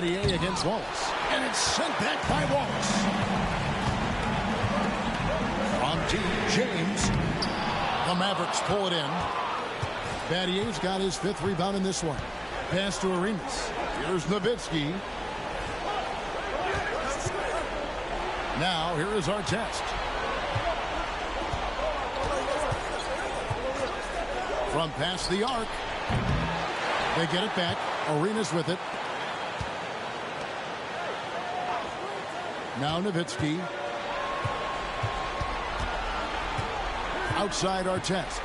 Battier against Wallace. And it's sent back by Wallace. From James. The Mavericks pull it in. Battier's got his 5th rebound in this one. Pass to Arenas. Here's Nowitzki. Now, here is our test. From past the arc. They get it back. Arenas with it. Now Nowitzki. Outside Artest.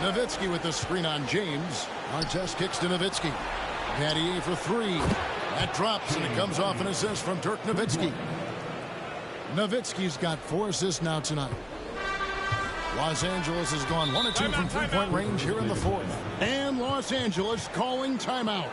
Nowitzki with the screen on James. Artest kicks to Nowitzki. Battier for 3. That drops, and it comes off an assist from Dirk Nowitzki. Nowitzki's got 4 assists now tonight. Los Angeles has gone 1 of 2 from three-point range here in the 4th. And Los Angeles calling timeout.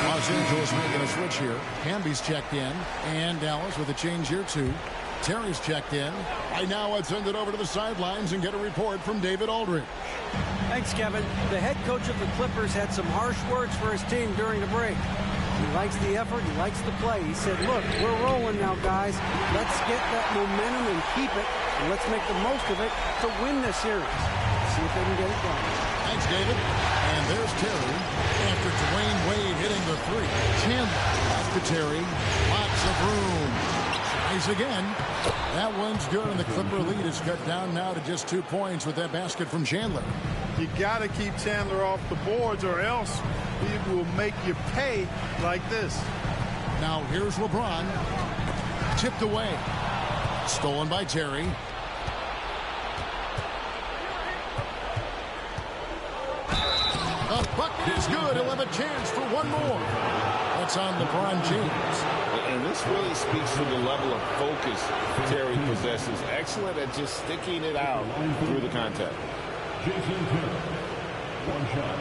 Los Angeles making a switch here. Hamby's checked in. And Dallas with a change here, too. Terry's checked in. Right now, let's send it over to the sidelines and get a report from David Aldridge. Thanks, Kevin. The head coach of the Clippers had some harsh words for his team during the break. He likes the effort. He likes the play. He said, look, we're rolling now, guys. Let's get that momentum and keep it, and let's make the most of it to win this series. See if they can get it done. Thanks, David. And there's Terry after Dwayne Wade hitting the 3. Chandler back to Terry. Lots of room. Tries again. That one's good, and the Clipper lead is cut down now to just 2 points with that basket from Chandler. You got to keep Chandler off the boards, or else he will make you pay like this. Now here's LeBron. Tipped away. Stolen by Terry. The bucket is good. He'll have a chance for one more. That's on LeBron James. And this really speaks to the level of focus Terry possesses. Excellent at just sticking it out through the contact. Jason Terry, 1 shot.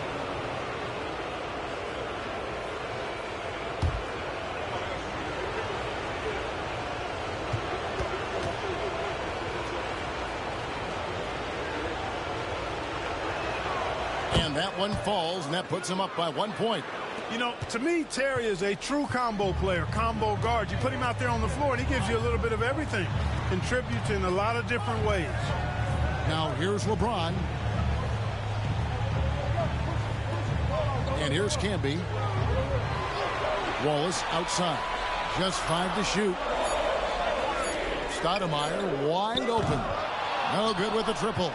And that one falls, and that puts him up by 1 point. You know, to me, Terry is a true combo player, combo guard. You put him out there on the floor, and he gives you a little bit of everything. Contributes in a lot of different ways. Now here's LeBron. And here's Camby. Wallace outside. Just 5 to shoot. Stoudemire wide open. No good with the triple.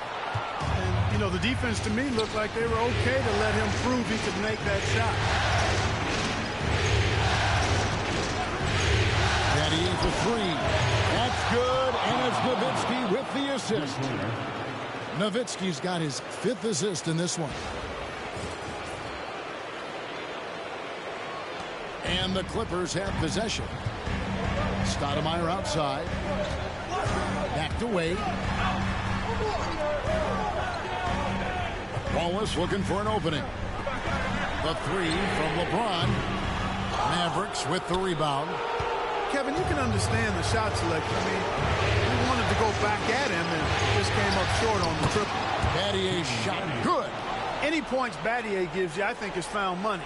And, you know, the defense to me looked like they were okay to let him prove he could make that shot. Battier for 3. That's good, and it's Nowitzki with the assist. Nowitzki's got his 5th assist in this one. And the Clippers have possession. Stoudemire outside. Back to Wade. Wallace looking for an opening. The 3 from LeBron. Mavericks with the rebound. Kevin, you can understand the shot selection. I mean, he wanted to go back at him and just came up short on the triple. Battier's shot good. Any points Battier gives you, I think, is found money.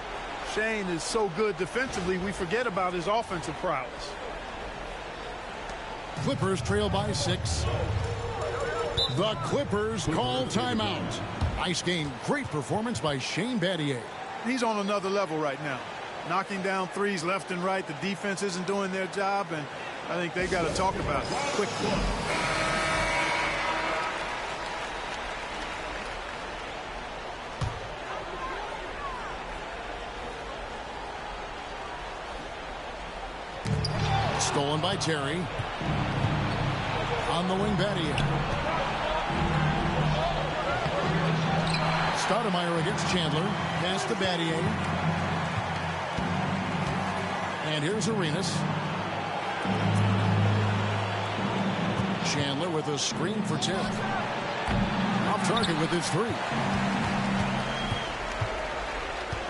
Shane is so good defensively, we forget about his offensive prowess. Clippers trail by 6. The Clippers call timeout. Nice game. Great performance by Shane Battier. He's on another level right now. Knocking down threes left and right. The defense isn't doing their job, and I think they got to talk about it quickly. Stolen by Terry. On the wing, Battier. Stoudemire against Chandler. Pass to Battier. And here's Arenas. Chandler with a screen for 10. Off target with his 3.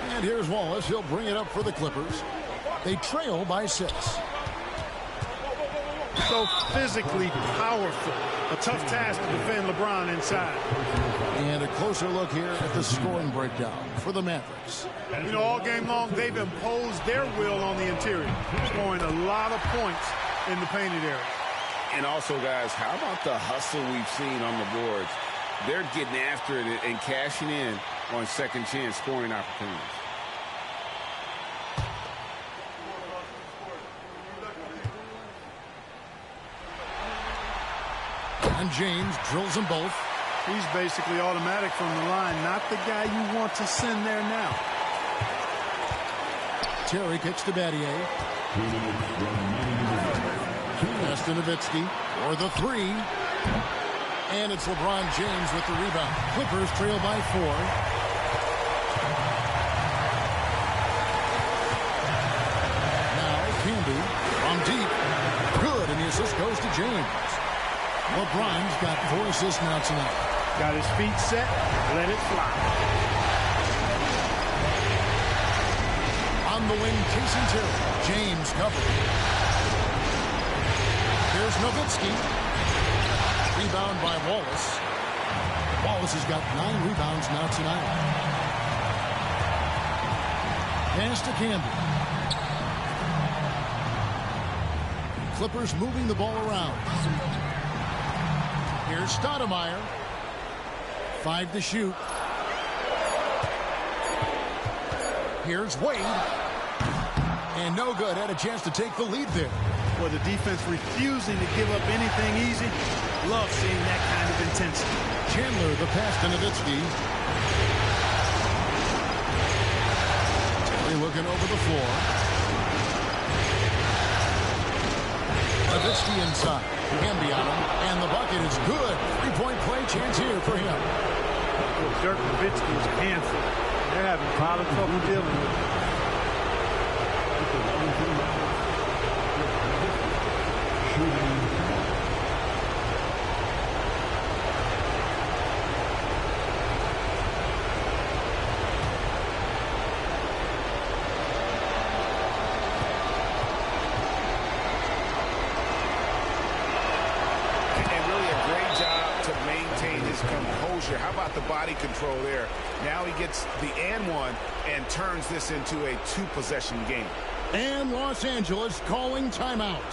And here's Wallace. He'll bring it up for the Clippers. They trail by 6. so physically powerful. A tough task to defend LeBron inside. And a closer look here at the scoring breakdown for the Mavericks. You know, all game long, they've imposed their will on the interior, scoring a lot of points in the painted area. And also, guys, how about the hustle we've seen on the boards? They're getting after it and cashing in on second chance scoring opportunities. And James drills them both. He's basically automatic from the line, not the guy you want to send there now. Terry kicks to Battier. Pass to Nowitzki for the three. And it's LeBron James with the rebound. Clippers trail by 4. Now Candy from deep. Good, and the assist goes to James. LeBron's got 4 assists now tonight. Got his feet set. Let it fly. On the wing, Jason Terry. James covered. Here's Nowitzki. Rebound by Wallace. Wallace has got 9 rebounds now tonight. Pass to Camden. Clippers moving the ball around. Here's Stoudemire. 5 to shoot. Here's Wade. And no good. Had a chance to take the lead there. Well, the defense refusing to give up anything easy. Love seeing that kind of intensity. Chandler, the pass to Nowitzki. Terry looking over the floor. Nowitzki inside. Hamby on him. And the bucket is good. 3-point play chance here for him. Dirk Nowitzki's a handful. They're having a lot of trouble dealing with it. How about the body control there? Now he gets the and one and turns this into a 2-possession game. And Los Angeles calling timeout.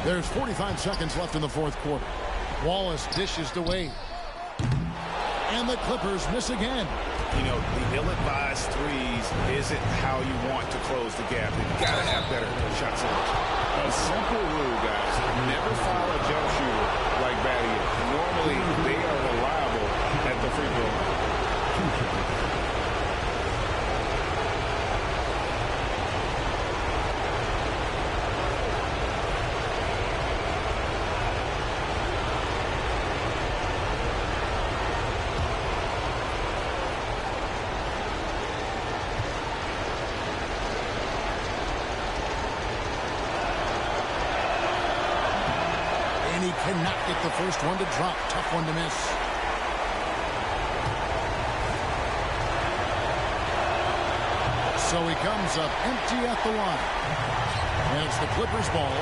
There's 45 seconds left in the fourth quarter. Wallace dishes to Wade. And the Clippers miss again. You know, the ill-advised threes isn't how you want to close the gap. You've got to have better shot selection. A simple rule, guys. Never foul a jump shooter like Battier. Normally, they are reliable at the free throw line. Cannot get the first one to drop. Tough one to miss. So he comes up empty at the line. And it's the Clippers ball.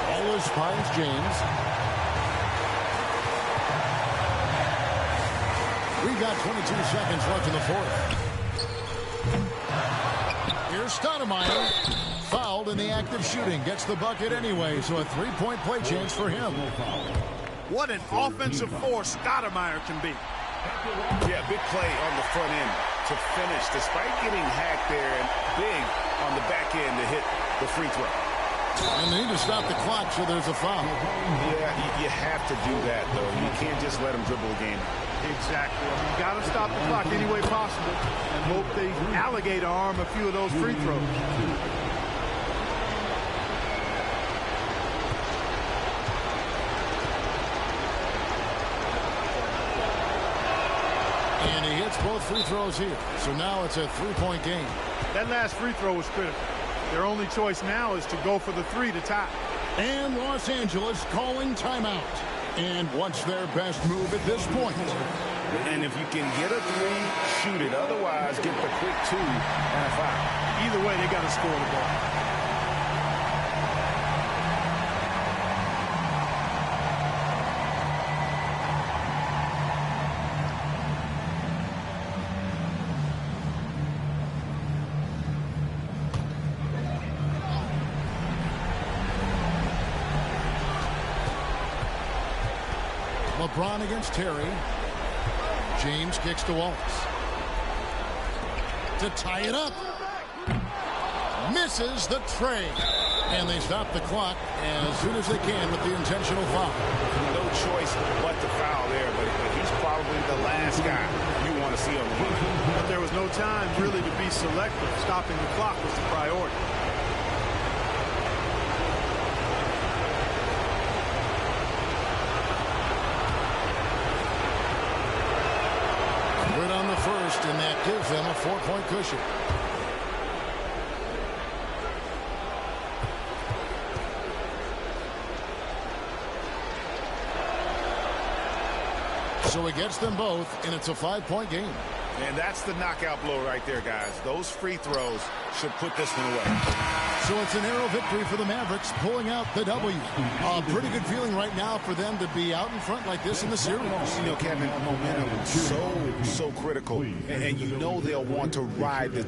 Wallace finds James. We got 22 seconds left in the fourth. Here's Stoudemire. Fouled in the act of shooting. Gets the bucket anyway, so a 3-point play chance for him. What an offensive force Stoudemire can be. Yeah, big play on the front end to finish, despite getting hacked there, and big on the back end to hit the free throw. And they need to stop the clock, so there's a foul. Yeah, you have to do that, though. You can't just let them dribble the game. Exactly. I mean, you got to stop the clock any way possible and hope they alligator arm a few of those free throws. hits both free throws here. So now it's a three-point game. That last free throw was critical. Their only choice now is to go for the three to tie. And Los Angeles calling timeout. And what's their best move at this point? And if you can get a three, shoot it. Otherwise, get the quick 2 and a foul. Either way, they got to score the ball. LeBron against Terry. James kicks to Wallace. To tie it up. Misses the tray. And they stop the clock as soon as they can with the intentional foul. No choice but to foul there, but he's probably the last guy you want to see on the line. But there was no time really to be selective. Stopping the clock was the priority. Good on the first, and that gives them a 4-point cushion. So he gets them both, and it's a 5-point game. And that's the knockout blow right there, guys. Those free throws should put this one away. So it's a narrow victory for the Mavericks, pulling out the W. A pretty good feeling right now for them to be out in front like this in the series. You know, Kevin, momentum is so critical. And you know they'll want to ride the...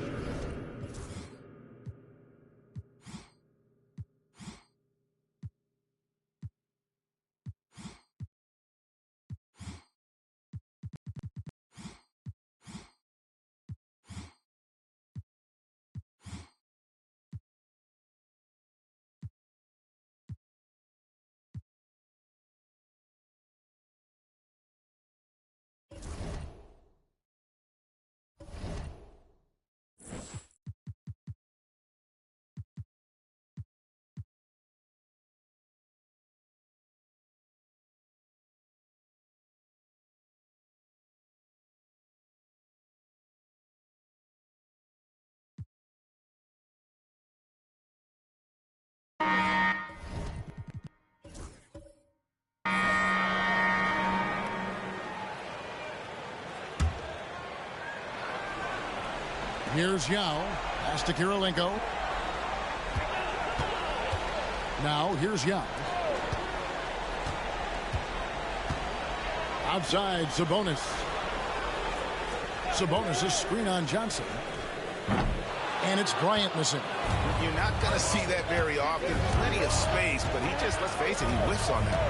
Here's Yao. Pass to Kirilenko. Now here's Yao. Outside Sabonis. Sabonis' screen on Johnson. And it's Bryant missing. You're not going to see that very often. Plenty of space, but he just, let's face it, he whiffs on that.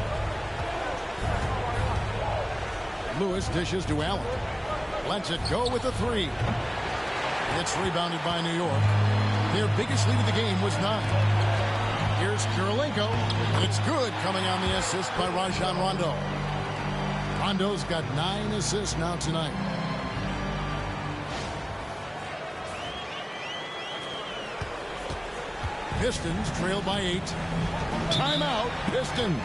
Lewis dishes to Allen. Lets it go with a three. It's rebounded by New York. Their biggest lead of the game was 9. Here's Kirilenko. It's good, coming on the assist by Rajon Rondo. Rondo's got 9 assists now tonight. Pistons trail by 8. Timeout, Pistons.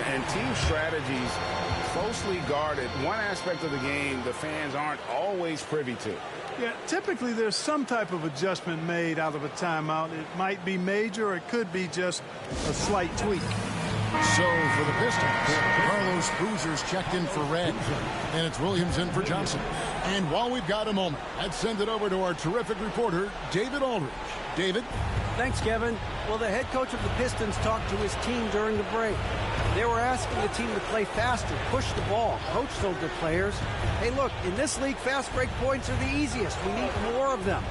And team strategies closely guarded. One aspect of the game the fans aren't always privy to. Yeah, typically there's some type of adjustment made out of a timeout. It might be major, or it could be just a slight tweak. So for the Pistons, Carlos Boozer's checked in for red, and it's Williams in for Johnson. And while we've got a moment, let's send it over to our terrific reporter, David Aldridge. David? Thanks, Kevin. Well, the head coach of the Pistons talked to his team during the break. They were asking the team to play faster, push the ball. Coach told their players, hey, look, in this league, fast break points are the easiest. We need more of them.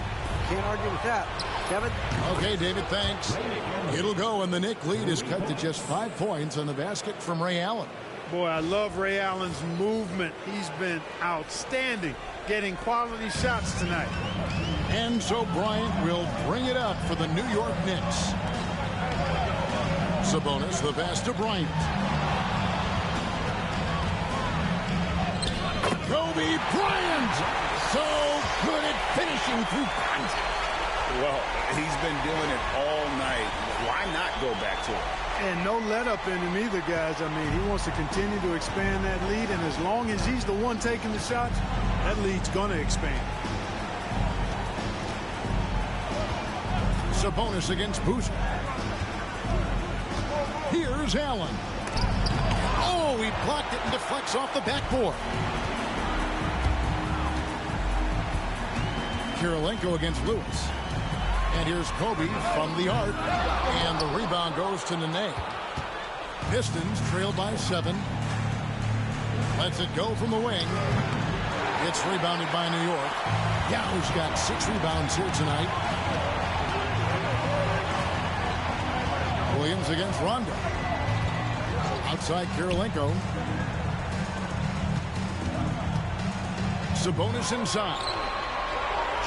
Can't argue with that. Kevin? Okay, David, thanks. It'll go, and the Knick lead is cut to just 5 points on the basket from Ray Allen. Boy, I love Ray Allen's movement. He's been outstanding, getting quality shots tonight. And so Bryant will bring it up for the New York Knicks. Sabonis, the pass to Bryant. Kobe Bryant! So good at finishing through contact. Well, he's been doing it all night. Why not go back to it? And no let up in him either, guys. I mean, he wants to continue to expand that lead, and as long as he's the one taking the shots, That lead's going to expand. Sabonis against Boozer. Here's Allen. Oh, he blocked it and deflects off the backboard. Kirilenko against Lewis. And here's Kobe from the arc. And the rebound goes to Nene. Pistons trail by 7. Lets it go from the wing. It's rebounded by New York. Yow's got 6 rebounds here tonight. Williams against Rondo. Outside Kirilenko. Sabonis inside.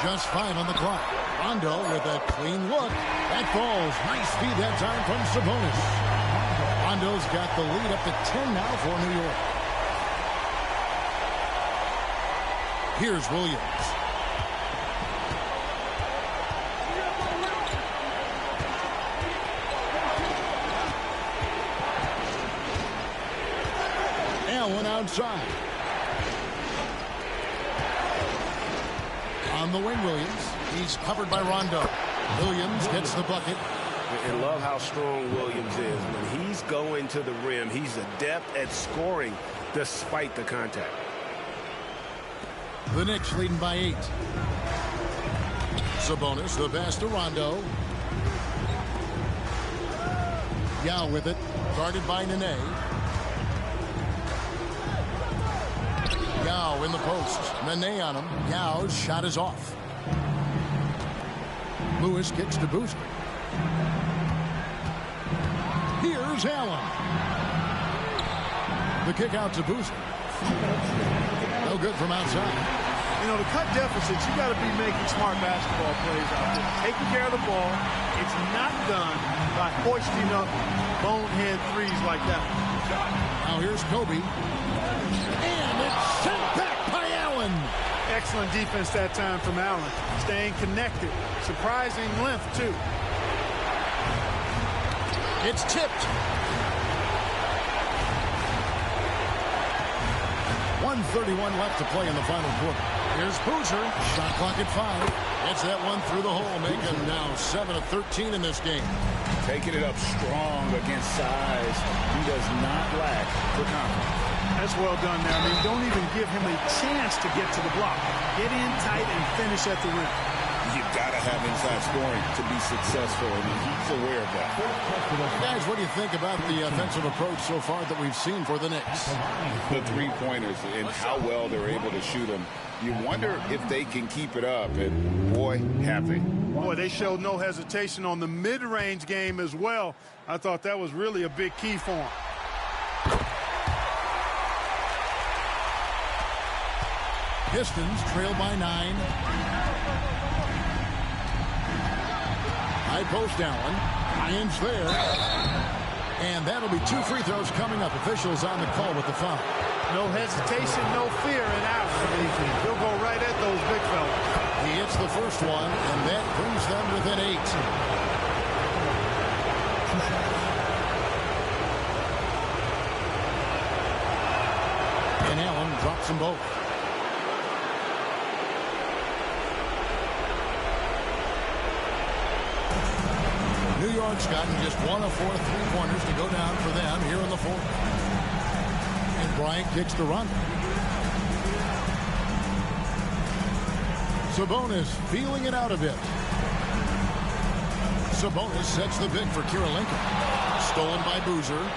Just 5 on the clock. Rondo with a clean look. That falls. Nice feed that time from Sabonis. Rondo's got the lead up to 10 now for New York. Here's Williams. Allen outside. On the wing, Williams. He's covered by Rondo. Williams gets the bucket. And love how strong Williams is. When he's going to the rim, he's adept at scoring despite the contact. The Knicks leading by 8. Sabonis, the pass to Rondo. Yao with it. Guarded by Nene. Yao in the post. Nene on him. Yao's shot is off. Lewis kicks to Boozer. Here's Allen. The kick out to Boozer. No good from outside. You know, to cut deficits, you got to be making smart basketball plays out there. Taking care of the ball. It's not done by hoisting up bonehead threes like that. Now here's Kobe. And it's sent back by Allen. Excellent defense that time from Allen. Staying connected. Surprising length, too. It's tipped. 1:31 left to play in the final quarter. Here's Boozer. Shot clock at 5. Gets that one through the hole, making him now 7 of 13 in this game. Taking it up strong against size. He does not lack for confidence. That's well done there. I mean, don't even give him a chance to get to the block. Get in tight and finish at the rim. You've got to have inside scoring to be successful, and he's aware of that. Guys, what do you think about the offensive approach so far that we've seen for the Knicks? The three-pointers and how well they're able to shoot them. You wonder if they can keep it up, and boy, have they. Boy, they showed no hesitation on the mid-range game as well. I thought that was really a big key for them. Pistons trail by 9. High post Allen. Irons there. And that'll be 2 free throws coming up. Officials on the call with the foul. No hesitation, no fear in Allen. He'll go right at those big fellas. He hits the first one, and that brings them within 8. And Allen drops them both. New York's gotten just 1 of 4 3-pointers to go down for them here in the fourth. And Bryant kicks to Rondo. Sabonis feeling it out a bit. Sabonis sets the pick for Kirilenko. Stolen by Boozer.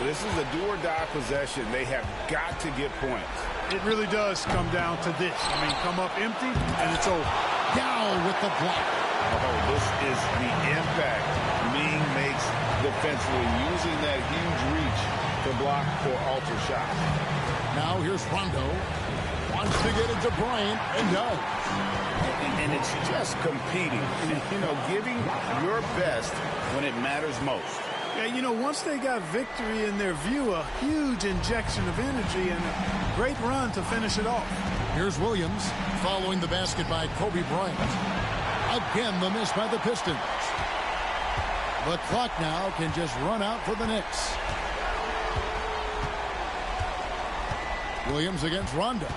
This is a do-or-die possession. They have got to get points. It really does come down to this. I mean, come up empty, and it's over. Down with the block. Oh, this is the impact Ming makes defensively, using that huge reach to block or alter shots. Now here's Rondo. Wants to get it to Bryant, and does. And it's just competing, you know, giving your best when it matters most. Yeah, you know, once they got victory in their view, a huge injection of energy and a great run to finish it off. Here's Williams following the basket by Kobe Bryant. Again, the miss by the Pistons. The clock now can just run out for the Knicks. Williams against Rondo.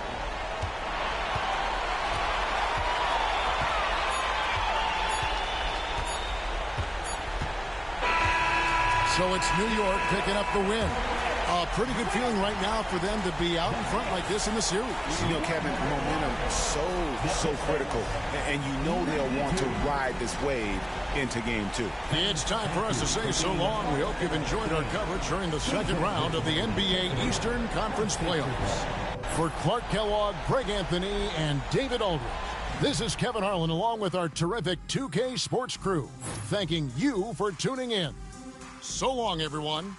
So it's New York picking up the win. A pretty good feeling right now for them to be out in front like this in the series. You know, Kevin, momentum so critical. And you know they'll want to ride this wave into game 2. It's time for us to say so long. We hope you've enjoyed our coverage during the second round of the NBA Eastern Conference Playoffs. For Clark Kellogg, Greg Anthony, and David Aldridge, this is Kevin Harlan along with our terrific 2K Sports crew, thanking you for tuning in. So long, everyone.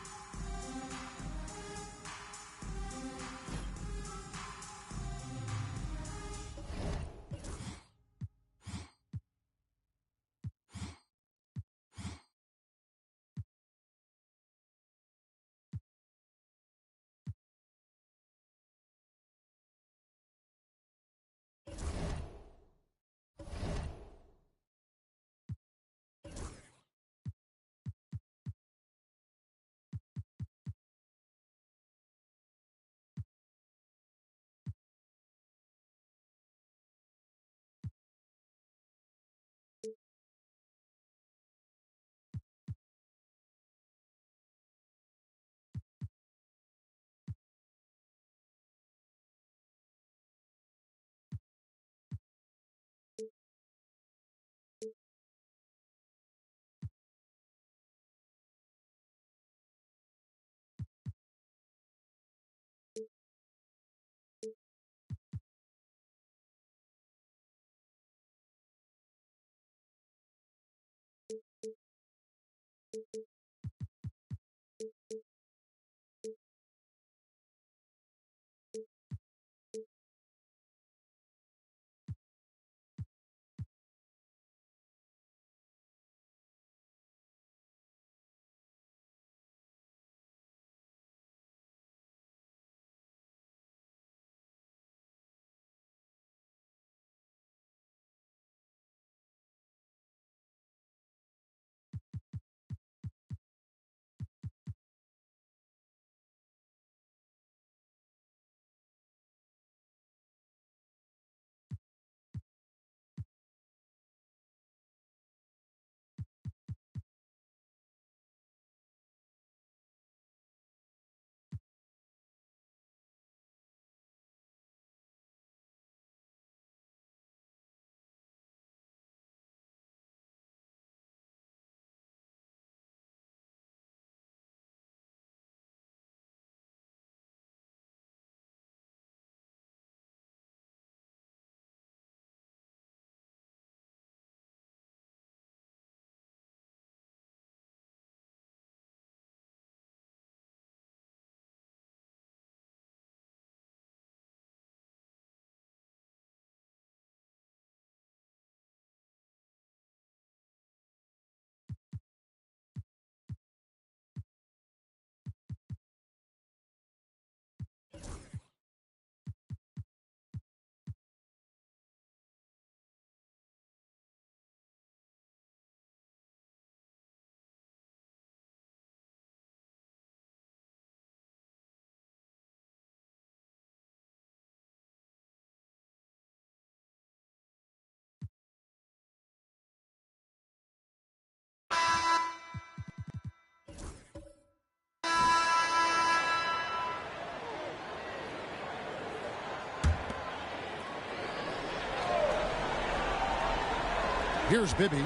Here's Bibby.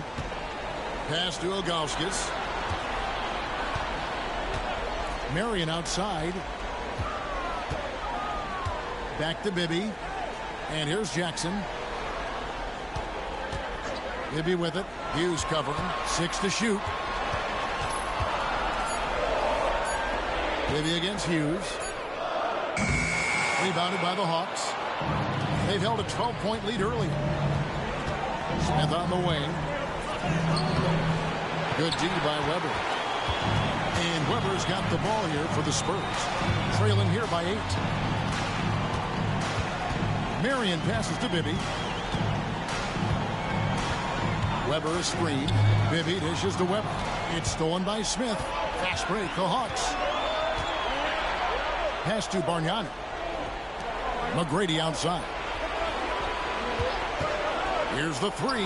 Pass to Ilgauskas. Marion outside. Back to Bibby. And here's Jackson. Bibby with it. Hughes covering. 6 to shoot. Bibby against Hughes. Rebounded by the Hawks. They've held a 12-point lead early. Smith on the wing. Good D by Weber. And Weber's got the ball here for the Spurs. Trailing here by 8. Marion passes to Bibby. Weber is screened. Bibby dishes to Weber. It's stolen by Smith. Fast break, the Hawks. Pass to Bargnani. McGrady outside. Here's the 3.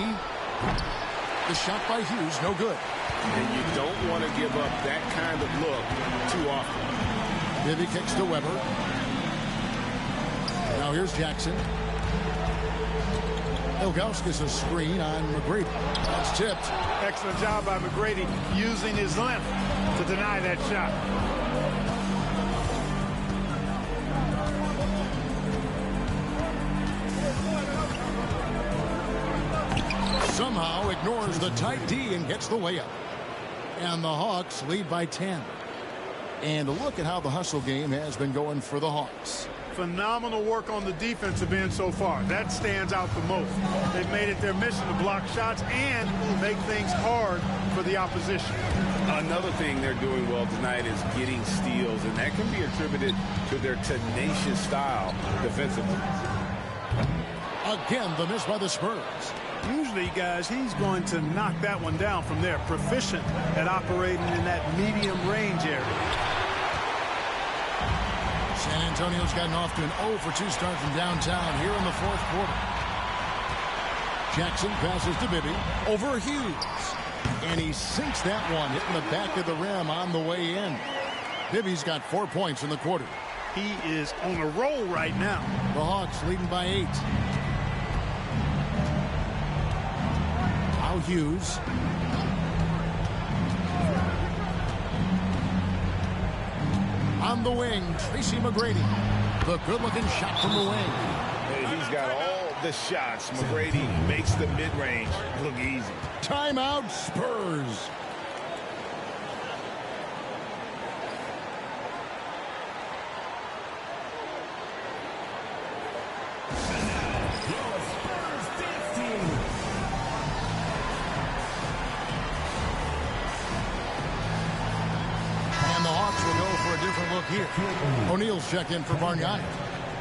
The shot by Hughes, no good. And you don't want to give up that kind of look too often. Bibby kicks to Weber. Now here's Jackson. Ilgauskas a screen on McGrady. That's tipped. Excellent job by McGrady using his length to deny that shot. Somehow ignores the tight D and gets the layup. And the Hawks lead by 10. And look at how the hustle game has been going for the Hawks. Phenomenal work on the defensive end so far. That stands out the most. They've made it their mission to block shots and make things hard for the opposition. Another thing they're doing well tonight is getting steals, and that can be attributed to their tenacious style defensively. Again, the miss by the Spurs. Usually, guys, he's going to knock that one down from there. Proficient at operating in that medium range area. San Antonio's gotten off to an 0-for-2 start from downtown here in the fourth quarter. Jackson passes to Bibby over Hughes. And he sinks that one, hitting the back of the rim on the way in. Bibby's got 4 points in the quarter. He is on a roll right now. The Hawks leading by 8. Now Hughes. On the wing, Tracy McGrady. The good-looking shot from the wing. Hey, he's got all the shots. McGrady makes the mid-range look easy. Timeout, Spurs. Here. O'Neal's checked in for Bargnani.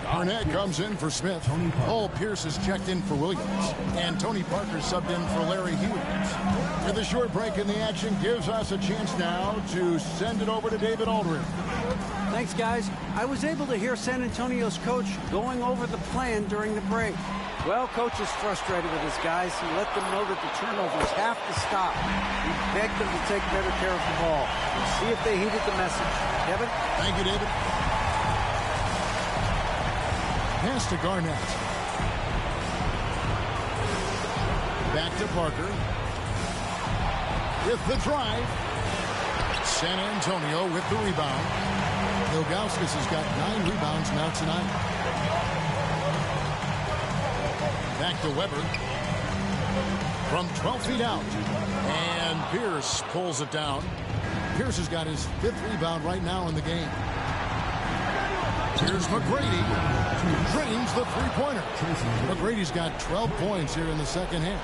Arnett comes in for Smith. Paul Pierce is checked in for Williams. And Tony Parker subbed in for Larry Hughes. And the short break in the action gives us a chance now to send it over to David Aldridge. Thanks, guys. I was able to hear San Antonio's coach going over the plan during the break. Well, coach is frustrated with his guys. He let them know that the turnovers have to stop. He begged them to take better care of the ball. We'll see if they heeded the message. Kevin? Thank you, David. Pass to Garnett. Back to Parker. With the drive. San Antonio with the rebound. Ilgauskas has got 9 rebounds now tonight. Back to Weber. From 12 feet out. And Pierce pulls it down. Pierce has got his 5th rebound right now in the game. Here's McGrady. Drains the three-pointer. McGrady's got 12 points here in the second half.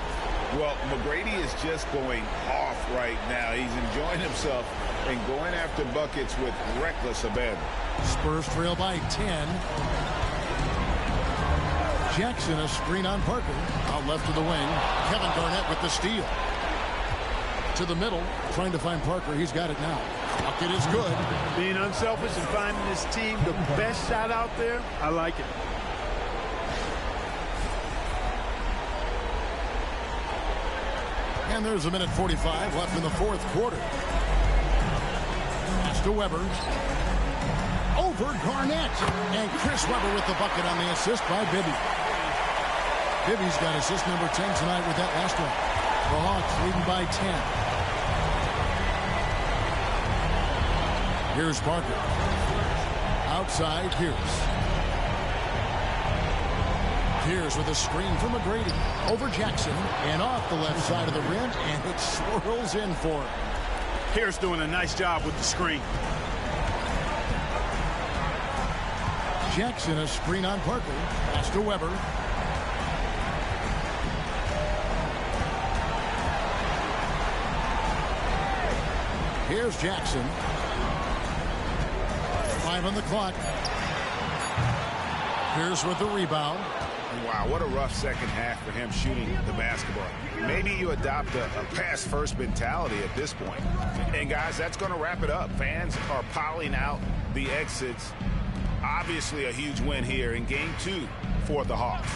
Well, McGrady is just going off right now. He's enjoying himself and going after buckets with reckless abandon. Spurs trail by 10. Jackson a screen on Parker. Out left to the wing. Kevin Garnett with the steal. To the middle, trying to find Parker. He's got it now. Bucket is good. Being unselfish and finding his team the best shot out there, I like it. And there's a minute 45 left in the fourth quarter. Pass to Weber. Over Garnett. And Chris Webber with the bucket on the assist by Bibby. Bibby's got assist number 10 tonight with that last one. The Hawks leading by 10. Here's Parker. Outside, Pierce. Pierce with a screen from McGrady. Over Jackson. And off the left side of the rim. And it swirls in for him. Pierce doing a nice job with the screen. Jackson a screen on Parker. Pass to Weber. Here's Jackson. 5 on the clock. Pierce with the rebound. Wow, what a rough second half for him shooting the basketball. Maybe you adopt a pass-first mentality at this point. And, guys, that's going to wrap it up. Fans are piling out the exits. Obviously a huge win here in Game 2 for the Hawks.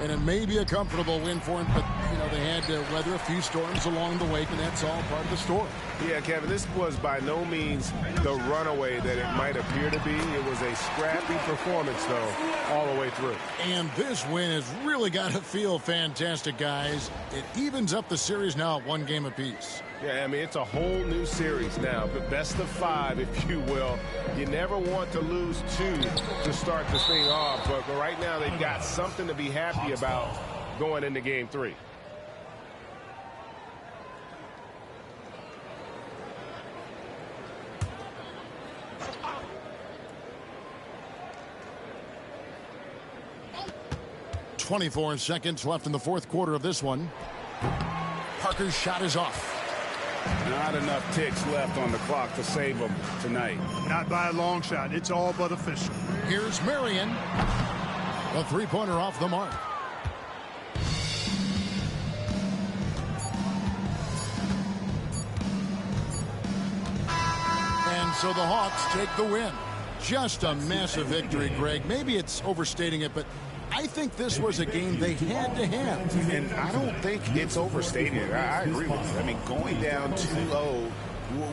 And it may be a comfortable win for him, but, you know, they had to weather a few storms along the way, and that's all part of the story. Yeah, Kevin, this was by no means the runaway that it might appear to be. It was a scrappy performance, though, all the way through. And this win has really got to feel fantastic, guys. It evens up the series now at 1 game apiece. Yeah, I mean, it's a whole new series now, the best of 5, if you will. You never want to lose 2 to start this thing off, but right now they've got something to be happy about going into Game 3. .24 seconds left in the 4th quarter of this one. Parker's shot is off. Not enough ticks left on the clock to save them tonight. Not by a long shot. It's all but official. Here's Marion. A 3-pointer off the mark. And so the Hawks take the win. Just a massive victory, Greg. Maybe it's overstating it, but I think this was a game they had to have. And I don't think it's overstated. I agree with you. I mean, going down 2-0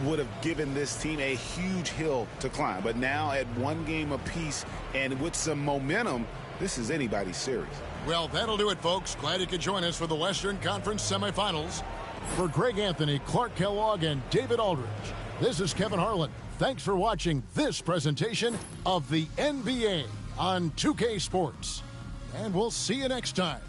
would have given this team a huge hill to climb. But now at 1 game apiece and with some momentum, this is anybody's series. Well, that'll do it, folks. Glad you could join us for the Western Conference semifinals. For Greg Anthony, Clark Kellogg, and David Aldridge, this is Kevin Harlan. Thanks for watching this presentation of the NBA on 2K Sports. And we'll see you next time.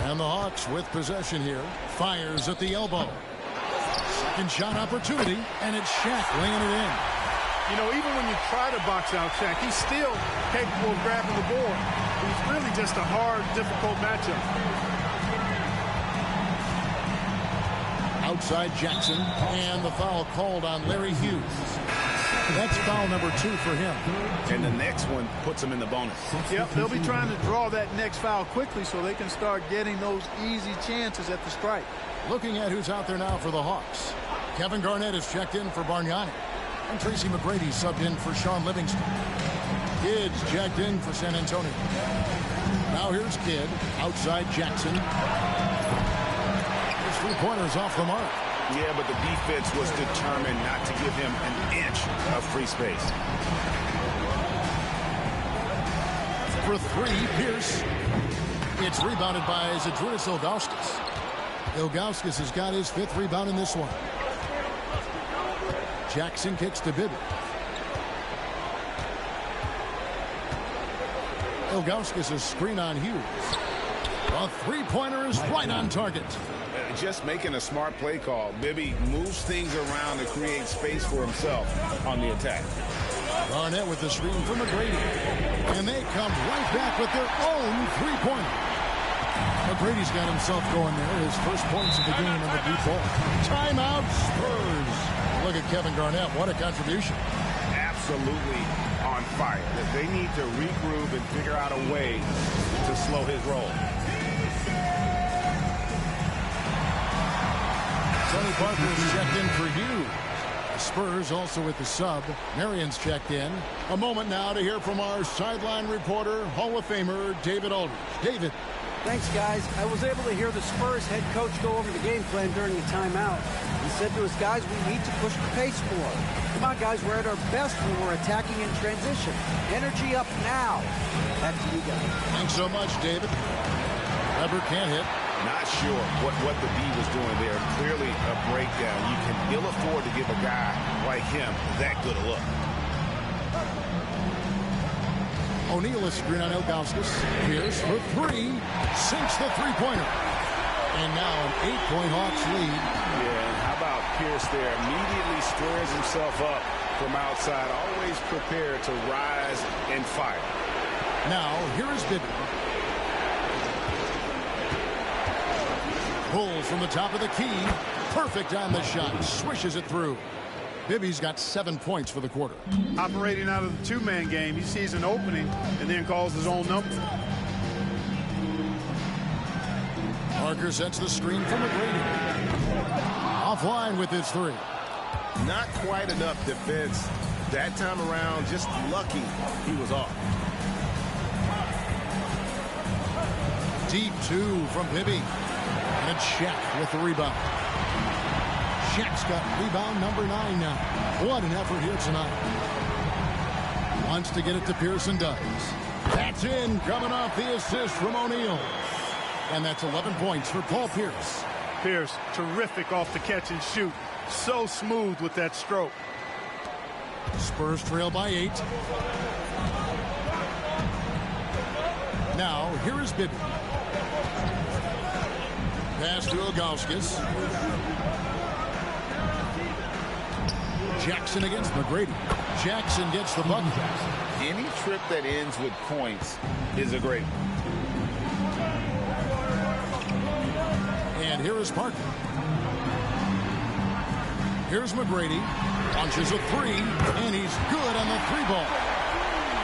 And the Hawks with possession here. Fires at the elbow. Second shot opportunity, and it's Shaq laying it in. You know, even when you try to box out Shaq, he's still capable of grabbing the board. He's really just a hard, difficult matchup. Outside Jackson, and the foul called on Larry Hughes. That's foul number 2 for him. And the next one puts him in the bonus. Yep, they'll be trying to draw that next foul quickly so they can start getting those easy chances at the strike. Looking at who's out there now for the Hawks. Kevin Garnett is checked in for Bargnani. And Tracy McGrady subbed in for Sean Livingston. Kids checked in for San Antonio. Now here's Kidd. Outside Jackson. His three-pointer's off the mark. Yeah, but the defense was determined not to give him an inch of free space. For three, Pierce. It's rebounded by Zydrunas Ilgauskas. Ilgauskas has got his fifth rebound in this one. Jackson kicks to Bibby. Ilgauskas is screen on Hughes. A three-pointer is right on target. Just making a smart play call. Bibby moves things around to create space for himself on the attack. Barnett with the screen for McGrady. And they come right back with their own three-pointer. McGrady's got himself going there. His first points of the game on the deep ball. Timeout Spurs. Look at Kevin Garnett. What a contribution. Absolutely on fire. They need to regroup and figure out a way to slow his roll. Sonny Parker's checked in for Hughes. The Spurs also with the sub. Marion's checked in. A moment now to hear from our sideline reporter, Hall of Famer David Aldridge. David. Thanks, guys. I was able to hear the Spurs head coach go over the game plan during the timeout. He said to his guys, we need to push the pace more. Come on, guys, we're at our best when we're attacking in transition. Energy up now. Back to you guys. Thanks so much, David. Weber can't hit. Not sure what the D was doing there. Clearly a breakdown. You can ill afford to give a guy like him that good a look. O'Neal is screen on Ilgauskas. Pierce for three. Sinks the three-pointer. And now an 8-point Hawks lead. Yeah, and how about Pierce there? Immediately squares himself up from outside. Always prepared to rise and fire. Now, here is Bibby. Pulls from the top of the key. Perfect on the shot. Swishes it through. Bibby's got 7 points for the quarter. Operating out of the two-man game, he sees an opening and then calls his own number. Parker sets the screen for McGrady. Offline with his three. Not quite enough defense that time around. Just lucky he was off. Deep two from Bibby. And Shaq with the rebound. Shaq's got rebound number 9 now. What an effort here tonight. Wants to get it to Pierce and does. That's in, coming off the assist from O'Neal. And that's 11 points for Paul Pierce. Pierce, terrific off the catch and shoot. So smooth with that stroke. Spurs trail by 8. Now, here is Bibby. Pass to Ilgauskas. Jackson against McGrady. Jackson gets the bucket. Any trip that ends with points is a great one. And here is Parker. Here's McGrady. Launches a three, and he's good on the three ball.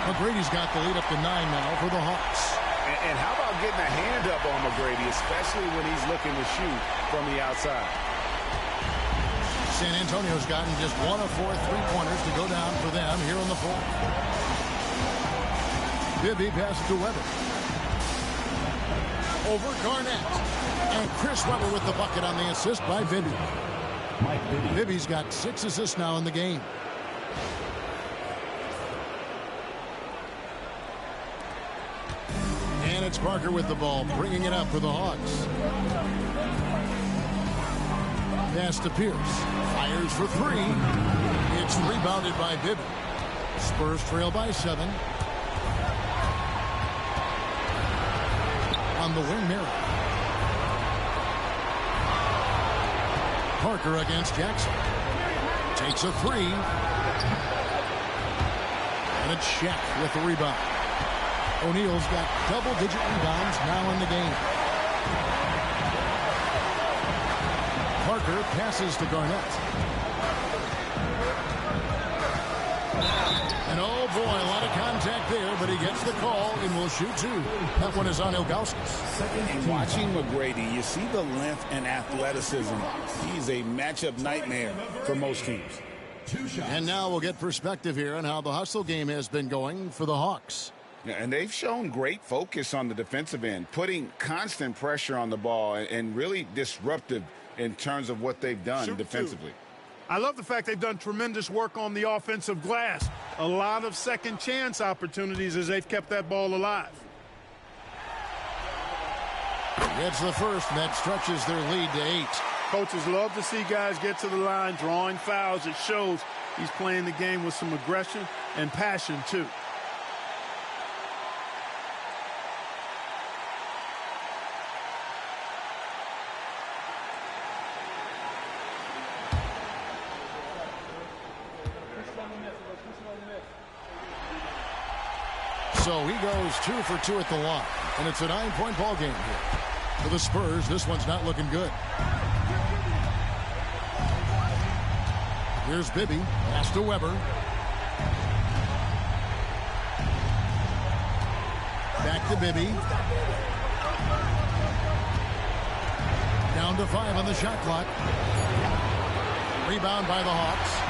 McGrady's got the lead up to 9 now for the Hawks. And how about getting a hand up on McGrady, especially when he's looking to shoot from the outside? San Antonio's gotten just 1 of 4 three-pointers to go down for them here on the floor. Bibby passes to Weber. Over Garnett. And Chris Weber with the bucket on the assist by Bibby. Bibby's got 6 assists now in the game. And it's Parker with the ball, bringing it up for the Hawks. Pass to Pierce. Fires for 3. It's rebounded by Bibby. Spurs trail by 7. On the wing, Mary. Parker against Jackson. Takes a 3. And it's Shaq with the rebound. O'Neal's got double-digit rebounds now in the game. Parker passes to Garnett. And oh boy, a lot of contact there, but he gets the call and will shoot 2. That one is on Ilgauskas. And watching McGrady, you see the length and athleticism. He's a matchup nightmare for most teams. And now we'll get perspective here on how the hustle game has been going for the Hawks. Yeah, and they've shown great focus on the defensive end, putting constant pressure on the ball and really disruptive in terms of what they've done defensively. I love the fact they've done tremendous work on the offensive glass. A lot of second chance opportunities as they've kept that ball alive. Gets the first, and that stretches their lead to 8. Coaches love to see guys get to the line, drawing fouls. It shows he's playing the game with some aggression and passion, too. So he goes 2 for 2 at the line, and it's a 9-point ball game here. For the Spurs, this one's not looking good. Here's Bibby, pass to Weber. Back to Bibby. Down to 5 on the shot clock. Rebound by the Hawks.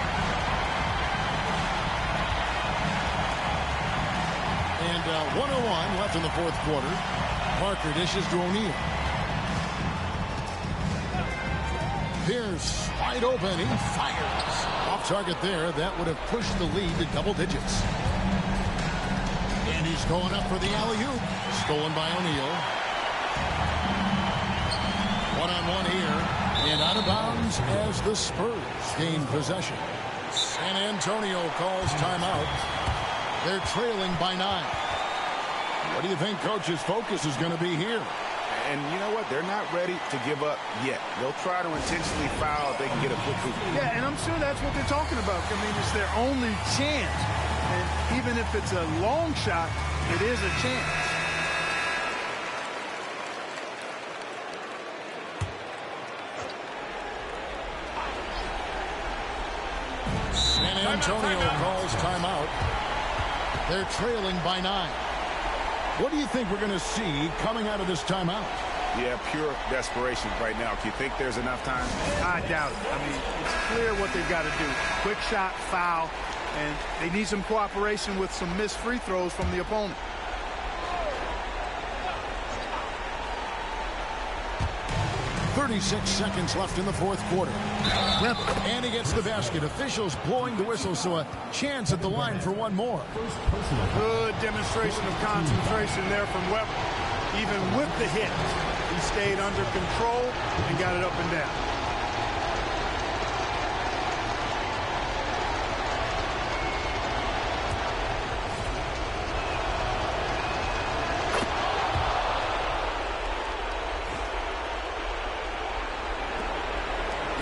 And 1:01 left in the fourth quarter. Parker dishes to O'Neal. Pierce wide open. He fires. Off target there. That would have pushed the lead to double digits. And he's going up for the alley-oop. Stolen by O'Neal. One-on-one here. And out of bounds as the Spurs gain possession. San Antonio calls timeout. They're trailing by 9. What do you think Coach's focus is going to be here? And you know what? They're not ready to give up yet. They'll try to intentionally foul if they can get a quick hoop. Yeah, and I'm sure that's what they're talking about. I mean, it's their only chance. And even if it's a long shot, it is a chance. San Antonio calls timeout. They're trailing by 9. What do you think we're going to see coming out of this timeout? Yeah, pure desperation right now. Do you think there's enough time? I doubt it. I mean, it's clear what they've got to do. Quick shot, foul, and they need some cooperation with some missed free throws from the opponent. .36 seconds left in the fourth quarter. And he gets the basket. Officials blowing the whistle, so a chance at the line for one more. Good demonstration of concentration there from Weber. Even with the hit, he stayed under control and got it up and down.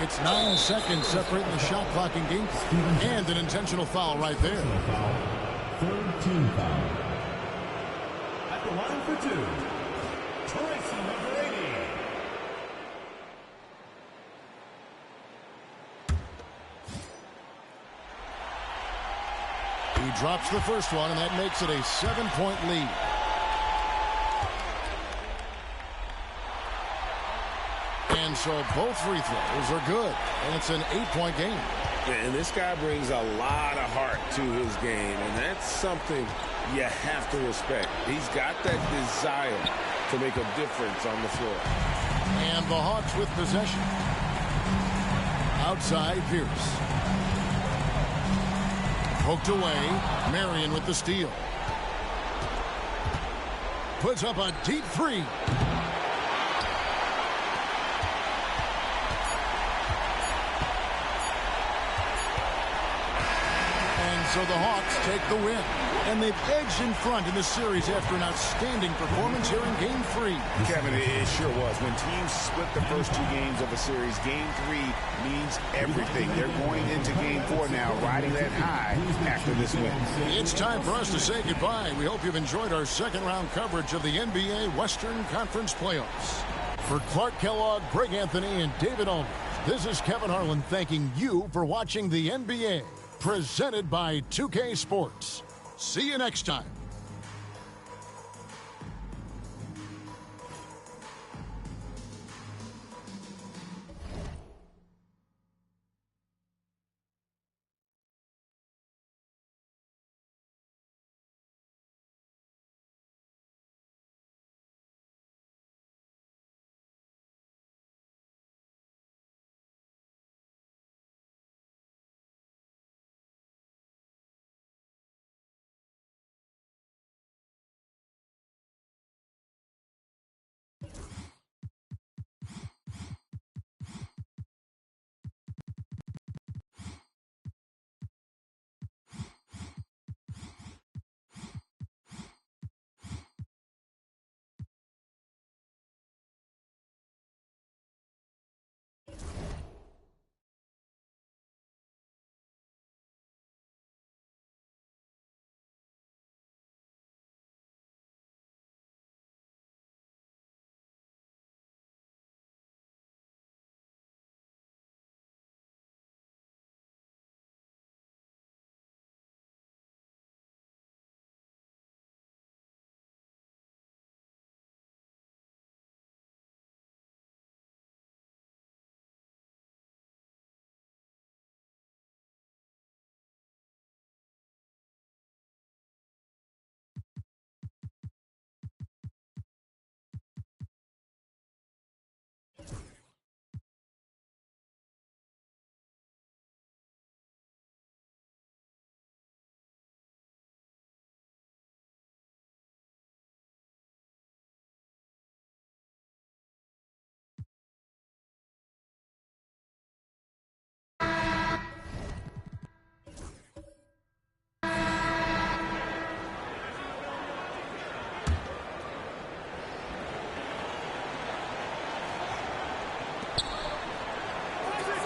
It's 9 seconds separating the shot clock and game clock. And an intentional foul right there. Third team foul. At the line for 2, Tracy number 80. He drops the first one, and that makes it a 7-point lead. And so both free throws are good, and it's an 8-point game. And this guy brings a lot of heart to his game, and that's something you have to respect. He's got that desire to make a difference on the floor. And the Hawks with possession. Outside, Pierce. Poked away. Marion with the steal. Puts up a deep three. So the Hawks take the win. And they've edged in front in the series after an outstanding performance here in Game 3. Kevin, it sure was. When teams split the first 2 games of a series, Game 3 means everything. They're going into Game 4 now, riding that high after this win. It's time for us to say goodbye. We hope you've enjoyed our second-round coverage of the NBA Western Conference Playoffs. For Clark Kellogg, Greg Anthony, and David Aldridge, this is Kevin Harlan thanking you for watching the NBA. Presented by 2K Sports. See you next time.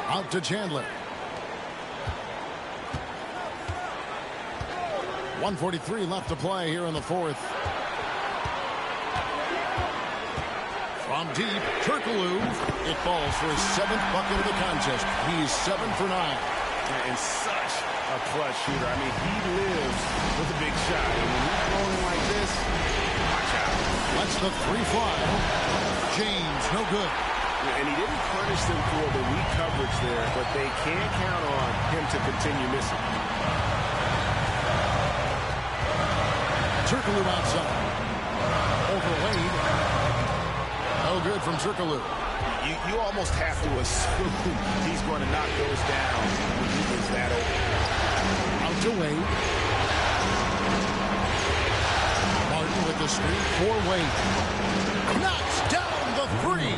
Out to Chandler. 1:43 left to play here in the fourth. From deep, Turkoglu. It falls for his 7th bucket of the contest. He's 7 for 9. And such a clutch shooter. I mean, he lives with a big shot. And when he's rolling like this, watch out. Lets the 3 fly. James, no good. And he didn't punish them for the weak coverage there, but they can't count on him to continue missing. Turkoglu outside. Over Wade. No good from Turkoglu. You almost have to assume he's going to knock those down when he is that open. Out to Wade. Martin with the screen for Wade. Knocks down the 3.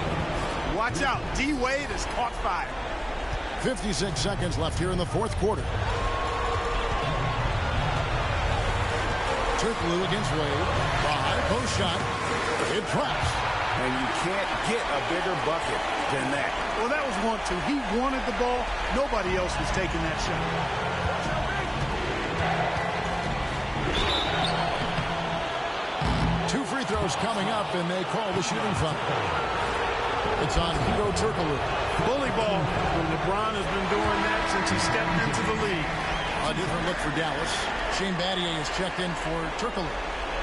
Watch out. D. Wade has caught fire. 56 seconds left here in the fourth quarter. Turkoglu against Wade. The high post shot. It drops. And you can't get a bigger bucket than that. Well, that was 1-2. He wanted the ball. Nobody else was taking that shot. 2 free throws coming up, and they call the shooting foul. It's on Hedo Turkoglu. Bully ball. When LeBron has been doing that since he stepped into the league. A different look for Dallas. Shane Battier is checked in for Turkoglu.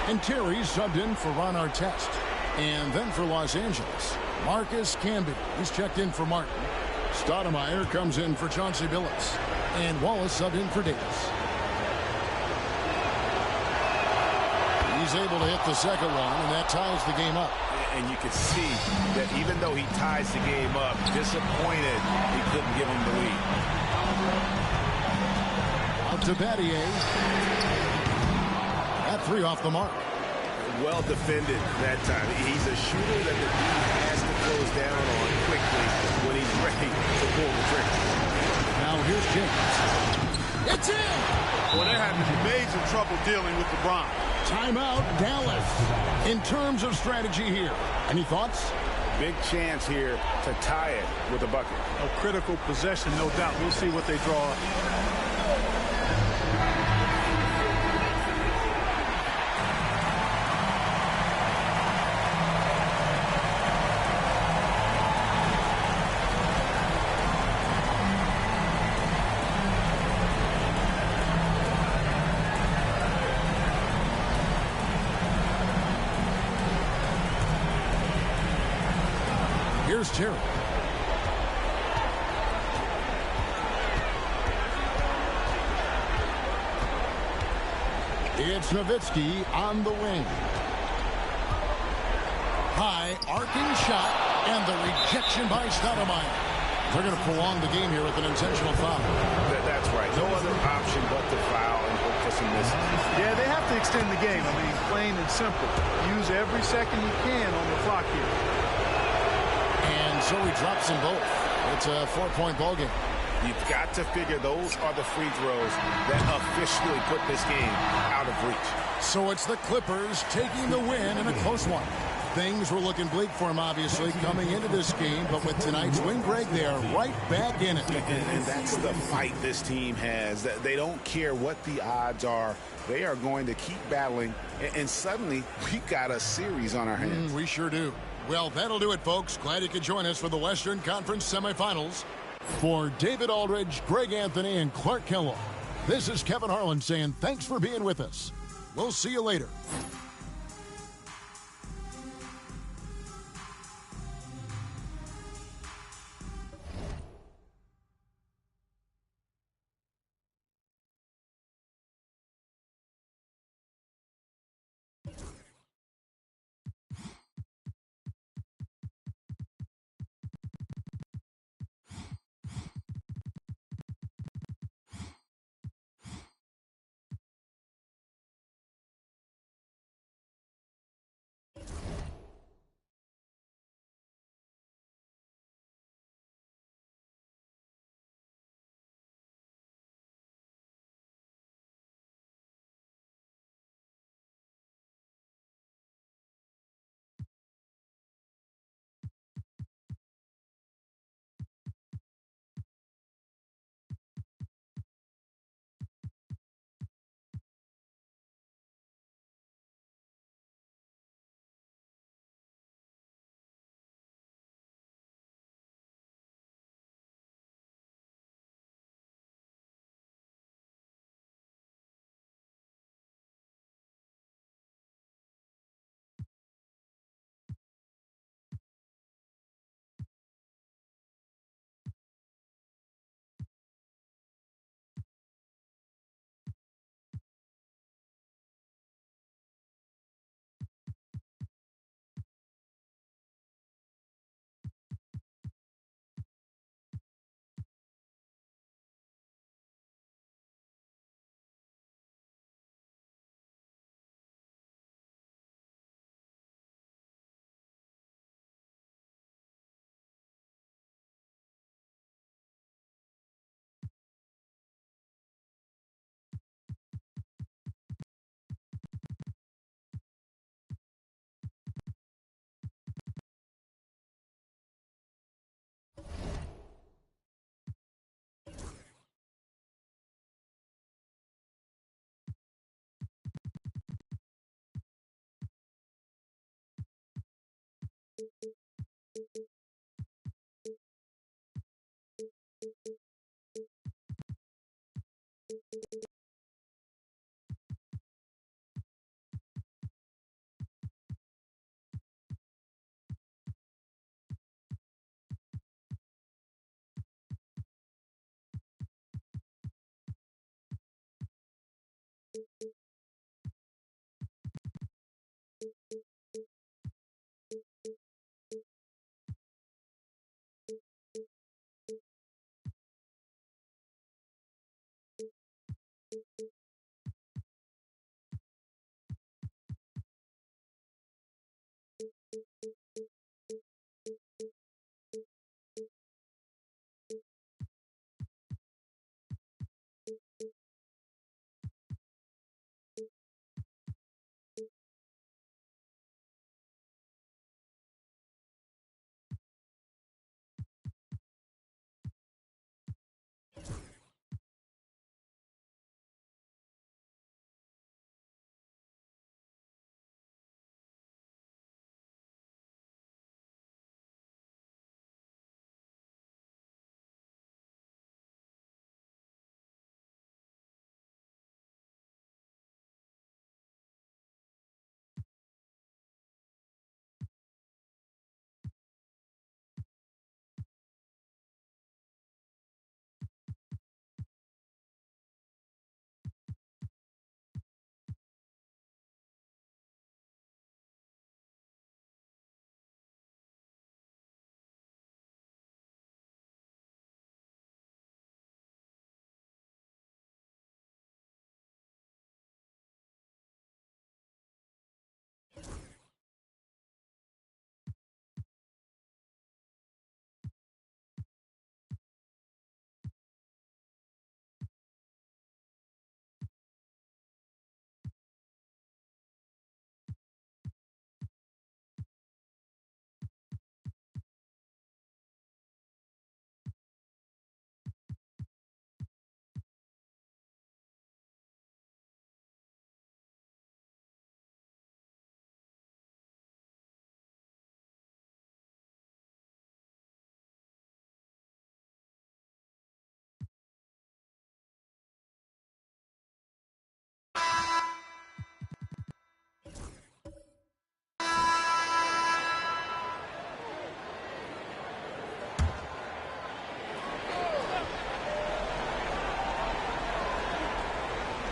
And Terry subbed in for Ron Artest. And then for Los Angeles, Marcus Camby. He's checked in for Martin. Stoudemire comes in for Chauncey Billups. And Wallace subbed in for Davis. He's able to hit the second one, and that ties the game up. And you can see that even though he ties the game up, disappointed he couldn't give him the lead. Out to Battier. That 3 off the mark. Well defended that time. He's a shooter that the team has to close down on quickly when he's ready to pull the trigger. Now here's James. It's in! Well, they're having major trouble dealing with LeBron. Timeout, Dallas. In terms of strategy here, any thoughts? Big chance here to tie it with a bucket. A critical possession, no doubt. We'll see what they draw up. Here's Terry. It's Nowitzki on the wing. High arcing shot and the rejection by Stoudemire. They're going to prolong the game here with an intentional foul. That's right. No other option but to foul and hope for some misses. Yeah, they have to extend the game. I mean, plain and simple. Use every second you can on the clock here. And so he drops them both. It's a 4-point ball game. You've got to figure those are the free throws that officially put this game out of reach. So it's the Clippers taking the win in a close one. Things were looking bleak for him, obviously, coming into this game. But with tonight's win, Greg, they are right back in it. And that's the fight this team has. They don't care what the odds are. They are going to keep battling. And suddenly, we've got a series on our hands. We sure do. Well, that'll do it, folks. Glad you could join us for the Western Conference semifinals. For David Aldridge, Greg Anthony, and Clark Kellogg, this is Kevin Harlan saying thanks for being with us. We'll see you later.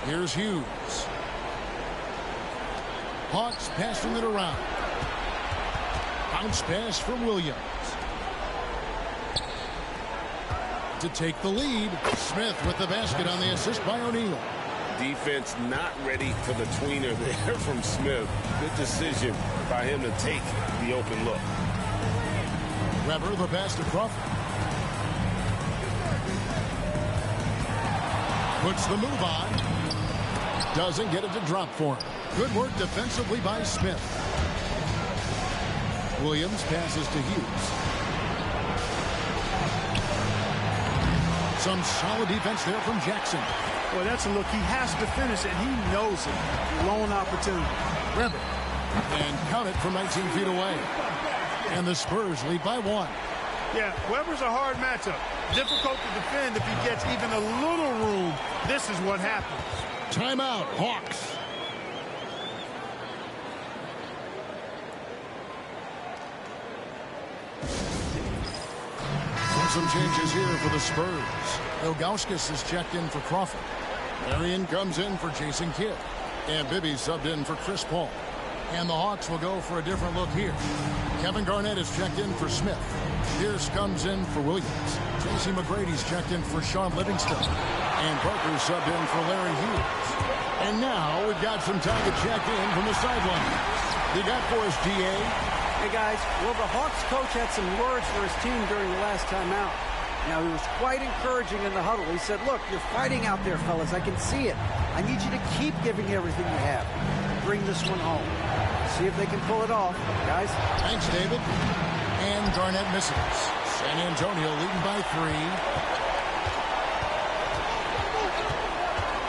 Here's Hughes. Hawks passing it around. Bounce pass from Williams. To take the lead, Smith with the basket on the assist by O'Neal. Defense not ready for the tweener there from Smith. Good decision by him to take the open look. Weber the pass to Crawford. Puts the move on. Doesn't get it to drop for him. Good work defensively by Smith. Williams passes to Hughes. Some solid defense there from Jackson. Well, that's a look. He has to finish, and he knows it. Lone opportunity. Weber. And count it from 19 feet away. And the Spurs lead by 1. Yeah, Weber's a hard matchup. Difficult to defend if he gets even a little room. This is what happens. Timeout, Hawks. And some changes here for the Spurs. Ilgauskas is checked in for Crawford. Marion comes in for Jason Kidd. And Bibby subbed in for Chris Paul. And the Hawks will go for a different look here. Kevin Garnett is checked in for Smith. Pierce comes in for Williams. Tracy McGrady's checked in for Sean Livingston. And Parker subbed in for Larry Hughes. And now we've got some time to check in from the sideline. You got for us, DA? Hey, guys. Well, the Hawks coach had some words for his team during the last time out. Now, he was quite encouraging in the huddle. He said, look, you're fighting out there, fellas. I can see it. I need you to keep giving everything you have. Bring this one home. See if they can pull it off, guys. Thanks, David. And Garnett misses. San Antonio leading by 3.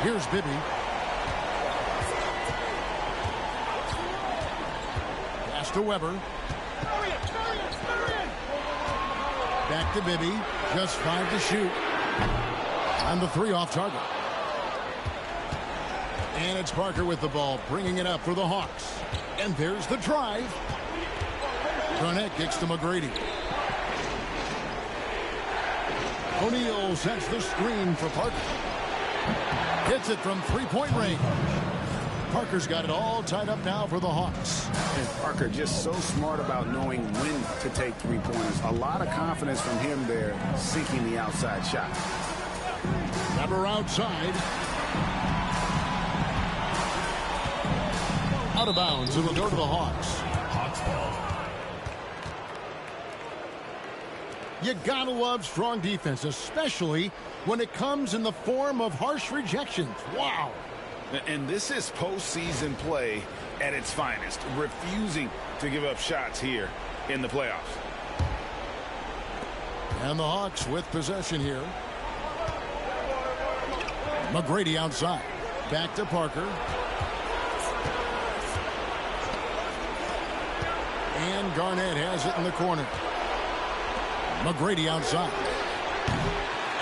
Here's Bibby. Pass to Weber. Back to Bibby. Just 5 to shoot. On the 3 off target. And it's Parker with the ball, bringing it up for the Hawks. And there's the drive. Garnett kicks to McGrady. O'Neal sets the screen for Parker. Hits it from 3-point range. Parker's got it all tied up now for the Hawks. And Parker just so smart about knowing when to take 3-pointers. A lot of confidence from him there, sinking the outside shot. Weber outside. Out of bounds. It'll go to the Hawks. Hawks ball. You gotta love strong defense, especially when it comes in the form of harsh rejections. Wow. And this is postseason play at its finest, refusing to give up shots here in the playoffs. And the Hawks with possession here. McGrady outside. Back to Parker. And Garnett has it in the corner. McGrady outside.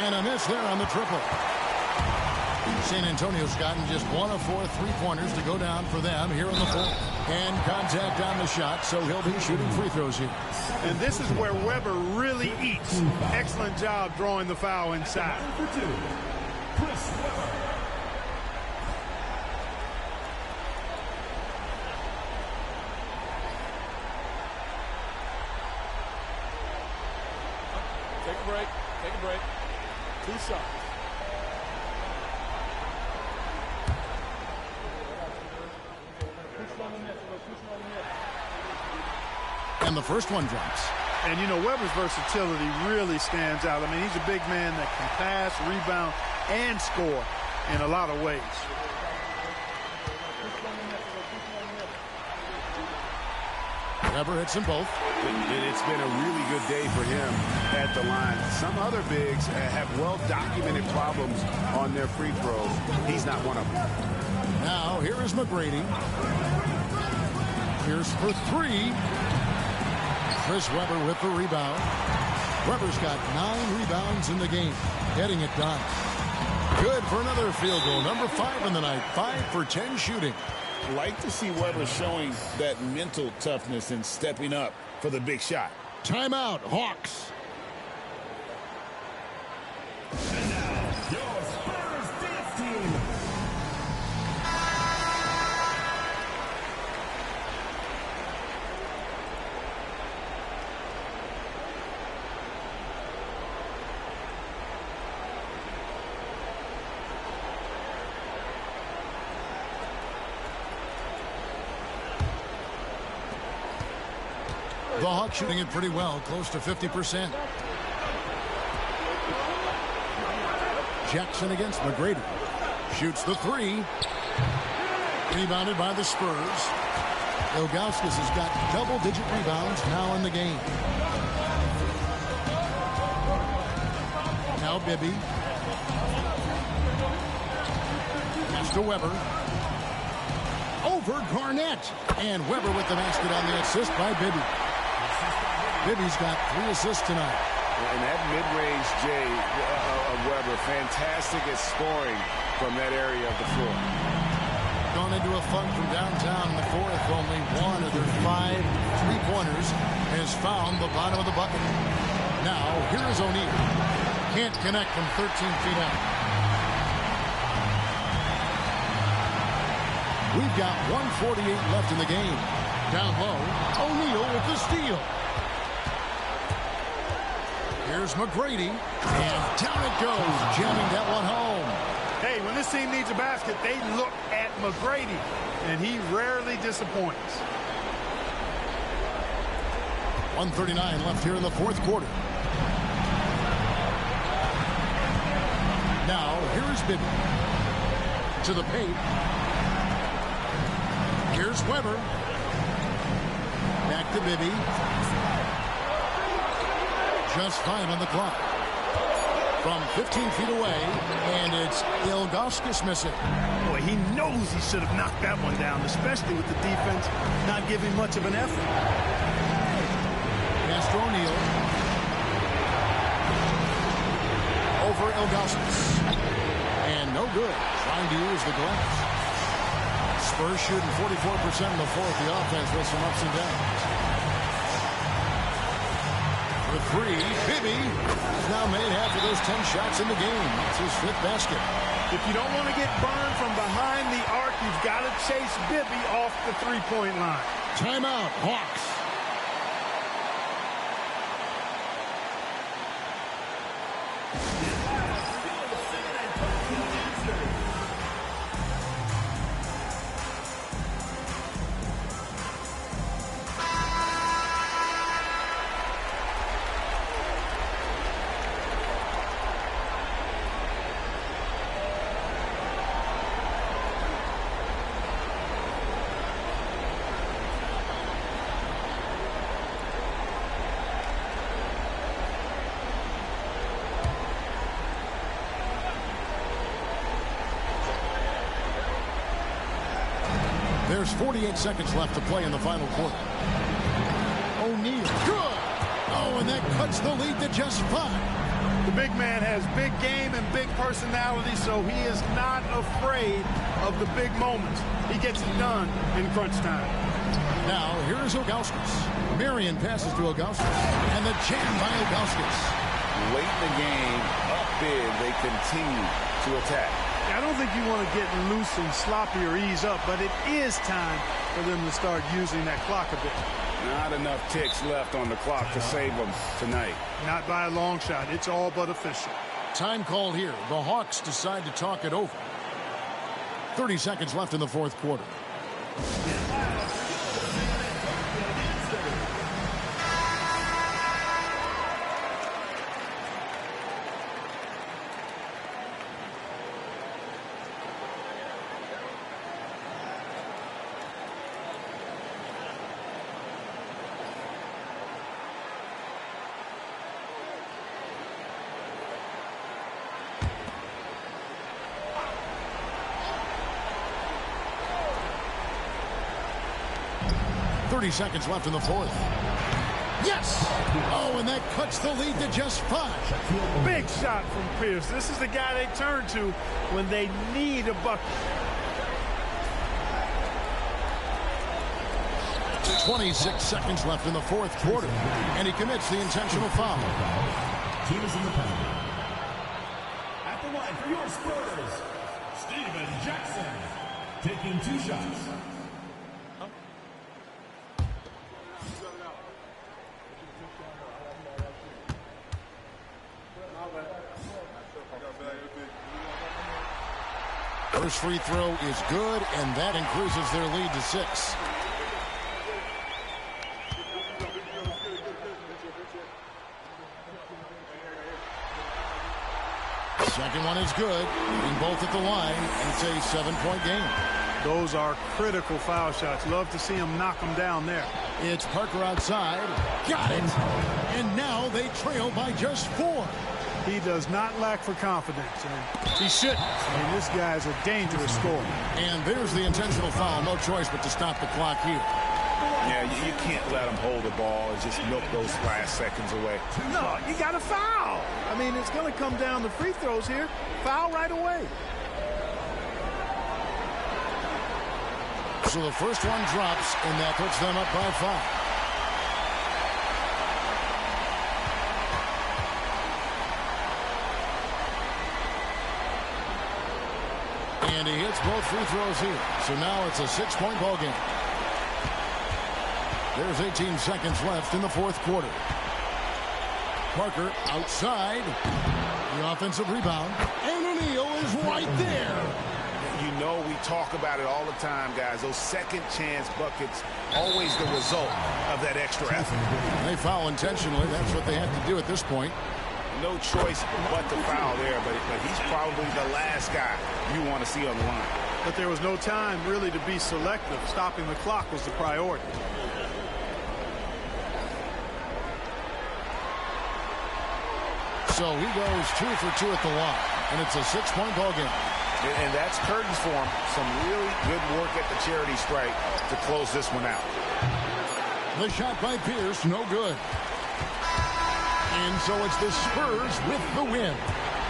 And a miss there on the triple. San Antonio's gotten just 1 of 4 3-pointers to go down for them here in the fourth. And contact on the shot, so he'll be shooting free throws here. And this is where Weber really eats. Excellent job drawing the foul inside. For 2, Chris Weber. Take a break. Take a break. 2 shots. And the first one drops. And, you know, Weber's versatility really stands out. I mean, he's a big man that can pass, rebound, and score in a lot of ways. Weber hits them both. It's been a really good day for him at the line. Some other bigs have well-documented problems on their free throws. He's not one of them. Now, here is McGrady. Here's for 3. Chris Weber with the rebound. Weber's got 9 rebounds in the game, getting it done. Good for another field goal. Number 5 in the night. 5 for 10 shooting. Like to see Weber showing that mental toughness and stepping up for the big shot. Timeout, Hawks. And now, your Spurs dance team. The Hawks shooting it pretty well, close to 50%. Jackson against McGrady. Shoots the 3. Rebounded by the Spurs. Ilgauskas has got double-digit rebounds now in the game. Now Bibby. Pass to Weber. Over Garnett. And Weber with the basket on the assist by Bibby. Bibby's got 3 assists tonight. And that mid-range J of Weber, fantastic at scoring from that area of the floor. Gone into a funk from downtown in the fourth. Only 1 of their 5 3-pointers has found the bottom of the bucket. Now, here is O'Neal. Can't connect from 13 feet out. We've got 1:48 left in the game. Down low, O'Neal with the steal. Here's McGrady, and down it goes, jamming that one home. Hey, when this team needs a basket, they look at McGrady, and he rarely disappoints. 1:39 left here in the fourth quarter. Now, here is Bibby. To the paint. Here's Weber. Back to Bibby. Just 5 on the clock. From 15 feet away, and it's Ilgauskas missing. Boy, he knows he should have knocked that one down, especially with the defense not giving much of an effort. Pass to O'Neal. Ilgauskas. And no good. Trying to use the glass. Spurs shooting 44% in the fourth. The offense with some ups and downs. For three, Bibby has now made half of those 10 shots in the game. That's his fifth basket. If you don't want to get burned from behind the arc, you've got to chase Bibby off the three-point line. Timeout, Hawks. There's 48 seconds left to play in the final quarter. O'Neal, good. Oh, and that cuts the lead to just 5. The big man has big game and big personality, so he is not afraid of the big moments. He gets it done in crunch time. Now, here's Ilgauskas. Marion passes to Ilgauskas. And the jam by Ilgauskas. Late in the game, up big, they continue to attack. I don't think you want to get loose and sloppy or ease up, but it is time for them to start using that clock a bit. Not enough ticks left on the clock to save them tonight. Not by a long shot. It's all but official. Time called here. The Hawks decide to talk it over. 30 seconds left in the fourth quarter. Seconds left in the fourth. Yes! Oh, and that cuts the lead to just 5. Big shot from Pierce. This is the guy they turn to when they need a bucket. 26 seconds left in the fourth quarter, and he commits the intentional foul. Team is in the penalty. At the line for your Spurs, Steven Jackson, taking 2 shots. First free throw is good, and that increases their lead to 6. Second one is good. Being both at the line, and it's a 7-point game. Those are critical foul shots. Love to see him knock them down there. It's Parker outside. Got it. And now they trail by just 4. He does not lack for confidence, and he shouldn't. I mean, this guy's a dangerous scorer. And there's the intentional foul. No choice but to stop the clock here. Yeah, you can't let him hold the ball and just milk those last seconds away. No, you got to foul. I mean, it's going to come down to free throws here. Foul right away. So the first one drops, and that puts them up by 5. And he hits both free throws here. So now it's a 6-point ball game. There's 18 seconds left in the fourth quarter. Parker outside. The offensive rebound. And O'Neal is right there. You know, we talk about it all the time, guys. Those second chance buckets, always the result of that extra effort. They foul intentionally. That's what they have to do at this point. No choice but to foul there, but he's probably the last guy you want to see on the line. But there was no time really to be selective. Stopping the clock was the priority. So he goes 2 for 2 at the line, and it's a 6-point ball game. And that's curtains for him. Some really good work at the charity stripe to close this one out. The shot by Pierce, no good. And so it's the Spurs with the win.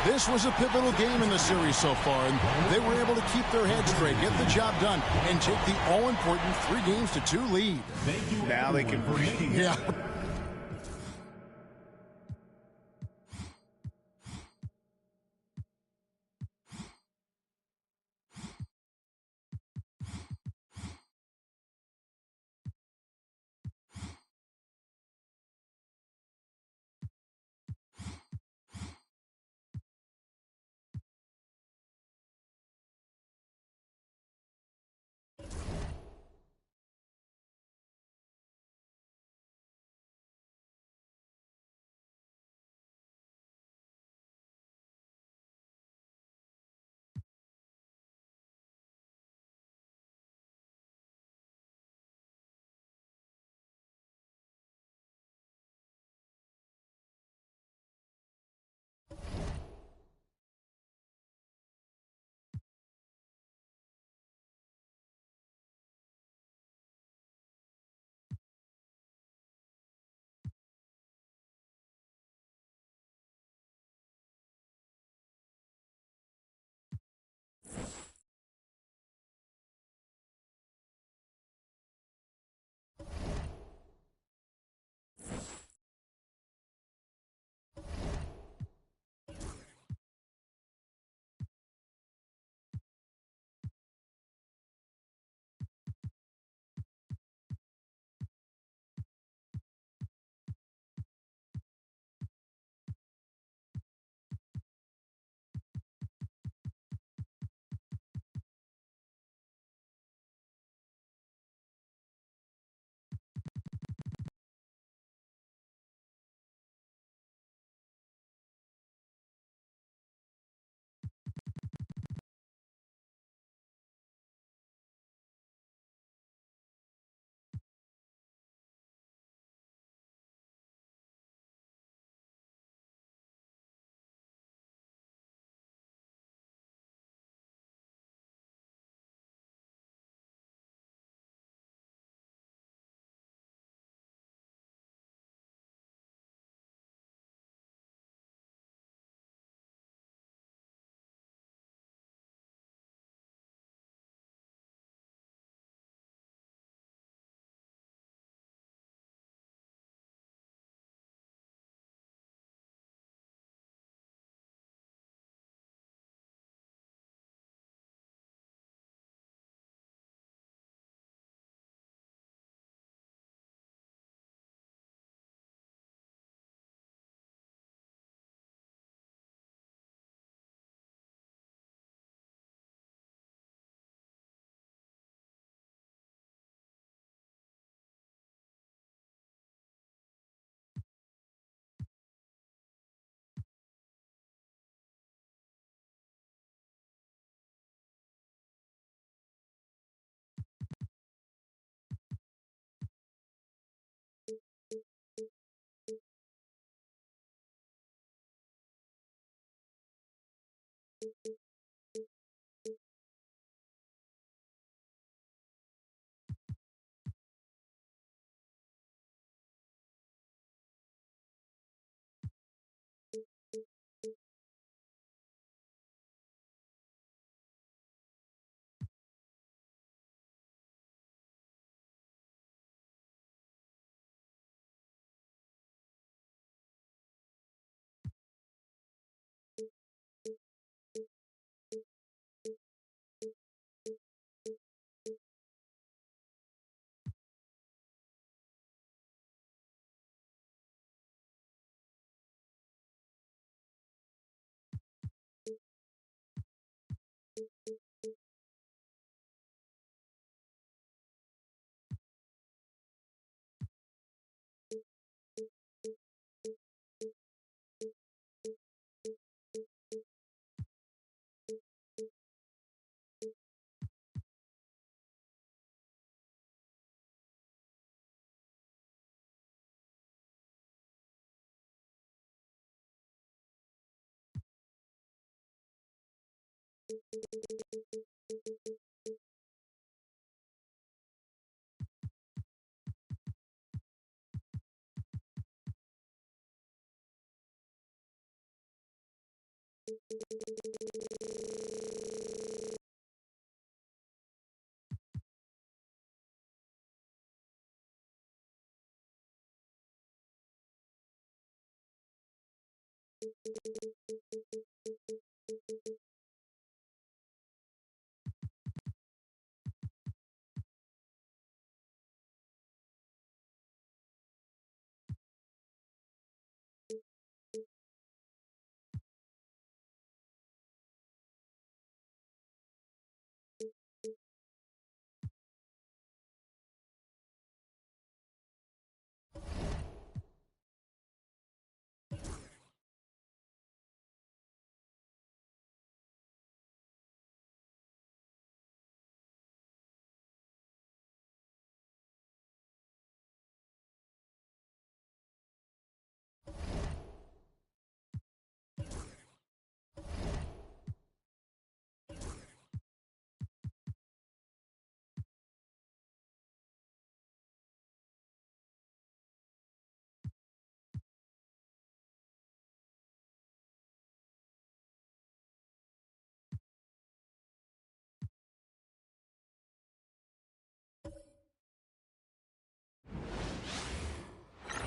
This was a pivotal game in the series so far, and they were able to keep their heads straight, get the job done, and take the all-important 3-2 lead. Now they can breathe. Yeah.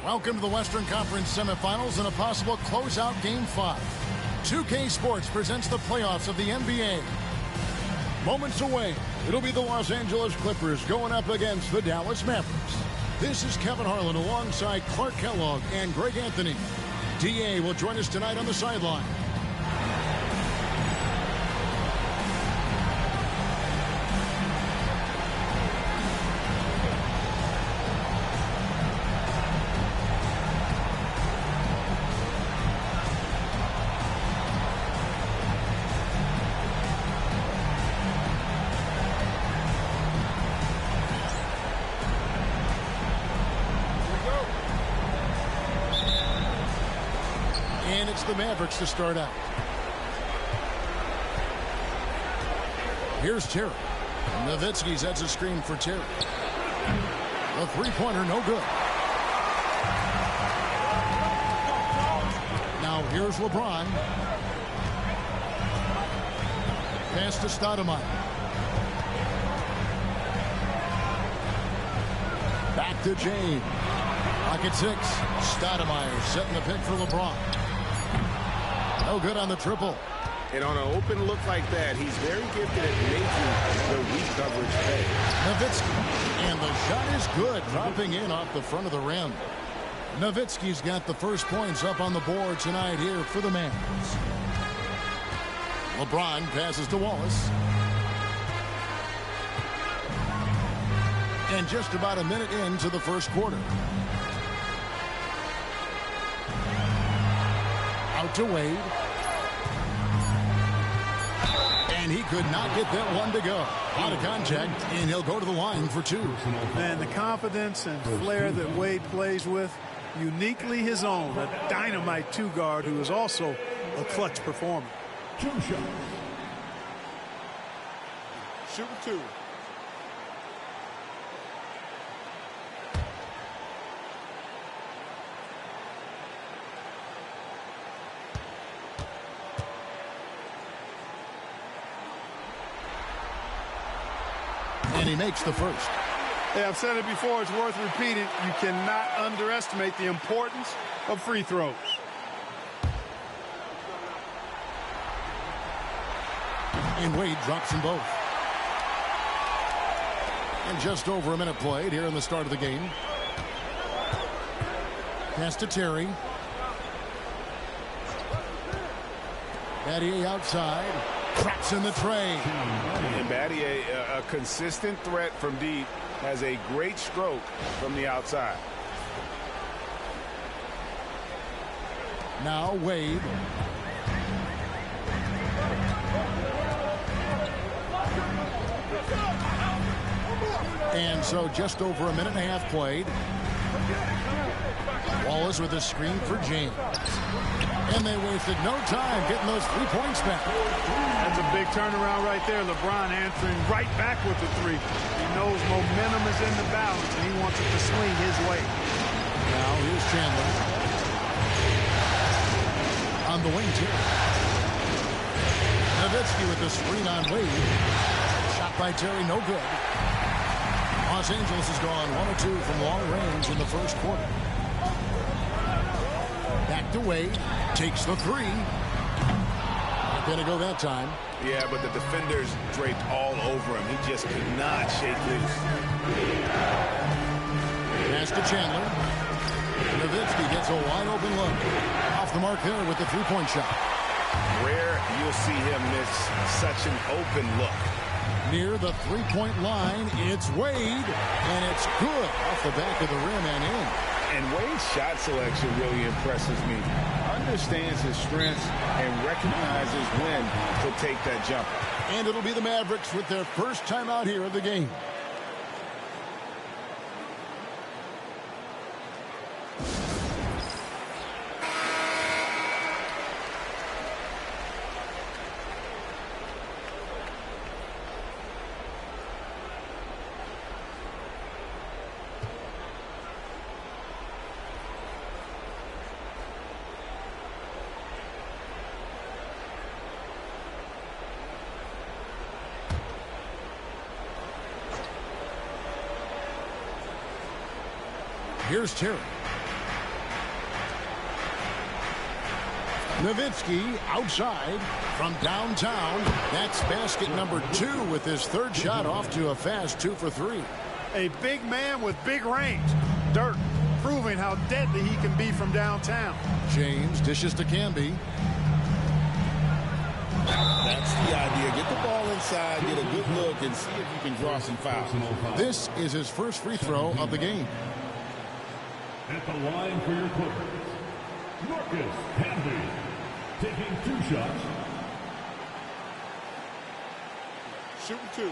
Welcome to the Western Conference semifinals and a possible closeout Game 5. 2K Sports presents the playoffs of the NBA. Moments away, it'll be the Los Angeles Clippers going up against the Dallas Mavericks. This is Kevin Harlan alongside Clark Kellogg and Greg Anthony. DA will join us tonight on the sideline. And it's the Mavericks to start out. Here's Terry. Nowitzki sets a screen for Terry. The three-pointer, no good. Now here's LeBron. Pass to Stoudemire. Back to James. Pocket 6. Stoudemire setting the pick for LeBron. No good on the triple. And on an open look like that, he's very gifted at making the weak coverage pay. Nowitzki. And the shot is good, dropping in off the front of the rim. Nowitzki's got the first points up on the board tonight here for the Mavs. LeBron passes to Wallace. And just about a minute into the first quarter. Out to Wade. And he could not get that one to go. Out of contact, and he'll go to the line for two. Man, the confidence and flair that Wade plays with, uniquely his own. A dynamite two-guard who is also a clutch performer. Two shots. Shooting two. And he makes the first. Hey, I've said it before, it's worth repeating. You cannot underestimate the importance of free throws. And Wade drops them both. And just over a minute played here in the start of the game. Pass to Terry. Battier outside. Traps in the tray. And Battier, a consistent threat from deep, has a great stroke from the outside. Now Wade. And so just over a minute and a half played. Wallace with a screen for James. And they wasted no time getting those 3 points back. That's a big turnaround right there. LeBron answering right back with the three. He knows momentum is in the balance, and he wants it to swing his way. Now here's Chandler. On the wing, too. Nowitzki with the screen on Wade. Shot by Terry, no good. Los Angeles has gone 1 of 2 from long range in the first quarter. Back to Wade. Takes the three. Not going to go that time. Yeah, but the defenders draped all over him. He just could not shake loose. Pass to Chandler. Nowitzki gets a wide open look. Off the mark there with the three-point shot. Rare you'll see him miss such an open look. Near the three-point line, it's Wade, and it's good off the back of the rim and in. And Wade's shot selection really impresses me. Understands his strengths and recognizes when to take that jumper. And it'll be the Mavericks with their first time out here of the game. Here's Terry. Nowitzki outside from downtown. That's basket number 2 with his third shot off to a fast 2 for 3. A big man with big range. Dirk proving how deadly he can be from downtown. James dishes to Camby. That's the idea. Get the ball inside, get a good look, and see if you can draw some fouls. This is his first free throw of the game. At the line for your Clippers, Marcus Camby, taking 2 shots. Shooting 2.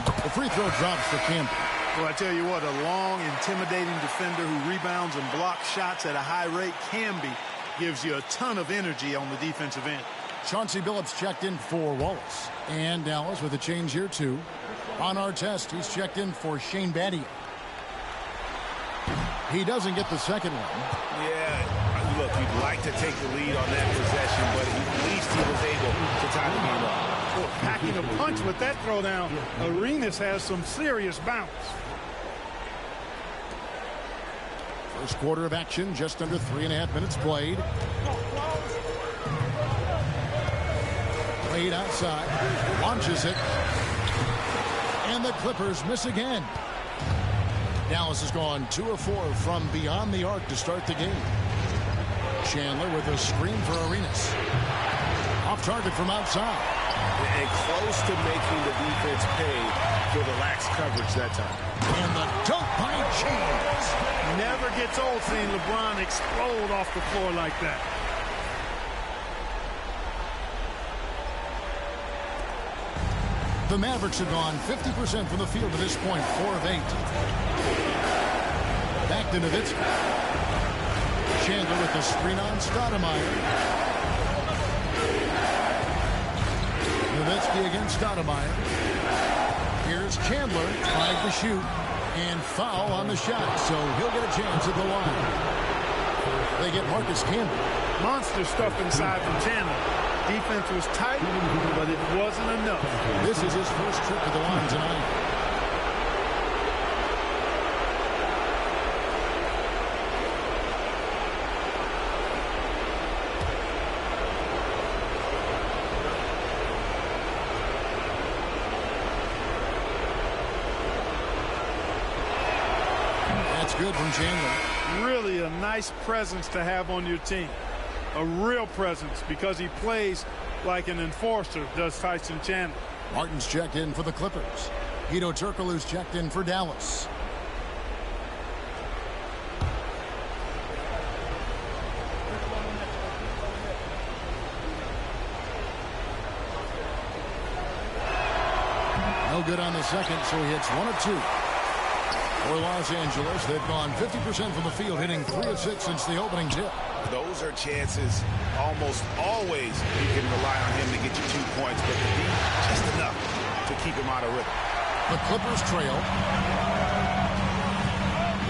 The free throw drops for Camby. Well, I tell you what, a long, intimidating defender who rebounds and blocks shots at a high rate can be. Gives you a ton of energy on the defensive end. Chauncey Billups checked in for Wallace. And Dallas with a change here, too. On our test, he's checked in for Shane Battier. He doesn't get the second one. Yeah, look, you'd like to take the lead on that possession, but at least he was able to tie the game up. Well, packing a punch with that throwdown. Arenas has some serious bounce. First quarter of action, just under 3.5 minutes played. Wade outside, launches it, and the Clippers miss again. Dallas has gone 2 of 4 from beyond the arc to start the game. Chandler with a screen for Arenas. Off target from outside. And close to making the defense pay for the lax coverage that time. And the dunk by James. Never gets old seeing LeBron explode off the floor like that. The Mavericks have gone 50% from the field to this point, 4 of 8. Back to Nowitzki. Chandler with the screen on Stoudemire. Nowitzki against Stoudemire. Here's Chandler trying to shoot. And foul on the shot, so he'll get a chance at the line. They get Marcus Camby. Monster stuff inside from Chandler. Defense was tight, but it wasn't enough. This is his first trip to the line tonight. Good from Chandler. Really a nice presence to have on your team. A real presence because he plays like an enforcer, does Tyson Chandler. Martin's checked in for the Clippers. Guido Turkoglu's checked in for Dallas. No good on the second, so he hits 1 of 2. For Los Angeles, they've gone 50% from the field, hitting 3 of 6 since the opening tip. Those are chances almost always you can rely on him to get you 2 points, but to be just enough to keep him out of rhythm. The Clippers trail.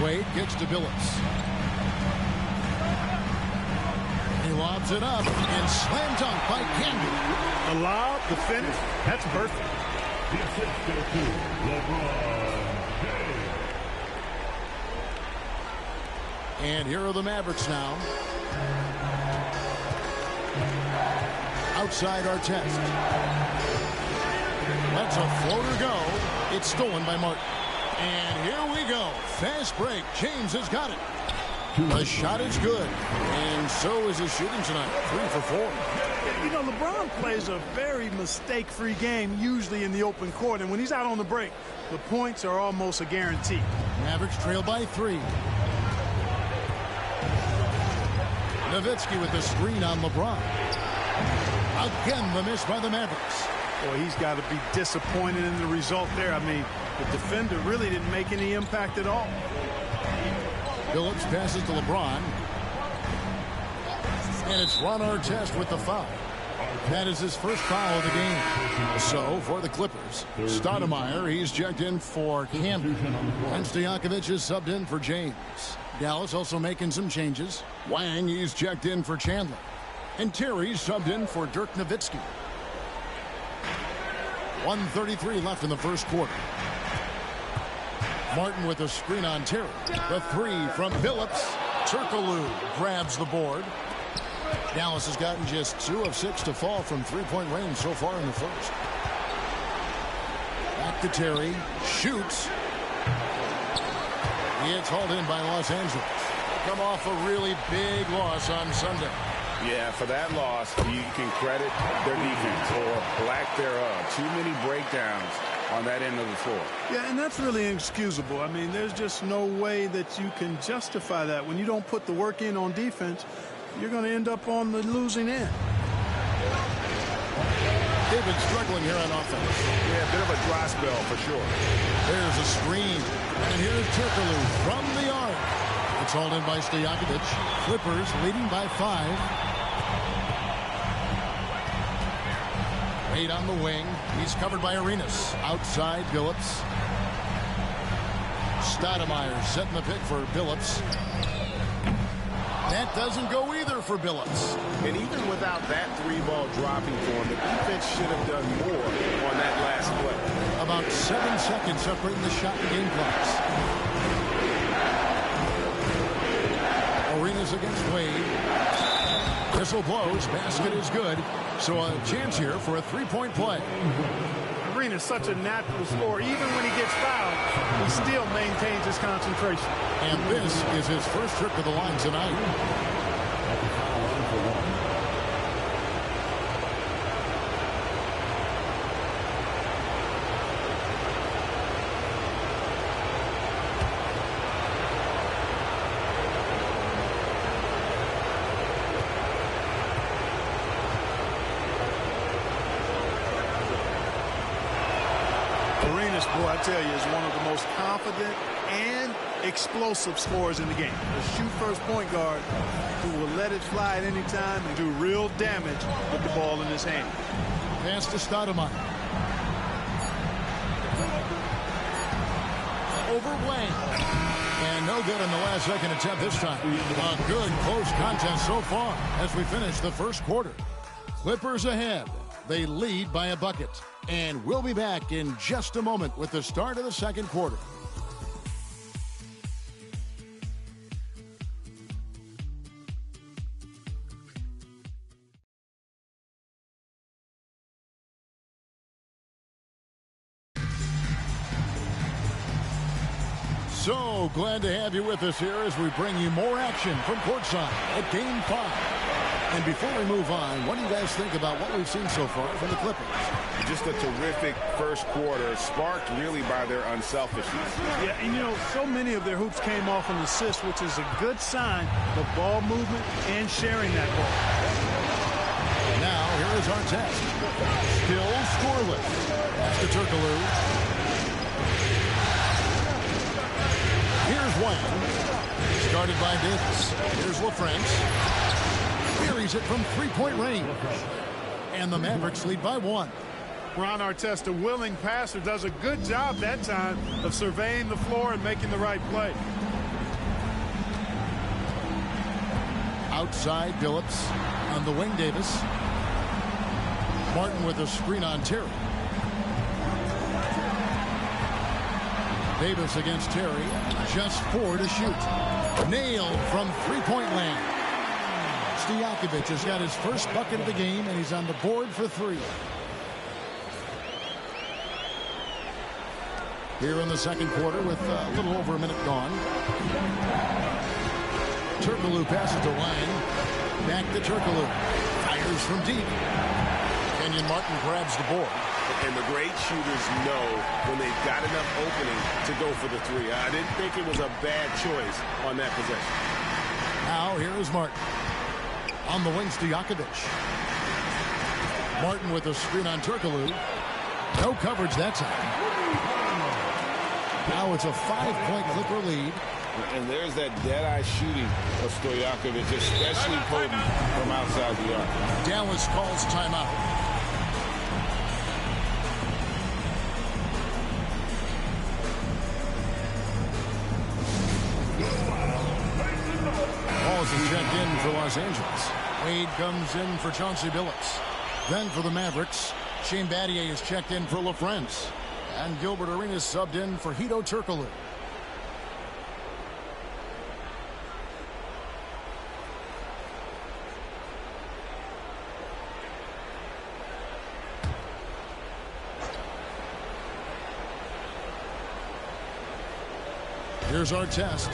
Wade gets to Billups. He lobs it up and slam dunk by Camden. The lob, the finish, that's perfect. The assist goes to LeBron James. And here are the Mavericks now. Outside our test. Lets a floater go. It's stolen by Martin. And here we go. Fast break. James has got it. The shot is good. And so is his shooting tonight. 3 for 4. You know, LeBron plays a very mistake-free game, usually in the open court. And when he's out on the break, the points are almost a guarantee. Mavericks trail by 3. Nowitzki with the screen on LeBron. Again, the miss by the Mavericks. Boy, he's got to be disappointed in the result there. I mean, the defender really didn't make any impact at all. Billups passes to LeBron. And it's Ron Artest with the foul. That is his first foul of the game. So, for the Clippers, Stoudemire, he's checked in for Camden. And Stojakovic is subbed in for James. Dallas also making some changes. Wang, he's checked in for Chandler. And Terry's subbed in for Dirk Nowitzki. 1:33 left in the first quarter. Martin with a screen on Terry. The 3 from Billups. Turkoglu grabs the board. Dallas has gotten just 2 of 6 to fall from three-point range so far in the first. Back to Terry. Shoots. He gets hauled in by Los Angeles. Come off a really big loss on Sunday. Yeah, for that loss, you can credit their defense or lack thereof. Too many breakdowns on that end of the floor. Yeah, and that's really inexcusable. I mean, there's just no way that you can justify that. When you don't put the work in on defense, you're going to end up on the losing end. They've been struggling here on offense. Yeah, a bit of a dry spell for sure. There's a screen. And here's Turkoglu from the arc. It's hauled in by Stojakovic. Clippers leading by 5. Wade on the wing. He's covered by Arenas. Outside, Billups. Stoudemire setting the pick for Billups. That doesn't go either for Billups. And even without that 3-ball dropping for him, the defense should have done more on that last play. About 7 seconds separating the shot and game clocks. Arenas against Wade. Whistle blows. Basket is good. So a chance here for a 3-point play. Arena's such a natural scorer. Even when he gets fouled, he still maintains his concentration. And this is his first trip to the line tonight. Boy, I tell you, is one of the most confident and explosive scorers in the game. A shoot-first point guard who will let it fly at any time and do real damage with the ball in his hand. Pass to Stoudemire. Over Wayne. And no good on the last second attempt this time. A good close contest so far as we finish the first quarter. Clippers ahead. They lead by a bucket. And we'll be back in just a moment with the start of the second quarter. So glad to have you with us here as we bring you more action from courtside at Game 5. And before we move on, what do you guys think about what we've seen so far from the Clippers? Just a terrific first quarter, sparked really by their unselfishness. Yeah, and you know, so many of their hoops came off an assist, which is a good sign of ball movement and sharing that ball. Now, here is our test. Still scoreless. That's to Turkoglu. Here's Wayne. Started by Davis. Here's LaFrance. Carries it from three-point range. And the Mavericks lead by 1. Ron Artest, a willing passer, does a good job that time of surveying the floor and making the right play. Outside, Billups on the wing, Davis. Martin with a screen on Terry. Davis against Terry. Just 4 to shoot. Nailed from three-point land. Stojakovic has got his first bucket of the game, and he's on the board for 3. Here in the second quarter with a little over a minute gone. Turkoglu passes to Lang. Back to Turkoglu. Fires from deep. Kenyon Martin grabs the board. And the great shooters know when they've got enough opening to go for the 3. I didn't think it was a bad choice on that possession. Now here is Martin. On the wing, Stojakovic. Martin with a screen on Turkoglu. No coverage that time. Now it's a 5-point Clipper lead. And there's that dead-eye shooting of Stojakovic, especially potent from outside the arc. Dallas calls timeout. Balls is checked in for Los Angeles. Wade comes in for Chauncey Billups. Then for the Mavericks, Shane Battier is checked in for LaFrance. And Gilbert Arenas subbed in for Hedo Turkoglu. Here's our test.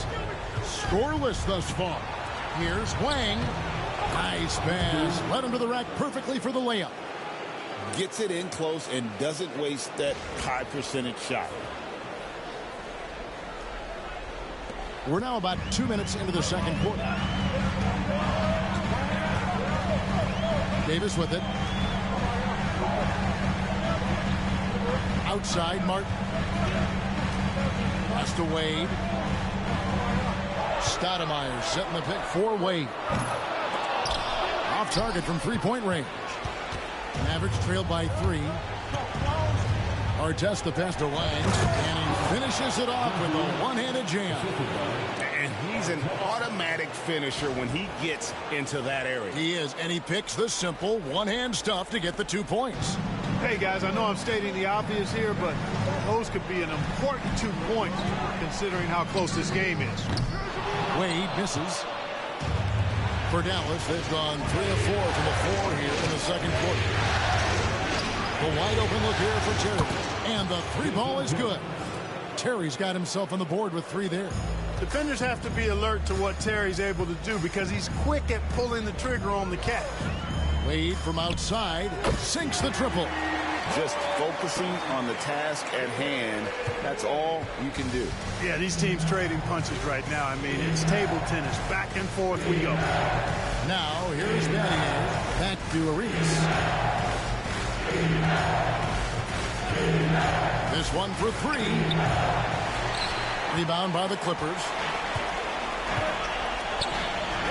Scoreless thus far. Here's Wang. Nice pass. Led him to the rack perfectly for the layup. Gets it in close and doesn't waste that high percentage shot. We're now about 2 minutes into the second quarter. Davis with it. Outside, Martin. Pass to Wade. Stoudemire setting the pick for Wade. Off target from three-point range. Mavericks trailed by 3. Artest the pass to Lang, and he finishes it off with a one-handed jam. And he's an automatic finisher when he gets into that area. He is, and he picks the simple one-hand stuff to get the 2 points. Hey, guys, I know I'm stating the obvious here, but those could be an important 2 points considering how close this game is. Wade misses. For Dallas, they've gone 3 of 4 from the floor here in the second quarter. The wide open look here for Terry. And the 3 ball is good. Terry's got himself on the board with 3 there. Defenders have to be alert to what Terry's able to do because he's quick at pulling the trigger on the catch. Wade from outside sinks the triple. Just focusing on the task at hand, that's all you can do. Yeah, these teams trading punches right now. I mean, it's table tennis. Back and forth we go. Now, here's Battier. Back to Arenas. This one for 3. Rebound by the Clippers.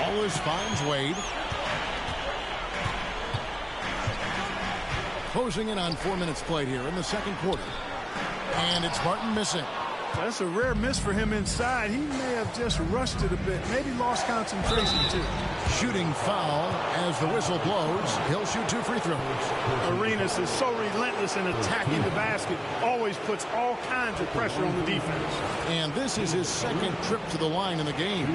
Wallace finds Wade. Closing in on 4 minutes played here in the second quarter. And it's Martin missing. That's a rare miss for him inside. He may have just rushed it a bit. Maybe lost concentration, too. Shooting foul as the whistle blows. He'll shoot 2 free throws. Arenas is so relentless in attacking the basket. Always puts all kinds of pressure on the defense. And this is his second trip to the line in the game.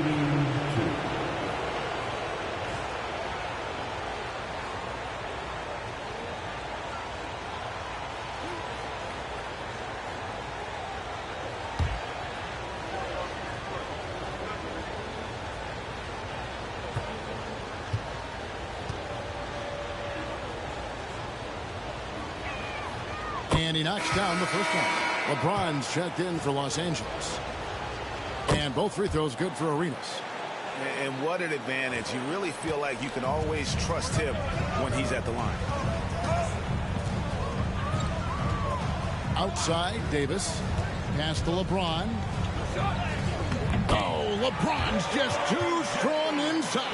And he knocks down the first one. LeBron's checked in for Los Angeles. And both free throws good for Arenas. And what an advantage. You really feel like you can always trust him when he's at the line. Outside, Davis. Pass to LeBron. Oh, LeBron's just too strong inside.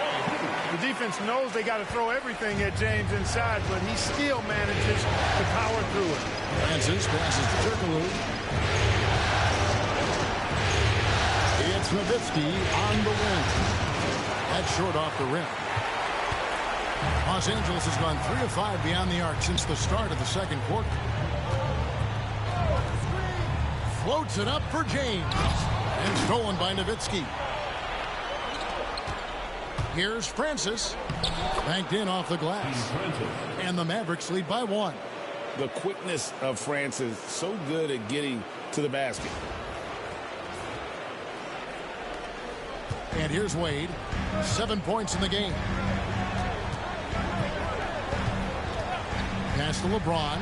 The defense knows they got to throw everything at James inside, but he still manages to power through it. Francis passes to Turkoglu. It's Nowitzki on the wing. That's short off the rim. Los Angeles has gone 3 of 5 beyond the arc since the start of the second quarter. Floats it up for James. And stolen by Nowitzki. Here's Francis. Banked in off the glass. And the Mavericks lead by 1. The quickness of Francis, so good at getting to the basket. And here's Wade. 7 points in the game. Pass to LeBron.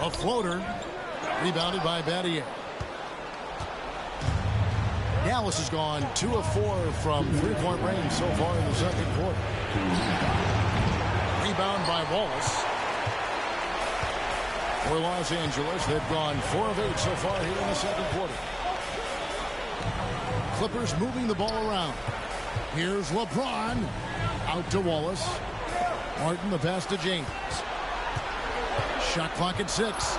A floater. Rebounded by Battier. Dallas has gone 2 of 4 from three-point range so far in the second quarter. Rebound by Wallace. For Los Angeles, they've gone 4 of 8 so far here in the second quarter. Clippers moving the ball around. Here's LeBron. Out to Wallace. Martin, the pass to James. Shot clock at 6.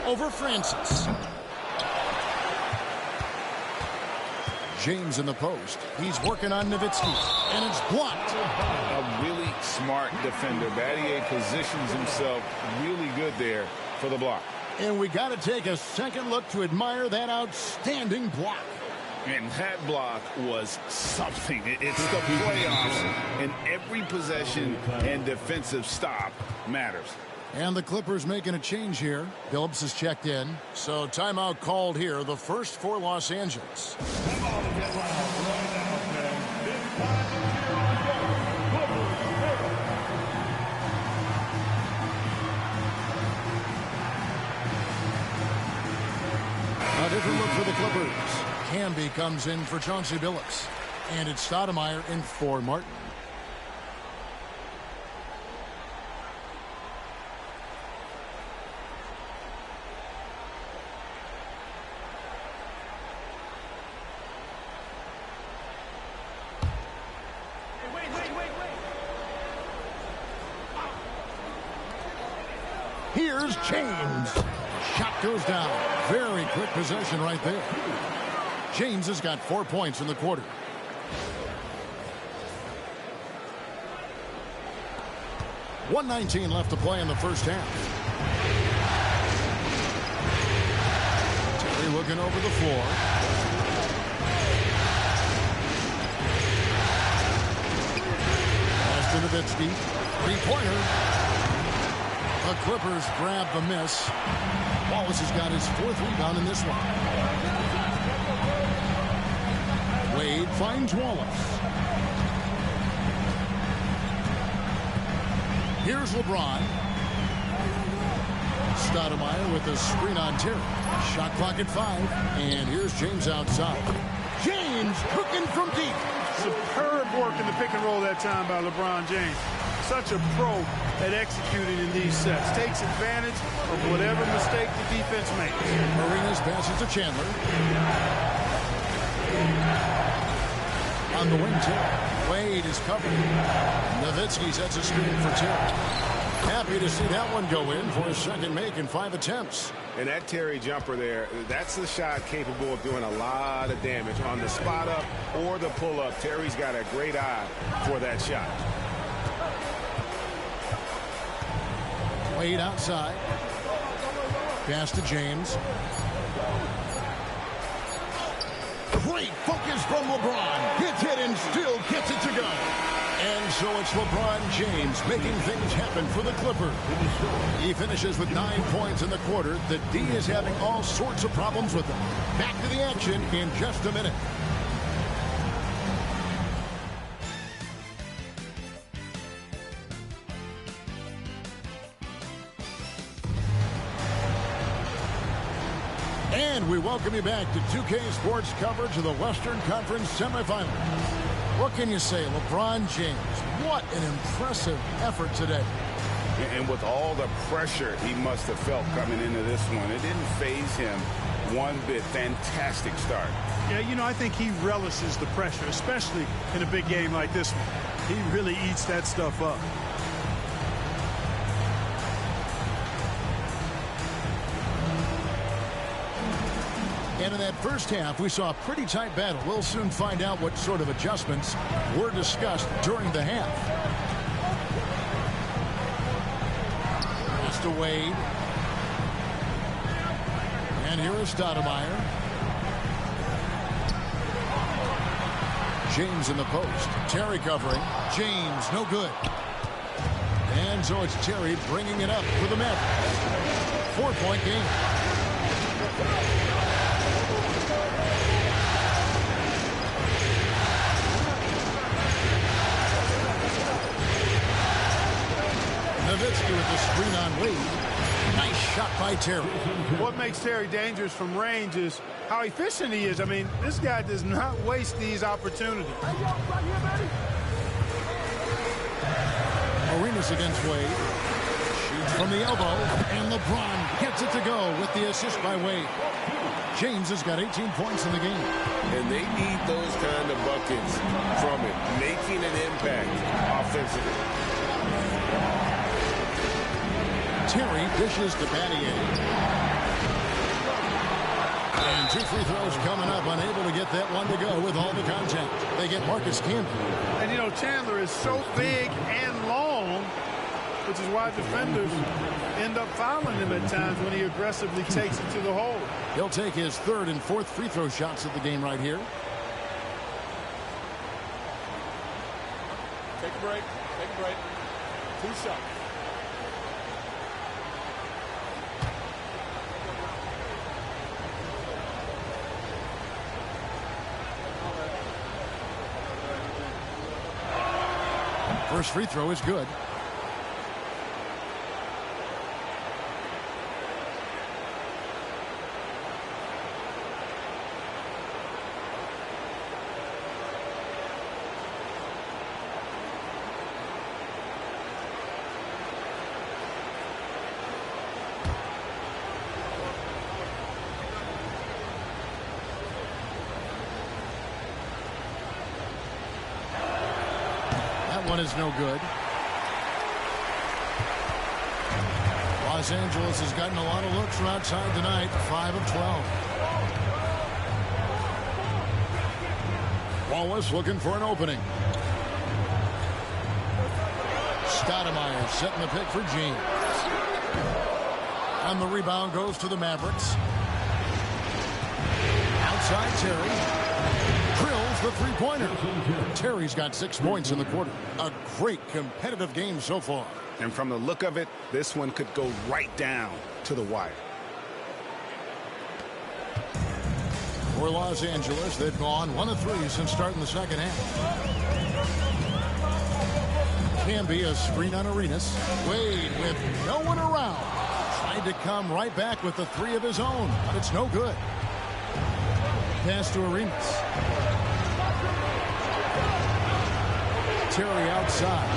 Over Francis. James in the post. He's working on Nowitzki. And it's blocked. A really smart defender. Battier positions himself really good there for the block. And we got to take a second look to admire that outstanding block. And that block was something. It's the playoffs, and every possession and defensive stop matters. And the Clippers making a change here. Phillips has checked in. So timeout called here. The first for Los Angeles. A different look for the Clippers. Camby comes in for Chauncey Billups. And it's Stoudemire in for Martin. Here's James. Shot goes down. Very quick possession right there. James has got 4 points in the quarter. .119 left to play in the first half. Terry looking over the floor. Pass to Nowitzki. Three-pointer. The Clippers grab the miss. Wallace has got his 4th rebound in this one. Wade finds Wallace. Here's LeBron. Stoudemire with the screen on Terry. Shot clock at 5. And here's James outside. James cooking from deep. Superb work in the pick and roll that time by LeBron James. Such a pro at executing in these sets. Takes advantage of whatever mistake the defense makes. Marinas passes to Chandler. On the wing, too. Wade is covered. Nowitzki sets a screen for Terry. Happy to see that one go in for his second make in 5 attempts. And that Terry jumper there, that's the shot capable of doing a lot of damage. On the spot up or the pull up, Terry's got a great eye for that shot. Wade outside. Pass to James. Great focus from LeBron. Hits it and still gets it to go. And so it's LeBron James making things happen for the Clippers. He finishes with 9 points in the quarter. The D is having all sorts of problems with him. Back to the action in just a minute. And we welcome you back to 2K Sports coverage of the Western Conference semifinals. What can you say? LeBron James, what an impressive effort today. And with all the pressure he must have felt coming into this one, it didn't faze him one bit. Fantastic start. Yeah, you know, I think he relishes the pressure, especially in a big game like this one. He really eats that stuff up. And in that first half, we saw a pretty tight battle. We'll soon find out what sort of adjustments were discussed during the half. Pass to Wade. And here is Stoudemire. James in the post. Terry covering. James, no good. And so it's Terry bringing it up for the Mavericks. 4-point game. Nowitzki with the screen on Wade. Nice shot by Terry. What makes Terry dangerous from range is how efficient he is. I mean, this guy does not waste these opportunities. Arenas against Wade. Shoots from the elbow. And LeBron gets it to go with the assist by Wade. James has got 18 points in the game. And they need those kind of buckets from it, making an impact offensively. Terry dishes to Battier. And 2 free throws coming up, unable to get that one to go with all the contact. They get Marcus Camby. And, you know, Chandler is so big and long, which is why defenders end up fouling him at times when he aggressively takes it to the hole. He'll take his 3rd and 4th free throw shots of the game right here. Take a break. Take a break. 2 shots. First free throw is good. One is no good. Los Angeles has gotten a lot of looks from outside tonight. 5 of 12. Wallace looking for an opening. Stoudemire setting the pick for James. And the rebound goes to the Mavericks. Outside Terry. Drills the three-pointer. Terry's got 6 points in the quarter. A great competitive game so far. And from the look of it, this one could go right down to the wire. For Los Angeles, they've gone 1 of 3 since starting the second half. Camby a screen on Arenas. Wade with no one around. Tried to come right back with the 3 of his own, but it's no good. Pass to Arenas. Terry outside.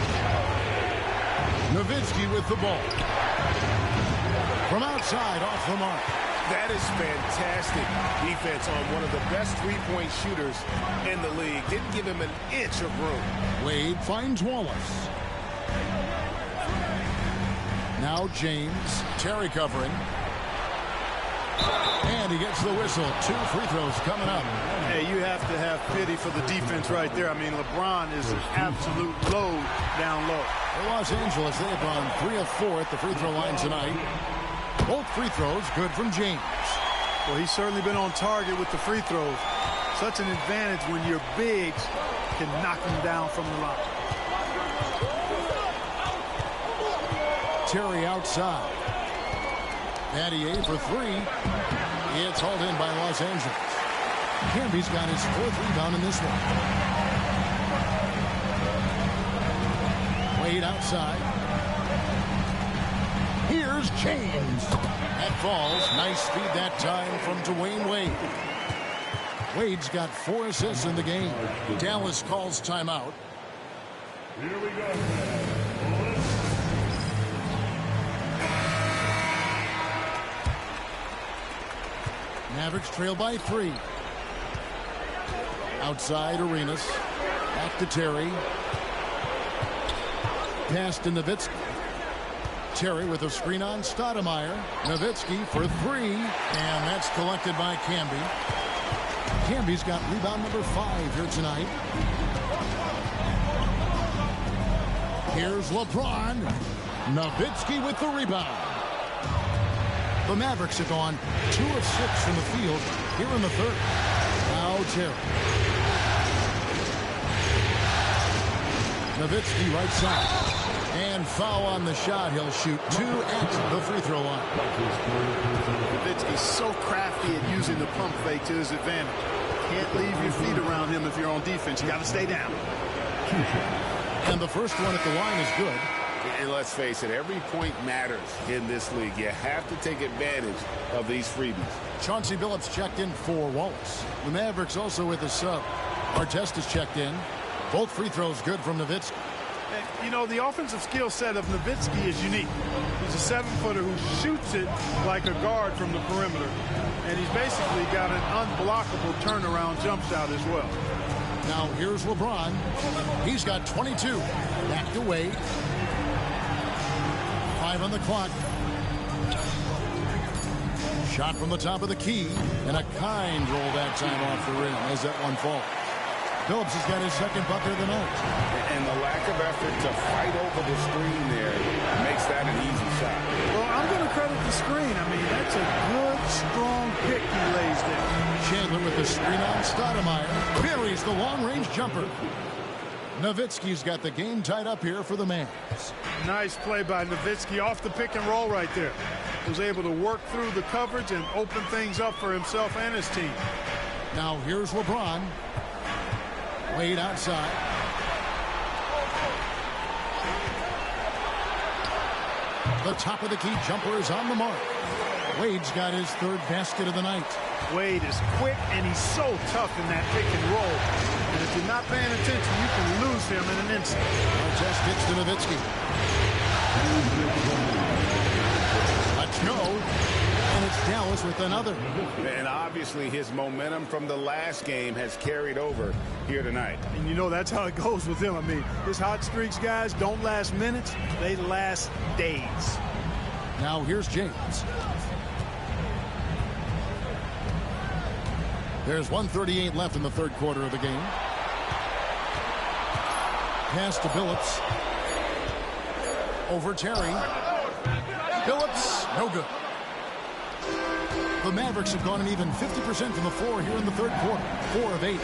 Nowitzki with the ball. From outside, off the mark. That is fantastic defense on one of the best three-point shooters in the league. Didn't give him an inch of room. Wade finds Wallace. Now James. Terry covering. And he gets the whistle. 2 free throws coming up. Hey, you have to have pity for the defense right there. I mean, LeBron is an absolute load down low. For Los Angeles, they've gone 3 of 4 at the free throw line tonight. Both free throws good from James. Well, he's certainly been on target with the free throws. Such an advantage when your bigs can knock him down from the line. Terry outside. Battier for 3. It's hauled in by Los Angeles. Camby's got his 4th rebound in this one. Wade outside. Here's James. That falls. Nice speed that time from Dwayne Wade. Wade's got 4 assists in the game. Dallas calls timeout. Here we go. Mavericks trail by 3. Outside Arenas. Back to Terry. Pass to Nowitzki. Terry with a screen on Stoudemire. Nowitzki for 3. And that's collected by Camby. Camby's got rebound number 5 here tonight. Here's LeBron. Nowitzki with the rebound. The Mavericks have gone 2 of 6 from the field here in the third. Now Terry. Nowitzki right side. And foul on the shot. He'll shoot 2 at the free throw line. Nowitzki's so crafty at using the pump fake to his advantage. Can't leave your feet around him if you're on defense. You got to stay down. And the first one at the line is good. And let's face it, every point matters in this league. You have to take advantage of these freebies. Chauncey Billups checked in for Wallace. The Mavericks also with a sub. Artest is checked in. Both free throws good from Nowitzki. You know, the offensive skill set of Nowitzki is unique. He's a 7-footer who shoots it like a guard from the perimeter. And he's basically got an unblockable turnaround jump shot as well. Now here's LeBron. He's got 22. Back to Wade. 5 on the clock. Shot from the top of the key. And a kind roll that time off the rim as that one falls. Phillips has got his second bucket of the night. And the lack of effort to fight over the screen there makes that an easy shot. Well, I'm going to credit the screen. I mean, that's a good, strong pick he lays there. Chandler with the screen on Stoudemire. Buries the long-range jumper. Nowitzki's got the game tied up here for the Mavs. Nice play by Nowitzki off the pick and roll right there. Was able to work through the coverage and open things up for himself and his team. Now here's LeBron. Wade outside. The top of the key jumper is on the mark. Wade's got his 3rd basket of the night. Wade is quick and he's so tough in that pick and roll. And if you're not paying attention, you can lose him in an instant. Artest gets to Nowitzki. Let's go. And it's Dallas with another. And obviously his momentum from the last game has carried over here tonight. And you know that's how it goes with him. I mean, his hot streaks, guys, don't last minutes. They last days. Now here's James. There's 1:38 left in the third quarter of the game. Pass to Billups. Over Terry. Billups, no good. The Mavericks have gone an even 50% from the floor here in the third quarter. 4 of 8.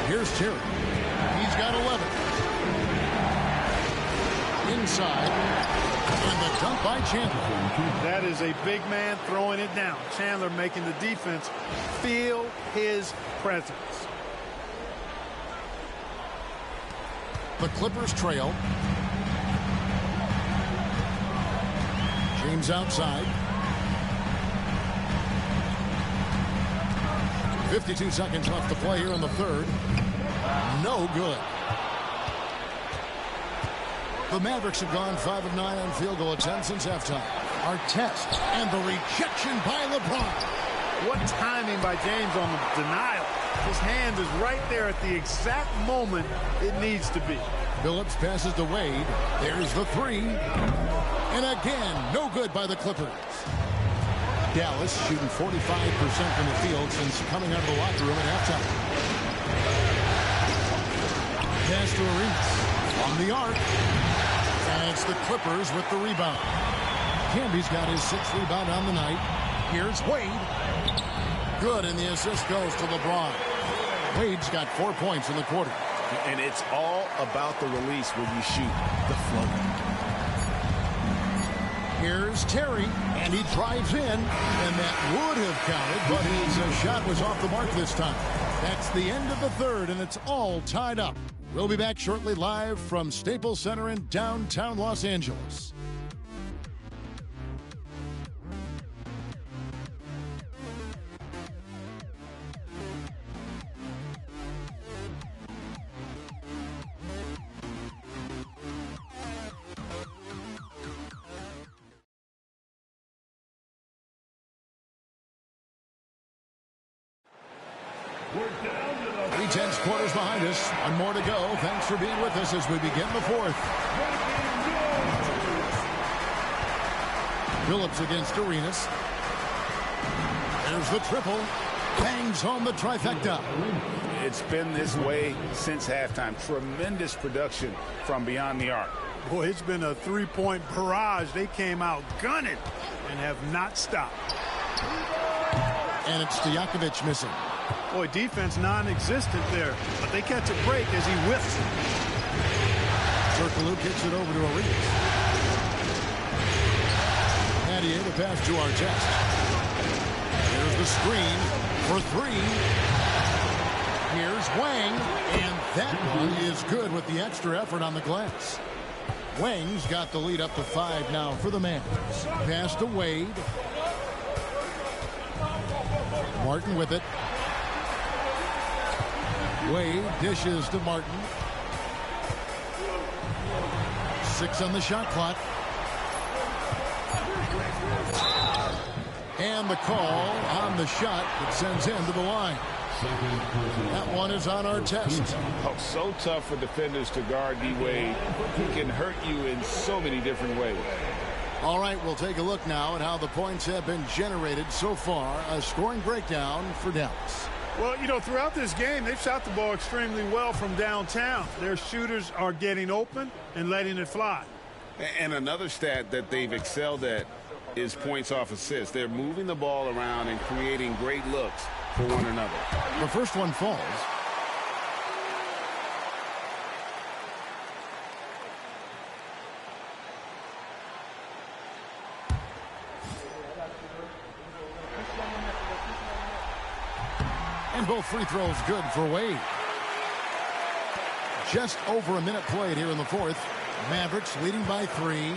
Here's Terry. He's got 11. Inside. And the dunk by Chandler. That is a big man throwing it down. Chandler making the defense feel his presence. The Clippers trail. James outside. 52 seconds left to play here in the third. No good. The Mavericks have gone 5 of 9 on field goal attempts since halftime. Artest and the rejection by LeBron. What timing by James on the denial. His hand is right there at the exact moment it needs to be. Billups passes to Wade. There's the 3. And again, no good by the Clippers. Dallas shooting 45% from the field since coming out of the locker room at halftime. Pass to Arenas. On the arc. And it's the Clippers with the rebound. Camby's got his 6th rebound on the night. Here's Wade. Good, and the assist goes to LeBron. Wade's got 4 points in the quarter. And it's all about the release when you shoot the floater. Here's Terry, and he drives in, and that would have counted, but his shot was off the mark this time. That's the end of the third, and it's all tied up. We'll be back shortly live from Staples Center in downtown Los Angeles. intense quarters behind us. One more to go. Thanks for being with us as we begin the fourth. Phillips against Arenas. There's the triple. Bangs home the trifecta. It's been this way since halftime. Tremendous production from beyond the arc. Boy, it's been a three-point barrage. They came out gunning and have not stopped. And it's Stojakovic missing. Boy, defense non-existent there, but they catch a break as he whiffs it. Turkoglu kicks it over to Arenas. Battier to pass to Artest. Here's the screen for three. Here's Wang, and that one is good with the extra effort on the glass. Wang's got the lead up to 5 now for the man. Pass to Wade. Martin with it. Wade dishes to Martin. 6 on the shot clock. And the call on the shot that sends him to the line. That one is on Artest. Oh, so tough for defenders to guard D-Wade. He can hurt you in so many different ways. All right, we'll take a look now at how the points have been generated so far. A scoring breakdown for Dallas. Well, you know, throughout this game, they've shot the ball extremely well from downtown. Their shooters are getting open and letting it fly. And another stat that they've excelled at is points off assists. They're moving the ball around and creating great looks for one another. The first one falls. And both free throws good for Wade. Just over a minute played here in the fourth. Mavericks leading by 3.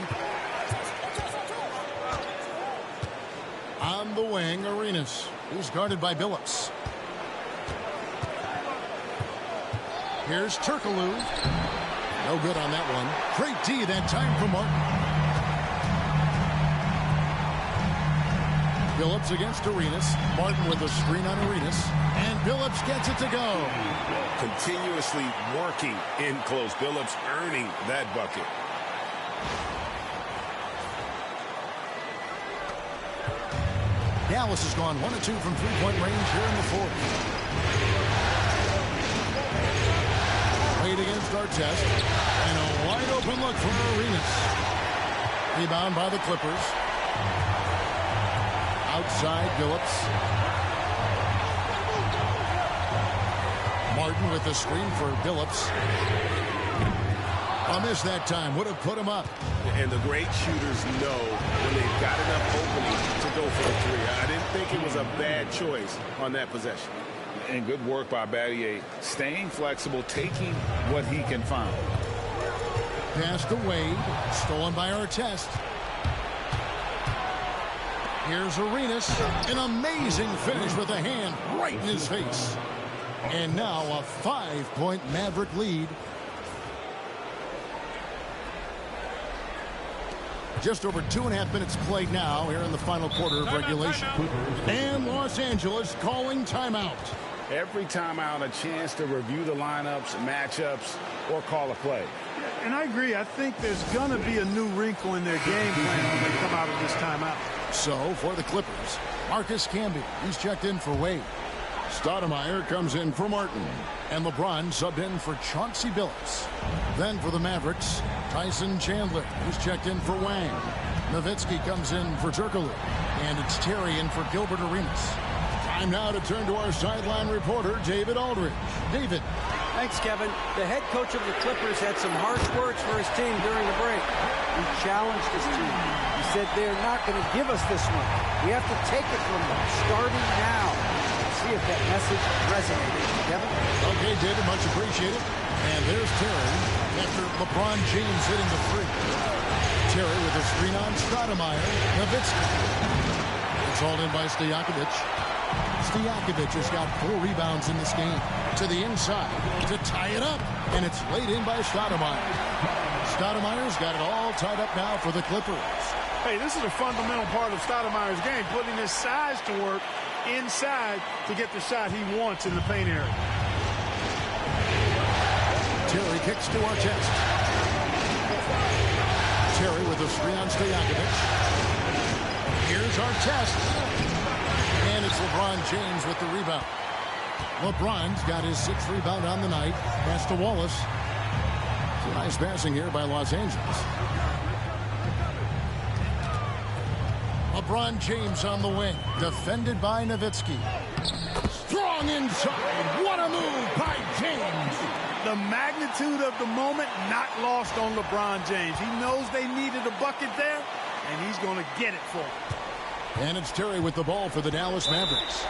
On the wing, Arenas. He's guarded by Billups. Here's Turkoglu. No good on that one. Great D that time for Martin. Billups against Arenas. Martin with a screen on Arenas. And Billups gets it to go. Continuously working in close. Billups earning that bucket. Dallas has gone 1 of 2 from three-point range here in the fourth. Wade against Artest. And a wide-open look from Arenas. Rebound by the Clippers. Outside Billups. Martin with the screen for Billups. A miss that time. Would have put him up. And the great shooters know when they've got enough opening to go for the three. I didn't think it was a bad choice on that possession. And good work by Battier. Staying flexible, taking what he can find. Pass to Wade. Stolen by Artest. Here's Arenas. An amazing finish with a hand right in his face. And now a 5-point Maverick lead. Just over 2.5 minutes played now here in the final quarter of regulation. And Los Angeles calling timeout. Every timeout, a chance to review the lineups, matchups, or call a play. And I agree. I think there's going to be a new wrinkle in their game plan when they come out of this timeout. So for the Clippers, Marcus Camby. He's checked in for Wade. Stoudemire comes in for Martin. And LeBron subbed in for Chauncey Billups. Then for the Mavericks, Tyson Chandler. He's checked in for Wang. Nowitzki comes in for Turkoglu. And it's Terry in for Gilbert Arenas. Time now to turn to our sideline reporter, David Aldridge. David. Thanks, Kevin. The head coach of the Clippers had some harsh words for his team during the break. He challenged his team. He said they're not going to give us this one. We have to take it from them, starting now. See if that message resonated. Kevin? Okay, David, much appreciated. And there's Terry after LeBron James hitting the three. Terry with a screen on Stoudemire. Nowitzki. It's hauled in by Stojakovic. Stojakovic has got 4 rebounds in this game. To the inside to tie it up. And it's laid in by Stoudemire. Stoudemire's got it all tied up now for the Clippers. Hey, this is a fundamental part of Stoudemire's game, putting his size to work inside to get the shot he wants in the paint area. kicks to Artest. Terry with a screen on Stojakovic. Here's Artest. And it's LeBron James with the rebound. LeBron's got his 6th rebound on the night. Pass to Wallace. It's a nice passing here by Los Angeles. LeBron James on the wing. Defended by Nowitzki. Strong inside. What a move by James. The magnitude of the moment not lost on LeBron James. He knows they needed a bucket there, and he's going to get it for them. And it's Terry with the ball for the Dallas Mavericks.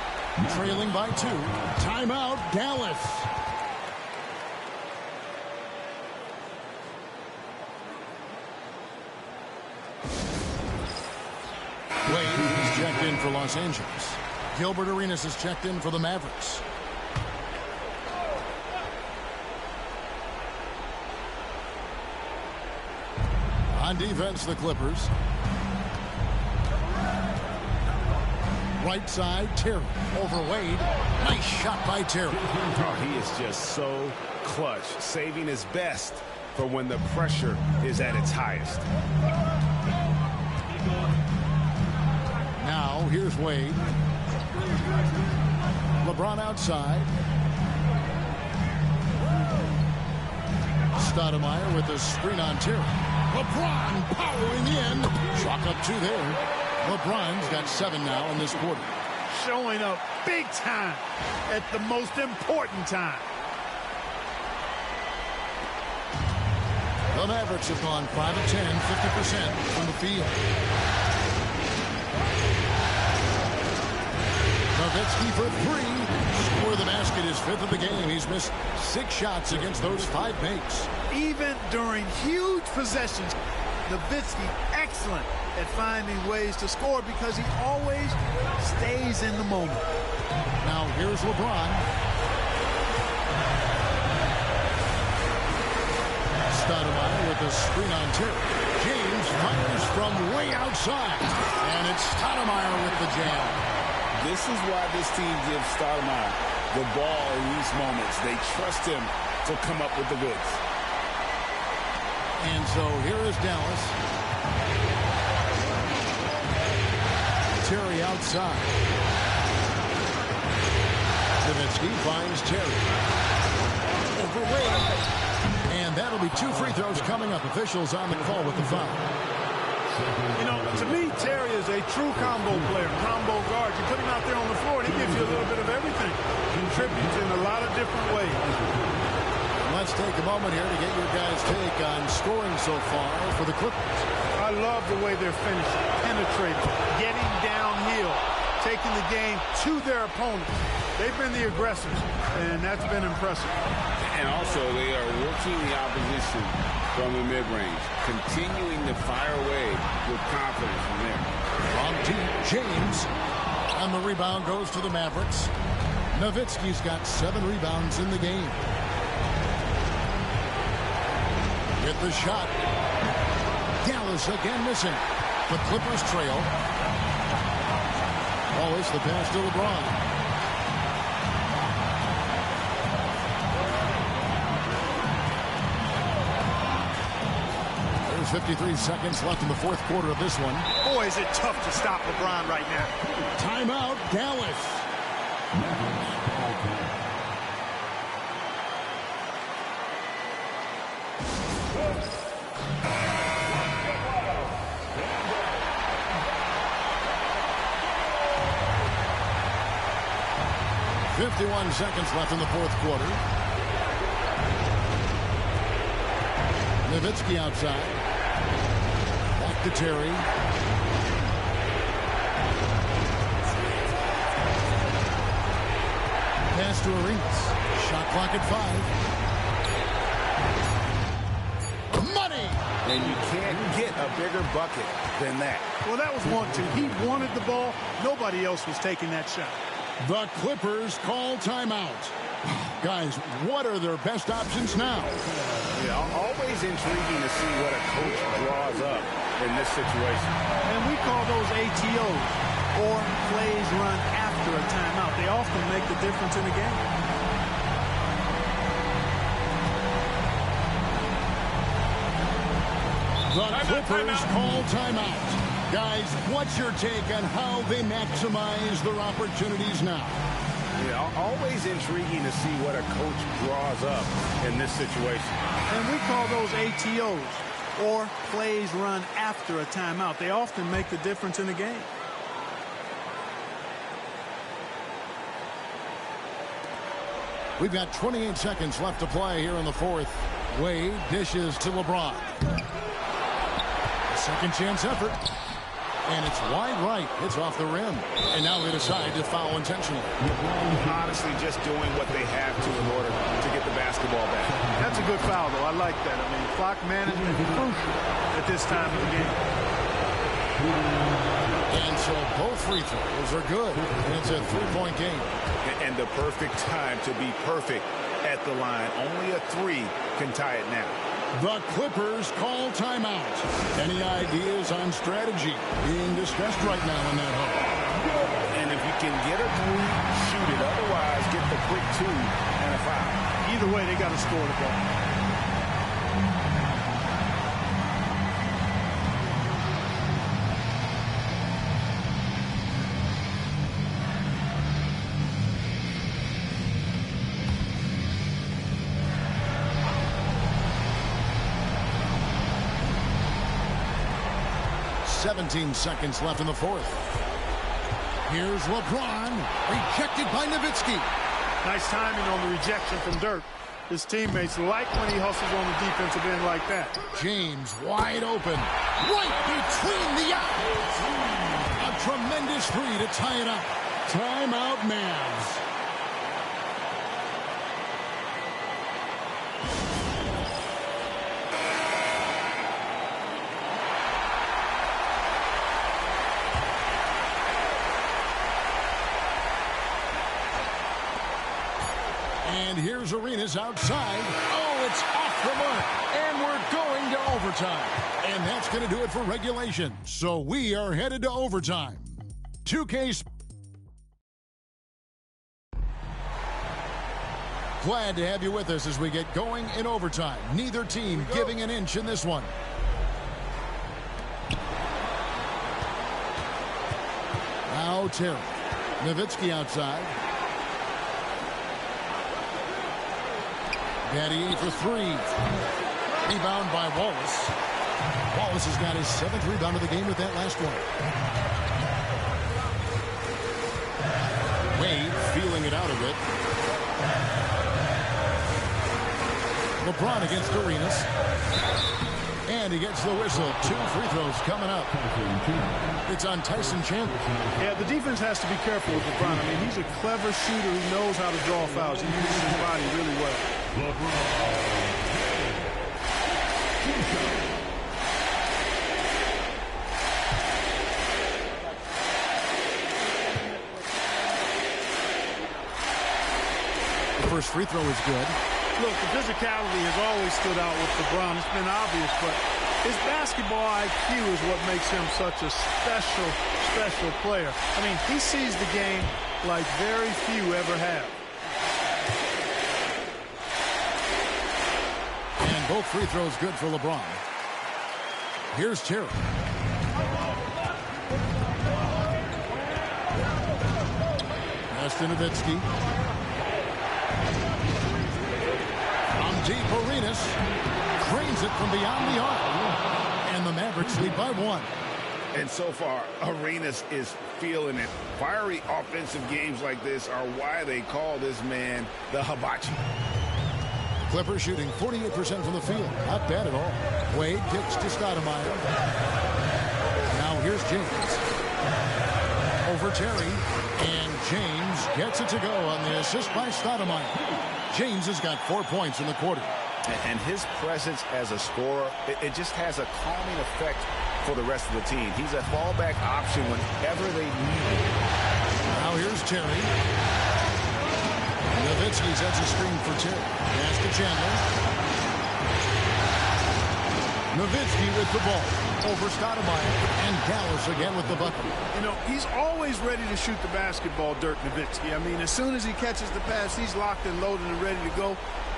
Trailing by 2. Timeout, Dallas. Wade is checked in for Los Angeles. Gilbert Arenas is checked in for the Mavericks. On defense, the Clippers. Right side, Terry over Wade. Nice shot by Terry. Oh, he is just so clutch, saving his best for when the pressure is at its highest. Now, here's Wade. LeBron outside. Stoudemire with the screen on Terry. LeBron powering in. Chalk up 2 there. LeBron's got 7 now in this quarter. Showing up big time at the most important time. The Mavericks have gone 5 of 10, 50% from the field. Nowitzki for 3. Score the basket, his 5th of the game. He's missed 6 shots against those 5 makes. Even during huge possessions, Nowitzki excellent at finding ways to score because he always stays in the moment. Now here's LeBron. Stoudemire with the screen on Terry. James fires from way outside. And it's Stoudemire with the jam. This is why this team gives Stoudemire the ball in these moments. They trust him to come up with the goods. And so here is Dallas. Terry outside. Nowitzki finds Terry. Over Wade. And that'll be 2 free throws coming up. Officials on the call with the foul. You know, to me, Terry is a true combo player, combo guard. You put him out there on the floor, and he gives you a little bit of everything. Contributes in a lot of different ways. Let's take a moment here to get your guys' take on scoring so far for the Clippers. I love the way they're finishing, penetrating, getting downhill, taking the game to their opponents. They've been the aggressors, and that's been impressive. And also, they are working the opposition from the mid-range, continuing to fire away with confidence from there. From deep, James. And the rebound goes to the Mavericks. Nowitzki's got 7 rebounds in the game. Get the shot. Dallas again missing. The Clippers trail. Always the pass to LeBron. There's 53 seconds left in the 4th quarter of this one. Boy, is it tough to stop LeBron right now. Timeout, Dallas. 51 seconds left in the 4th quarter. Nowitzki outside. Back to Terry. Pass to Arenas. Shot clock at 5. Money! And you can't get a bigger bucket than that. Well, that was 1-2. He wanted the ball. Nobody else was taking that shot. The Clippers call timeout. Guys, what are their best options now? Yeah, always intriguing to see what a coach draws up in this situation. And we call those ATOs, or plays run after a timeout. They often make the difference in the game. The Clippers call timeout. Guys, what's your take on how they maximize their opportunities now? Yeah, always intriguing to see what a coach draws up in this situation. And we call those ATOs, or plays run after a timeout. They often make the difference in the game. We've got 28 seconds left to play here in the fourth. Wade dishes to LeBron. A second chance effort. And it's wide right. It's off the rim. And now they decide to foul intentionally. Honestly, just doing what they have to in order to get the basketball back. That's a good foul, though. I like that. I mean, clock management is crucial at this time of the game. And so both free throws are good. And it's a three-point game. And the perfect time to be perfect at the line. Only a three can tie it now. The Clippers call timeout. Any ideas on strategy being discussed right now in that hole? And if you can get a three, shoot it. Otherwise, get the quick two and a foul. Either way, they got to score the ball. .17 seconds left in the fourth. Here's LeBron, rejected by Nowitzki. Nice timing on the rejection from Dirk. His teammates like when he hustles on the defensive end like that. James wide open, right between the eyes. A tremendous three to tie it up. Timeout, Mavs. And here's Arenas outside. Oh, it's off the mark. And we're going to overtime. And that's going to do it for regulation. So we are headed to overtime. 2K. Glad to have you with us as we get going in overtime. Neither team giving an inch in this one. Now Terry. Nowitzki outside. Daddy for three. Rebound by Wallace. Wallace has got his 7th rebound of the game with that last one. Wade feeling it out a bit. LeBron against Arenas. And he gets the whistle. 2 free throws coming up. It's on Tyson Chandler. Yeah, the defense has to be careful with LeBron. I mean, he's a clever shooter who knows how to draw fouls. He uses his body really well. The first free throw is good. Look, the physicality has always stood out with LeBron. It's been obvious, but his basketball IQ is what makes him such a special player. I mean, he sees the game like very few ever have. And both free throws good for LeBron. Here's Terry. Nowitzki. From deep, Arenas cranes it from beyond the arc. And the Mavericks lead by 1. And so far, Arenas is feeling it. Fiery offensive games like this are why they call this man the hibachi. Clippers shooting 48% from the field. Not bad at all. Wade kicks to Stoudemire. Now here's James. Over Terry. And James gets it to go on the assist by Stoudemire. James has got 4 points in the quarter. And his presence as a scorer, it just has a calming effect for the rest of the team. He's a fallback option whenever they need it. Now here's Terry. Nowitzki sets a screen for Terry. Pass to Chandler. Nowitzki with the ball. Over Stoudemire. And Dallas again with the bucket. You know, he's always ready to shoot the basketball, Dirk Nowitzki. I mean, as soon as he catches the pass, he's locked and loaded and ready to go.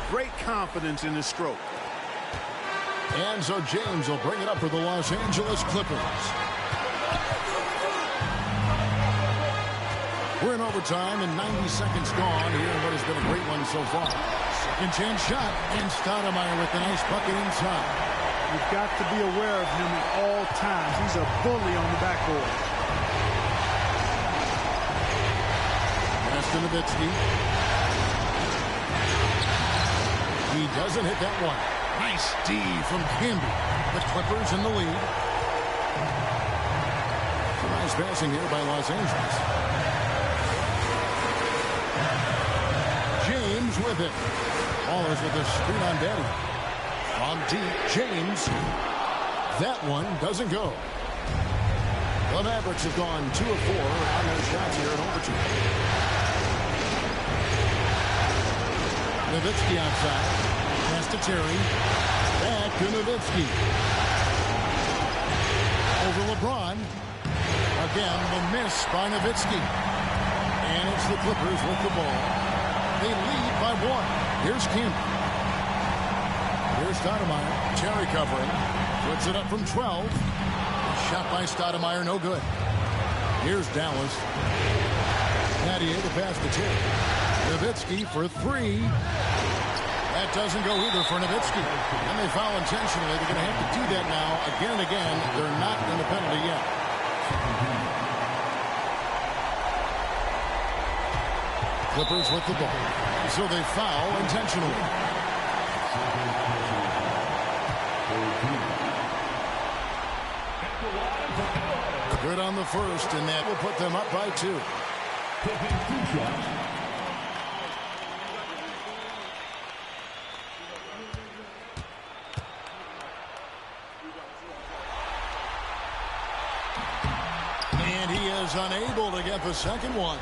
Great confidence in his stroke. And so James will bring it up for the Los Angeles Clippers. We're in overtime and 90 seconds gone here in what has been a great one so far. Second chance shot, and Stoudemire with the nice bucket inside. You've got to be aware of him at all times. He's a bully on the backboard. Pass to Nowitzki. He doesn't hit that one. Nice D from Camby. The Clippers in the lead. Nice passing here by Los Angeles. James with it. Ballers with a screen on Daddy. From deep, James. That one doesn't go. The Mavericks have gone 2 of 4 on their shots here in overtime. Nowitzki outside. Pass to Terry. Back to Nowitzki. Over LeBron. Again, the miss by Nowitzki. And it's the Clippers with the ball. They lead by 1. Here's Kim. Here's Stoudemire. Terry covering. Puts it up from 12. Shot by Stoudemire, no good. Here's Dallas. Nadia to pass to Terry. Nowitzki for 3. That doesn't go either for Nowitzki. And they foul intentionally. They're going to have to do that now again and again. They're not in the penalty yet. Clippers with the ball. So they foul intentionally. Good on the first, and that will put them up by 2. And he is unable to get the second one.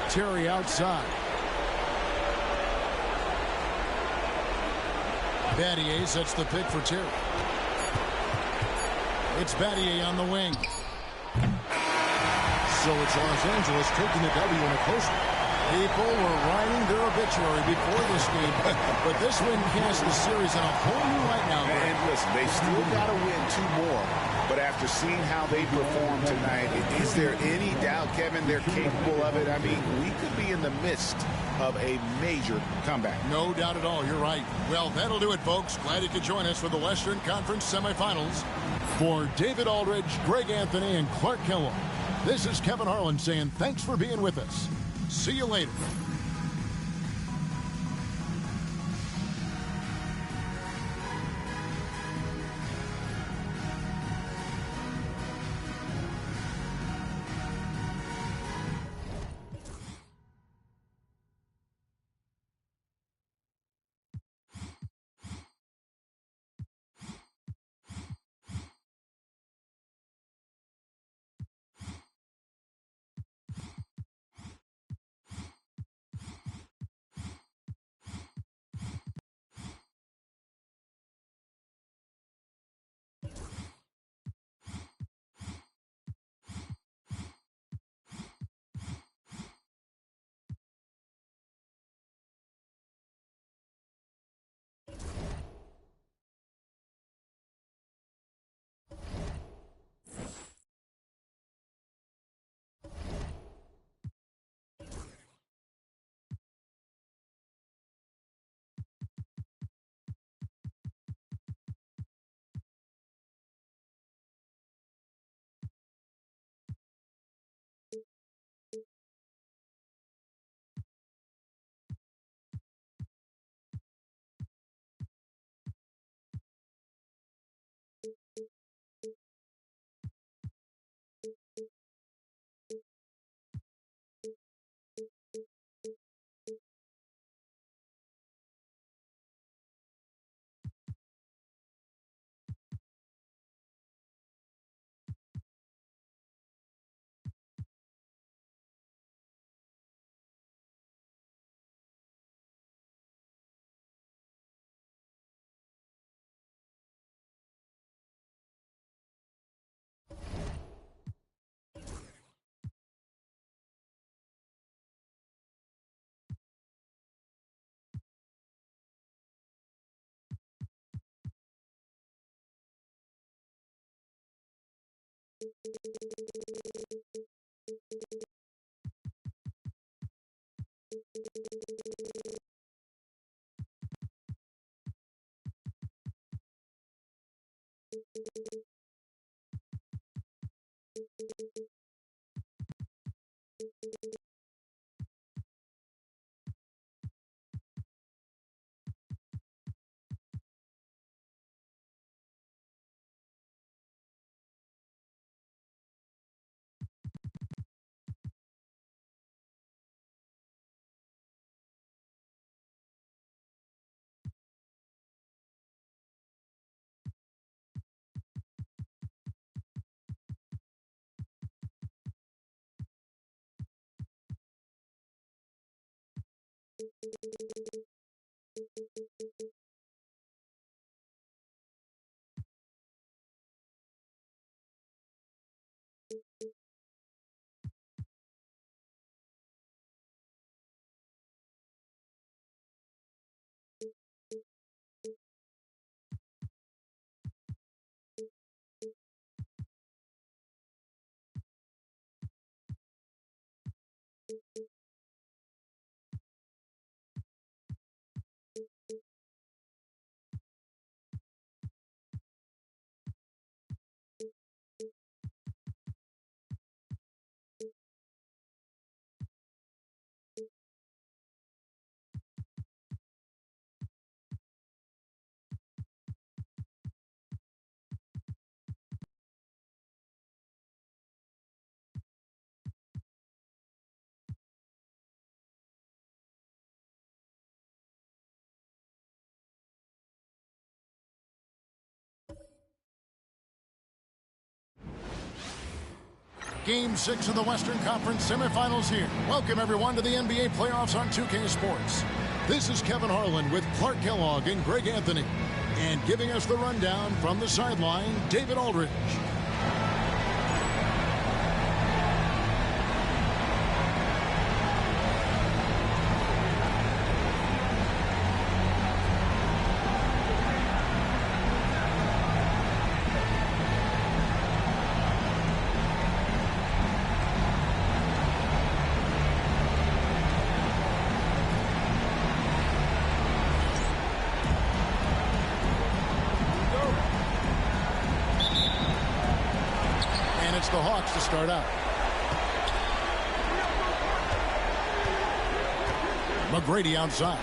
Terry outside. Battier sets the pick for Terry. It's Battier on the wing. So it's Los Angeles taking the W in a close one. People were writing their obituary before this game, but this win casts the series in a whole new light now. And listen, they've still got to win 2 more. But after seeing how they performed tonight, is there any doubt, Kevin, they're capable of it? I mean, we could be in the midst of a major comeback. No doubt at all. You're right. Well, that'll do it, folks. Glad you could join us for the Western Conference semifinals. For David Aldridge, Greg Anthony, and Clark Kellogg, this is Kevin Harlan saying thanks for being with us. See you later. Game 6 of the Western Conference semifinals here. Welcome, everyone, to the NBA playoffs on 2K Sports. This is Kevin Harlan with Clark Kellogg and Greg Anthony. And giving us the rundown from the sideline, David Aldridge. The Hawks to start out. McGrady outside.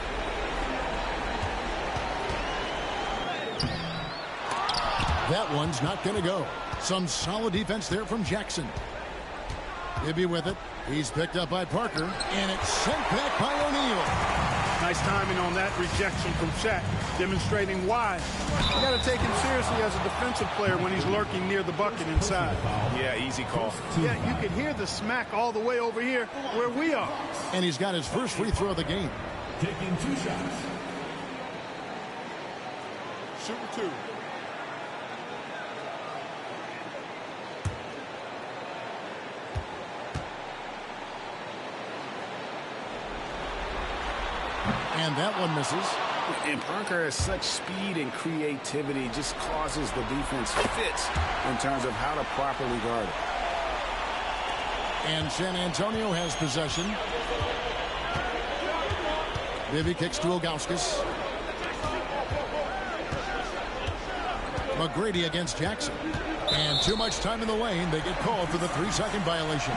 That one's not going to go. Some solid defense there from Jackson. Bibby with it. He's picked up by Parker, and it's sent back by O'Neal. Nice timing on that rejection from Shaq, demonstrating why. You got to take him seriously as a defensive player when he's lurking near the bucket inside. Yeah, easy call. Yeah, you can hear the smack all the way over here where we are. And he's got his first free throw of the game. Taking 2 shots. Shooting 2. And that one misses. And Parker has such speed and creativity, just causes the defense fits in terms of how to properly guard it. And San Antonio has possession. Bibby kicks to Ilgauskas. McGrady against Jackson. And too much time in the lane. They get called for the 3-second violation.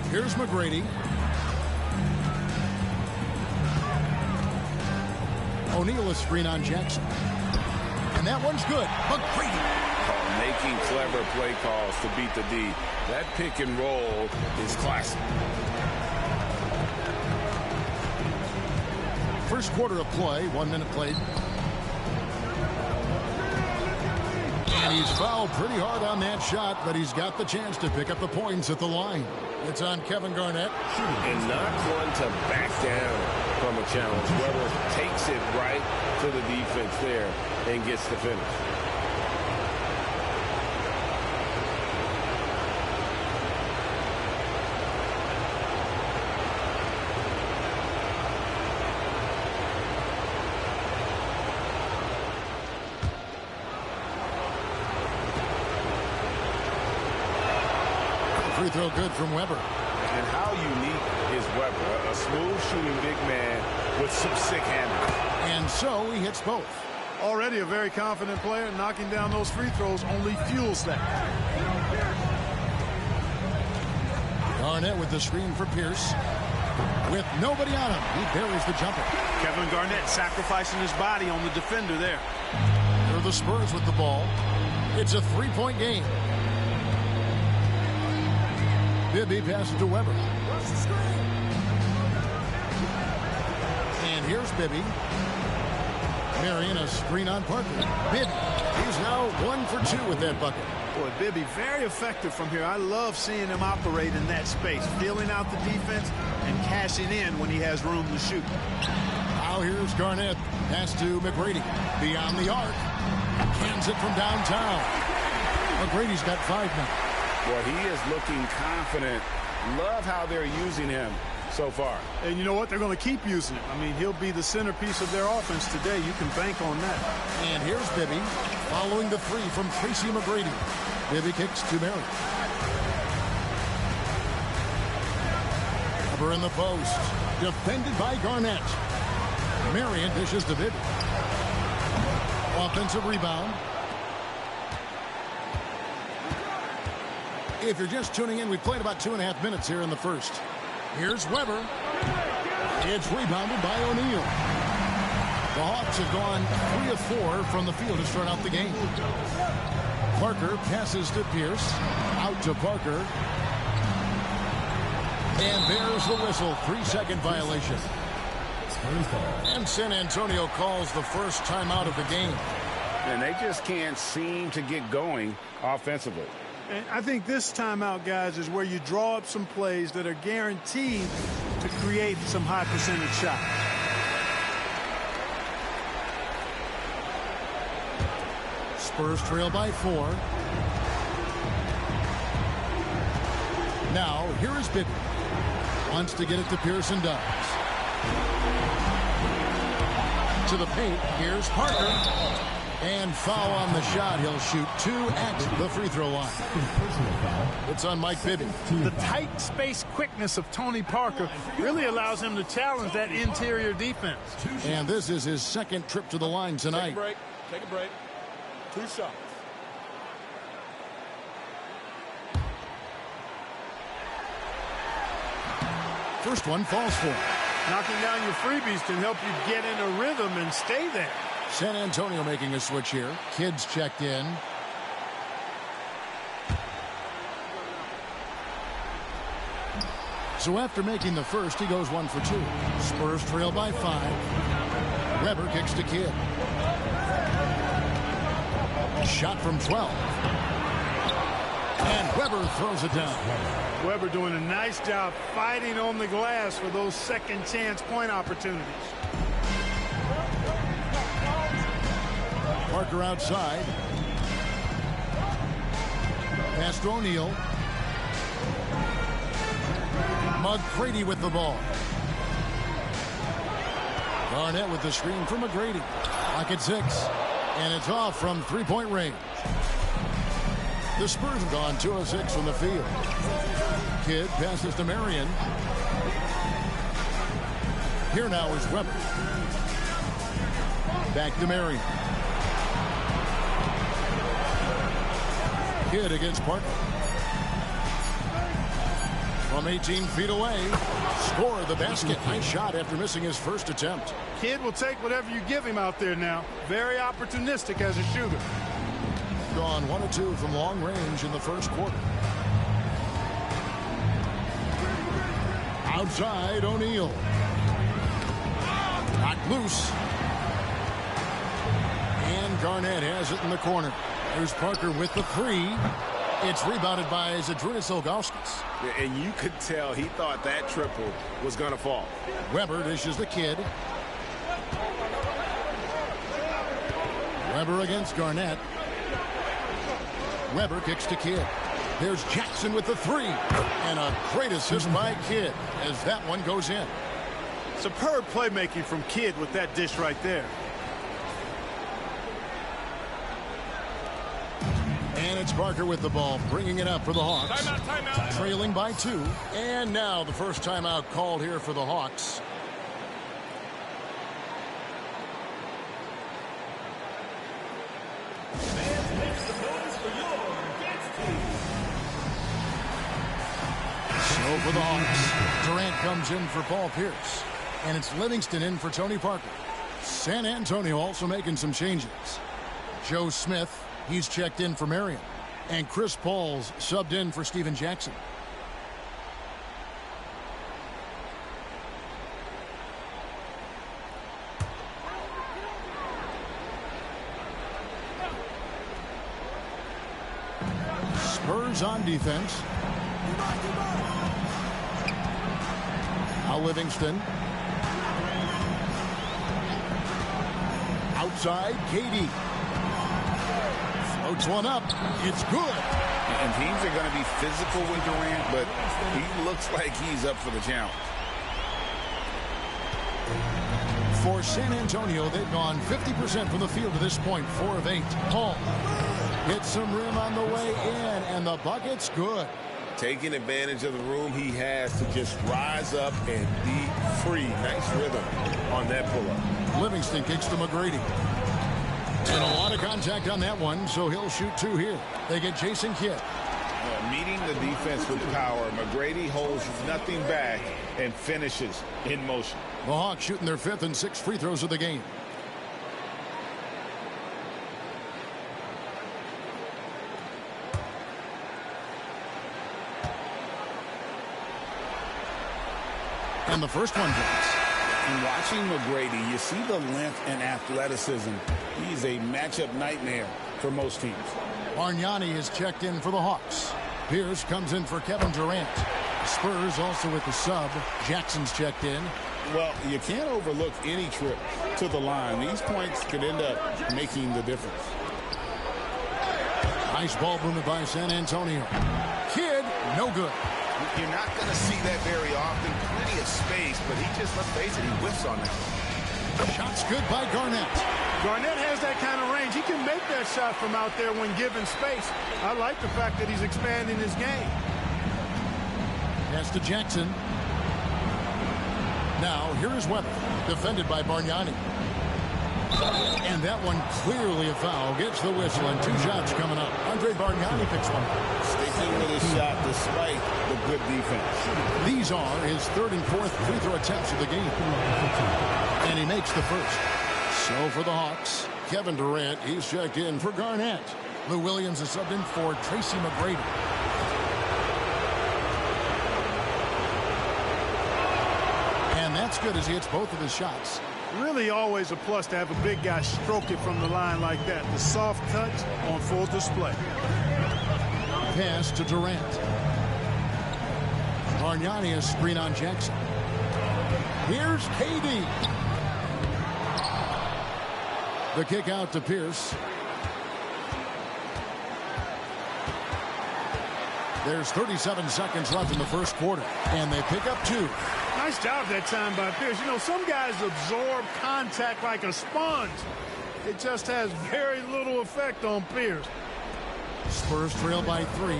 Here's McGrady. O'Neal a screen on Jackson. And that one's good. McGrady. Making clever play calls to beat the D. That pick and roll is classic. First quarter of play, 1 minute played. And he's fouled pretty hard on that shot, but he's got the chance to pick up the points at the line. It's on Kevin Garnett. And not one to back down from a challenge. Whoever takes it right to the defense there and gets the finish. Free throw good from Weber. And how unique is Weber? A smooth shooting big man with some sick handles. And so he hits both. Already a very confident player. Knocking down those free throws only fuels that. Garnett with the screen for Pierce. With nobody on him, he buries the jumper. Kevin Garnett sacrificing his body on the defender there. Here are the Spurs with the ball. It's a three-point game. Bibby passes to Weber. And here's Bibby. Marion a screen on Parker. Bibby, he's now 1 for 2 with that bucket. Boy, Bibby very effective from here. I love seeing him operate in that space, feeling out the defense and cashing in when he has room to shoot. Now here's Garnett. Pass to McGrady. Beyond the arc. Cans it from downtown. McGrady's got 5 now. Boy, he is looking confident. Love how they're using him so far. And you know what? They're going to keep using him. I mean, he'll be the centerpiece of their offense today. You can bank on that. And here's Bibby following the three from Tracy McGrady. Bibby kicks to Marion. Weber in the post. Defended by Garnett. Marion dishes to Bibby. Offensive rebound. If you're just tuning in, we played about 2.5 minutes here in the first. Here's Weber. It's rebounded by O'Neal. The Hawks have gone 3 of 4 from the field to start out the game. Parker passes to Pierce. Out to Parker. And there's the whistle. 3-second violation. And San Antonio calls the first timeout of the game. And they just can't seem to get going offensively. And I think this timeout, guys, is where you draw up some plays that are guaranteed to create some high percentage shots. Spurs trail by 4. Now, here is Bibby. Wants to get it to Pierce and does. To the paint, here's Parker. And foul on the shot. He'll shoot 2 at the free throw line. It's on Mike Bibby. The tight space quickness of Tony Parker really allows him to challenge that interior defense. And this is his second trip to the line tonight. Take a break. Take a break. 2 shots. First one falls for him. Knocking down your freebies can help you get in a rhythm and stay there. San Antonio making a switch here. Kids checked in. So after making the first, he goes 1 for 2. Spurs trail by 5. Weber kicks to Kidd. Shot from 12. And Weber throws it down. Weber doing a nice job fighting on the glass for those second chance point opportunities. Parker outside. Pass to O'Neal. McGrady with the ball. Garnett with the screen from McGrady. Clock at 6. And it's off from 3-point range. The Spurs have gone 2 of 6 from the field. Kidd passes to Marion. Here now is Weber. Back to Marion. Kidd against Parker. From 18 feet away. Score the basket. Nice shot after missing his first attempt. Kidd will take whatever you give him out there now. Very opportunistic as a shooter. Gone 1 of 2 from long range in the first quarter. Outside, O'Neal. Knocked loose. And Garnett has it in the corner. There's Parker with the 3. It's rebounded by Zydrunas Ilgauskas. And you could tell he thought that triple was going to fall. Weber dishes the Kidd. Weber against Garnett. Weber kicks to Kidd. There's Jackson with the 3. And a great assist by Kidd as that one goes in. Superb playmaking from Kidd with that dish right there. And It's Parker with the ball, bringing it up for the Hawks. Timeout. Trailing by 2. And now the first timeout called here for the Hawks. So for the Hawks, Durant comes in for Paul Pierce. And it's Livingston in for Tony Parker. San Antonio also making some changes. Joe Smith, he's checked in for Marion. And Chris Paul's subbed in for Steven Jackson. Spurs on defense. Now Livingston. Outside, KD. Floats one up. It's good. And teams are going to be physical with Durant, but he looks like he's up for the challenge. For San Antonio, they've gone 50% from the field to this point, 4 of 8. Paul hits some rim on the way in, and the bucket's good. Taking advantage of the room he has to just rise up and be free. Nice rhythm on that pull-up. Livingston kicks to McGrady. And a lot of contact on that one, so he'll shoot 2 here. They get Jason Kidd. Meeting the defense with power, McGrady holds nothing back and finishes in motion. The Hawks shooting their 5th and 6th free throws of the game. And the first one hits. And watching McGrady, you see the length and athleticism. He's a matchup nightmare for most teams. Bargnani is checked in for the Hawks. Pierce comes in for Kevin Durant. Spurs also with the sub. Jackson's checked in. Well, you can't overlook any trip to the line. These points could end up making the difference. Nice ball movement by San Antonio. Kidd, no good. You're not going to see that very often. Plenty of space, but he just, let's face it, he whiffs on that. Shot's good by Garnett. Garnett has that kind of range. He can make that shot from out there when given space. I like the fact that he's expanding his game. Pass to Jackson. Now, here is Weber, defended by Bargnani. And that one clearly a foul. Gets the whistle, and 2 shots coming up. Andre Bargnani picks one. Sticking with his shot despite the good defense. These are his 3rd and 4th free throw attempts of the game. And he makes the first. So for the Hawks, Kevin Durant, he's checked in for Garnett. Lou Williams is subbed in for Tracy McGrady. And that's good as he hits both of his shots. Really always a plus to have a big guy stroke it from the line like that. The soft touch on full display. Pass to Durant. Bargnani has screen on Jackson. Here's KD. The kick out to Pierce. There's 37 seconds left in the first quarter, and they pick up 2. Nice job that time by Pierce. You know, some guys absorb contact like a sponge. It just has very little effect on Pierce. Spurs trail by 3.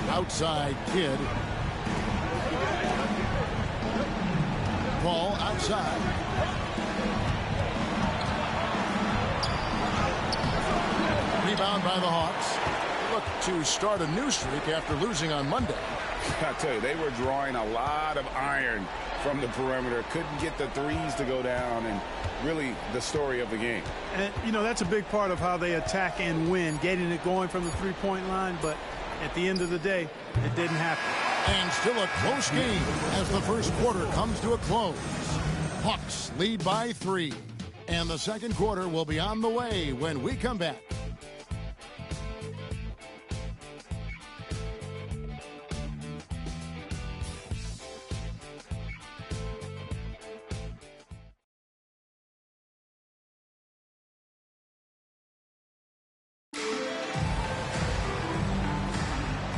Outside, Kidd. Ball outside. Rebound by the Hawks. Look to start a new streak after losing on Monday. I tell you, they were drawing a lot of iron from the perimeter. Couldn't get the threes to go down, and really the story of the game. And, you know, that's a big part of how they attack and win, getting it going from the three-point line. But at the end of the day, it didn't happen. And still a close game as the first quarter comes to a close. Hawks lead by 3. And the second quarter will be on the way when we come back.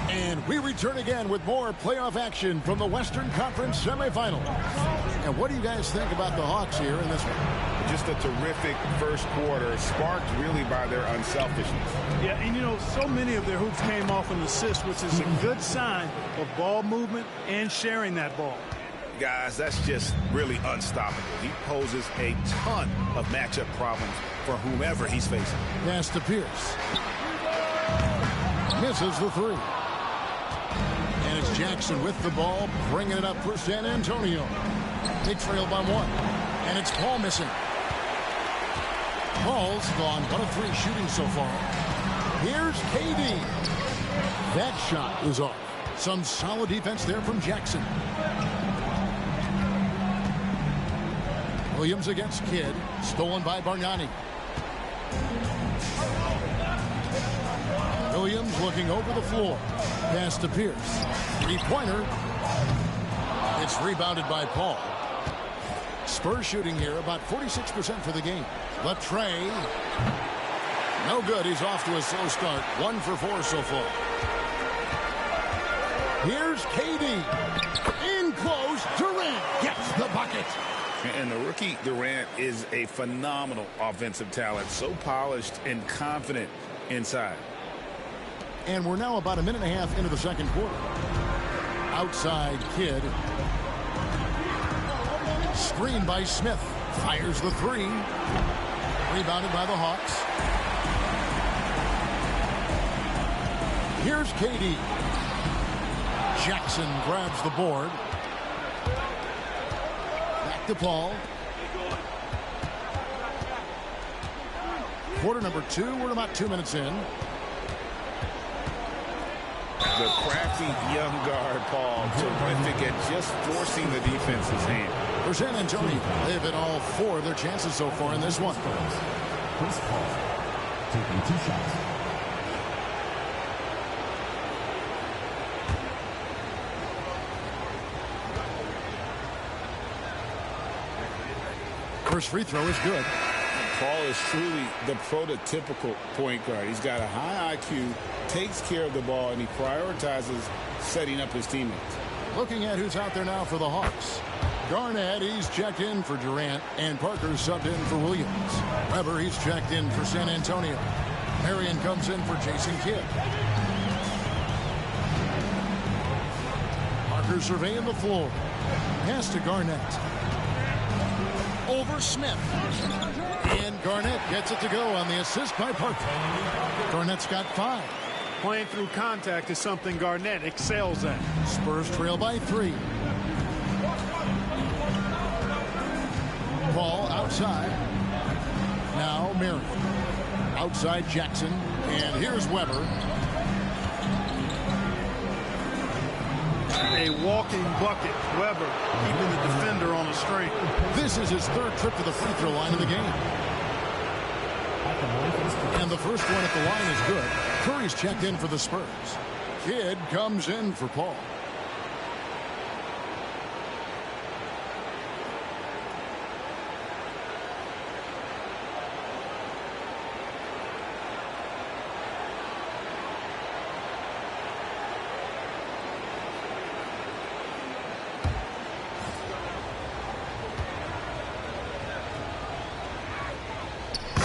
And we return again with more playoff action from the Western Conference semifinals. And what do you guys think about the Hawks here in this one? Just a terrific first quarter, sparked really by their unselfishness. Yeah, and you know, so many of their hoops came off an assist, which is a good sign of ball movement and sharing that ball. Guys, that's just really unstoppable. He poses a ton of matchup problems for whomever he's facing. Pass to Pierce. Misses the three. And it's Jackson with the ball, bringing it up for San Antonio. They trail by one. And it's Paul missing. Paul's gone 1 of 3 shooting so far. Here's KD. That shot is off. Some solid defense there from Jackson. Williams against Kidd. Stolen by Bargnani. Williams looking over the floor. Pass to Pierce. Three-pointer. It's rebounded by Paul. Spurs shooting here about 46% for the game. Latrey. No good. He's off to a slow start. 1 for 4 so far. Here's KD. In close. Durant gets the bucket. And the rookie Durant is a phenomenal offensive talent. So polished and confident inside. And we're now about a minute and a half into the second quarter. Outside Kidd. Screen by Smith. Fires the three. Rebounded by the Hawks. Here's KD. Jackson grabs the board. Back to Paul. Quarter number 2. We're about 2 minutes in. The crafty young guard, Paul, terrific at just forcing the defense's hand. For San Antonio, they've hit all 4 of their chances so far in this one. Chris Paul taking 2 shots. First free throw is good. Paul is truly the prototypical point guard. He's got a high IQ, takes care of the ball, and he prioritizes setting up his teammates. Looking at who's out there now for the Hawks. Garnett, he's checked in for Durant, and Parker's subbed in for Williams. Weber, he's checked in for San Antonio. Marion comes in for Jason Kidd. Parker surveying the floor. Pass to Garnett. Over Smith. And Garnett gets it to go on the assist by Parker. Garnett's got 5. Playing through contact is something Garnett excels at. Spurs trail by 3. Paul outside. Now Marion. Outside Jackson. And here's Weber. A walking bucket. Weber keeping the defender on the string. This is his 3rd trip to the free throw line of the game. And the first one at the line is good. Curry's checked in for the Spurs. Kidd comes in for Paul.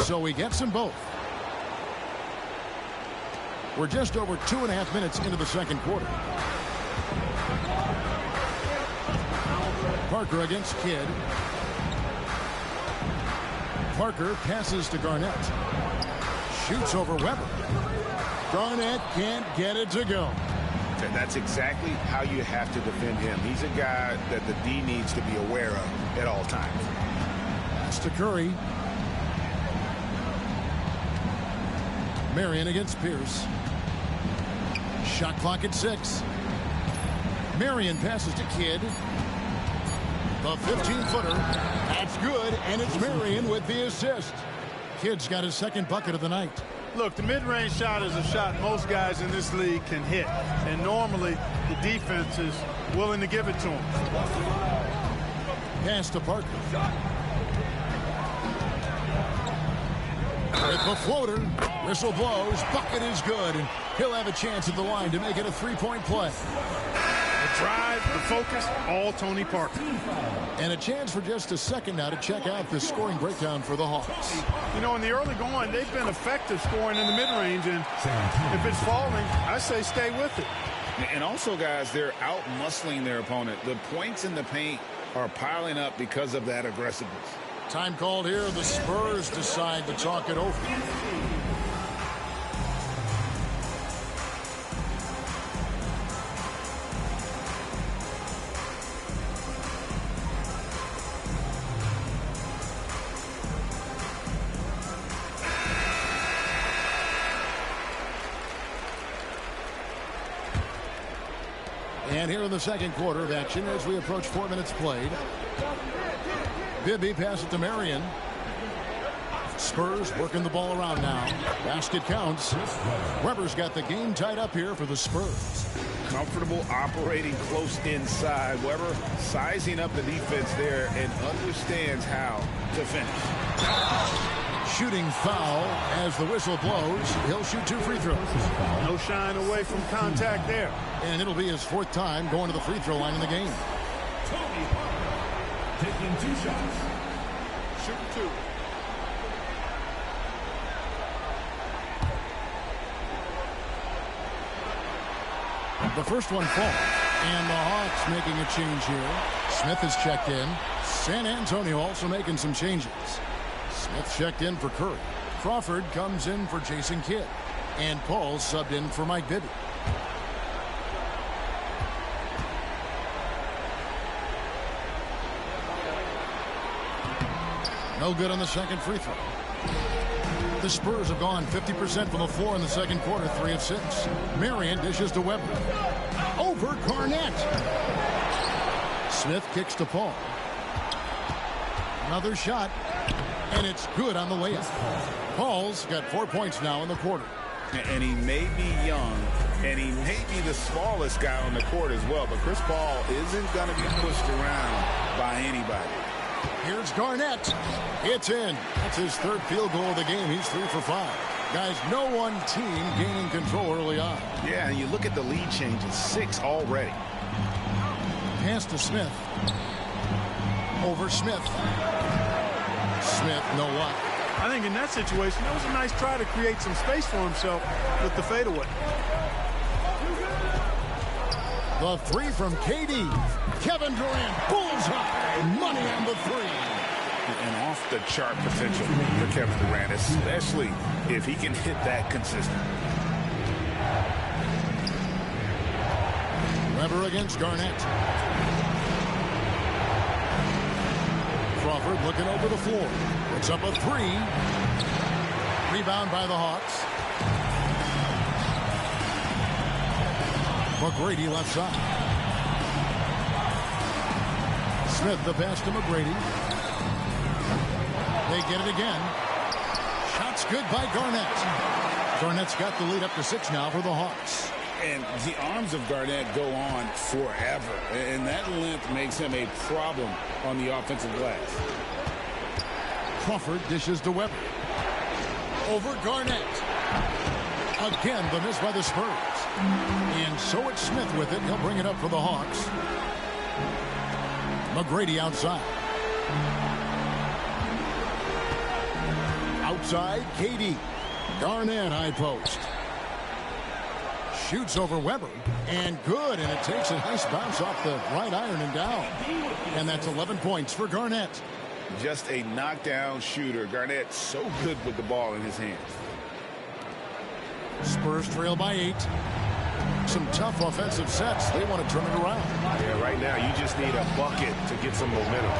So he gets them both. We're just over 2.5 minutes into the second quarter. Parker against Kidd. Parker passes to Garnett. Shoots over Weber. Garnett can't get it to go. And that's exactly how you have to defend him. He's a guy that the D needs to be aware of at all times. Pass to Curry. Marion against Pierce. Shot clock at 6. Marion passes to Kidd. The 15-footer. That's good, and it's Marion with the assist. Kidd's got his 2nd bucket of the night. Look, the mid-range shot is a shot most guys in this league can hit. And normally, the defense is willing to give it to him. Pass to Parker. With the floater, whistle blows, bucket is good, and he'll have a chance at the line to make it a 3-point play. The drive, the focus, all Tony Parker. And a chance for just a second now to check out the scoring breakdown for the Hawks. You know, in the early going, they've been effective scoring in the mid-range, and if it's falling, I say stay with it. And also, guys, they're out-muscling their opponent. The points in the paint are piling up because of that aggressiveness. Time called here. The Spurs decide to talk it over. And here in the second quarter of action as we approach 4 minutes played. Bibby passes it to Marion. Spurs working the ball around now. Basket counts. Weber's got the game tied up here for the Spurs. Comfortable operating close inside. Weber sizing up the defense there and understands how to finish. Shooting foul as the whistle blows. He'll shoot 2 free throws. No shying away from contact there. And it'll be his 4th time going to the free throw line in the game. Tony Parker taking 2 shots. Shooting 2. The first one falls. And the Hawks making a change here. Smith has checked in. San Antonio also making some changes. Smith checked in for Curry. Crawford comes in for Jason Kidd. And Paul subbed in for Mike Bibby. No good on the second free throw. The Spurs have gone 50% from the floor in the second quarter, 3 of 6. Marion dishes to Weber. Over Garnett. Smith kicks to Paul. Another shot. And it's good on the layup. Paul's got 4 points now in the quarter. And he may be young, and he may be the smallest guy on the court as well, but Chris Paul isn't going to be pushed around by anybody. Here's Garnett. It's in. That's his 3rd field goal of the game. He's 3 for 5. Guys, no one team gaining control early on. Yeah, and you look at the lead changes, 6 already. Pass to Smith. Over Smith. Smith, no luck. I think in that situation, that was a nice try to create some space for himself with the fadeaway. The 3 from KD. Kevin Durant, bullseye. Money on the 3. And off-the-chart potential for Kevin Durant, especially if he can hit that consistently. Weber against Garnett. Crawford looking over the floor. It's up a 3. Rebound by the Hawks. McGrady left side. Smith the pass to McGrady. They get it again. Shots good by Garnett. Garnett's got the lead up to 6 now for the Hawks. And the arms of Garnett go on forever. And that length makes him a problem on the offensive glass. Crawford dishes to Weber. Over Garnett. Again, the miss by the Spurs. And so it's Smith with it. He'll bring it up for the Hawks. McGrady outside. Outside, KD. Garnett high post. Shoots over Weber. And good. And it takes a nice bounce off the right iron and down. And that's 11 points for Garnett. Just a knockdown shooter. Garnett so good with the ball in his hands. Spurs trail by 8. Some tough offensive sets. They want to turn it around. Yeah, right now you just need a bucket to get some momentum.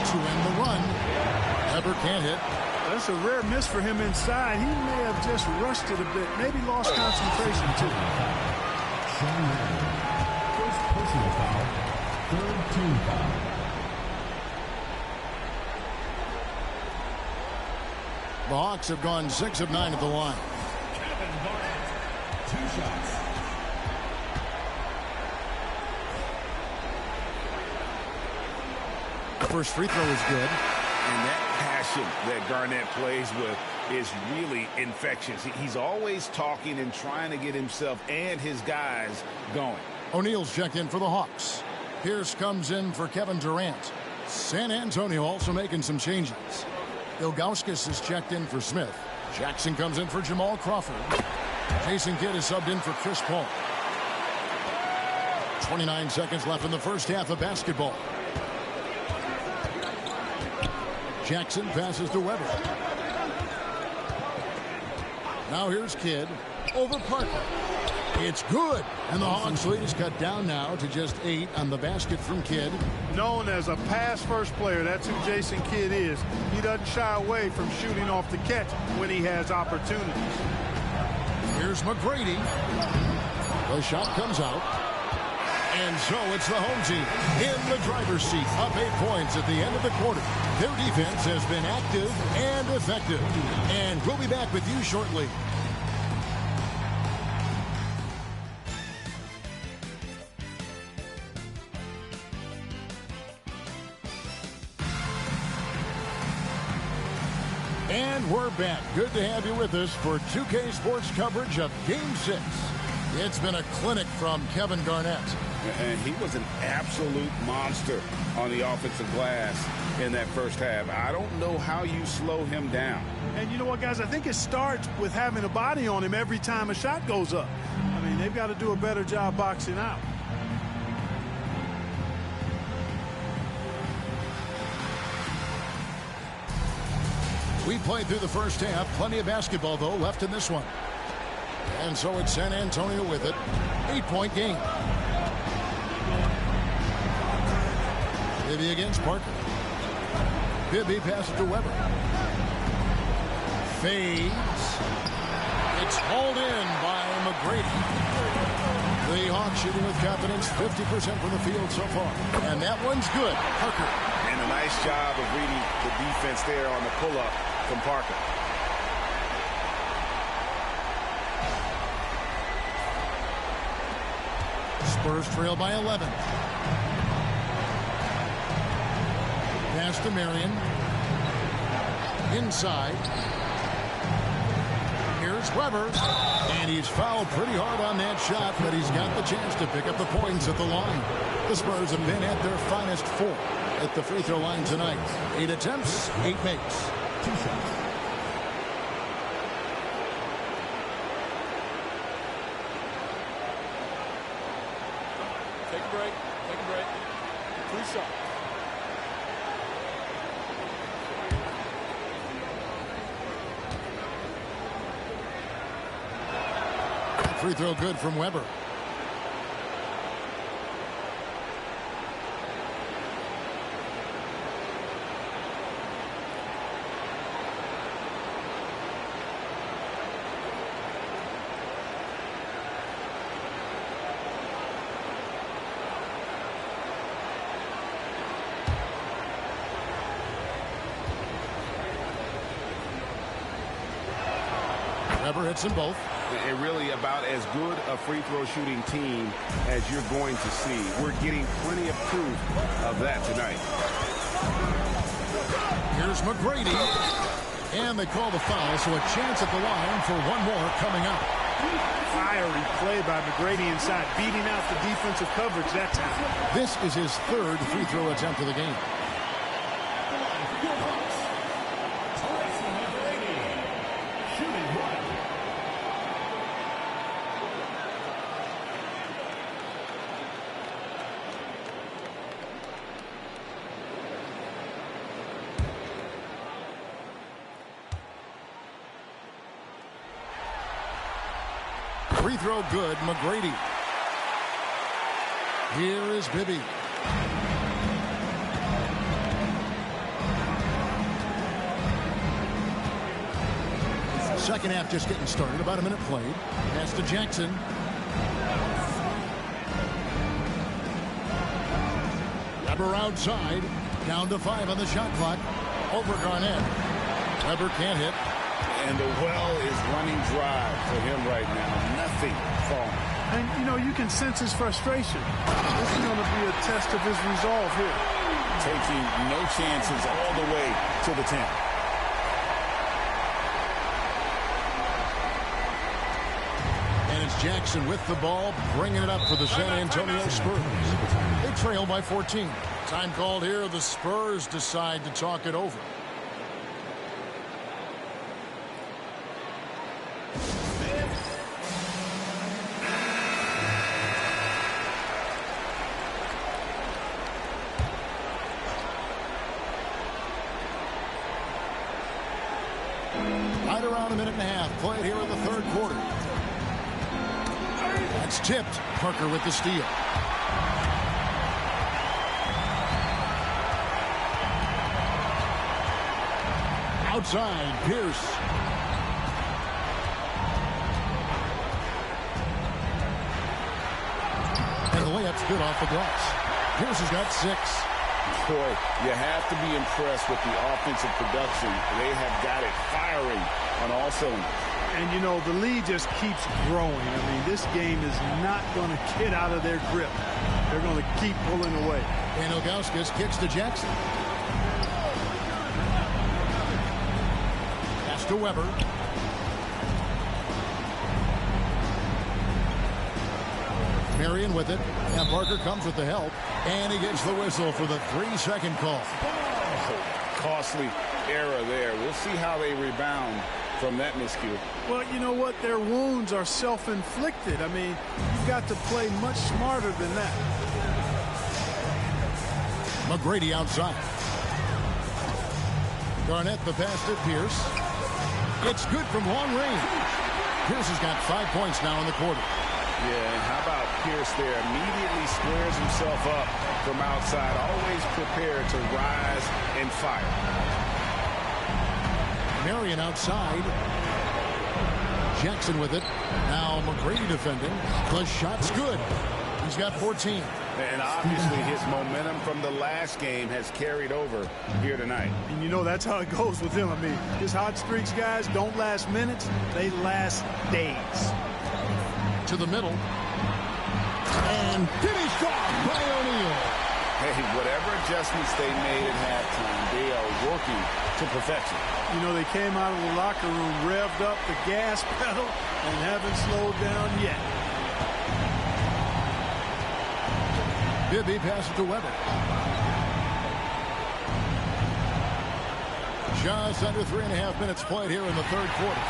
To end the run. Weber can't hit. That's a rare miss for him inside. He may have just rushed it a bit. Maybe lost concentration, too. First personal foul, 3rd team foul. The Hawks have gone 6 of 9 at the line. Kevin Garnett, 2 shots. The first free throw is good. And that passion that Garnett plays with is really infectious. He's always talking and trying to get himself and his guys going. O'Neal's checked in for the Hawks. Pierce comes in for Kevin Durant. San Antonio also making some changes. Ilgauskas is checked in for Smith. Jackson comes in for Jamal Crawford. Jason Kidd is subbed in for Chris Paul. 29 seconds left in the first half of basketball. Jackson passes to Weber. Now here's Kidd over Parker. It's good, and the Hawks lead is cut down now to just 8 on the basket from Kidd. Known as a pass-first player, that's who Jason Kidd is. He doesn't shy away from shooting off the catch when he has opportunities. Here's McGrady. The shot comes out. And so it's the home team in the driver's seat, up 8 points at the end of the quarter. Their defense has been active and effective. And we'll be back with you shortly. And we're back. Good to have you with us for 2K Sports coverage of Game 6. It's been a clinic from Kevin Garnett. And he was an absolute monster on the offensive glass in that first half. I don't know how you slow him down. And you know what, guys? I think it starts with having a body on him every time a shot goes up. I mean, they've got to do a better job boxing out. We played through the first half. Plenty of basketball, though, left in this one. And so it's San Antonio with it. 8-point game. Bibby against Parker. Bibby passes to Weber. Fades. It's hauled in by McGrady. The Hawks shooting with confidence, 50% from the field so far. And that one's good. Parker. And a nice job of reading the defense there on the pull-up from Parker. Spurs trail by 11. Pass to Marion. Inside. Here's Weber. And he's fouled pretty hard on that shot, but he's got the chance to pick up the points at the line. The Spurs have been at their finest 4 at the free throw line tonight. 8 attempts, 8 makes. 2 shots. Take a break. Take a break. 2 shots. Free throw good from Weber. Weber hits them both. And really about as good a free throw shooting team as you're going to see. We're getting plenty of proof of that tonight. Here's McGrady. And they call the foul, so a chance at the line for one more coming up. Fiery play by McGrady inside, beating out the defensive coverage that time. This is his 3rd free throw attempt of the game. Free throw good, McGrady. Here is Bibby. Second half just getting started. About a minute played. Pass to Jackson. Weber outside. Down to 5 on the shot clock. Over Garnett. Weber can't hit. And the well is running dry for him right now. Nothing falling. And, you know, you can sense his frustration. This is going to be a test of his resolve here. Taking no chances all the way to the 10. Jackson with the ball, bringing it up for the San Antonio Spurs. They trail by 14. Time called here. The Spurs decide to talk it over. Right around a minute and a half played here in the third quarter. That's tipped. Parker with the steal. Outside, Pierce. And the layup's good off the glass. Pierce has got 6. Boy, you have to be impressed with the offensive production. They have got it firing on all cylinders. And, you know, the lead just keeps growing. I mean, this game is not going to get out of their grip. They're going to keep pulling away. And Ilgauskas kicks to Jackson. Pass to Weber. Marion with it. And Parker comes with the help. And he gets the whistle for the 3-second call. Costly error there. We'll see how they rebound from that miscue. Well, you know what? Their wounds are self-inflicted. I mean, you've got to play much smarter than that. McGrady outside. Garnett the pass to Pierce. It's good from long range. Pierce has got 5 points now in the quarter. Yeah, and how about Pierce there? Immediately squares himself up from outside, always prepared to rise and fire. Marion outside. Jackson with it. Now McGrady defending. The shot's good. He's got 14. And obviously his momentum from the last game has carried over here tonight. And you know that's how it goes with him. I mean, his hot streaks, guys, don't last minutes. They last days. To the middle. And finished off by O'Neal. Hey, whatever adjustments they made at halftime, they are working to perfection. You know, they came out of the locker room, revved up the gas pedal, and haven't slowed down yet. Bibby passes to Weber. Just under 3.5 minutes played here in the third quarter.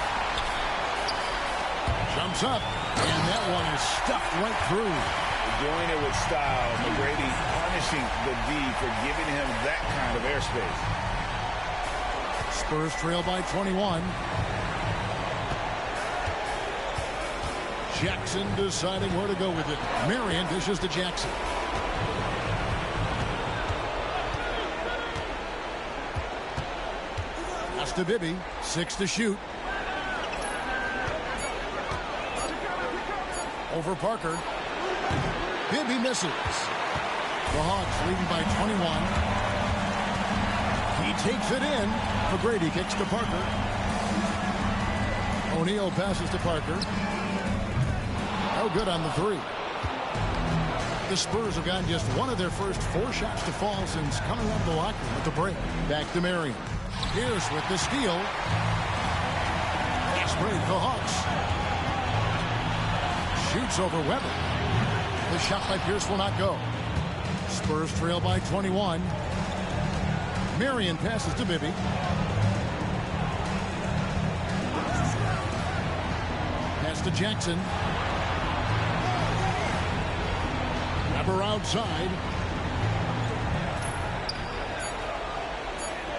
Jumps up, and that one is stuffed right through. Doing it with style. McGrady punishing the D for giving him that kind of airspace. Spurs trail by 21. Jackson deciding where to go with it. Marion dishes to Jackson. Pass to Bibby. 6 to shoot. Over Parker. Bibby misses. The Hawks leading by 21. He takes it in. McGrady kicks to Parker. O'Neal passes to Parker. No good on the 3. The Spurs have gotten just one of their first 4 shots to fall since coming out of the locker room at the break. Back to Marion. Pierce with the steal. Fast break, the Hawks. Shoots over Weber. The shot by Pierce will not go. Spurs trail by 21. Marion passes to Bibby. Pass to Jackson. Weber outside.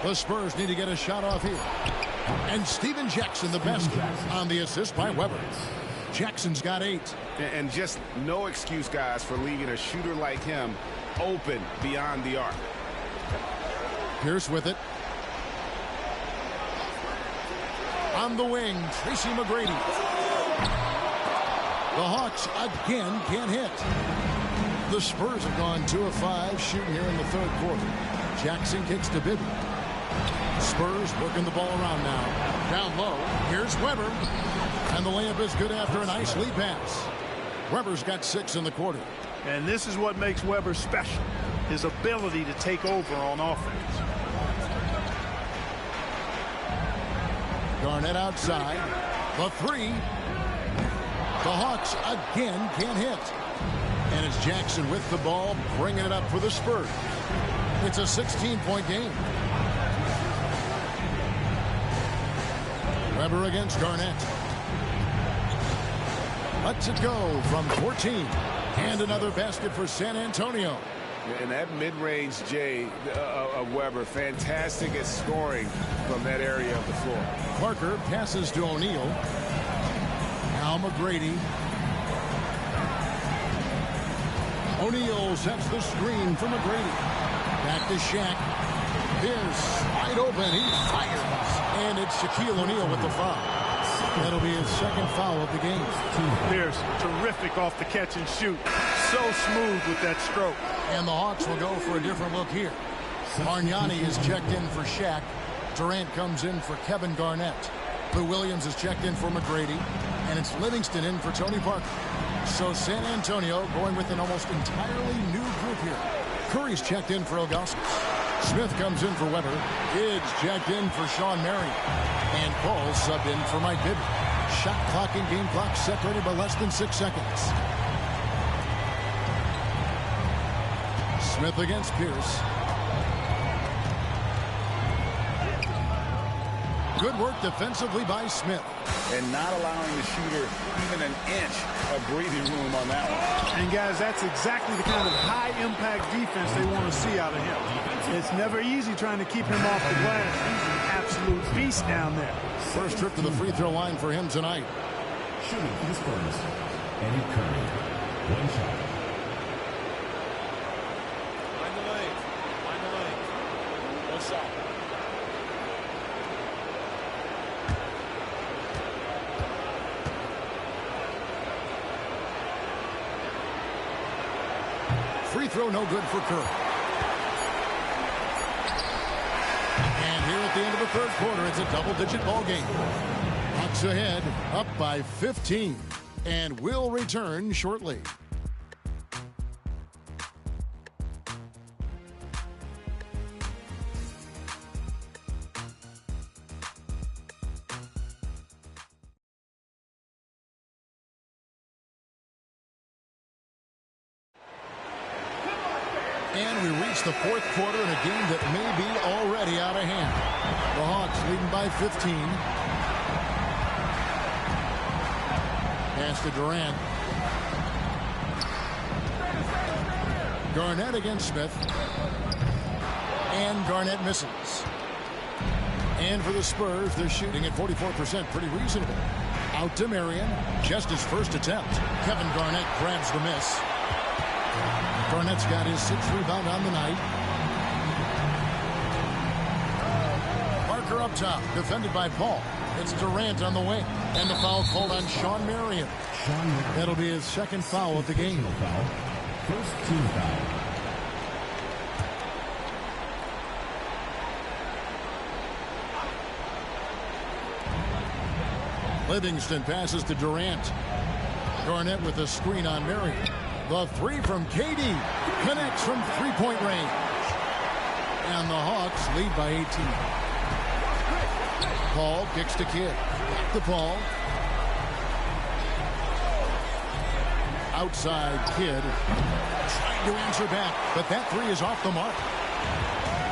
The Spurs need to get a shot off here. And Steven Jackson, the basket, on the assist by Weber. Jackson's got 8. And just no excuse, guys, for leaving a shooter like him open beyond the arc. Pierce with it. On the wing, Tracy McGrady. The Hawks again can't hit. The Spurs have gone 2 of 5 shooting here in the third quarter. Jackson kicks to Bibby. Spurs working the ball around now. Down low. Here's Weber. And the layup is good after a nice lead pass. Weber's got 6 in the quarter. And this is what makes Weber special. His ability to take over on offense. Garnett outside. The 3. The Hawks again can't hit. And it's Jackson with the ball, bringing it up for the Spurs. It's a 16-point game. Weber against Garnett. Lets it go from 14. And another basket for San Antonio. And that mid-range J of Weber, fantastic at scoring from that area of the floor. Parker passes to O'Neal. Now McGrady. O'Neal sets the screen for McGrady. Back to Shaq. Pierce wide open. He fires. And it's Shaquille O'Neal with the foul. That'll be his second foul of the game. Pierce, terrific off the catch and shoot. So smooth with that stroke. And the Hawks will go for a different look here. Bargnani is checked in for Shaq. Durant comes in for Kevin Garnett. Lou Williams is checked in for McGrady. And it's Livingston in for Tony Parker. So San Antonio going with an almost entirely new group here. Curry's checked in for Ilgauskas. Smith comes in for Weber. Kidd's checked in for Sean Marion. And Paul subbed in for Mike Bibby. Shot clock and game clock separated by less than 6 seconds. Smith against Pierce. Good work defensively by Smith. And not allowing the shooter even an inch of breathing room on that one. And guys, that's exactly the kind of high-impact defense they want to see out of him. It's never easy trying to keep him off the glass. He's an absolute beast down there. First trip to the free throw line for him tonight. Shooting for the Spurs, Eddie Curry. One shot. Find the lane. Find the lane. One shot. Free throw no good for Curry. And here at the end of the third quarter, it's a double-digit ball game. Hawks ahead, up by 15. And will return shortly. And we reach the fourth quarter in a game that may be already out of hand. The Hawks leading by 15. Pass to Durant. Garnett against Smith. And Garnett misses. And for the Spurs, they're shooting at 44%. Pretty reasonable. Out to Marion. Just his first attempt. Kevin Garnett grabs the miss. Garnett's got his 6th rebound on the night. Parker up top, defended by Paul. It's Durant on the wing. And the foul called on Sean Marion. That'll be his second foul of the game. First team foul. Livingston passes to Durant. Garnett with a screen on Marion. The three from KD connects from three-point range. And the Hawks lead by 18. Paul kicks to Kidd. Back to Paul. Outside Kidd. Trying to answer back, but that three is off the mark.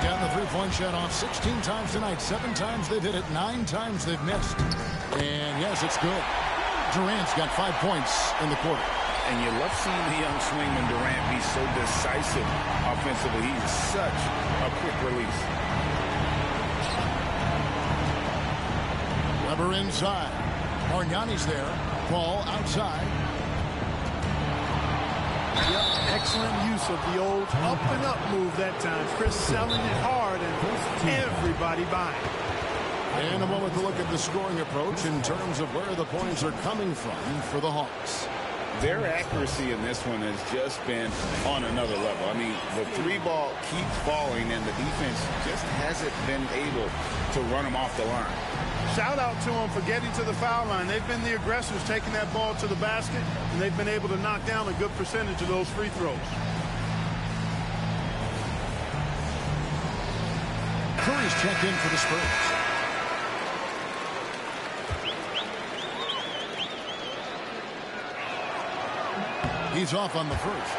Got the three-point shot off 16 times tonight. 7 times they've hit it. 9 times they've missed. And yes, it's good. Durant's got 5 points in the quarter. And you love seeing the young swingman Durant be so decisive offensively. He's such a quick release. Weber inside. Bargnani's there. Paul outside. Yep, excellent use of the old up and up move that time. Chris selling it hard and everybody buying. And a moment to look at the scoring approach in terms of where the points are coming from for the Hawks. Their accuracy in this one has just been on another level. I mean, the three ball keeps falling, and the defense just hasn't been able to run them off the line. Shout out to them for getting to the foul line. They've been the aggressors taking that ball to the basket, and they've been able to knock down a good percentage of those free throws. Curry's checked in for the Spurs. He's off on the first.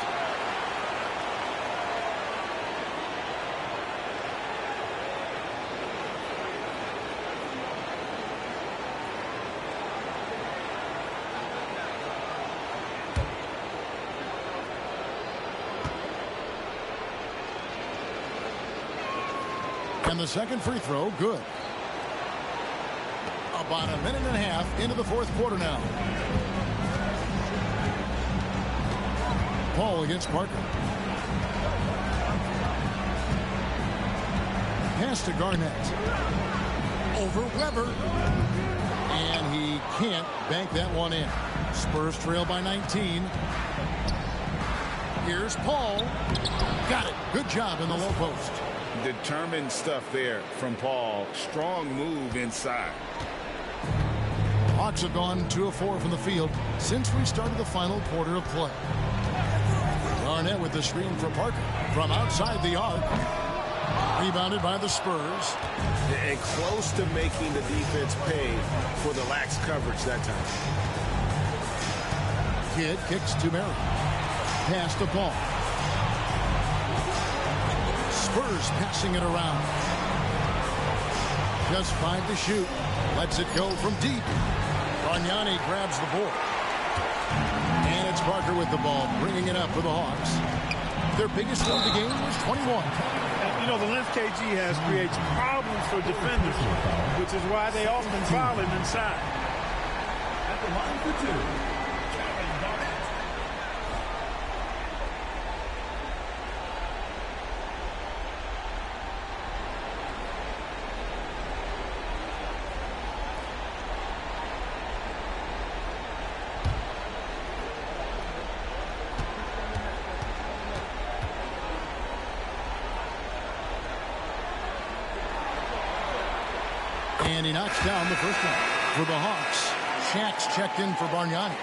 And the second free throw, good. About a minute and a half into the fourth quarter now. Paul against Parker. Pass to Garnett. Over Weber. And he can't bank that one in. Spurs trail by 19. Here's Paul. Got it. Good job in the low post. Determined stuff there from Paul. Strong move inside. Hawks have gone 2 of 4 from the field since we started the final quarter of play. Garnett with the screen for Parker from outside the arc. Rebounded by the Spurs. And close to making the defense pay for the lax coverage that time. Kidd kicks to Mary. Pass to Paul. Spurs passing it around. Just 5 to shoot. Lets it go from deep. Bargnani grabs the board. And it's Parker with the ball, bringing it up for the Hawks. Their biggest win of the game was 21. You know, the length KG has creates problems for defenders, which is why they often foul him inside. At the line for 2, Kevin Garnett. And he knocks down the first one. For the Hawks, Shaq's checked in for Bargnani.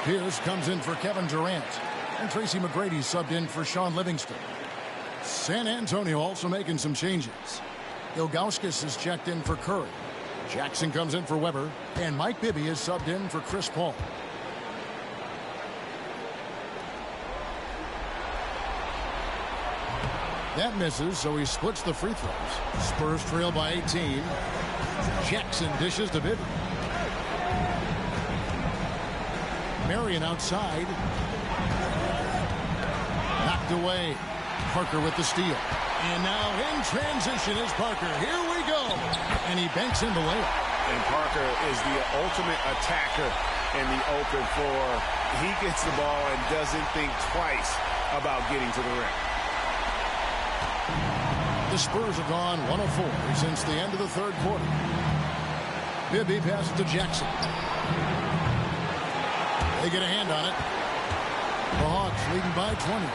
Pierce comes in for Kevin Durant. And Tracy McGrady subbed in for Sean Livingston. San Antonio also making some changes. Ilgauskas is checked in for Curry. Jackson comes in for Weber. And Mike Bibby is subbed in for Chris Paul. That misses, so he splits the free throws. Spurs trail by 18. Jackson dishes to Bibby. Marion outside. Knocked away. Parker with the steal. And now in transition is Parker. Here we go. And he banks in the layup. And Parker is the ultimate attacker in the open floor. He gets the ball and doesn't think twice about getting to the rim. The Spurs have gone 1 of 4 since the end of the third quarter. Bibby passes to Jackson. They get a hand on it. The Hawks leading by 20.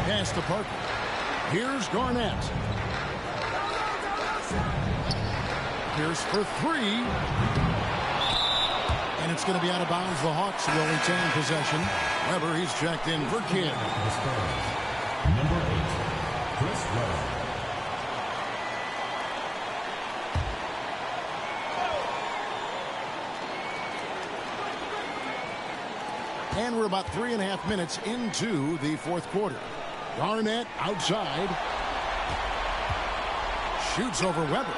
Pass to Parker. Here's Garnett. Pierce for 3. And it's going to be out of bounds. The Hawks will retain possession. Weber, he's checked in for Kidd. Number 8. Chris Weber. And we're about 3.5 minutes into the fourth quarter. Garnett outside. Shoots over Weber.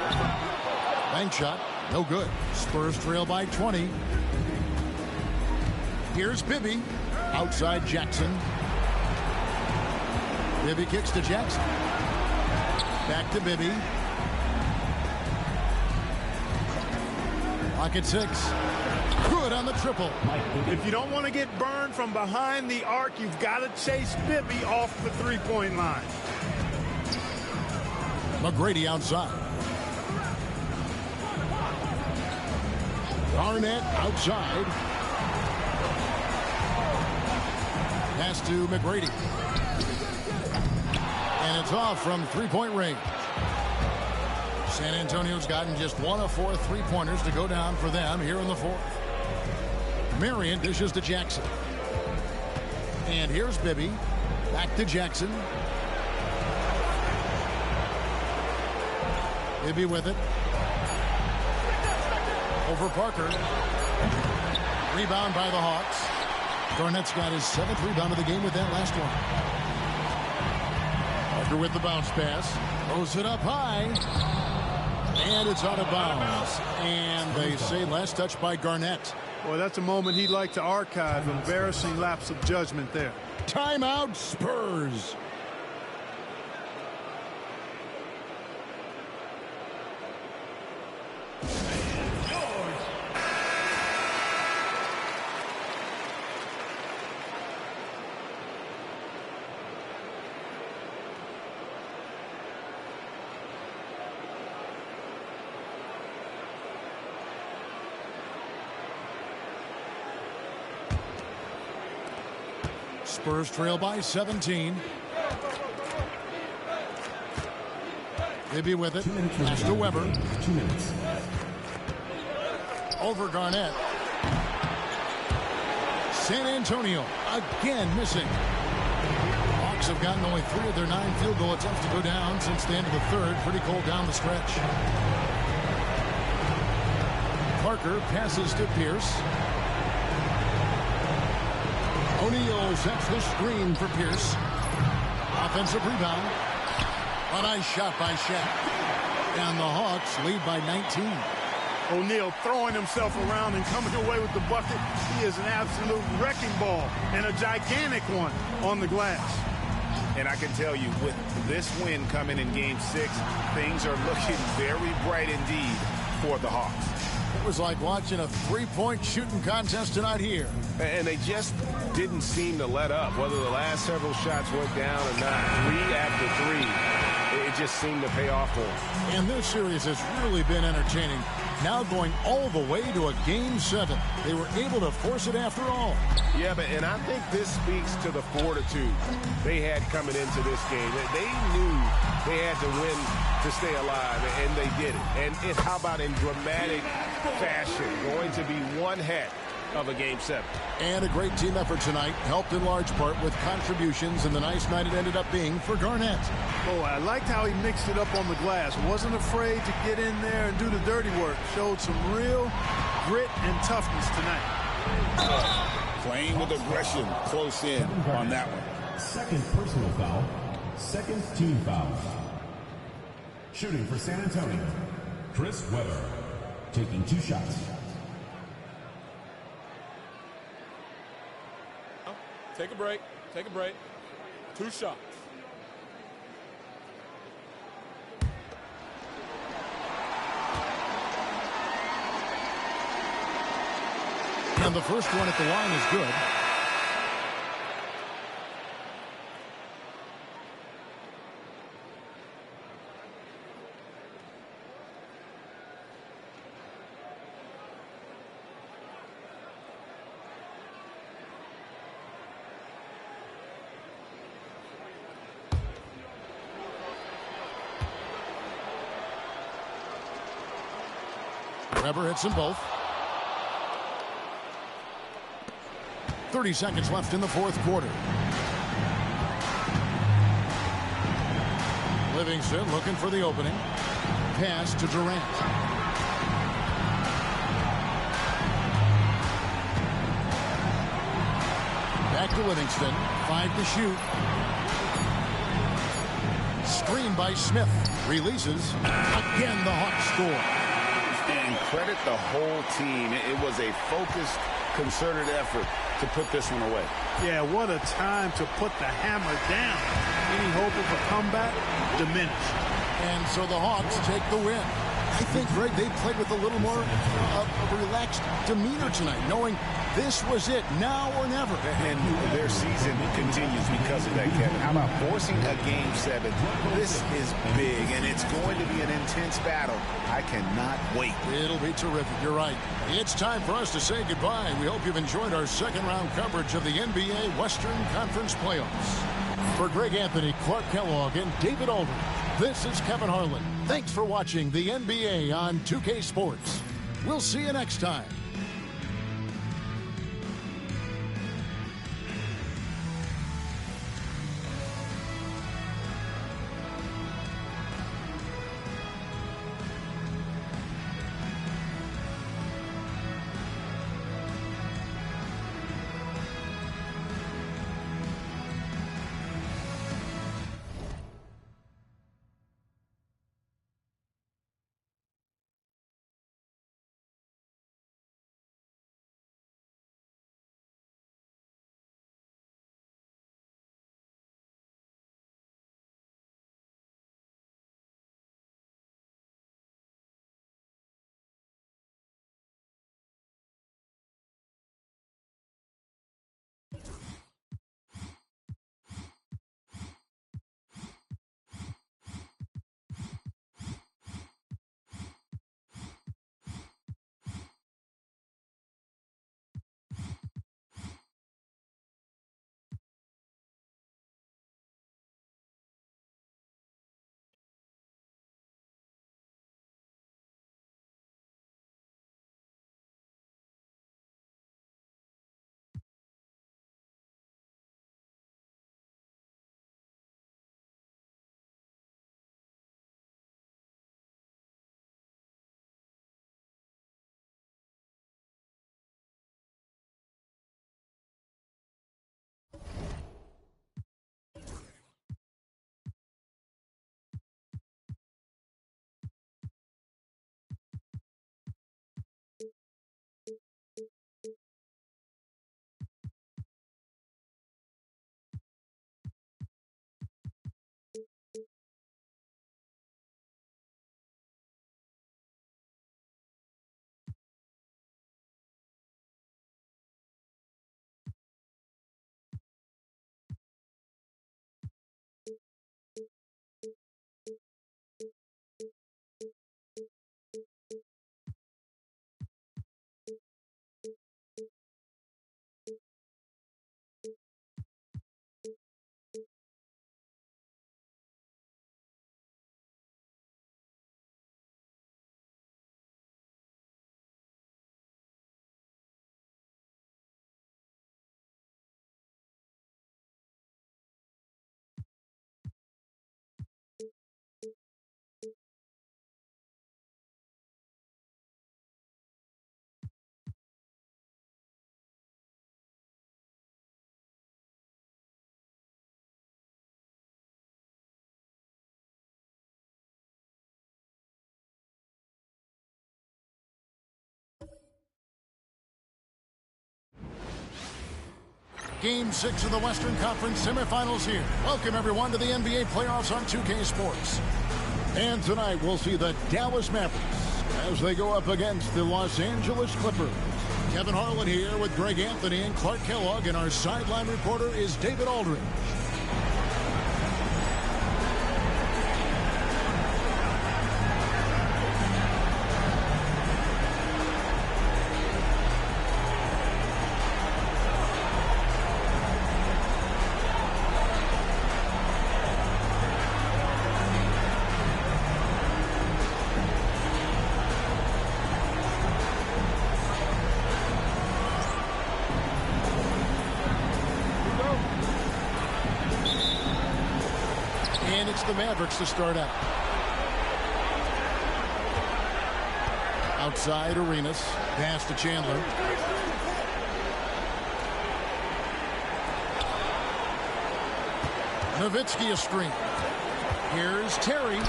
Bank shot, no good. Spurs trail by 20. Here's Bibby. Outside Jackson. Bibby kicks to Jackson. Back to Bibby. Clock at 6. Good on the triple. If you don't want to get burned from behind the arc, you've got to chase Bibby off the three-point line. McGrady outside. Garnett outside. Pass to McGrady. And it's off from three-point range. San Antonio's gotten just 1 of 4 three-pointers to go down for them here in the fourth. Marion dishes to Jackson. And here's Bibby. Back to Jackson. Bibby with it. Over Parker. Rebound by the Hawks. Garnett's got his 7th rebound of the game with that last one. Parker with the bounce pass. Throws it up high. And it's out of bounds. And they say last touch by Garnett. Well, that's a moment he'd like to archive. Embarrassing lapse of judgment there. Timeout, Spurs. Spurs trail by 17. Bibby with it. Pass to Weber. 2 minutes. Over Garnett. San Antonio again missing. Hawks have gotten only 3 of their 9 field goal attempts to go down since the end of the third. Pretty cold down the stretch. Parker passes to Pierce. O'Neal sets the screen for Pierce. Offensive rebound. A nice shot by Shaq. And the Hawks lead by 19. O'Neal throwing himself around and coming away with the bucket. He is an absolute wrecking ball and a gigantic one on the glass. And I can tell you, with this win coming in Game 6, things are looking very bright indeed for the Hawks. It was like watching a three-point shooting contest tonight here. And they just didn't seem to let up, whether the last several shots went down or not. 3 after 3, it just seemed to pay off for them. And this series has really been entertaining. Now going all the way to a Game 7. They were able to force it after all. Yeah, and I think this speaks to the fortitude they had coming into this game. They knew they had to win to stay alive, and they did it. And how about in dramatic fashion, going to be one heck of a Game 7. And a great team effort tonight, helped in large part with contributions, and the nice night it ended up being for Garnett. Oh, I liked how he mixed it up on the glass. Wasn't afraid to get in there and do the dirty work. Showed some real grit and toughness tonight. Playing with aggression close in on that one. Second personal foul. Second team foul. Shooting for San Antonio, Chris Webber, taking 2 shots. Take a break. Take a break. 2 shots. And the first one at the line is good. Weber hits them both. 30 seconds left in the fourth quarter. Livingston looking for the opening. Pass to Durant. Back to Livingston. 5 to shoot. Screen by Smith. Releases. Again, the Hawks score. And credit the whole team. It was a focused, concerted effort to put this one away. Yeah, what a time to put the hammer down. Any hope of a comeback diminished. And so the Hawks take the win. I think, Greg, they played with a little more relaxed demeanor tonight, knowing this was it, now or never. And their season continues because of that, Kevin. How about forcing a Game 7? This is big, and it's going to be an intense battle. I cannot wait. It'll be terrific. You're right. It's time for us to say goodbye. We hope you've enjoyed our second-round coverage of the NBA Western Conference Playoffs. For Greg Anthony, Clark Kellogg, and David Aldridge, this is Kevin Harlan. Thanks for watching the NBA on 2K Sports. We'll see you next time. Game 6 of the Western Conference semifinals here. Welcome, everyone, to the NBA playoffs on 2K Sports. And tonight, we'll see the Dallas Mavericks as they go up against the Los Angeles Clippers. Kevin Harlan here with Greg Anthony and Clark Kellogg, and our sideline reporter is David Aldridge. And it's the Mavericks to start out. Outside Arenas. Pass to Chandler. Nowitzki a screen. Here's Terry.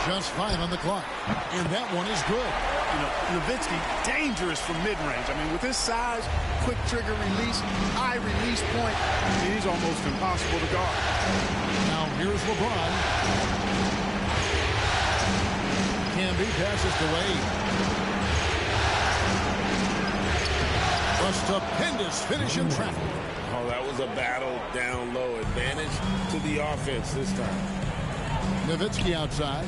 Just 5 on the clock. And that one is good. You know, Nowitzki, dangerous from mid-range. I mean, with his size, quick trigger release, high release point, I mean, he's almost impossible to guard. Now here's LeBron. Camby passes to Wade. A stupendous finish in traffic. Oh, that was a battle down low. Advantage to the offense this time. Nowitzki outside.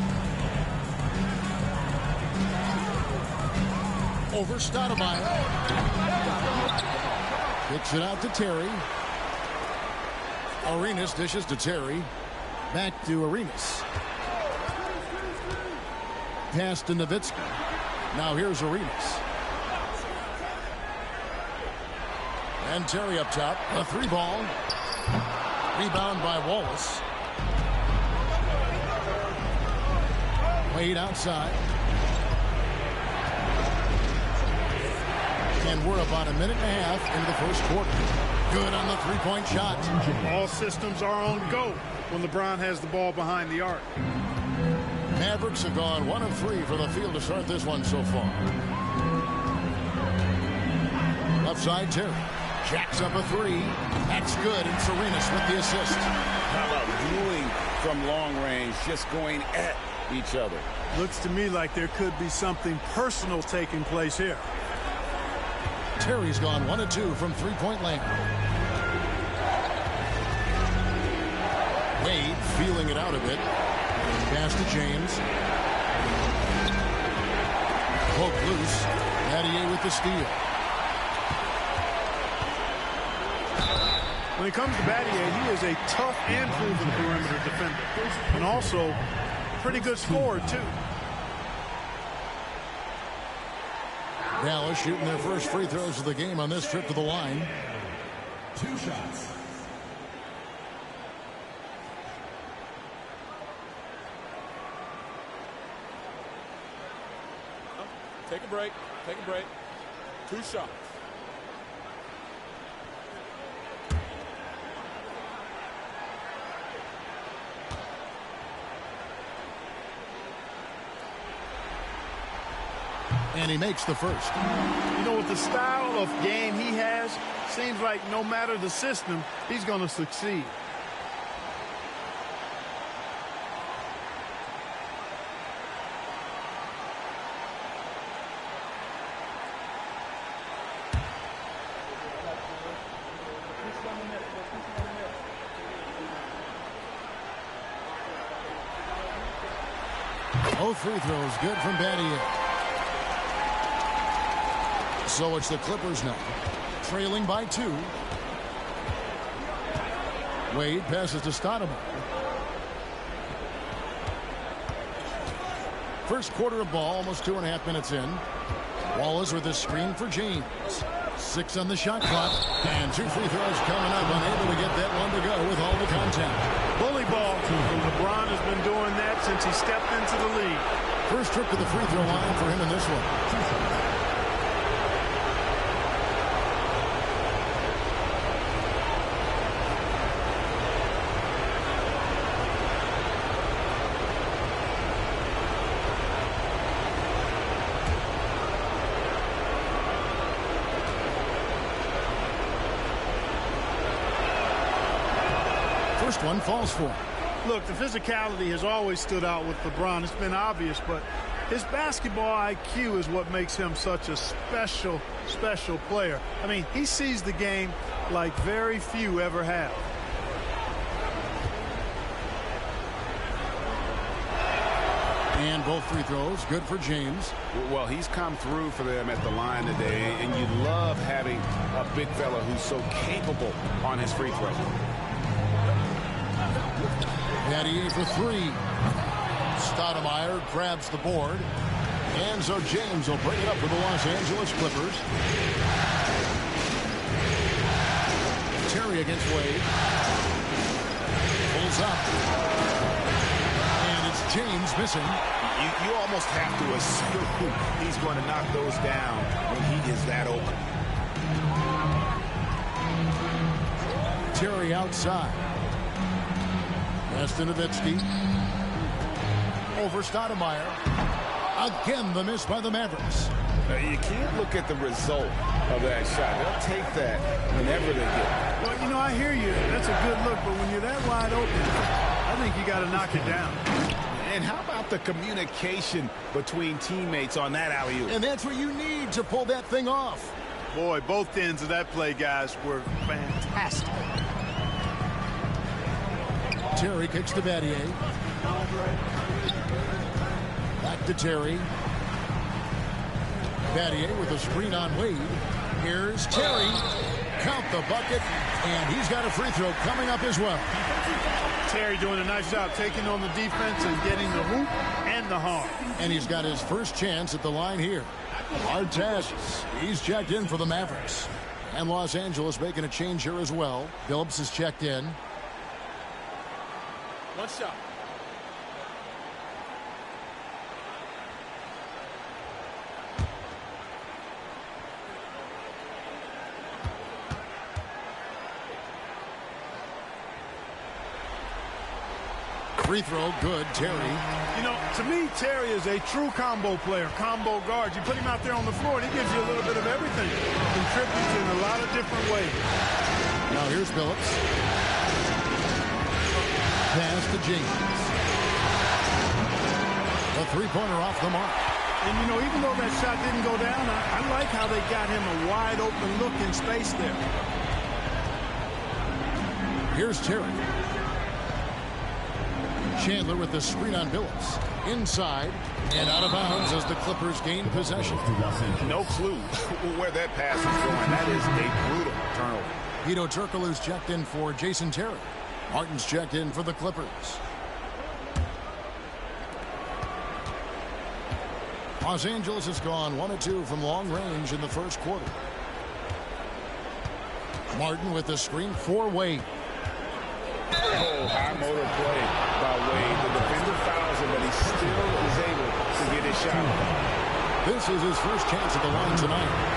Over Stoudemire. Kicks it out to Terry. Arenas dishes to Terry. Back to Arenas. Pass to Nowitzki. Now here's Arenas. And Terry up top. A 3-ball. Rebound by Wallace. Wade outside. And we're about a minute and a half into the first quarter. Good on the three-point shot. All systems are on go when LeBron has the ball behind the arc. Mavericks have gone 1 of 3 for the field to start this one so far. Left side, Terry. Jacks up a 3. That's good, and Arenas with the assist. How about dueling from long range, just going at each other? Looks to me like there could be something personal taking place here. Terry's gone 1 of 2 from three-point land. Wade feeling it out a bit. Pass to James. Poke loose. Battier with the steal. When it comes to Battier, he is a tough and proven perimeter defender. And also, pretty good scorer, too. Dallas shooting their first free throws of the game on this trip to the line. 2 shots. Take a break. Take a break. 2 shots. And he makes the first. You know, with the style of game he has, seems like no matter the system, he's going to succeed. Both free throws good from Battier. So it's the Clippers now, trailing by 2. Wade passes to Stoudemire. First quarter of ball, almost 2.5 minutes in. Wallace with a screen for James. 6 on the shot clock, and 2 free throws coming up, unable to get that one to go with all the contact. Bully ball. LeBron has been doing that since he stepped into the league. First trip to the free throw line for him in this one. first one falls for him. Look, the physicality has always stood out with LeBron. It's been obvious, but his basketball IQ is what makes him such a special player. I mean, he sees the game like very few ever have. And both free throws good for James. Well, he's come through for them at the line today, and you love having a big fella who's so capable on his free throw. Battier for three. Stoudemire grabs the board. And so James will bring it up for the Los Angeles Clippers. Terry against Wade. Pulls up. And it's James missing. You almost have to assume he's going to knock those down when he is that open. Terry outside. Nowitzki. Over Stoudemire. Again, the miss by the Mavericks. You can't look at the result of that shot. They'll take that whenever they get it. Well, you know, I hear you. That's a good look, but when you're that wide open, I think you got to knock it down. And how about the communication between teammates on that alley-oop? And that's what you need to pull that thing off. Boy, both ends of that play, guys, were fantastic. Terry kicks to Battier. Back to Terry. Battier with a screen on Wade. Here's Terry. Count the bucket. And he's got a free throw coming up as well. Terry doing a nice job taking on the defense and getting the hoop and the harm. And he's got his first chance at the line here. Artest, he's checked in for the Mavericks. And Los Angeles making a change here as well. Phillips is checked in. One shot. Free throw, good, Terry. You know, to me, Terry is a true combo player, combo guard. You put him out there on the floor, and he gives you a little bit of everything. Contributes in a lot of different ways. Now here's Phillips. Pass to James. A three-pointer off the mark. And, you know, even though that shot didn't go down, I like how they got him a wide-open look in space there. Here's Terry. Chandler with the screen on Phillips. Inside and out of bounds as the Clippers gain possession. No clue where that pass is going. That is a brutal turnover. Hedo Turkoglu's checked in for Jason Terry. Martin's checked in for the Clippers. Los Angeles has gone 1 of 2 from long range in the first quarter. Martin with the screen for Wade. Oh, high motor play by Wade. The defender fouls him, but he still is able to get his shot. This is his first chance at the line tonight.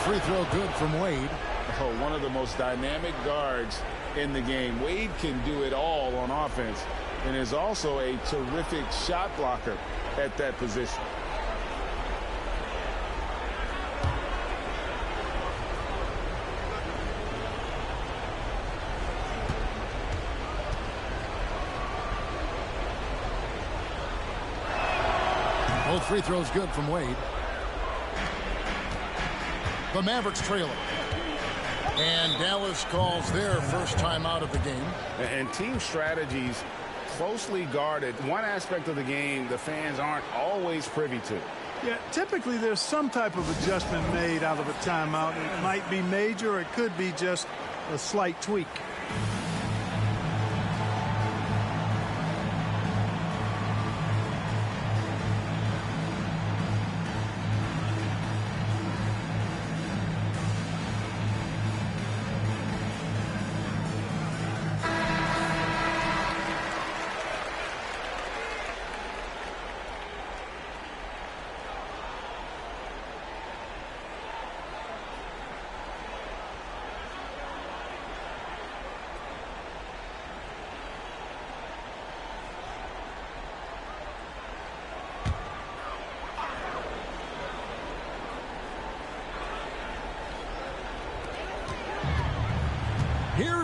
Free throw good from Wade. Oh, one of the most dynamic guards in the game. Wade can do it all on offense and is also a terrific shot blocker at that position. Both free throws good from Wade. The Mavericks trailing. And Dallas calls their first time out of the game. And team strategies closely guarded. One aspect of the game the fans aren't always privy to. Yeah, typically there's some type of adjustment made out of a timeout. It might be major, or it could be just a slight tweak.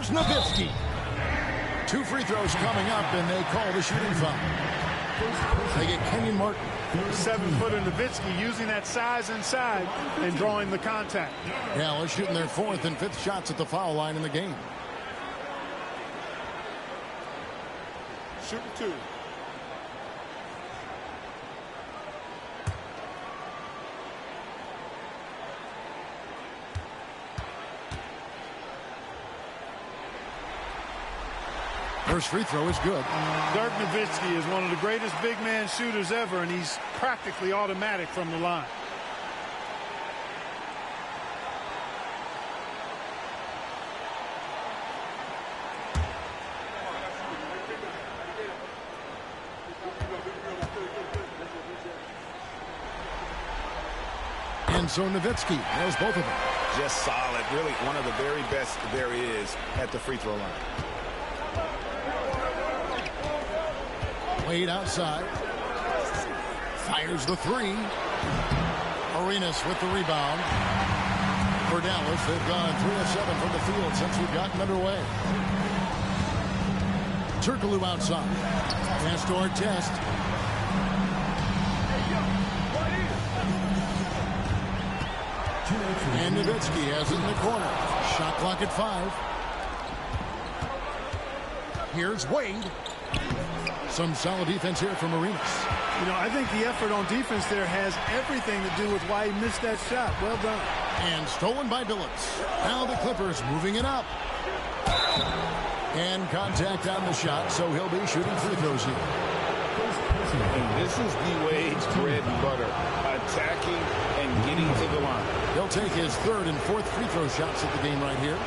Here's Nowitzki. 2 free throws coming up, and they call the shooting foul. They get Kenyon Martin. 7-footer Nowitzki using that size inside and drawing the contact. Dallas shooting their 4th and 5th shots at the foul line in the game. Shooting 2. First free throw is good. Dirk Nowitzki is one of the greatest big man shooters ever, and he's practically automatic from the line. And so Nowitzki nails both of them. Just solid. Really one of the very best there is at the free throw line. Wade outside. Fires the 3. Arenas with the rebound. For Dallas, they've gone 3 of 7 from the field since we've gotten underway. Turkoglu outside. Pass to Artest. And Nowitzki has it in the corner. Shot clock at 5. Here's Wade. Some solid defense here from Arenas. You know, I think the effort on defense there has everything to do with why he missed that shot. Well done. And stolen by Billups. Now the Clippers moving it up. And contact on the shot, so he'll be shooting free throws here. And this is D-Wade's bread and butter. Attacking and getting to the line. He'll take his 3rd and 4th free throw shots at the game right here.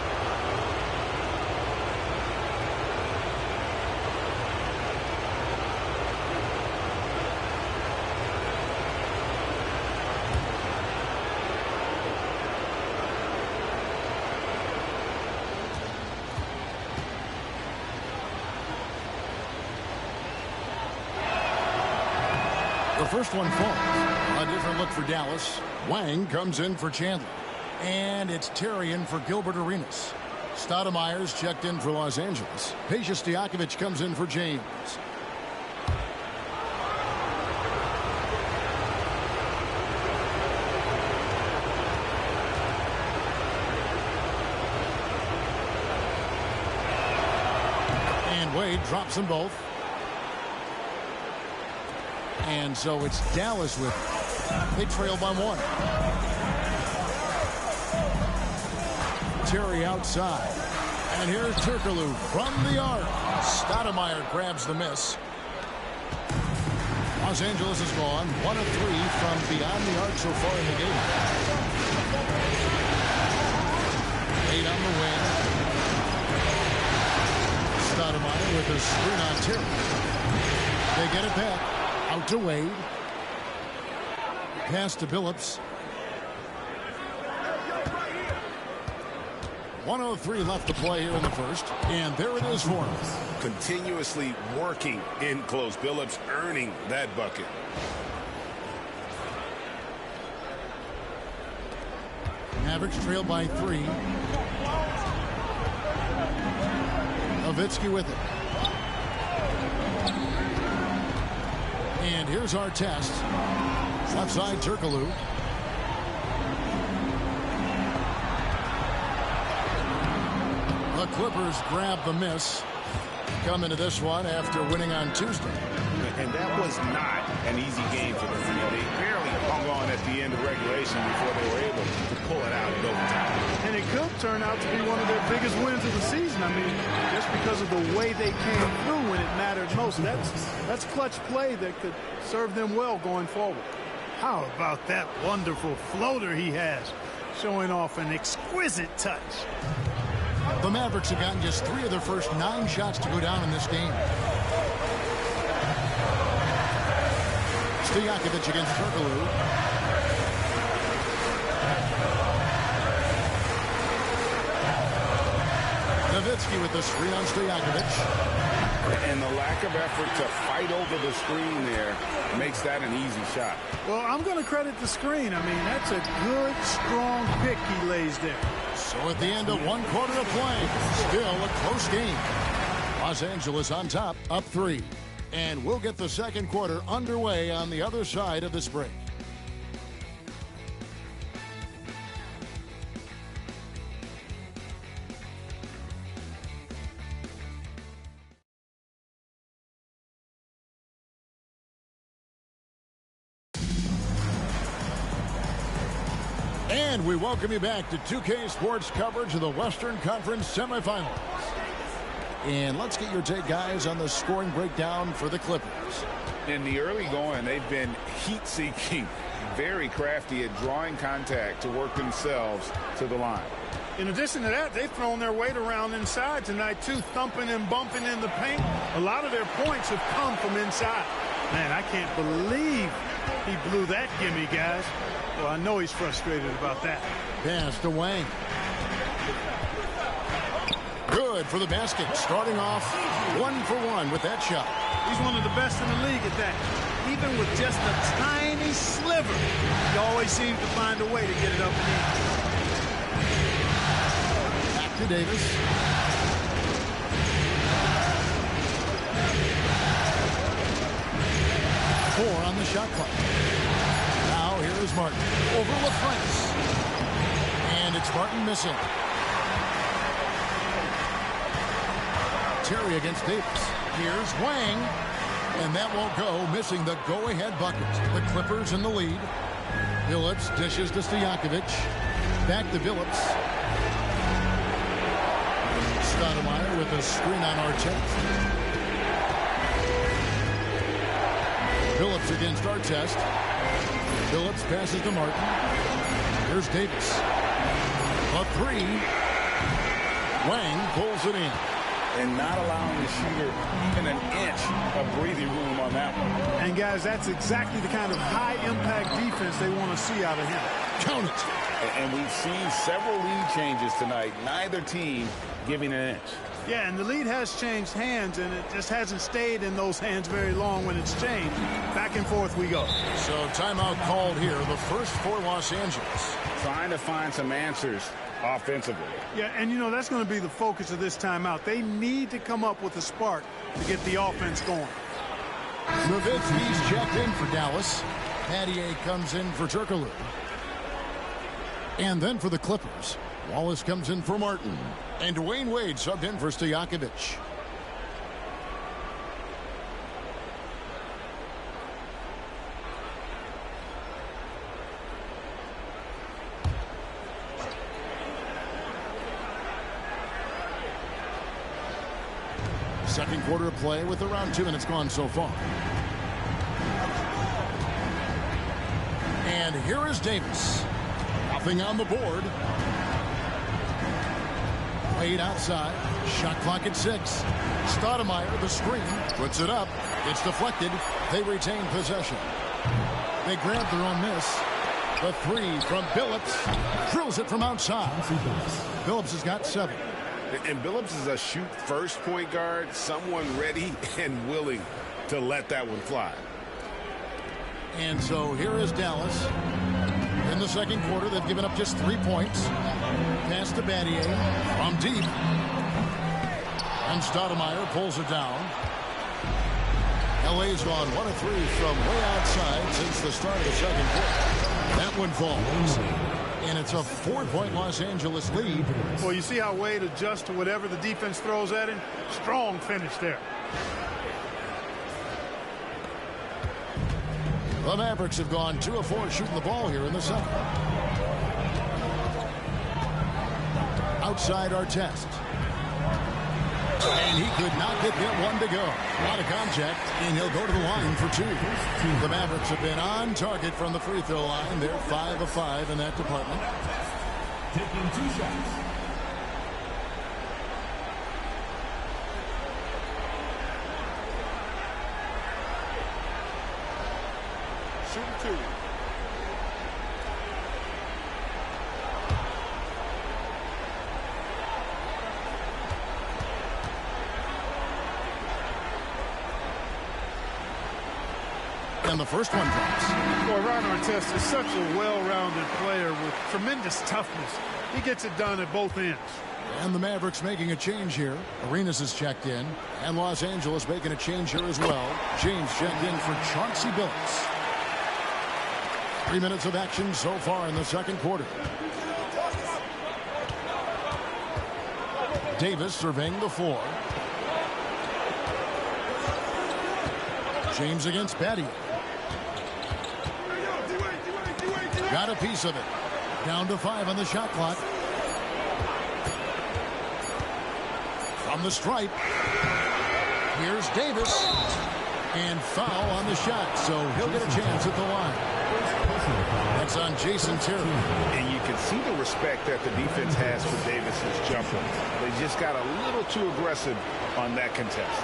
The first one falls. A different look for Dallas. Wang comes in for Chandler. And it's Terry in for Gilbert Arenas. Stoudemire's checked in for Los Angeles. Peja Stojakovic comes in for James. And Wade drops them both. And so it's Dallas with it. They trail by 1. Terry outside. And here's Turkoglu from the arc. Stoudemire grabs the miss. Los Angeles is gone 1 of 3 from beyond the arc so far in the game. 8 on the wing. Stoudemire with a screen on Terry. They get it back. Out to Wade. Pass to Billups. 1:03 left to play here in the first. And there it is for him. Continuously working in close. Billups earning that bucket. Mavericks trail by 3. Nowitzki with it. And here's our test. Left side, Turkoglu. The Clippers grab the miss. Come into this one after winning on Tuesday. And that was not an easy game for them. They barely hung on at the end of regulation before they were able to pull it out in overtime. And it could turn out to be one of their biggest wins of the season. I mean, just because of the way they came through when it mattered most. That's clutch play that could serve them well going forward. How about that wonderful floater he has, showing off an exquisite touch. The Mavericks have gotten just 3 of their first 9 shots to go down in this game. Stojakovic against Turkoglu. Nowitzki with the screen on Stojakovic. And the lack of effort to fight over the screen there makes that an easy shot. Well, I'm going to credit the screen. I mean, that's a good, strong pick he lays there. So at the end of 1 quarter of play, still a close game. Los Angeles on top, up 3. And we'll get the second quarter underway on the other side of this break. And we welcome you back to 2K Sports coverage of the Western Conference semifinals. And let's get your take, guys, on the scoring breakdown for the Clippers. In the early going, they've been heat-seeking, very crafty at drawing contact to work themselves to the line. In addition to that, they've thrown their weight around inside tonight, too, thumping and bumping in the paint. A lot of their points have come from inside. Man, I can't believe he blew that gimme, guys. Well, I know he's frustrated about that. Pass to Wang. Good for the basket. Starting off 1 for 1 with that shot. He's one of the best in the league at that. Even with just a tiny sliver, he always seems to find a way to get it up and in. Back to Davis. Four on the shot clock. Now here is Martin. Over with Franks. And it's Martin missing. Terry against Davis. Here's Wang. And that won't go, missing the go-ahead bucket. The Clippers in the lead. Billups dishes to Stojakovic. Back to Billups. Stoudemire with a screen on Artest. Billups against Artest. Billups passes to Martin. Here's Davis. A 3. Wang pulls it in. And not allowing the shooter even an inch of breathing room on that one. And, guys, that's exactly the kind of high-impact defense they want to see out of him. Count it. And we've seen several lead changes tonight. Neither team giving an inch. Yeah, and the lead has changed hands, and it just hasn't stayed in those hands very long when it's changed. Back and forth we go. So timeout called here. The first for Los Angeles. Trying to find some answers offensively. Yeah, and you know, that's going to be the focus of this timeout. They need to come up with a spark to get the offense going. Nowitzki's checked in for Dallas. Pattier comes in for Turkoglu. And then for the Clippers, Wallace comes in for Martin. And Dwayne Wade subbed in for Stojakovic. Second quarter of play with around 2 minutes gone so far. And here is Davis. Nothing on the board. Wade outside. Shot clock at 6. Stoudemire, the screen, puts it up. It's deflected. They retain possession. They grab their own miss. The 3 from Billups. Drills it from outside. Billups has got 7. And Billups is a shoot-first point guard, someone ready and willing to let that one fly. And so here is Dallas. In the second quarter, they've given up just 3 points. Pass to Battier from deep. And Stoudemire pulls it down. LA's gone 1 of 3 from way outside since the start of the second quarter. That one falls. And it's a 4-point Los Angeles lead. Well, you see how Wade adjusts to whatever the defense throws at him? Strong finish there. The Mavericks have gone 2 of 4 shooting the ball here in the second. Outside Artest. And he could not get one to go. A lot of contact, and he'll go to the line for 2. The Mavericks have been on target from the free throw line. They're 5 of 5 in that department. Taking 2 shots. Shooting 2. And the first one drops. Well, Ron Artest is such a well-rounded player with tremendous toughness. He gets it done at both ends. And the Mavericks making a change here. Arenas is checked in. And Los Angeles making a change here as well. James checked in for Chauncey Billups. 3 minutes of action so far in the second quarter. Davis surveying the floor. James against Battier. Got a piece of it. Down to 5 on the shot clock. From the stripe. Here's Davis. And foul on the shot, so he'll get a chance at the line. That's on Jason Terry. And you can see the respect that the defense has for Davis's jumper. They just got a little too aggressive on that contest.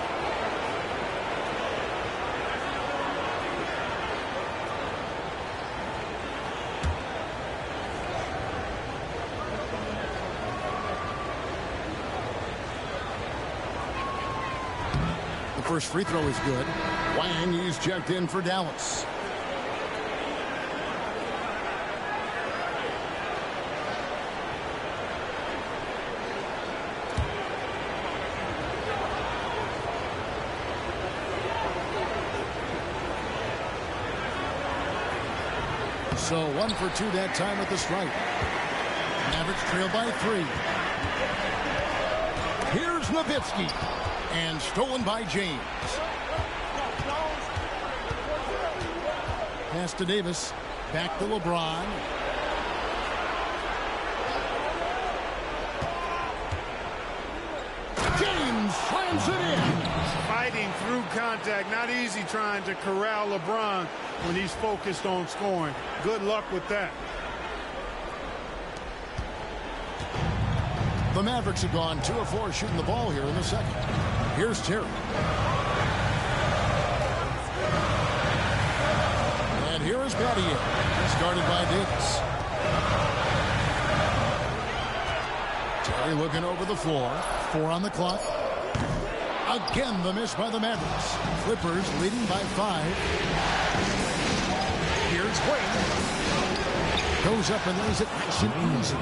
The first free throw is good. Wang, he's checked in for Dallas. So 1 for 2 that time at the stripe. Mavericks trail by 3. Here's Nowitzki. And stolen by James. Pass to Davis. Back to LeBron. James slams it in. Fighting through contact. Not easy trying to corral LeBron when he's focused on scoring. Good luck with that. The Mavericks have gone 2 of 4 shooting the ball here in the second. Here's Terry. And here is Battier. Started by Davis. Terry looking over the floor. 4 on the clock. Again, the miss by the Mavericks. Clippers leading by 5. Here's Wade. Goes up and lays it nice and easy.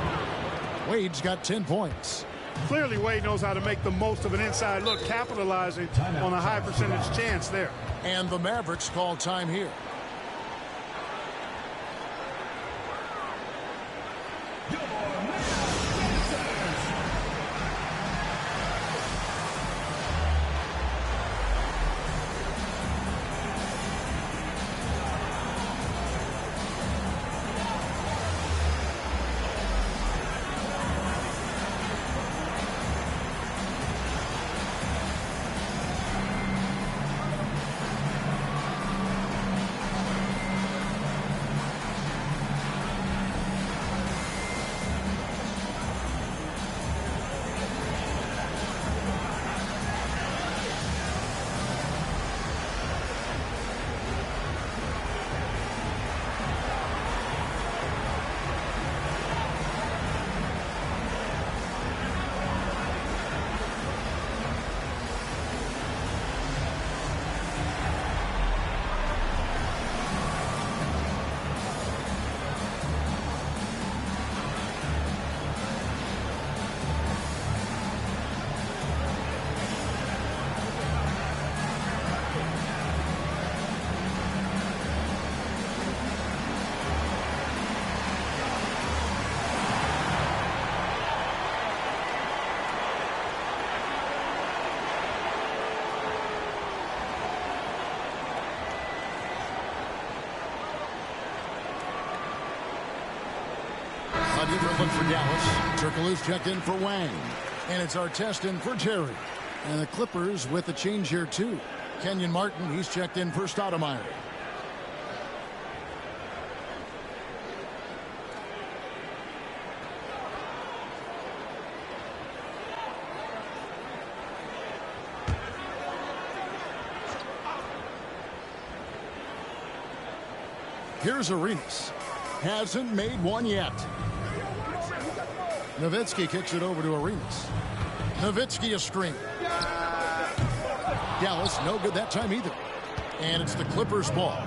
Wade's got 10 points. Clearly, Wade knows how to make the most of an inside look, capitalizing on a high percentage chance there. And the Mavericks call time here. A different look for Dallas. Turkoglu's checked in for Wang. And it's Artest in for Terry. And the Clippers with a change here, too. Kenyon Martin, he's checked in for Stoudemire. Here's Arenas. Hasn't made one yet. Nowitzki kicks it over to Arenas. Nowitzki a screen. Dallas no good that time either. And it's the Clippers ball.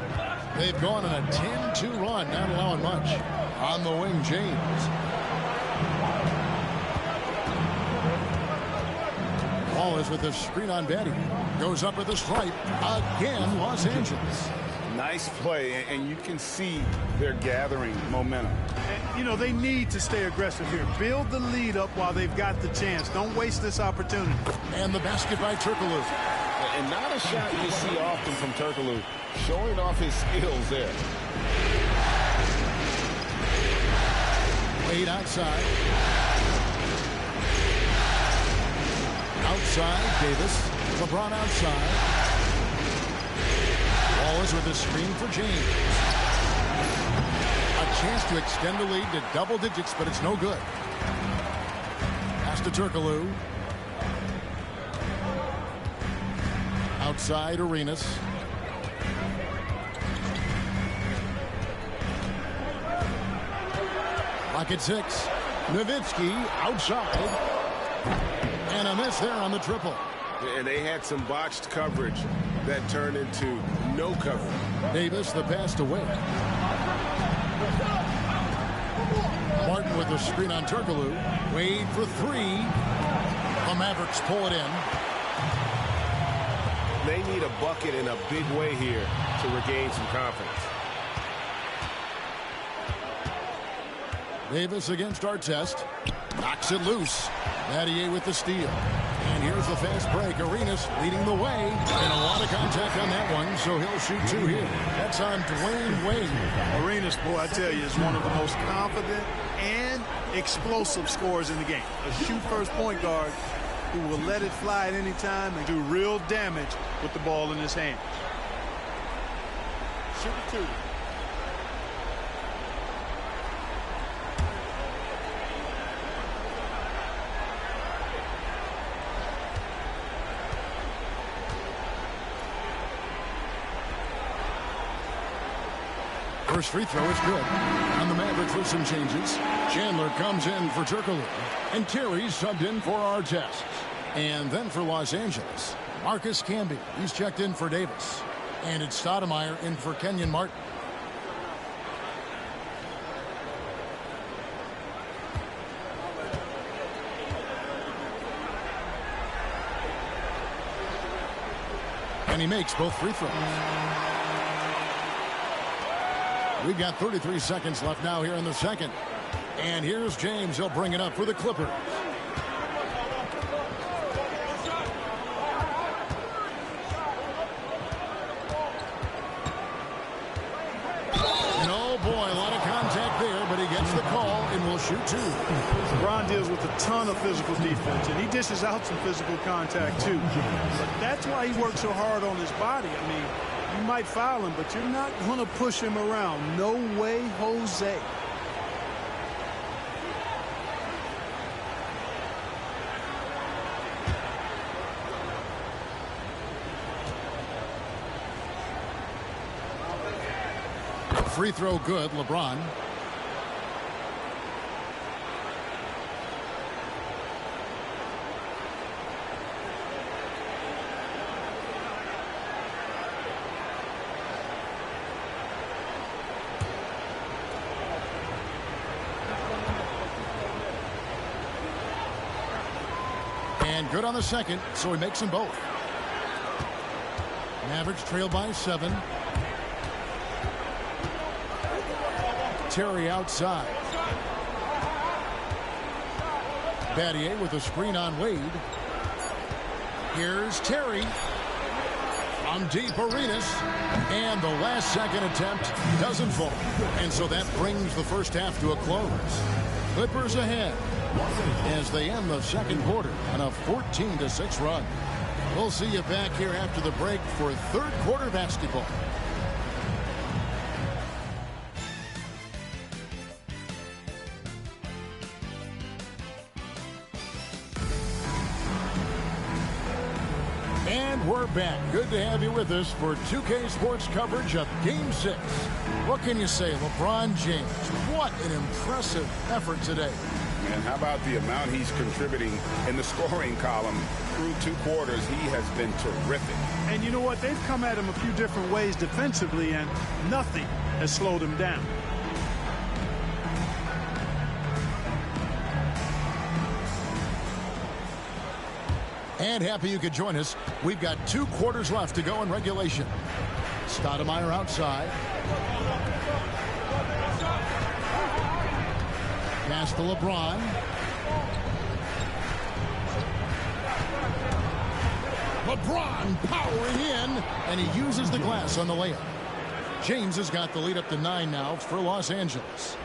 They've gone on a 10-2 run, not allowing much. On the wing, James. Ball is with the screen on Betty. Goes up at the stripe. Again, Los Angeles. Nice play, and you can see they're gathering momentum. And, you know, they need to stay aggressive here. Build the lead up while they've got the chance. Don't waste this opportunity. And the basket by Turkoglu. And not a shot you see often from Turkoglu, showing off his skills there. Wade outside. Outside, Davis. LeBron outside. Ball is with the screen for James. A chance to extend the lead to double digits, but it's no good. Pass to Turkoglu. Outside, Arenas. Lock at 6. Nowitzki outside. And a miss there on the triple. And they had some botched coverage that turned into no coverage. Davis, the pass to Wade. Martin with the screen on Turkoglu. Wade for 3. The Mavericks pull it in. They need a bucket in a big way here to regain some confidence. Davis against Artest. Knocks it loose. Battier with the steal. And here's the fast break. Arenas leading the way. And a lot of contact on that one, so he'll shoot 2 here. That's on Dwayne Wade. Arenas, boy, I tell you, is one of the most confident and explosive scorers in the game. A shoot-first point guard who will let it fly at any time and do real damage with the ball in his hands. Shoot 2. First free throw is good. On the Mavericks with some changes. Chandler comes in for Turkoglu. And Terry's subbed in for Artest. And then for Los Angeles, Marcus Camby. He's checked in for Davis. And it's Stoudemire in for Kenyon Martin. And he makes both free throws. We've got 33 seconds left now here in the second. And here's James. He'll bring it up for the Clippers. And oh boy, a lot of contact there, but he gets the call and will shoot 2. LeBron deals with a ton of physical defense, and he dishes out some physical contact too. But that's why he works so hard on his body. I mean, you might foul him, but you're not going to push him around. No way, Jose. Free throw good, LeBron. And good on the second, so he makes them both. Mavericks trail by 7. Terry outside. Battier with a screen on Wade. Here's Terry. From deep, Arenas. And the last second attempt doesn't fall. And so that brings the first half to a close. Clippers ahead as they end the second quarter on a 14-6 run. We'll see you back here after the break for third quarter basketball. And we're back. Good to have you with us for 2K Sports coverage of Game 6. What can you say, LeBron James? What an impressive effort today. And how about the amount he's contributing in the scoring column? Through 2 quarters, he has been terrific. And you know what? They've come at him a few different ways defensively, and nothing has slowed him down. And happy you could join us. We've got 2 quarters left to go in regulation. Stoudemire outside. Pass to LeBron. LeBron powering in, and he uses the glass on the layup. James has got the lead up to 9 now for Los Angeles.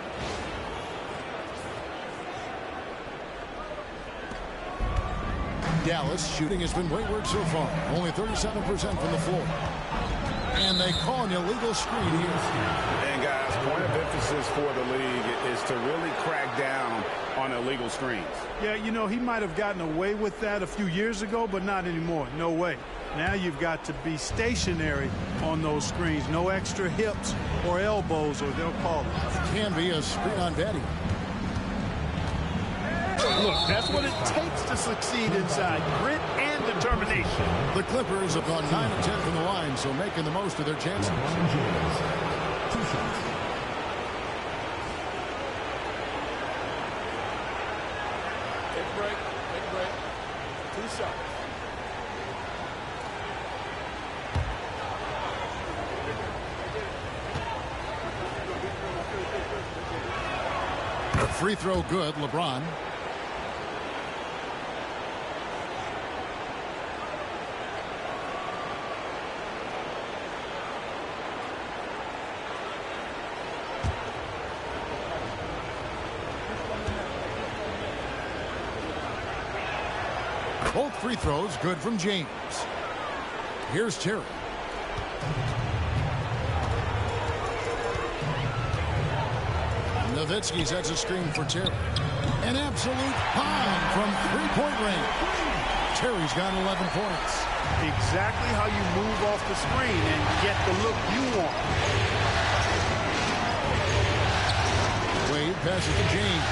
Dallas shooting has been wayward so far. Only 37% from the floor. And they call an illegal screen here. And guys, point of emphasis for the league is to really crack down on illegal screens. Yeah, you know, he might have gotten away with that a few years ago, but not anymore. No way. Now you've got to be stationary on those screens. No extra hips or elbows, or they'll call it. Can be a screen on Betty. Look, that's what it takes to succeed inside. Grit and determination. The Clippers have gone 9 of 10 from the line, so making the most of their chances. Take a break. Take a break. 2 shots. Free throw good, LeBron. Both free throws good from James. Here's Terry. Nowitzki sets a screen for Terry. An absolute bomb from three-point range. Terry's got 11 points. Exactly how you move off the screen and get the look you want. Wade passes to James.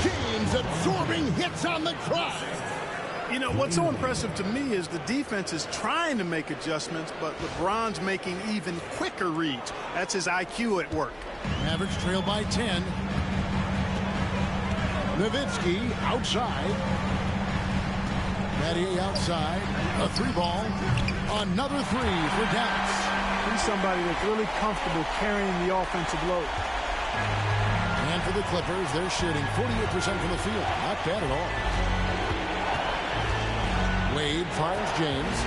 James absorbing hits on the drive. You know, what's so impressive to me is the defense is trying to make adjustments, but LeBron's making even quicker reads. That's his IQ at work. Mavericks trail by 10. Nowitzki outside. Battier outside. A 3-ball. Another 3 for Dallas. He's somebody that's really comfortable carrying the offensive load. And for the Clippers, they're shooting 48% from the field. Not bad at all. Wade fires James.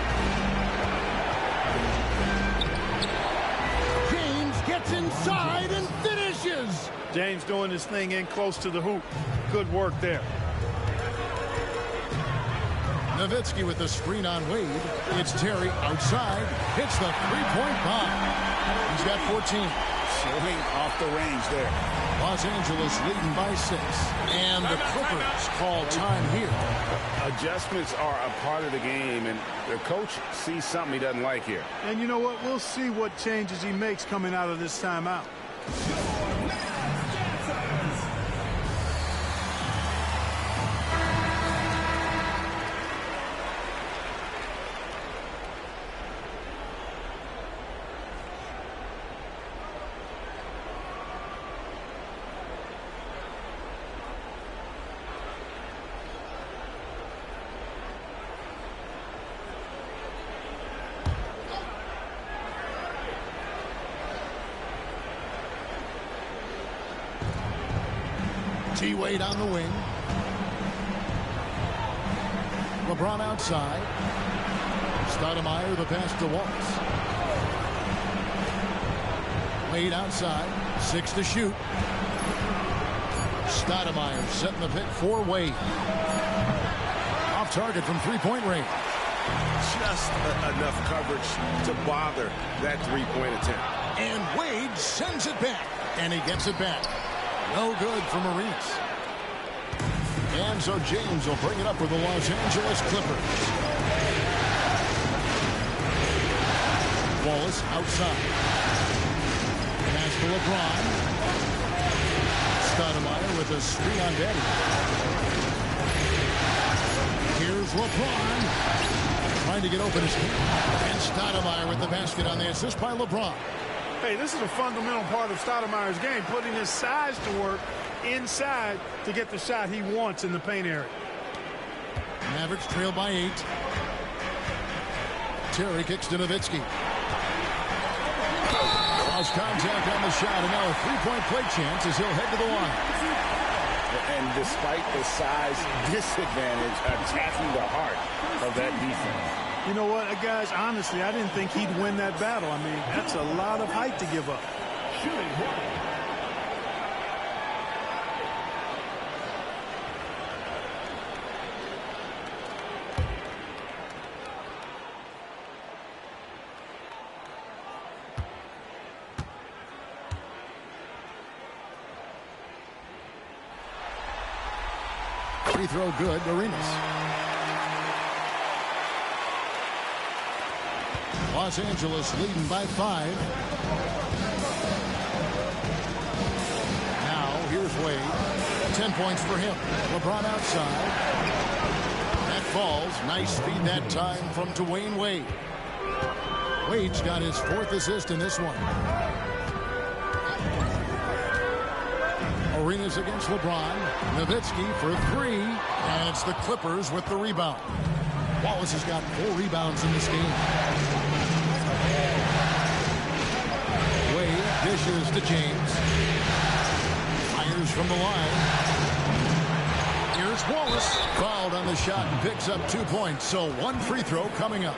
James gets inside and finishes. James doing his thing in close to the hoop. Good work there. Nowitzki with the screen on Wade. It's Terry outside. Hits the three-point bomb. He's got 14. Showing off the range there. Los Angeles leading by 6. And the Clippers call time here. Adjustments are a part of the game, and the coach sees something he doesn't like here. And you know what? We'll see what changes he makes coming out of this timeout. T-Wade on the wing. LeBron outside. Stoudemire the pass to Waltz. Wade outside. 6 to shoot. Stoudemire setting the pick for Wade. Off target from three-point range. Just enough coverage to bother that three-point attempt. And Wade sends it back. And he gets it back. No good for Maurice. And so James will bring it up for the Los Angeles Clippers. Wallace outside. Pass to LeBron. Stoudemire with a screen on Daddy. Here's LeBron. trying to get open his feet. And Stoudemire with the basket on the assist by LeBron. Hey, this is a fundamental part of Stoudemire's game, putting his size to work inside to get the shot he wants in the paint area. Mavericks trail by 8. Terry kicks to Nowitzki. Lost contact on the shot, and now a three-point play chance as he'll head to the line. And despite the size disadvantage, attacking the heart of that defense. You know what, guys, honestly, I didn't think he'd win that battle. I mean, that's a lot of height to give up. Free throw good, Arenas. Los Angeles leading by 5. Now, here's Wade. 10 points for him. LeBron outside. That falls. Nice feed that time from Dwayne Wade. Wade's got his 4th assist in this one. Arenas against LeBron. Nowitzki for 3. And it's the Clippers with the rebound. Wallace has got 4 rebounds in this game. Wade dishes to James. Fires from the line. Here's Wallace. Fouled on the shot and picks up 2 points. So 1 free throw coming up.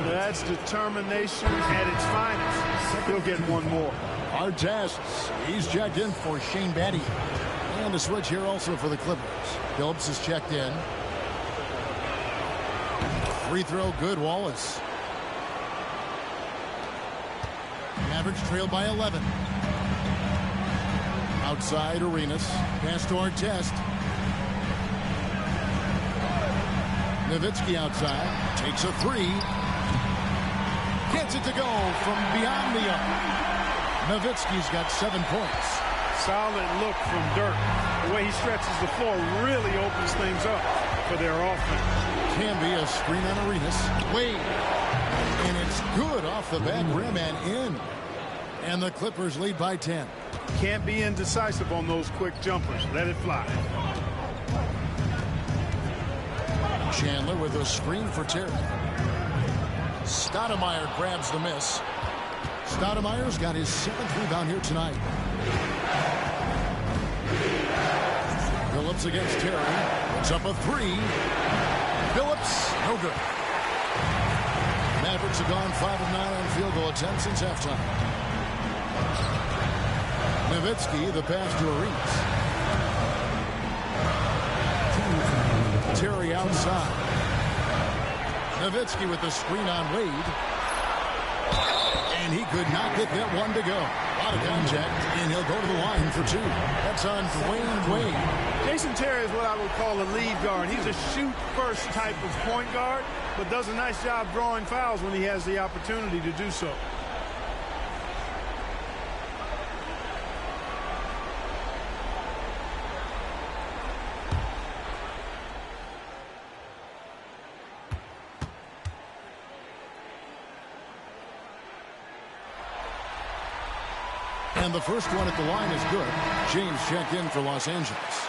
That's determination at its finest. He'll get 1 more. Artests. He's checked in for Shane Battier. And a switch here also for the Clippers. Phillips is checked in. Free throw good, Wallace. Mavericks trail by 11. Outside, Arenas. Pass to Artest. Nowitzki outside. Takes a 3. Gets it to go from beyond the arc. Nowitzki's got 7 points. Solid look from Dirk. The way he stretches the floor really opens things up for their offense. Can be a screen on Arenas. Wade. And it's good off the back rim and in. And the Clippers lead by 10. Can't be indecisive on those quick jumpers. Let it fly. Chandler with a screen for Terry. Stoudemire grabs the miss. Stoudemire's got his 7th rebound here tonight. Phillips against Terry. Puts up a 3. Phillips, no good. Mavericks have gone 5 of 9 on field goal attempts since halftime. Nowitzki, the pass to Arenas. Terry outside. Nowitzki with the screen on Wade. And he could not get that one to go. A lot of contact, and he'll go to the line for 2. That's on Dwayne Wade. Jason Terry is what I would call a lead guard. He's a shoot-first type of point guard, but does a nice job drawing fouls when he has the opportunity to do so. And the first one at the line is good. James checked in for Los Angeles.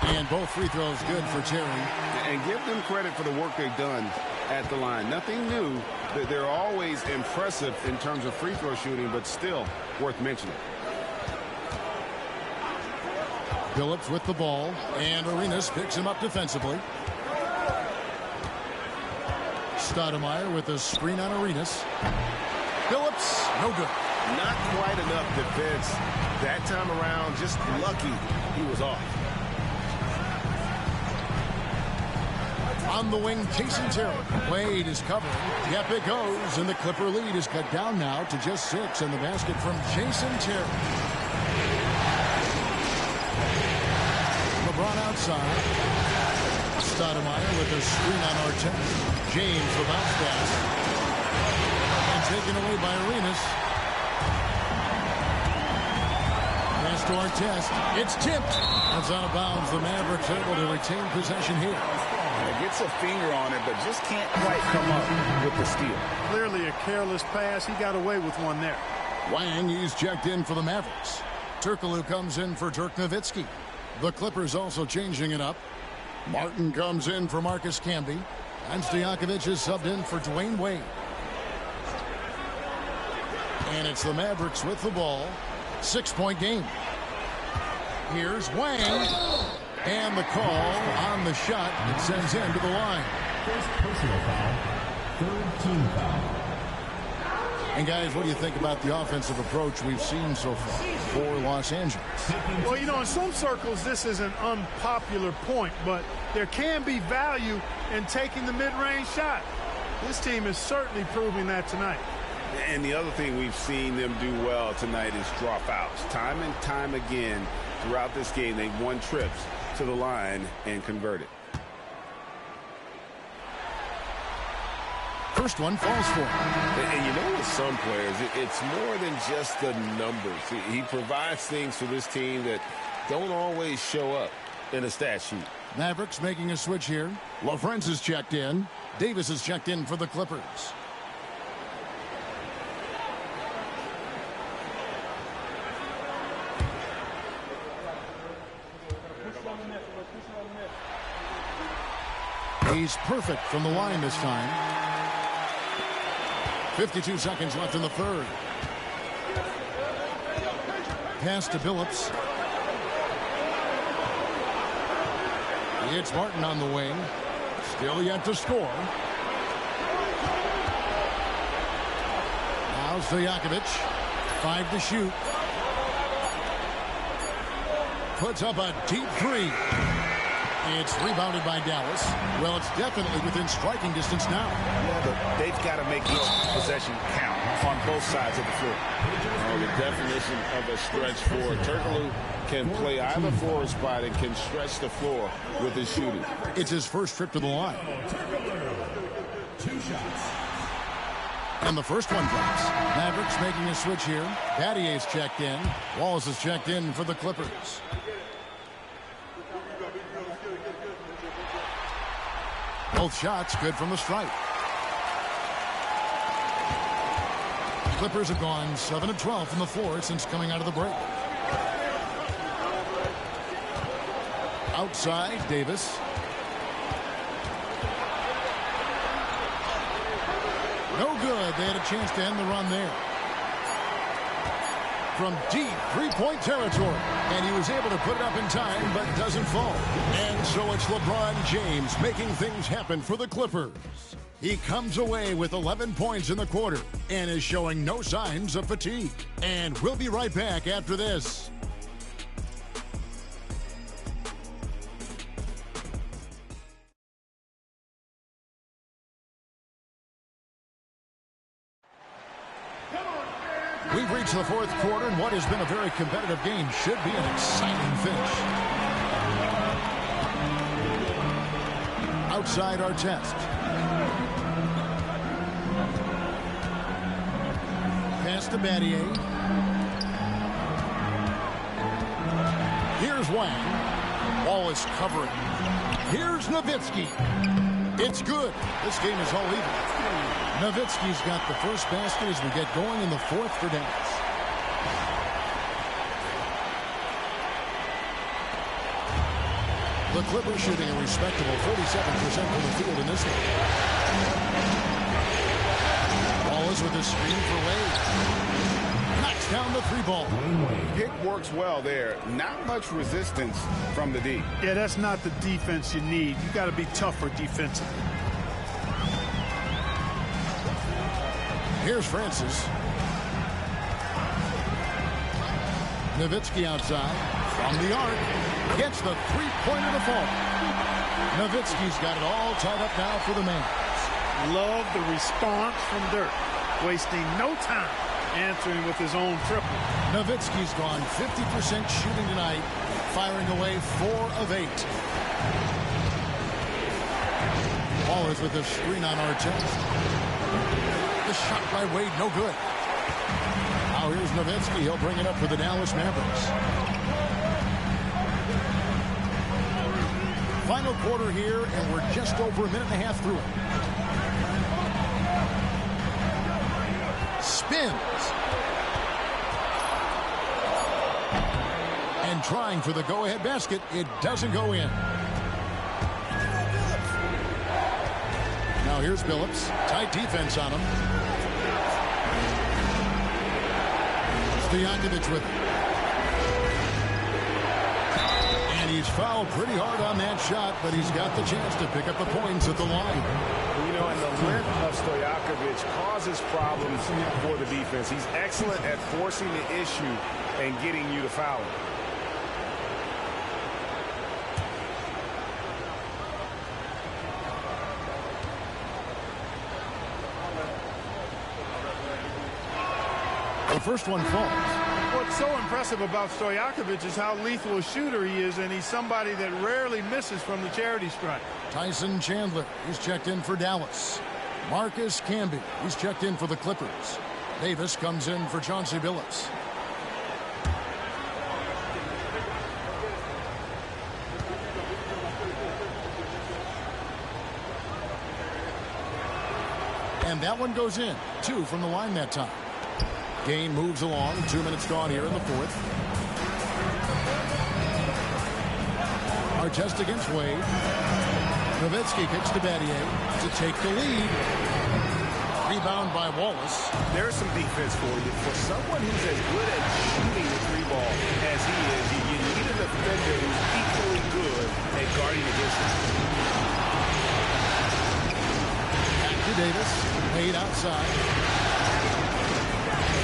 And both free throws good for Terry. And give them credit for the work they've done at the line. Nothing new. They're always impressive in terms of free throw shooting, but still worth mentioning. Phillips with the ball, and Arenas picks him up defensively. Stoudemire with a screen on Arenas. Phillips, no good. Not quite enough defense that time around. Just lucky he was off. On the wing, Jason Terry. Wade is covering. Yep, it goes, and the Clipper lead is cut down now to just 6, and the basket from Jason Terry. LeBron outside. Stoudemire with a screen on Artest. James the bounce pass. And taken away by Arenas. Pass to Artest. It's tipped. That's out of bounds. The Mavericks able to retain possession here. Gets a finger on it, but just can't quite come up with the steal. Clearly a careless pass. He got away with one there. Wang, he's checked in for the Mavericks. Turkoglu comes in for Dirk Nowitzki. The Clippers also changing it up. Martin comes in for Marcus Camby. And Stojakovic is subbed in for Dwayne Wade. And it's the Mavericks with the ball. 6-point game. Here's Wang. And the call on the shot. It sends him to the line. First personal foul. Third team foul. And guys, what do you think about the offensive approach we've seen so far for Los Angeles? Well, you know, in some circles, this is an unpopular point, but there can be value in taking the mid-range shot. This team is certainly proving that tonight. And the other thing we've seen them do well tonight is draw fouls. Time and time again throughout this game, they've won trips to the line and converted. First one falls for him. And you know, with some players, it's more than just the numbers. He provides things for this team that don't always show up in a stat sheet. Mavericks making a switch here. LaFrentz is checked in. Davis is checked in for the Clippers. He's perfect from the line this time. 52 seconds left in the third. Pass to Billups. It's Martin on the wing. Still yet to score. Now Stojakovic. 5 to shoot. Puts up a deep three. It's rebounded by Dallas. Well, it's definitely within striking distance now. Yeah, but they've got to make each possession count on both sides of the floor. The definition of a stretch forward. Turkoglu can play either forward spot and can stretch the floor with his shooting. It's his first trip to the line. 2 shots. And the first one drops. Mavericks making a switch here. Battier's checked in. Walls is checked in for the Clippers. Both shots good from the stripe. Clippers have gone 7 of 12 from the floor since coming out of the break. Outside, Davis. No good. They had a chance to end the run there. From deep three-point territory. And he was able to put it up in time, but doesn't fall. And so it's LeBron James making things happen for the Clippers. He comes away with 11 points in the quarter and is showing no signs of fatigue. And we'll be right back after this. We've reached the fourth quarter, and what has been a very competitive game should be an exciting finish. Outside Artest. Pass to Battier. Here's Wang. Ball is covering. Here's Nowitzki. It's good. This game is all even. Nowitzki's got the first basket as we get going in the fourth for Dallas. The Clippers shooting a respectable 47% from the field in this game. Wallace with a screen for Wade. Knocks down the 3-ball. Pick works well there. Not much resistance from the D. Yeah, that's not the defense you need. You got to be tougher defensively. Here's Francis. Nowitzki outside. From the arc. Gets the three-pointer to fall. Nowitzki's got it all tied up now for the Mavs. Love the response from Dirk. Wasting no time answering with his own triple. Nowitzki's gone 50% shooting tonight. Firing away 4 of 8. Wallace with the screen on Artest. The shot by Wade, no good. Now here's Nowitzki. He'll bring it up for the Dallas Mavericks. Final quarter here, and we're just over a minute and a half through it. Spins. And trying for the go-ahead basket. It doesn't go in. Now here's Billups. Tight defense on him. Stojakovic with it. And he's fouled pretty hard on that shot, but he's got the chance to pick up the points at the line. You know, and the length of Stojakovic causes problems for the defense. He's excellent at forcing the issue and getting you to foul him. The first one falls. What's so impressive about Stojakovic is how lethal a shooter he is, and he's somebody that rarely misses from the charity stripe. Tyson Chandler, he's checked in for Dallas. Marcus Camby, he's checked in for the Clippers. Davis comes in for Chauncey Billups. And that one goes in. 2 from the line that time. Game moves along. 2 minutes gone here in the fourth. Artest against Wade. Nowitzki kicks to Battier to take the lead. Rebound by Wallace. There's some defense for you. For someone who's as good at shooting the three ball as he is, you need a defender who's equally good at guarding against him. Back to Davis. Wade outside.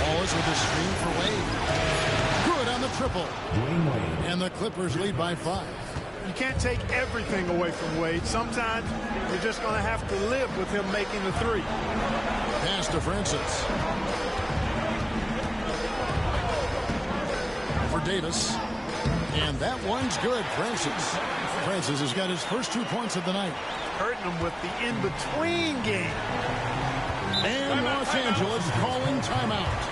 Wallace with a screen for Wade. Good on the triple. And the Clippers lead by 5. You can't take everything away from Wade. Sometimes you're just going to have to live with him making the three. Pass to Francis. For Davis. And that one's good. Francis has got his first 2 points of the night. Hurting him with the in-between game. And Los Angeles calling timeout.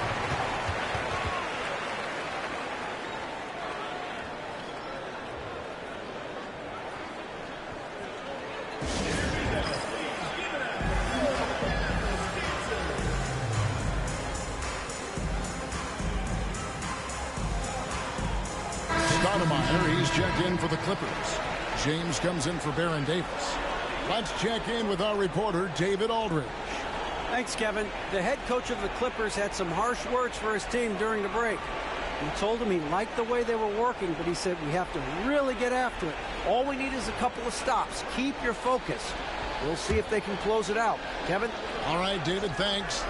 Stoudemire, he's checked in for the Clippers. James comes in for Baron Davis. Let's check in with our reporter, David Aldridge. Thanks, Kevin. The head coach of the Clippers had some harsh words for his team during the break. He told them he liked the way they were working, but he said we have to really get after it. All we need is a couple of stops. Keep your focus. We'll see if they can close it out. Kevin? All right, David, thanks.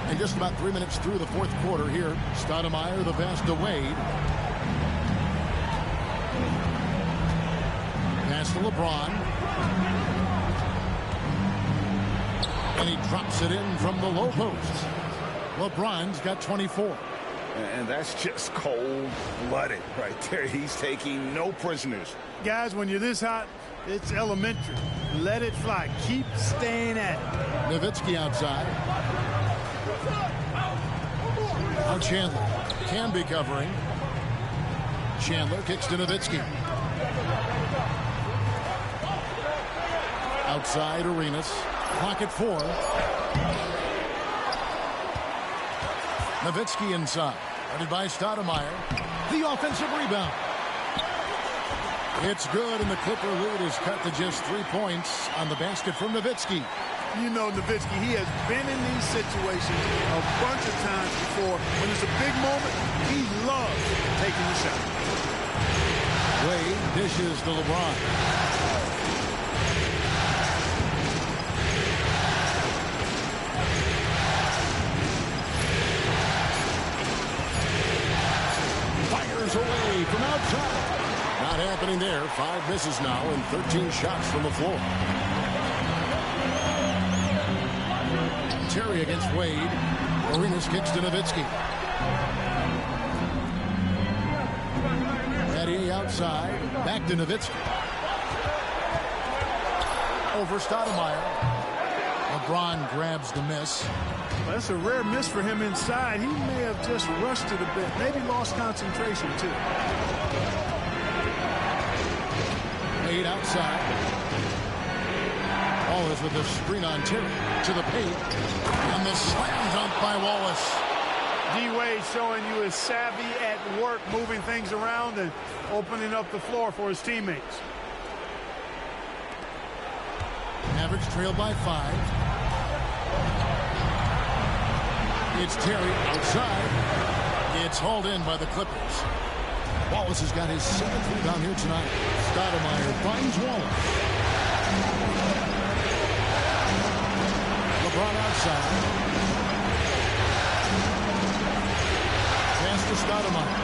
And just about 3 minutes through the fourth quarter here. Stoudemire, the pass to Wade. Pass to LeBron. And he drops it in from the low post. LeBron's got 24. And that's just cold-blooded right there. He's taking no prisoners. Guys, when you're this hot, it's elementary. Let it fly. Keep staying at it. Nowitzki outside. Now Chandler can be covering. Chandler kicks to Nowitzki. Outside Arenas. Clock at 4. Nowitzki inside. Guarded by Stoudemire. The offensive rebound. It's good, and the Clipper lead is cut to just 3 points on the basket from Nowitzki. You know Nowitzki, he has been in these situations a bunch of times before. When it's a big moment, he loves taking the shot. Wade dishes to LeBron. Away from outside. Not happening there. 5 misses now and 13 shots from the floor. Terry against Wade. Arenas kicks to Nowitzki. Battier outside. Back to Nowitzki. over Stoudemire. LeBron grabs the miss. Well, that's a rare miss for him inside. He may have just rushed it a bit. Maybe lost concentration, too. Wade outside. Wallace with a screen on Terry. To the paint. And the slam dunk by Wallace. D-Wade showing you his savvy at work, moving things around and opening up the floor for his teammates. Mavericks trail by 5. It's Terry outside. It's hauled in by the Clippers. Wallace has got his 7th rebound here tonight. Stoudemire finds Wallace. LeBron outside. Pass to Stoudemire.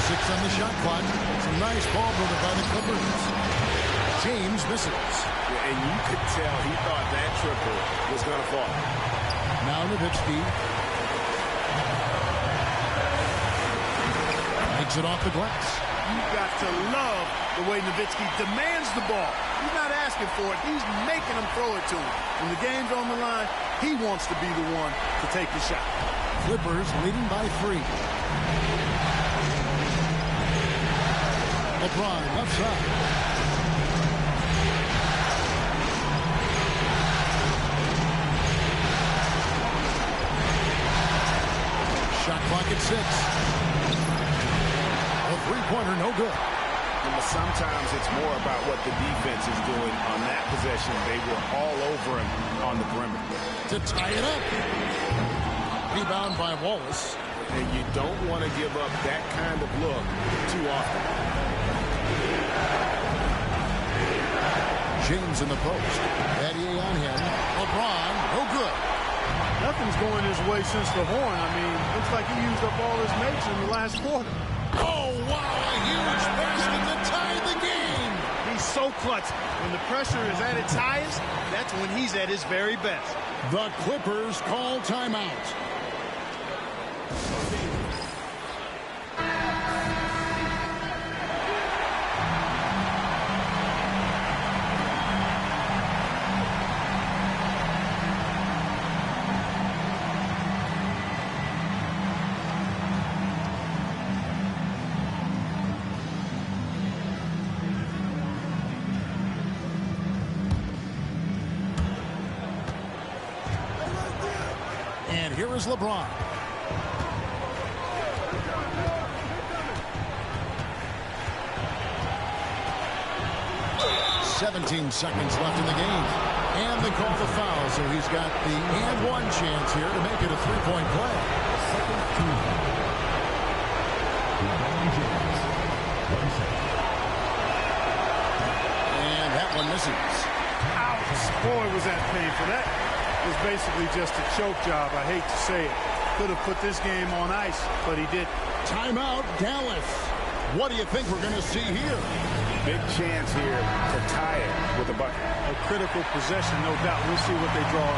6 on the shot clock. Some nice ball movement by the Clippers. James misses. And you could tell he thought that triple was going to fall. Now Nowitzki. Takes it off the glass. You've got to love the way Nowitzki demands the ball. He's not asking for it. He's making him throw it to him. When the game's on the line, he wants to be the one to take the shot. Clippers leading by 3. LeBron left side. Shot clock at 6. A three-pointer, no good. Sometimes it's more about what the defense is doing on that possession. They were all over him on the perimeter. To tie it up. Rebound by Wallace. And you don't want to give up that kind of look too often. James in the post. Battier on him. LeBron, no good. Nothing's going his way since the horn. I mean, looks like he used up all his mates in the last quarter. Oh, wow, a huge basket to tie the game. He's so clutch. When the pressure is at its highest, that's when he's at his very best. The Clippers call timeout. And here is LeBron. "17 seconds left in the game. And they call the foul, so he's got the and one chance here to make it a three-point play. And that one misses. Ouch. Boy, was that painful. That was basically just a choke job. I hate to say it. Could have put this game on ice, but he didn't. Timeout, Dallas. What do you think we're going to see here? Big chance here to tie it with a bucket. A critical possession, no doubt. We'll see what they draw.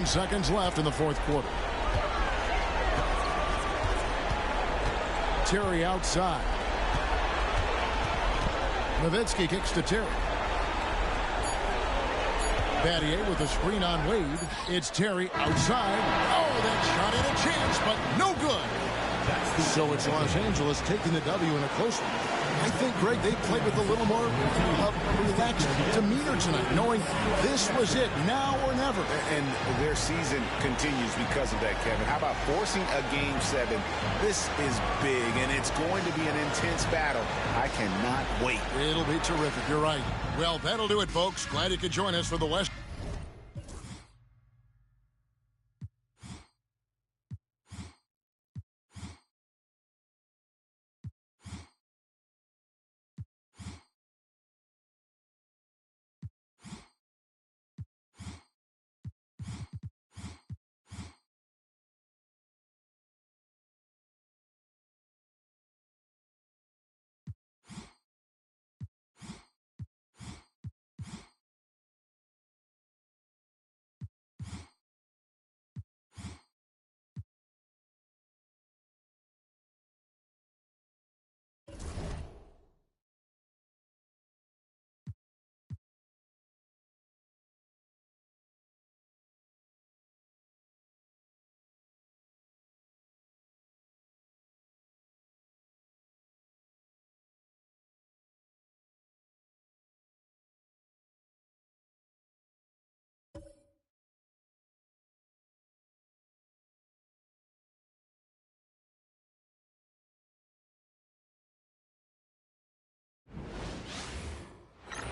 Seconds left in the fourth quarter. Terry outside. Nowitzki kicks to Terry. Battier with a screen on Wade. It's Terry outside. Oh, that shot had a chance, but no good. So it's Los Angeles taking the W in a close one. I think, Greg, they played with a little more relaxed demeanor tonight, knowing this was it, now or never. And their season continues because of that, Kevin. How about forcing a Game 7? This is big, and it's going to be an intense battle. I cannot wait. It'll be terrific. You're right. Well, that'll do it, folks. Glad you could join us for the West.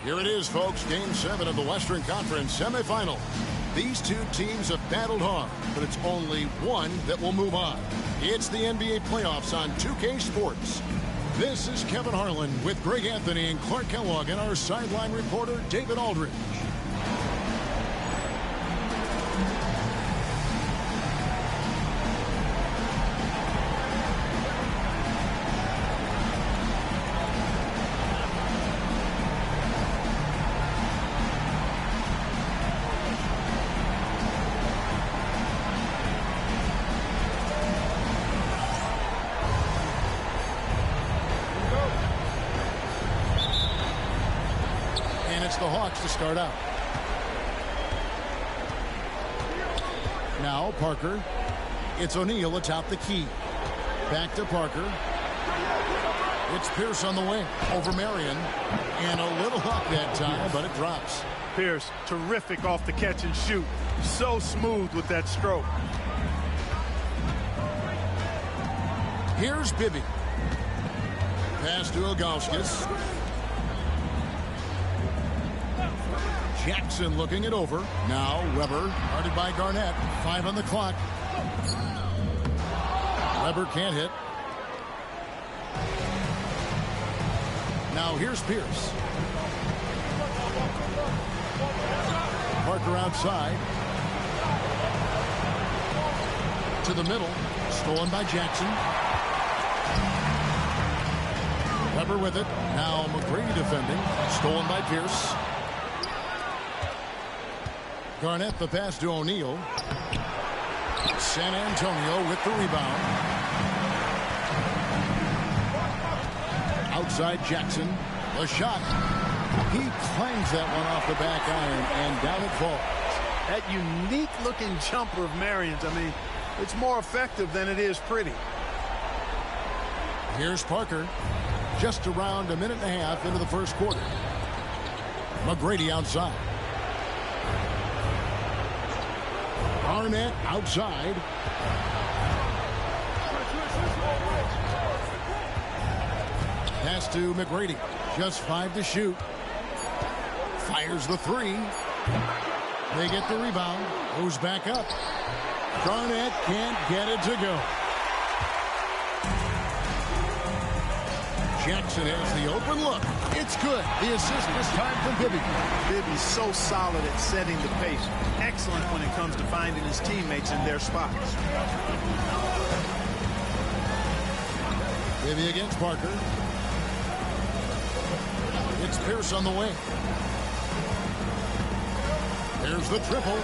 Here it is, folks. Game 7 of the Western Conference semifinal. These two teams have battled hard, but it's only one that will move on. It's the NBA playoffs on 2K Sports. This is Kevin Harlan with Greg Anthony and Clark Kellogg and our sideline reporter, David Aldridge. The Hawks to start out. Now Parker. It's O'Neal atop the key. Back to Parker. It's Pierce on the wing over Marion. And a little luck that time, but it drops. Pierce, terrific off the catch and shoot. So smooth with that stroke. Here's Bibby. Pass to Ilgauskas. Jackson looking it over. Now Weber, guarded by Garnett. 5 on the clock. Weber can't hit. Now here's Pierce. Parker outside. To the middle. Stolen by Jackson. Weber with it. Now McGrady defending. Stolen by Pierce. Garnett the pass to O'Neal. San Antonio with the rebound. Outside Jackson. The shot. He clangs that one off the back iron, and down it falls. That unique looking jumper of Marion's, I mean, it's more effective than it is pretty. Here's Parker. Just around a minute and a half into the first quarter. McGrady outside. Garnett outside. Pass to McGrady. Just 5 to shoot. Fires the 3. They get the rebound. Goes back up. Garnett can't get it to go. Jackson has the open look. It's good. The assist this time from Bibby. Bibby's so solid at setting the pace. Excellent when it comes to finding his teammates in their spots. Bibby against Parker. It's Pierce on the wing. There's the triple.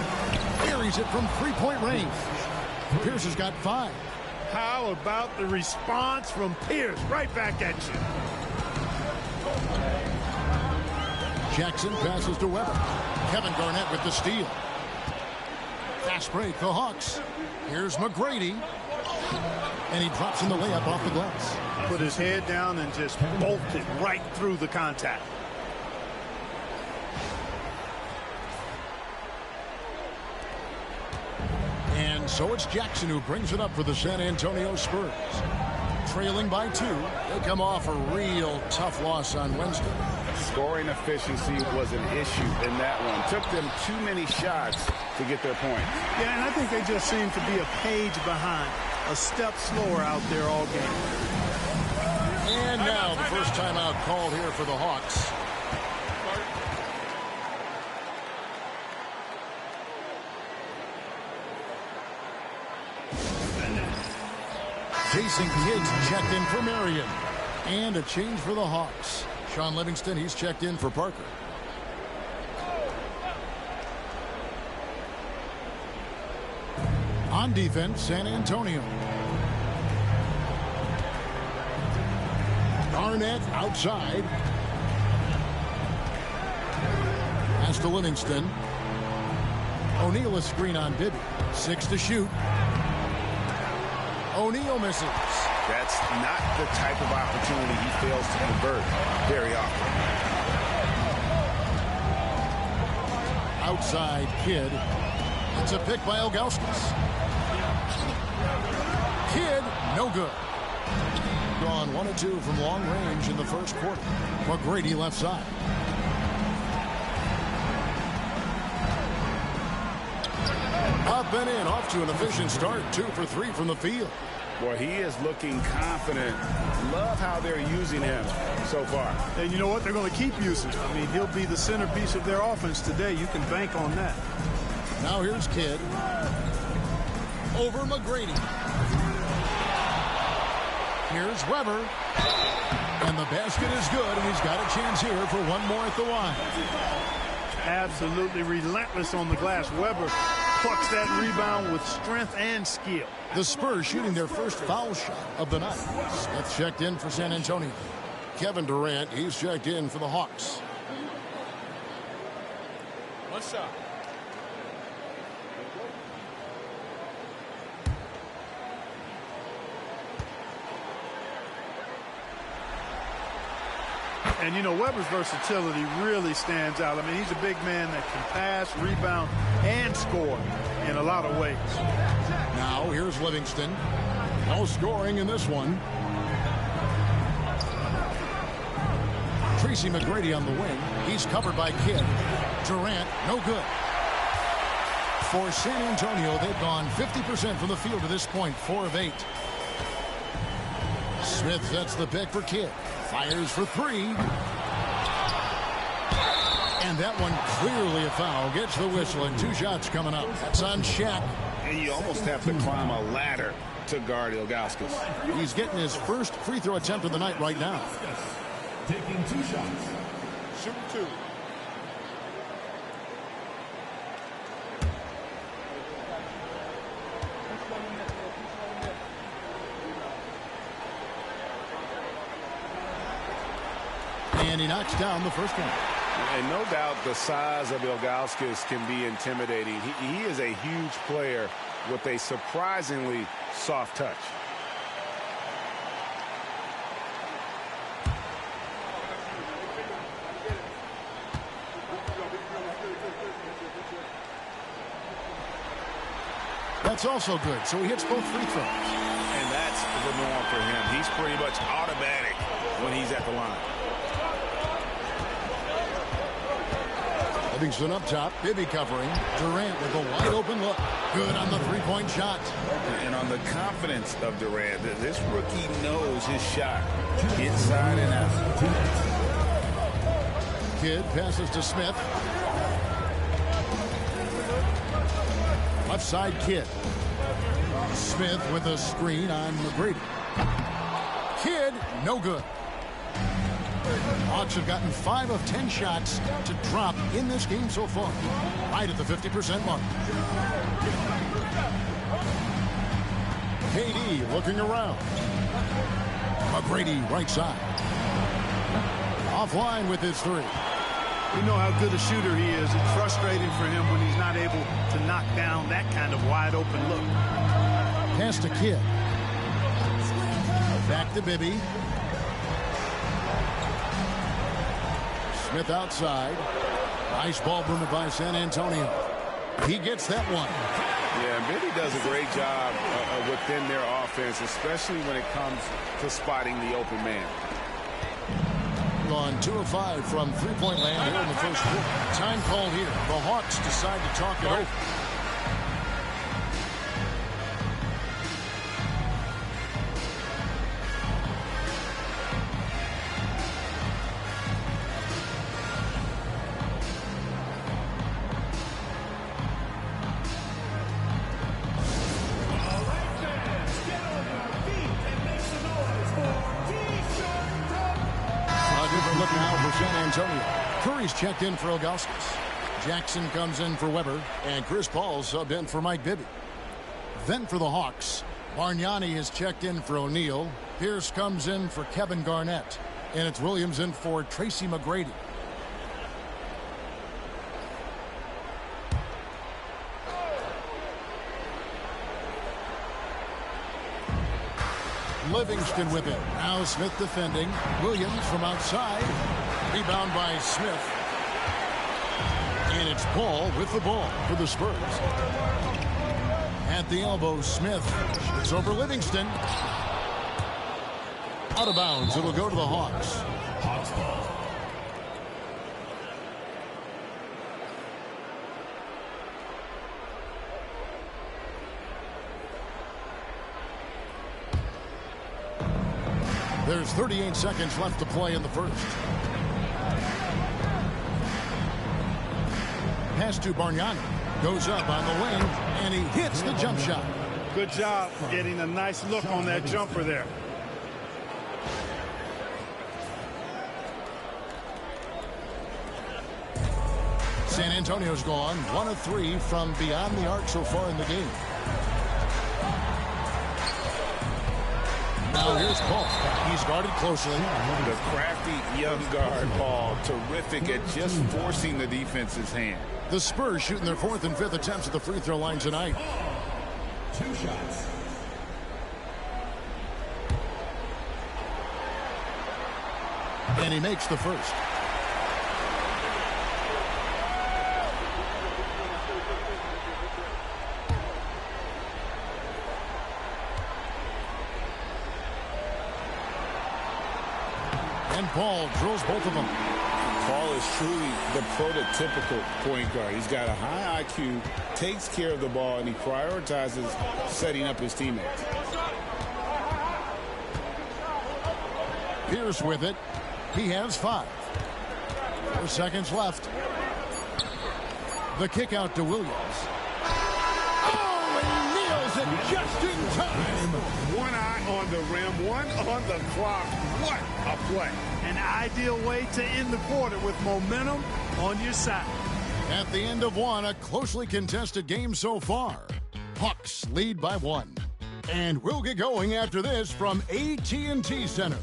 Buries it from three-point range. Pierce has got 5. How about the response from Pierce? Right back at you. Jackson passes to Weber. Kevin Garnett with the steal. Fast break, the Hawks. Here's McGrady. And he drops in the layup off the glass. Put his head down and just bolted right through the contact. And so it's Jackson who brings it up for the San Antonio Spurs. Trailing by 2, they come off a real tough loss on Wednesday. Scoring efficiency was an issue in that one. Took them too many shots to get their point. Yeah, and I think they just seem to be a page behind, a step slower out there all game. And now the first timeout called here for the Hawks. Jason Kidd's checked in for Marion. And a change for the Hawks. Sean Livingston, he's checked in for Parker. On defense, San Antonio. Garnett outside. Pass to Livingston. O'Neal a screen on Bibby. 6 to shoot. O'Neal misses. That's not the type of opportunity he fails to convert very often. Outside Kidd. It's a pick by Ilgauskas. Kidd, no good. Gone 1 of 2 from long range in the first quarter. McGrady left side. Up and in, off to an efficient start. 2 for 3 from the field. Boy, he is looking confident. Love how they're using him so far. And you know what? They're going to keep using him. I mean, he'll be the centerpiece of their offense today. You can bank on that. Now here's Kidd. Over McGrady. Here's Weber. And the basket is good, and he's got a chance here for one more at the line. Absolutely relentless on the glass. Weber plucks that rebound with strength and skill. The Spurs shooting their first foul shot of the night. Smith checked in for San Antonio. Kevin Durant, he's checked in for the Hawks. One shot. And, you know, Weber's versatility really stands out. I mean, he's a big man that can pass, rebound, and score in a lot of ways. Now, here's Livingston. No scoring in this one. Tracy McGrady on the wing. He's covered by Kidd. Durant, no good. For San Antonio, they've gone 50% from the field to this point, 4 of 8. Smith sets the pick for Kidd. Fires for 3. And that one clearly a foul. Gets the whistle, and 2 shots coming up. That's on Shaq. And you almost have to climb a ladder to guard Ilgauskas. He's getting his first free throw attempt of the night right now. Taking 2 shots. Shooting 2. And he knocks down the first one. And no doubt the size of Ilgauskas can be intimidating. He is a huge player with a surprisingly soft touch. That's also good. So he hits both free throws. And that's the norm for him. He's pretty much automatic when he's at the line. Livingston up top. Bibby covering. Durant with a wide open look. Good on the three-point shot. And on the confidence of Durant, this rookie knows his shot inside and out. Kidd passes to Smith. Left side Kidd. Smith with a screen on McGrady. Kidd, no good. Hawks have gotten 5 of 10 shots to drop in this game so far. Right at the 50% mark. KD looking around. McGrady right side. Offline with his 3. You know how good a shooter he is. It's frustrating for him when he's not able to knock down that kind of wide open look. Pass to Kidd. Back to Bibby. Smith outside. Nice ball movement by San Antonio. He gets that one. Yeah, and Bibby does a great job within their offense, especially when it comes to spotting the open man. On 2 of 5 from three-point land here in the first quarter. Time call here. The Hawks decide to talk it over. Look now for San Antonio. Curry's checked in for Ilgauskas. Jackson comes in for Weber. And Chris Paul subbed in for Mike Bibby. Then for the Hawks, Bargnani is checked in for O'Neal. Pierce comes in for Kevin Garnett. And it's Williams in for Tracy McGrady. Livingston with it. Now Smith defending. Williams from outside. Rebound by Smith. And it's Paul with the ball for the Spurs. At the elbow, Smith. It's over Livingston. Out of bounds. It'll go to the Hawks. Hawks ball. There's 38 seconds left to play in the first. Pass to Bargnani. Goes up on the wing, and he hits the jump shot. Good job getting a nice look on that jumper there. San Antonio's gone 1 of 3 from beyond the arc so far in the game. Now here's Paul. He's guarded closely. The crafty young guard, Paul. Terrific at just forcing the defense's hand. The Spurs shooting their 4th and 5th attempts at the free throw line tonight. 2 shots. And he makes the first. And Paul drills both of them. Paul is truly the prototypical point guard. He's got a high IQ, takes care of the ball, and he prioritizes setting up his teammates. Pierce with it. He has 5. 4 seconds left. The kick out to Williams. Oh, he nails it just in time. One eye on the rim, one on the clock. What a play. An ideal way to end the quarter with momentum on your side. At the end of one, a closely contested game so far. Hawks lead by 1. And we'll get going after this from AT&T Center.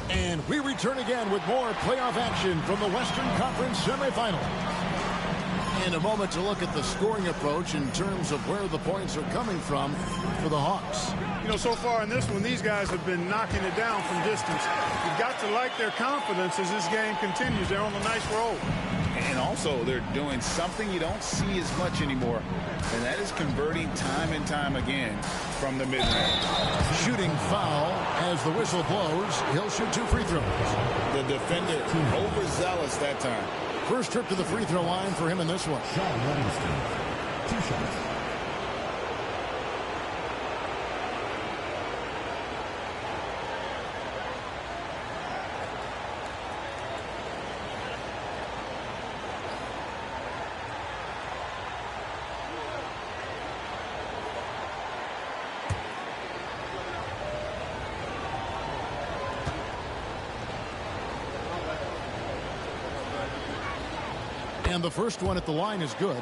And we return again with more playoff action from the Western Conference semifinal. In a moment to look at the scoring approach in terms of where the points are coming from for the Hawks. You know, so far in this one, these guys have been knocking it down from distance. You've got to like their confidence as this game continues. They're on a nice roll. And also, they're doing something you don't see as much anymore, and that is converting time and time again from the mid-range. Shooting foul as the whistle blows. He'll shoot 2 free throws. The defender overzealous that time. First trip to the free throw line for him in this one. Sean Livingston. 2 shots. And the first one at the line is good.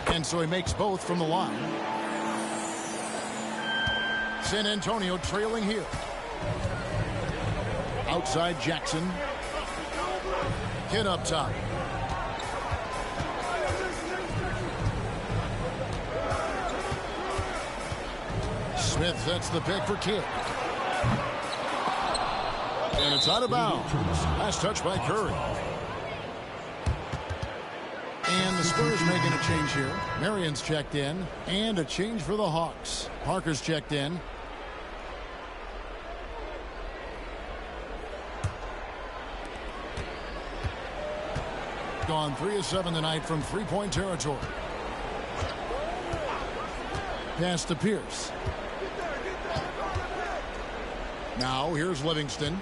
And so he makes both from the line. San Antonio trailing here. Outside Jackson. Kid up top. Smith sets the pick for Kidd. And it's out of bounds. Last touch by Curry. And the Spurs making a change here. Marion's checked in. And a change for the Hawks. Parker's checked in. Gone 3 of 7 tonight from three-point territory. Pass to Pierce. Now here's Livingston.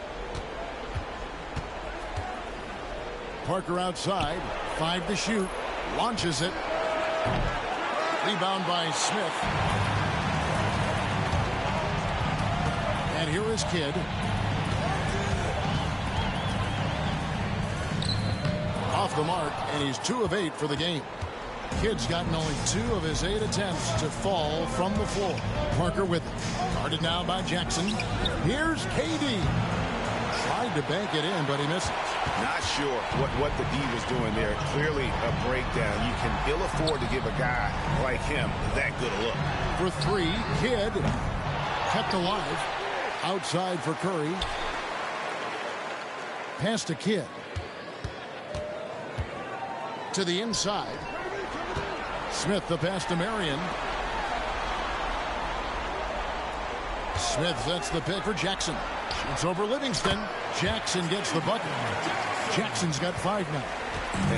Parker outside. 5 to shoot. Launches it. Rebound by Smith. And here is Kidd. Off the mark, and he's 2 of 8 for the game. Kidd's gotten only 2 of his 8 attempts to fall from the floor. Parker with it. Guarded now by Jackson. Here's KD. Tried to bank it in, but he misses. Not sure what the D was doing there. Clearly a breakdown. You can ill afford to give a guy like him that good a look. For 3, Kidd kept alive. Outside for Curry. Pass to Kidd. to the inside. Smith the pass to Marion. Smith sets the pick for Jackson. It's over Livingston. Jackson gets the bucket. Jackson's got 5 now.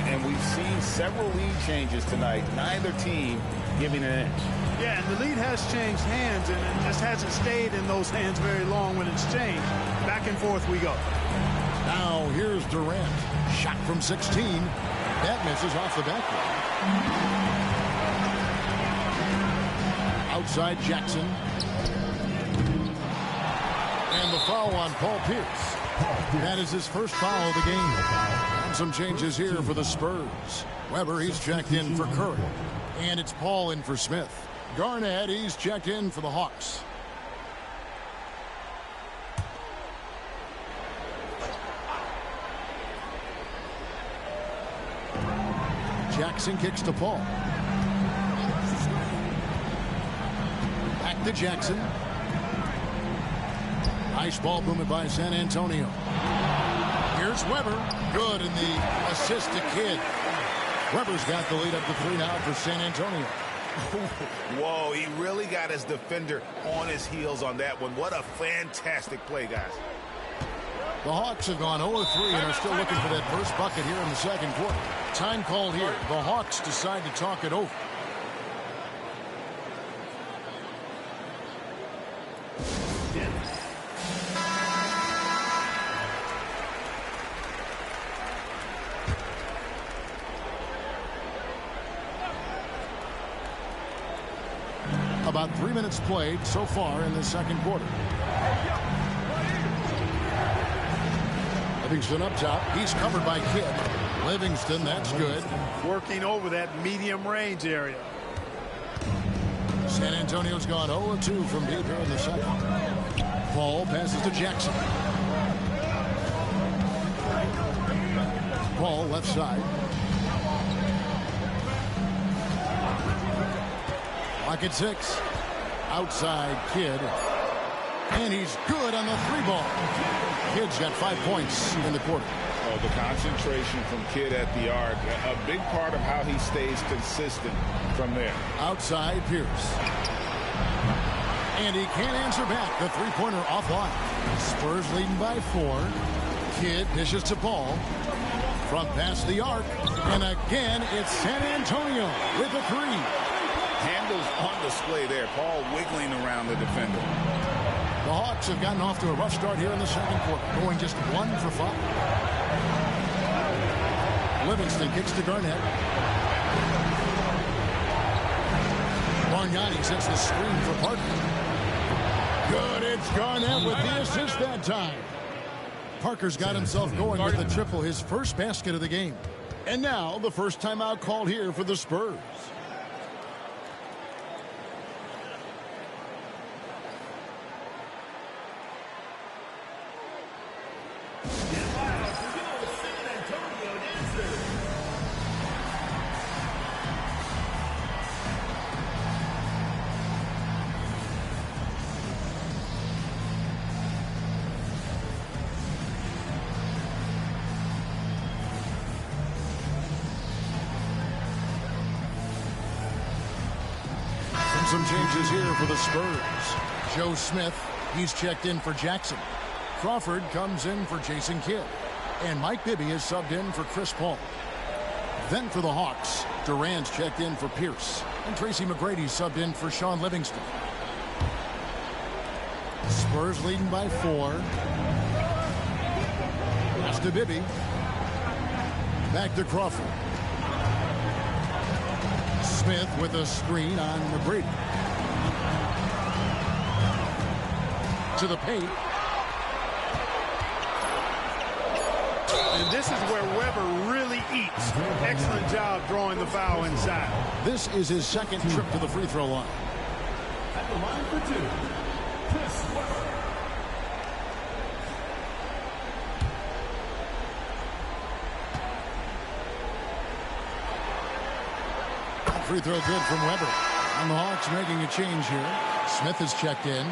And we've seen several lead changes tonight. Neither team giving an inch. Yeah, and the lead has changed hands, and it just hasn't stayed in those hands very long when it's changed. Back and forth we go. Now here's Durant. Shot from 16. That misses off the backboard. Outside Jackson. And the foul on Paul Pierce. That is his first foul of the game. And some changes here for the Spurs. Weber, he's checked in for Curry. And it's Paul in for Smith. Garnett, he's checked in for the Hawks. Jackson kicks to Paul. Back to Jackson. Nice ball movement by San Antonio. Here's Weber. Good in the assist to Kidd. Weber's got the lead up to 3 now for San Antonio. Whoa, he really got his defender on his heels on that one. What a fantastic play, guys. The Hawks have gone 0-3 and are still looking for that first bucket here in the second quarter. Time called here. The Hawks decide to talk it over. About 3 minutes played so far in the second quarter. Livingston up top. He's covered by Kidd. Livingston, that's good. Working over that medium range area. San Antonio's gone 0-2 from deep here in the second. Paul passes to Jackson. Paul left side. Lock at 6. Outside Kidd. And he's good on the 3-ball. Kidd's got 5 points in the quarter. Oh, the concentration from Kidd at the arc, a big part of how he stays consistent from there. Outside Pierce. And he can't answer back. The 3-pointer offline. Spurs leading by 4. Kidd dishes to Paul. From past the arc. And again, it's San Antonio with a 3. Handles on display there. Paul wiggling around the defender. The Hawks have gotten off to a rough start here in the second quarter, going just 1 for 5. Livingston kicks to Garnett. Bargnani sets the screen for Parker. Good, it's Garnett with the assist that time. Parker's got himself going with the triple, his first basket of the game. And now the first timeout called here for the Spurs. Some changes here for the Spurs. Joe Smith, he's checked in for Jackson. Crawford comes in for Jason Kidd. And Mike Bibby is subbed in for Chris Paul. Then for the Hawks, Durant's checked in for Pierce. And Tracy McGrady subbed in for Sean Livingston. Spurs leading by 4. Pass to Bibby. Back to Crawford. Smith with a screen on McGrady. To the paint. And this is where Weber really eats. Excellent job drawing the foul inside. This is his second trip to the free throw line. At the line for 2, Chris Weber. Free throw good from Weber. And the Hawks making a change here. Smith is checked in.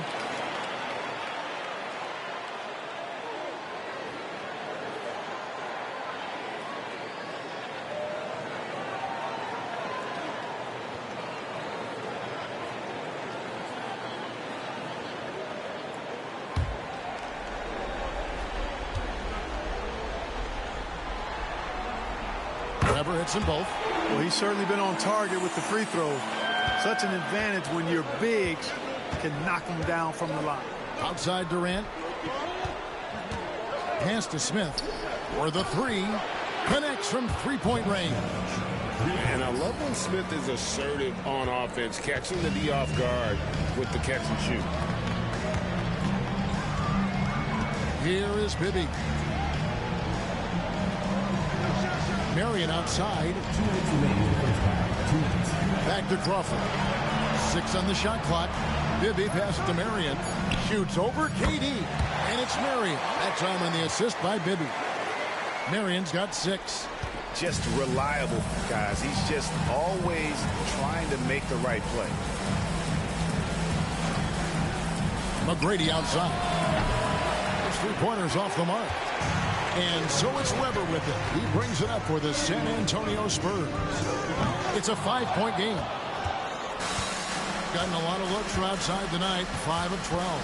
Turnover hits them both. Well, he's certainly been on target with the free throws. Such an advantage when your bigs can knock them down from the line. Outside Durant. Pass to Smith. For the three. Connects from three-point range. And I love when Smith is assertive on offense, catching the D off guard with the catch and shoot. Here is Bibby. Marion outside. 2 minutes remaining in the first half. 2 minutes. Back to Crawford. 6 on the shot clock. Bibby passes to Marion. Shoots over KD. And it's Marion. That time on the assist by Bibby. Marion's got 6. Just reliable, guys. He's just always trying to make the right play. McGrady outside. His three-pointers off the mark. And so it's Weber with it. He brings it up for the San Antonio Spurs. It's a 5-point game. Gotten a lot of looks from outside tonight. 5 of 12.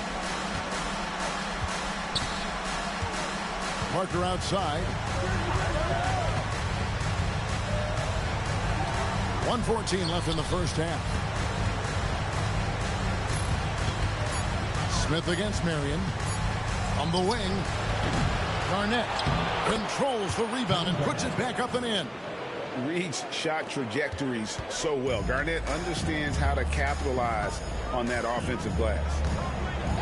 Parker outside. 1:14 left in the first half. Smith against Marion. On the wing. Garnett controls the rebound and puts it back up and in. Reads shot trajectories so well. Garnett understands how to capitalize on that offensive glass.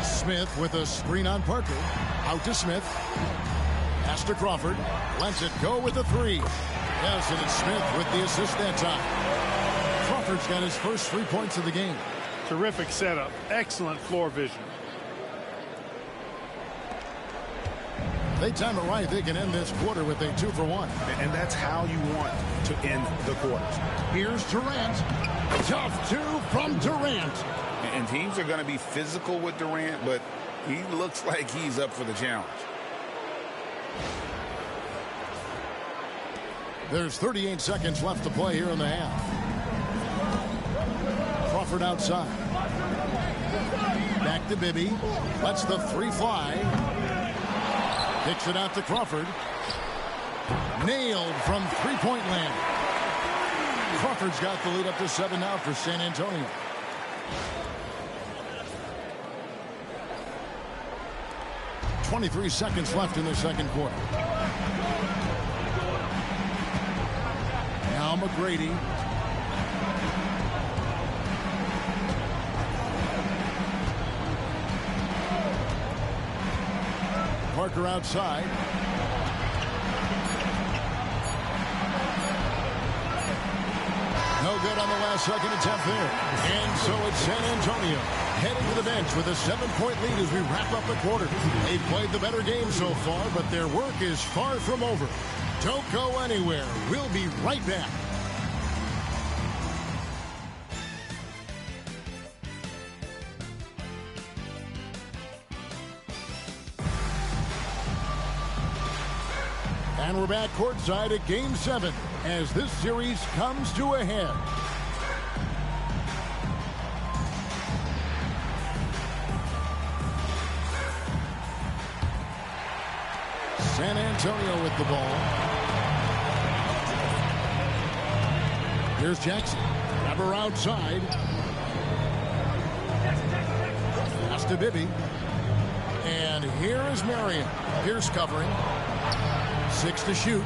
Smith with a screen on Parker. Out to Smith. Pass to Crawford. Lets it go with the three. Yes, and it's Smith with the assist that time. Crawford's got his first 3 points of the game. Terrific setup. Excellent floor vision. They time it right. They can end this quarter with a 2-for-1. And that's how you want to end the quarters. Here's Durant. Tough two from Durant. And teams are going to be physical with Durant, but he looks like he's up for the challenge. There's 38 seconds left to play here in the half. Crawford outside. Back to Bibby. Lets the three fly. Kicks it out to Crawford. Nailed from three-point land. Crawford's got the lead up to 7 now for San Antonio. .23 seconds left in the second quarter. Now McGrady. Parker outside. No good on the last second attempt there. And so it's San Antonio heading to the bench with a 7-point lead as we wrap up the quarter. They've played the better game so far, but their work is far from over. Don't go anywhere. We'll be right back. And we're back courtside at Game 7 as this series comes to a head. San Antonio with the ball. Here's Jackson. Grabber outside. Pass to Bibby. And here is Marion. Pierce covering. 6 to shoot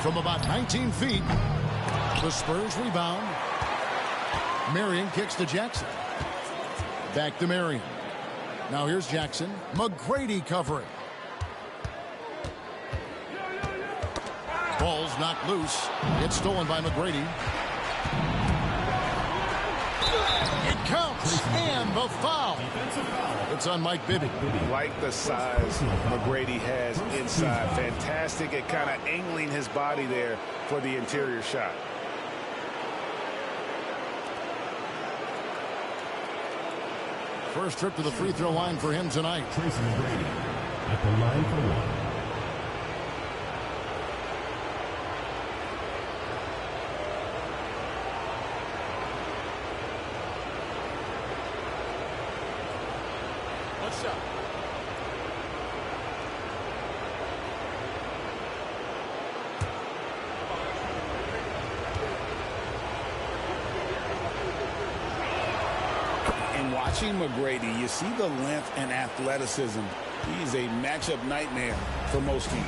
from about 19 feet. The Spurs rebound. Marion kicks to Jackson. Back to Marion. Now here's Jackson. McGrady covering. Ball's knocked loose. It's stolen by McGrady. It counts. And the foul. It's on Mike Bibby. Like the size McGrady has inside. Fantastic at kind of angling his body there for the interior shot. First trip to the free throw line for him tonight. Tracy McGrady at the line for one. What's up? And watching McGrady, you see the length and athleticism. He's a matchup nightmare for most teams.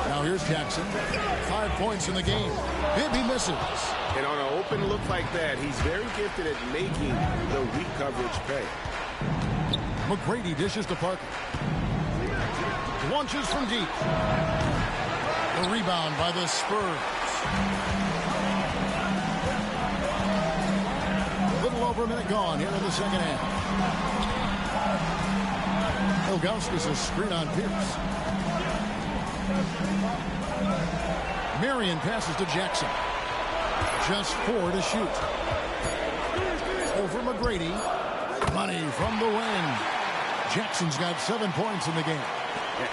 Now here's Jackson. 5 points in the game. Bibby misses. And on an open look like that, he's very gifted at making the weak coverage pay. McGrady dishes to Parker. Launches from deep. The rebound by the Spurs. A little over a minute gone here in the second half. Ilgauskas a screen on Pierce. Marion passes to Jackson. Just 4 to shoot. Over McGrady. Money from the wing. Jackson's got 7 points in the game.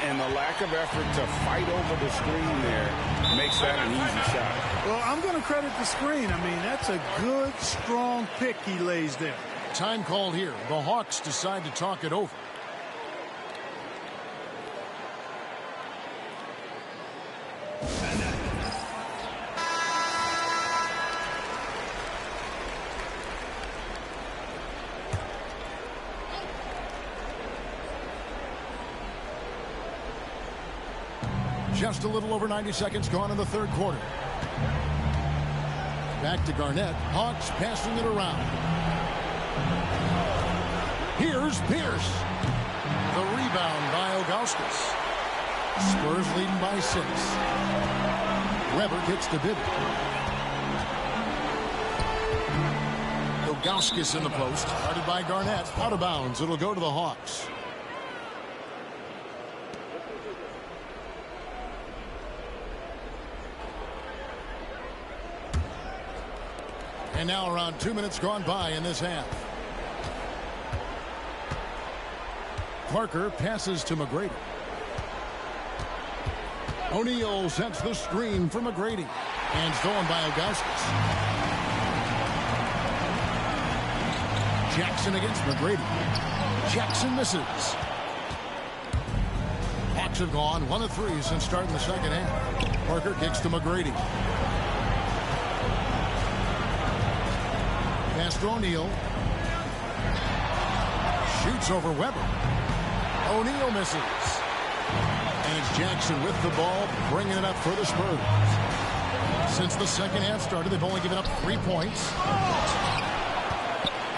And the lack of effort to fight over the screen there makes that an easy shot. Well, I'm going to credit the screen. I mean, that's a good, strong pick he lays there. Time called here. The Hawks decide to talk it over. Just a little over 90 seconds gone in the third quarter. Back to Garnett. Hawks passing it around. Here's Pierce. The rebound by Ilgauskas. Spurs leading by 6. Weber gets to Bibby. Ilgauskas in the post. Guarded by Garnett. Out of bounds. It'll go to the Hawks. And now around 2 minutes gone by in this half. Parker passes to McGrady. O'Neal sets the screen for McGrady. And stolen by Ilgauskas. Jackson against McGrady. Jackson misses. Hawks have gone 1 of 3 since starting the second half. Parker kicks to McGrady. Pass to O'Neal. Shoots over Weber. O'Neal misses. And it's Jackson with the ball, bringing it up for the Spurs. Since the second half started, they've only given up 3 points.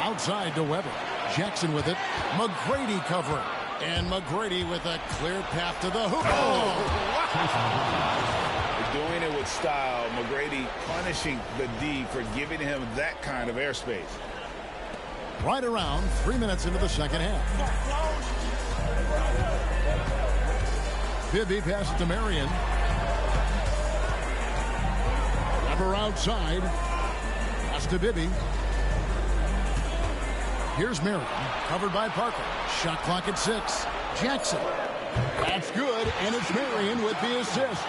Outside to Weber. Jackson with it. McGrady covering. And McGrady with a clear path to the hoop. Doing it with style. McGrady punishing the D for giving him that kind of airspace. Right around 3 minutes into the second half. Bibby passes to Marion. Weber outside. Pass to Bibby. Here's Marion. Covered by Parker. Shot clock at 6. Jackson. That's good. And it's Marion with the assist.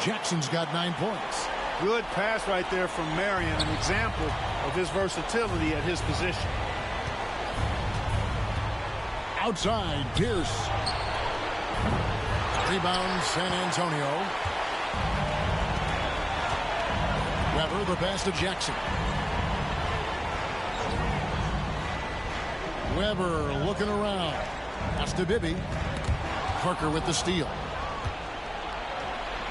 Jackson's got 9 points. Good pass right there from Marion, an example of his versatility at his position. Outside, Pierce. Rebound, San Antonio. Weber, the pass to Jackson. Weber looking around. Pass to Bibby. Parker with the steal.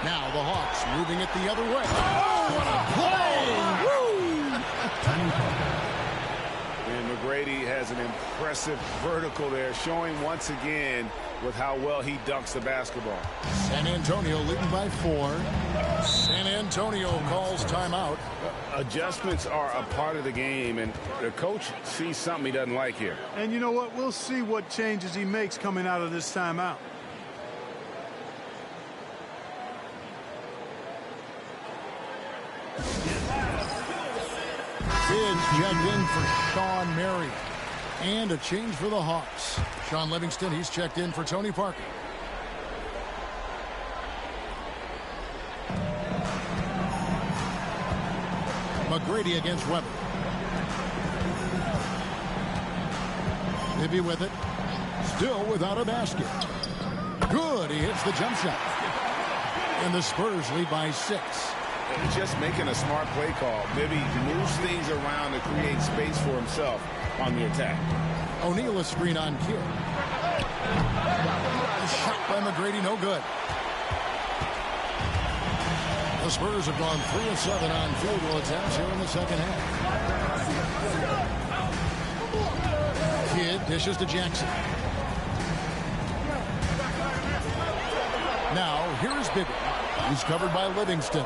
Now the Hawks moving it the other way. Oh, what a play! And McGrady has an impressive vertical there, showing once again with how well he dunks the basketball. San Antonio leading by 4. San Antonio calls timeout. Adjustments are a part of the game, and the coach sees something he doesn't like here. And you know what? We'll see what changes he makes coming out of this timeout. Kids checked in for Sean Marion. And a change for the Hawks. Sean Livingston, he's checked in for Tony Parker. McGrady against Weber. Bibby with it. Still without a basket. Good, he hits the jump shot. And the Spurs lead by 6. just making a smart play call. Maybe moves things around to create space for himself on the attack. O'Neal a screen on Kidd. The shot by McGrady, no good. The Spurs have gone 3 of 7 on field goal attempts here in the second half. Kidd dishes to Jackson. Now, here is Bibby. He's covered by Livingston.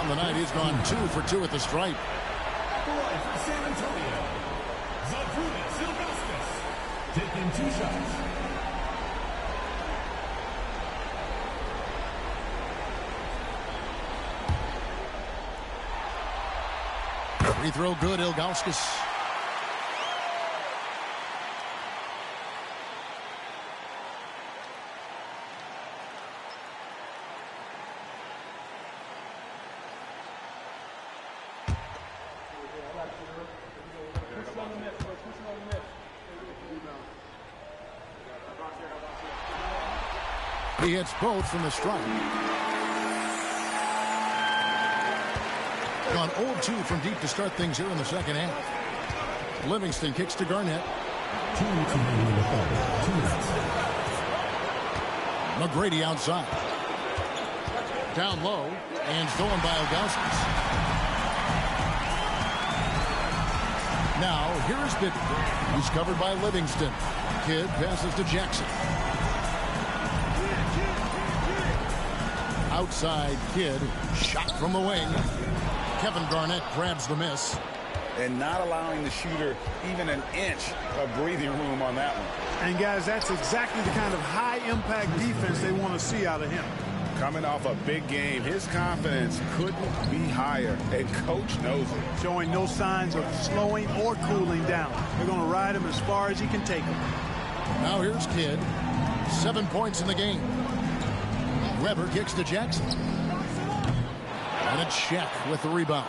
On the night, he's gone 2 for 2 at the stripe. San Antonio, taking 2 shots. Free throw good, Ilgauskas. He hits both from the stripe. Gone 0-2 from deep to start things here in the second half. Livingston kicks to Garnett. McGrady outside. Down low and stolen by Ilgauskas. Now here is Bibby. He's covered by Livingston. Kidd passes to Jackson. Outside Kidd, shot from the wing. Kevin Garnett grabs the miss. And not allowing the shooter even an inch of breathing room on that one. And guys, that's exactly the kind of high-impact defense they want to see out of him. Coming off a big game, his confidence couldn't be higher, and coach knows it. Showing no signs of slowing or cooling down. They're going to ride him as far as he can take him. Now here's Kidd. 7 points in the game. Weber kicks to Jackson. And a check with the rebound.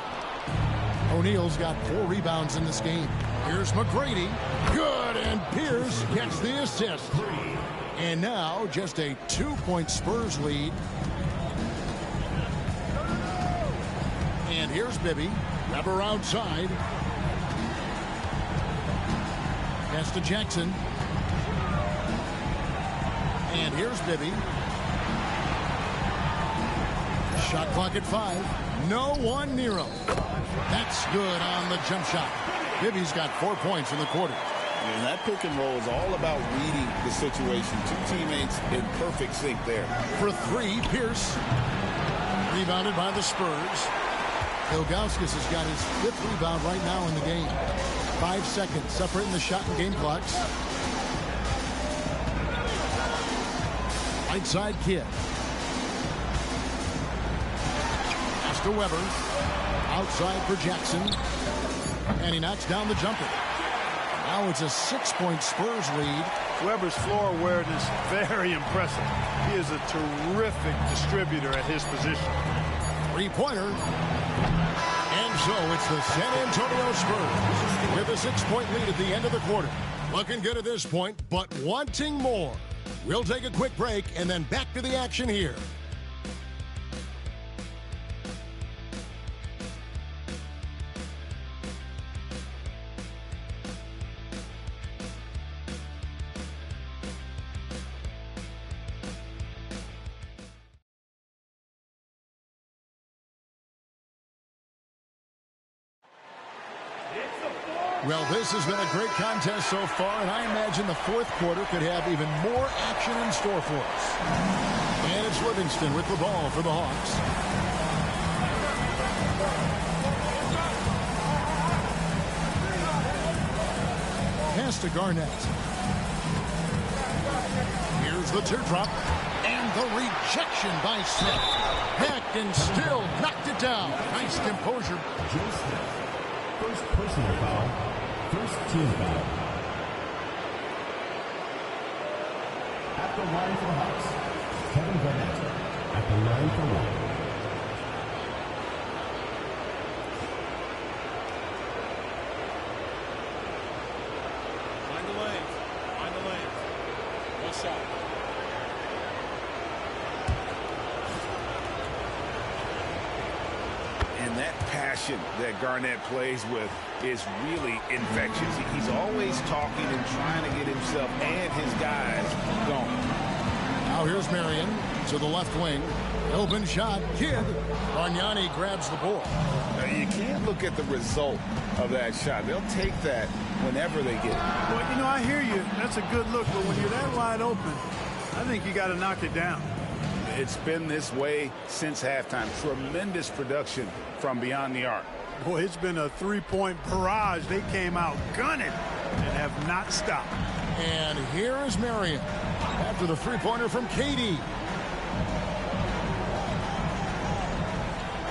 O'Neal's got 4 rebounds in this game. Here's McGrady. Good, and Pierce gets the assist. And now just a 2-point Spurs lead. And here's Bibby. Weber outside. Pass to Jackson. And here's Bibby. Shot clock at 5. No one near him. That's good on the jump shot. Bibby's got 4 points in the quarter. And that pick and roll is all about reading the situation. 2 teammates in perfect sync there. For 3, Pierce. Rebounded by the Spurs. Ilgauskas has got his 5th rebound right now in the game. 5 seconds separating the shot and game clocks. Right side Kidd. Pass to Weber. Outside for Jackson. And he knocks down the jumper. Now it's a 6-point Spurs lead. Weber's floor awareness, very impressive. He is a terrific distributor at his position. 3-pointer. And so it's the San Antonio Spurs with a 6-point lead at the end of the quarter. Looking good at this point, but wanting more. We'll take a quick break and then back to the action here. Well, this has been a great contest so far, and I imagine the 4th quarter could have even more action in store for us. And it's Livingston with the ball for the Hawks. Pass to Garnett. Here's the teardrop. And the rejection by Smith. Hacked and still knocked it down. Nice composure. First personal foul. First team foul. At the line for the Hawks, Kevin Garnett. At the line for 1. Find the lanes. Find the lanes. And that passion that Garnett plays with is really infectious. He's always talking and trying to get himself and his guys going. Now here's Marion to the left wing. Open shot. Kidd. Bargnani grabs the ball. Now, you can't look at the result of that shot. They'll take that whenever they get it. Well, you know, I hear you. That's a good look. But when you're that wide open, I think you got to knock it down. It's been this way since halftime. Tremendous production from beyond the arc. Boy, it's been a three-point barrage. They came out gunning and have not stopped. And here is Marion after the three-pointer from Katie.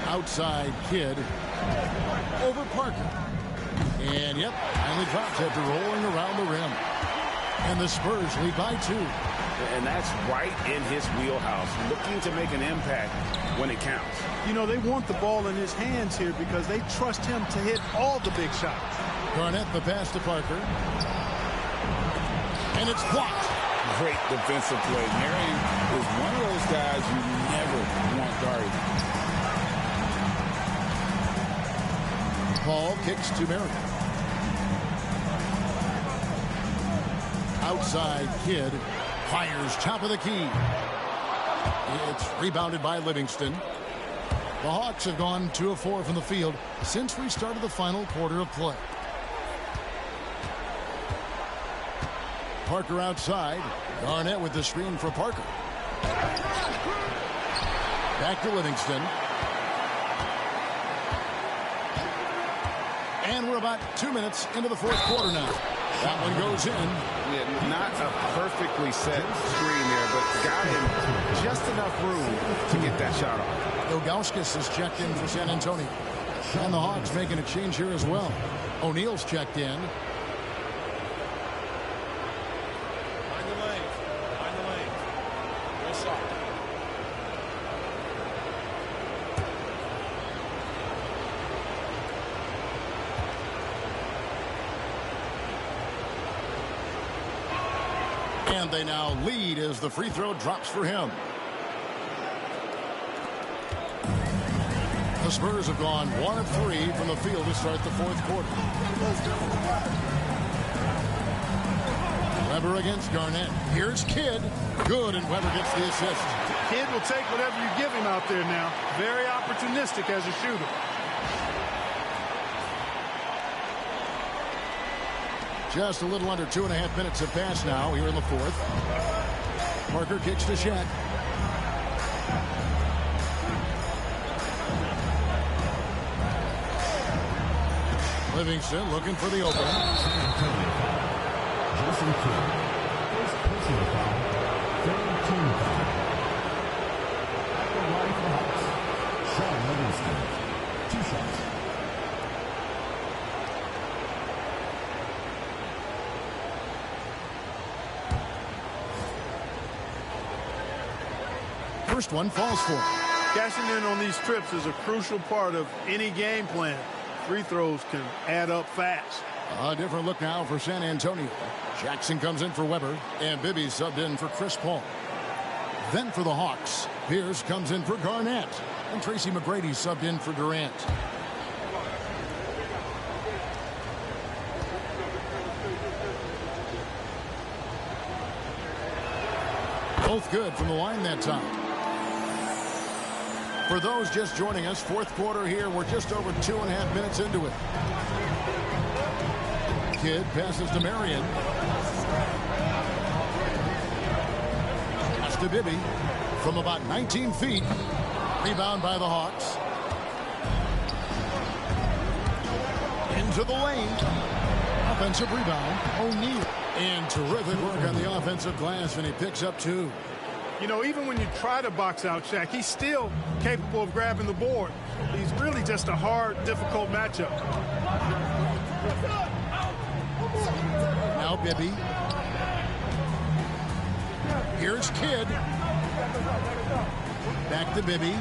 Outside Kidd over Parker. And yep, finally drops after rolling around the rim. And the Spurs lead by 2. And that's right in his wheelhouse, looking to make an impact when it counts. You know, they want the ball in his hands here because they trust him to hit all the big shots. Garnett the pass to Parker. And it's blocked. Great defensive play. Marion is one of those guys you never want guarded. Paul kicks to Marion. Outside Kidd. Fires top of the key. It's rebounded by Livingston. The Hawks have gone 2 of 4 from the field since we started the final quarter of play. Parker outside. Garnett with the screen for Parker. Back to Livingston. And we're about 2 minutes into the fourth quarter now. That one goes in. Yeah, not a perfectly set screen there, but got him just enough room to get that shot off. Ilgauskas is checked in for San Antonio. And the Hawks making a change here as well. O'Neal's checked in. Find the lane. Find the lane. Real soft. And they now lead as the free throw drops for him. The Spurs have gone 1 of 3 from the field to start the fourth quarter. Weber against Garnett. Here's Kidd. Good, and Weber gets the assist. Kidd will take whatever you give him out there now. Very opportunistic as a shooter. Just a little under 2.5 minutes have passed now here in the fourth. Parker kicks to Shaq. Livingston looking for the opening. Jason Kidd. First personal foul. Third team foul. At the line for the Hawks, Sean Livingston. 2 shots. First one falls for him. Cashing in on these trips is a crucial part of any game plan. Free throws can add up fast. A different look now for San Antonio. Jackson comes in for Weber, and Bibby subbed in for Chris Paul. Then for the Hawks, Pierce comes in for Garnett, and Tracy McGrady subbed in for Durant. Both good from the line that time. For those just joining us, fourth quarter here, we're just over 2.5 minutes into it. Kidd passes to Marion. Pass to Bibby from about 19 feet. Rebound by the Hawks. Into the lane. Offensive rebound, O'Neal. And terrific work on the offensive glass, and he picks up 2. You know, even when you try to box out Shaq, he's still capable of grabbing the board. He's really just a hard, difficult matchup. Now Bibby. Here's Kidd. Back to Bibby.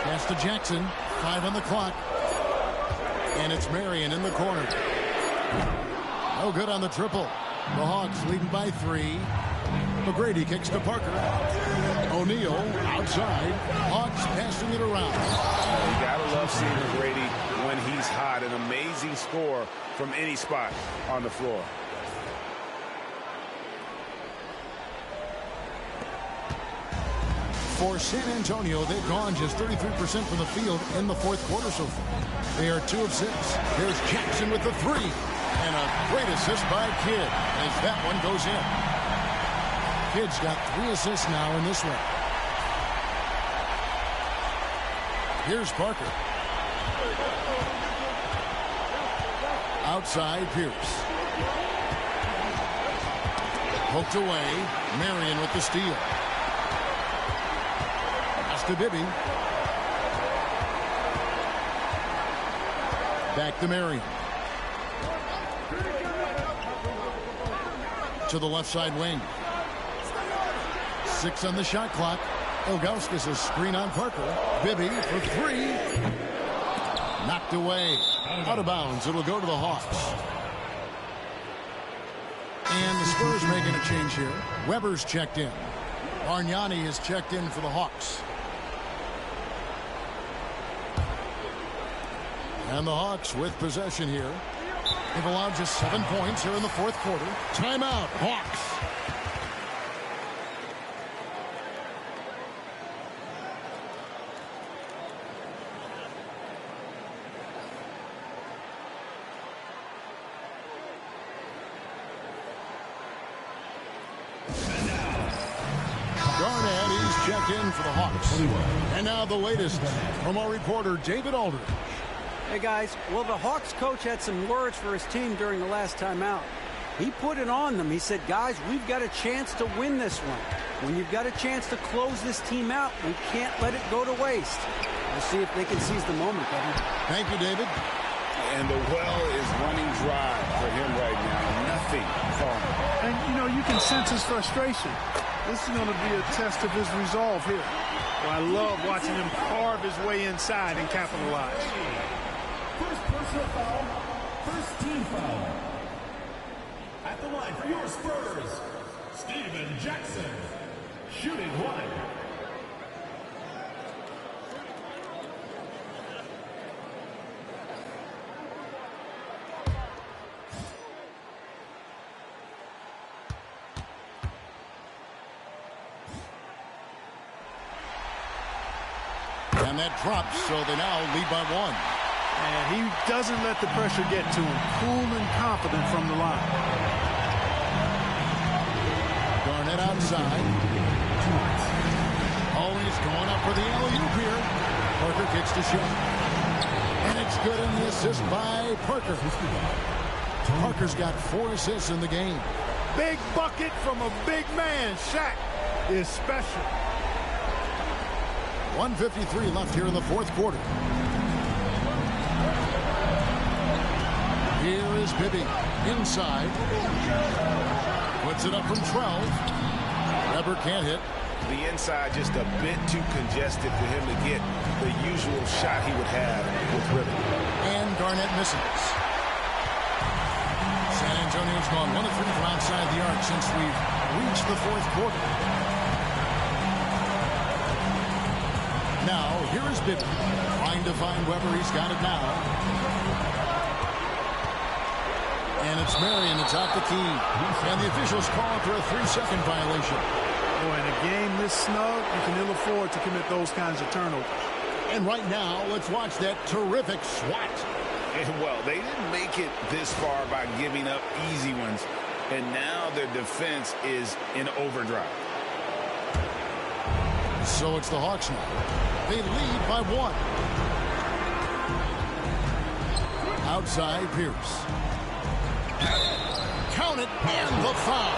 Pass to Jackson. 5 on the clock. And it's Marion in the corner. No good on the triple. The Hawks leading by 3. McGrady kicks to Parker. O'Neal outside. Hawks passing it around. You gotta love seeing Brady when he's hot. An amazing score from any spot on the floor. For San Antonio, they've gone just 33% from the field in the fourth quarter so far. They are 2 of 6. Here's Jackson with the 3. And a great assist by Kidd as that one goes in. Kidd's got 3 assists now in this one. Here's Parker. Outside Pierce. Poked away. Marion with the steal. To Bibby. Back to Marion. To the left side wing. 6 on the shot clock. Ilgauskas a screen on Parker. Bibby for 3. Knocked away. Out of bounds. It'll go to the Hawks. And the Spurs making a change here. Weber's checked in. Bargnani is checked in for the Hawks. And the Hawks with possession here. They've allowed just 7 points here in the fourth quarter. Timeout, Hawks. Garnett, he's checked in for the Hawks. And now the latest from our reporter, David Aldridge. Hey, guys, well, the Hawks coach had some words for his team during the last timeout. He put it on them. He said, guys, we've got a chance to win this one. When you've got a chance to close this team out, we can't let it go to waste. We'll see if they can seize the moment, Kevin. Thank you, David. And the well is running dry for him right now. Nothing falling. And, you know, you can sense his frustration. This is going to be a test of his resolve here. Well, I love watching him carve his way inside and capitalize. First personal foul, first team foul. At the line for your Spurs, Steven Jackson, shooting 1. And that drops, so they now lead by 1. And he doesn't let the pressure get to him. Cool and confident from the line. Garnett outside. Always going up for the alley-oop here. Parker kicks to shot. And it's good in the assist by Parker. Parker's got 4 assists in the game. Big bucket from a big man. Shaq is special. 1:53 left here in the fourth quarter. Here is Bibby inside. Puts it up from 12. Weber can't hit. The inside just a bit too congested for him to get the usual shot he would have with rhythm. And Garnett misses. San Antonio's gone 1 of 3 from outside the arc since we've reached the fourth quarter. Now, here is Bibby trying to find Weber. He's got it now. And it's Marion that's out the key. And the officials call for a 3-second violation. Boy, in a game this snug, you can ill afford to commit those kinds of turnovers. And right now, let's watch that terrific swat. And well, they didn't make it this far by giving up easy ones. And now their defense is in overdrive. So it's the Hawks now. They lead by 1. Outside Pierce. Count it, and the foul.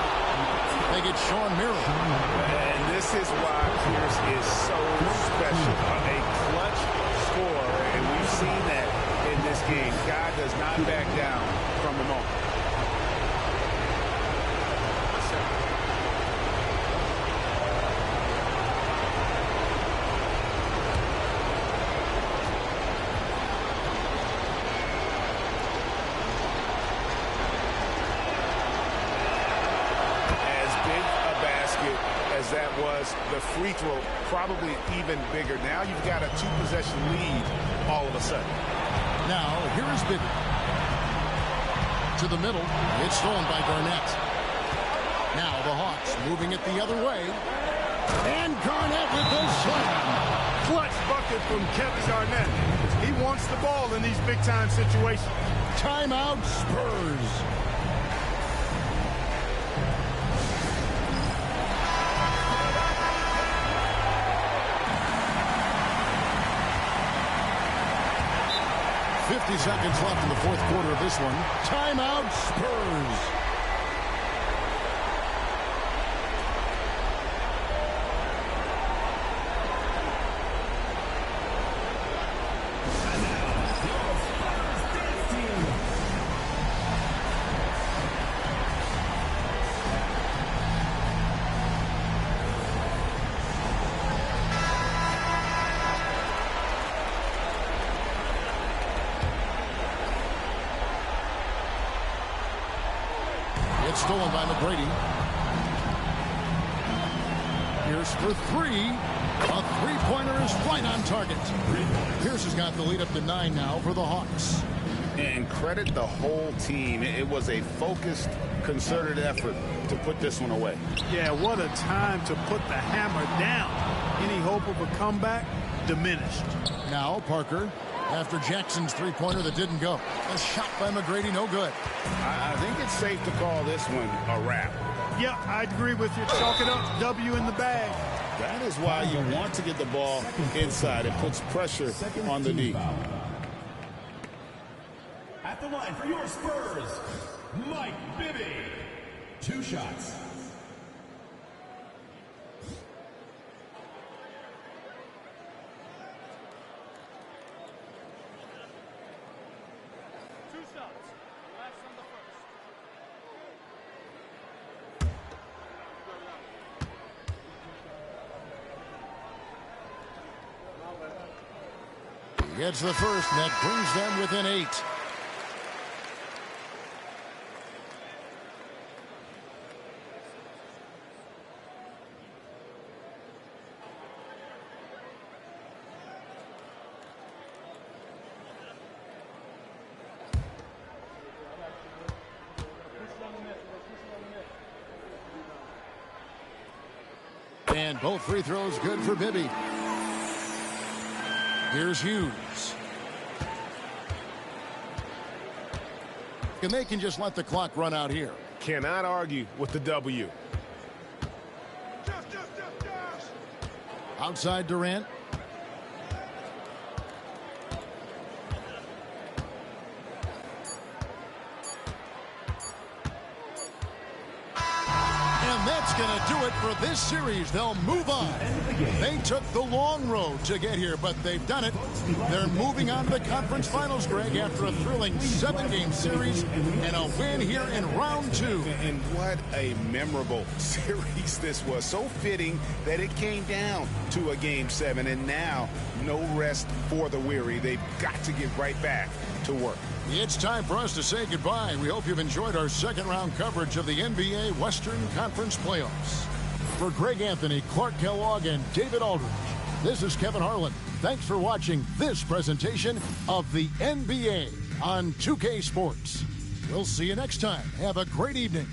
They get Sean Miro. And this is why Pierce is so special. A clutch scorer, and we've seen that in this game. Guy does not back down from the moment. as that was. The free throw probably even bigger. Now you've got a 2-possession lead all of a sudden. Now, here is Bibby. To the middle. It's stolen by Garnett. Now the Hawks moving it the other way. And Garnett with the slam. Clutch bucket from Kevin Garnett. He wants the ball in these big-time situations. Timeout, Spurs. .50 seconds left in the fourth quarter of this one. Timeout, Spurs. Stolen by McGrady. Pierce for three. A three-pointer is right on target. Pierce has got the lead up to 9 now for the Hawks. And credit the whole team. It was a focused, concerted effort to put this one away. Yeah, what a time to put the hammer down. Any hope of a comeback? Diminished. Now Parker, after Jackson's three-pointer that didn't go. A shot by McGrady, no good. I think it's safe to call this one a wrap. Yeah, I agree with you. Chalk it up. W in the bag. That is why you want to get the ball inside. It puts pressure on the D. At the line for your Spurs, Mike Bibby. 2 shots. Gets the first, and that brings them within 8. And both free throws good for Bibby. Here's Hughes. And they can just let the clock run out here. Cannot argue with the W. Outside Durant. That's going to do it for this series. They'll move on. They took the long road to get here, but they've done it. They're moving on to the conference finals, Greg, after a thrilling 7-game series and a win here in round 2. And what a memorable series this was. So fitting that it came down to a Game 7, and now no rest for the weary. They've got to get right back to work. It's time for us to say goodbye. We hope you've enjoyed our second-round coverage of the NBA Western Conference Playoffs. For Greg Anthony, Clark Kellogg, and David Aldridge, this is Kevin Harlan. Thanks for watching this presentation of the NBA on 2K Sports. We'll see you next time. Have a great evening.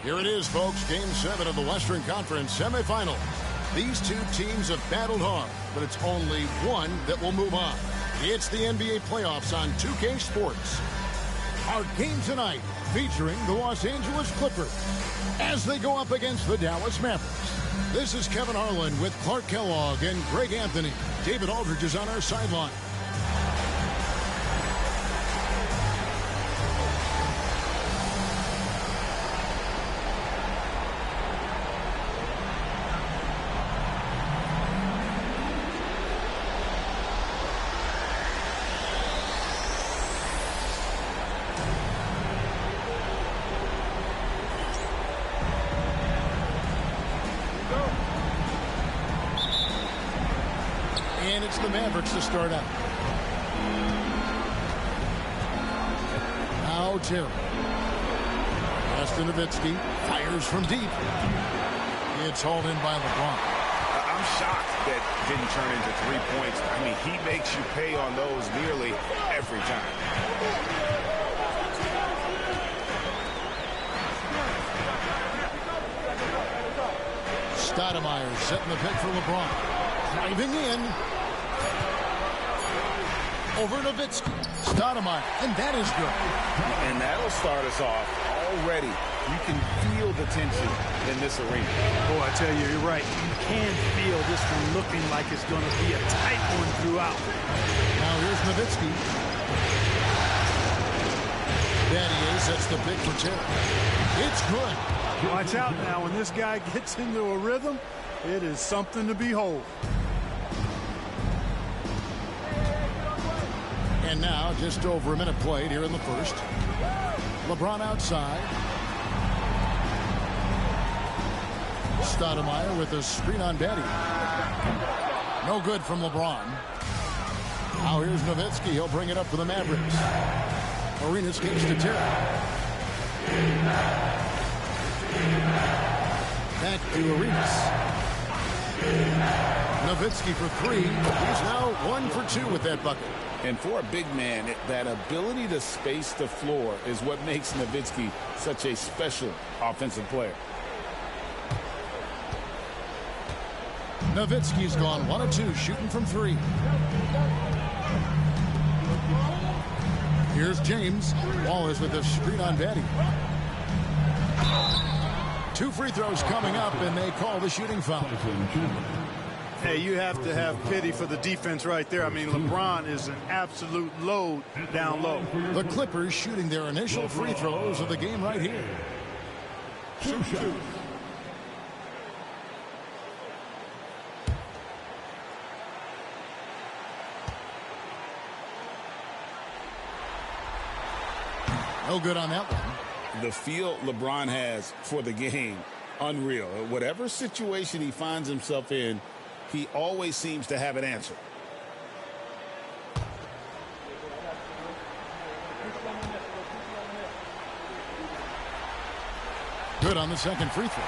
Here it is, folks. Game 7 of the Western Conference semifinal. These two teams have battled hard, but it's only one that will move on. It's the NBA playoffs on 2K Sports. Our game tonight featuring the Los Angeles Clippers as they go up against the Dallas Mavericks. This is Kevin Harlan with Clark Kellogg and Greg Anthony. David Aldridge is on our sideline. And it's the Mavericks to start out. Now Terry. Pass to Nowitzki. Fires from deep. It's hauled in by LeBron. I'm shocked that didn't turn into 3 points. I mean, he makes you pay on those nearly every time. Stoudemire setting the pick for LeBron. Driving in. Over Nowitzki. Stoudemire, and that is good. And that'll start us off already. You can feel the tension in this arena. Oh, I tell you, you're right. You can feel this one looking like it's going to be a tight one throughout. Now here's Nowitzki. Battier sets the pick for Terry. It's good. Watch out now. When this guy gets into a rhythm, it is something to behold. And now just over a minute played here in the first. LeBron outside. Stoudemire with a screen on Battier. No good from LeBron. Now here's Nowitzki. He'll bring it up for the Mavericks. Arenas kicks to Terry. Back to Arenas. Nowitzki for three. He's now 1 for 2 with that bucket. And for a big man, that ability to space the floor is what makes Nowitzki such a special offensive player. Nowitzki's gone 1 of 2, shooting from 3. Here's James. Wallace with a screen on Battier. 2 free throws coming up, and they call the shooting foul. Hey, you have to have pity for the defense right there. I mean, LeBron is an absolute load down low. The Clippers shooting their initial free throws of the game right here. Two shots. No good on that one. The feel LeBron has for the game, unreal. Whatever situation he finds himself in, he always seems to have an answer. Good on the second free throw.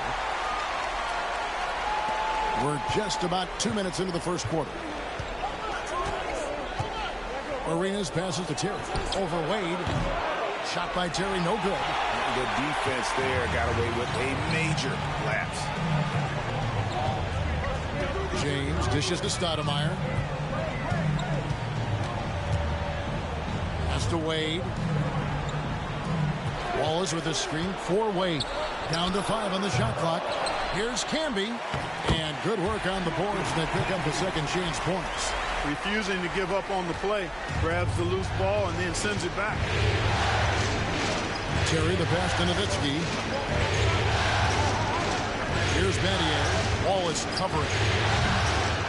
We're just about 2 minutes into the first quarter. Arenas passes to Terry. Over Wade. Shot by Terry, no good. The defense there got away with a major lapse. James dishes to Stoudemire. Pass to Wade. Wallace with a screen for Wade. Down to 5 on the shot clock. Here's Camby. And good work on the boards that pick up the second chance points. Refusing to give up on the play. Grabs the loose ball and then sends it back. Terry the pass to Nowitzki. Here's Battier. Wallace covering.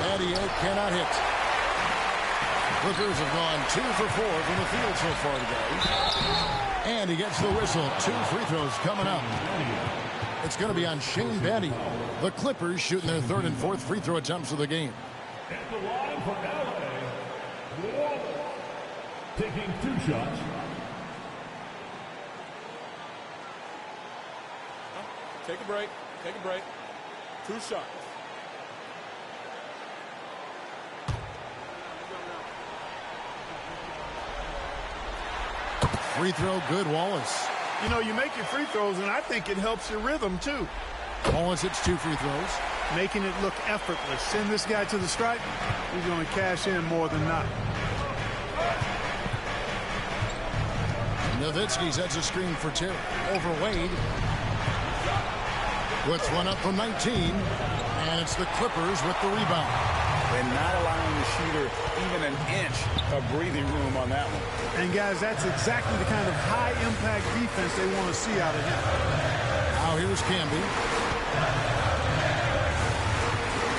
Battier cannot hit. Clippers have gone 2 for 4 from the field so far today. And he gets the whistle. 2 free throws coming up. It's going to be on Shane Battier. The Clippers shooting their 3rd and 4th free throw attempts of the game. At the line for LA, Wallace, taking 2 shots. Take a break. Take a break. 2 shots. Free throw good, Wallace. You know, you make your free throws, and I think it helps your rhythm, too. Owens hits 2 free throws. Making it look effortless. Send this guy to the stripe. He's going to cash in more than not. Nowitzki sets a screen for Terry. Over Wade. Puts one up from 19. And it's the Clippers with the rebound. And not allowing the shooter even an inch of breathing room on that one. And, guys, that's exactly the kind of high-impact defense they want to see out of him. Now here's Camby.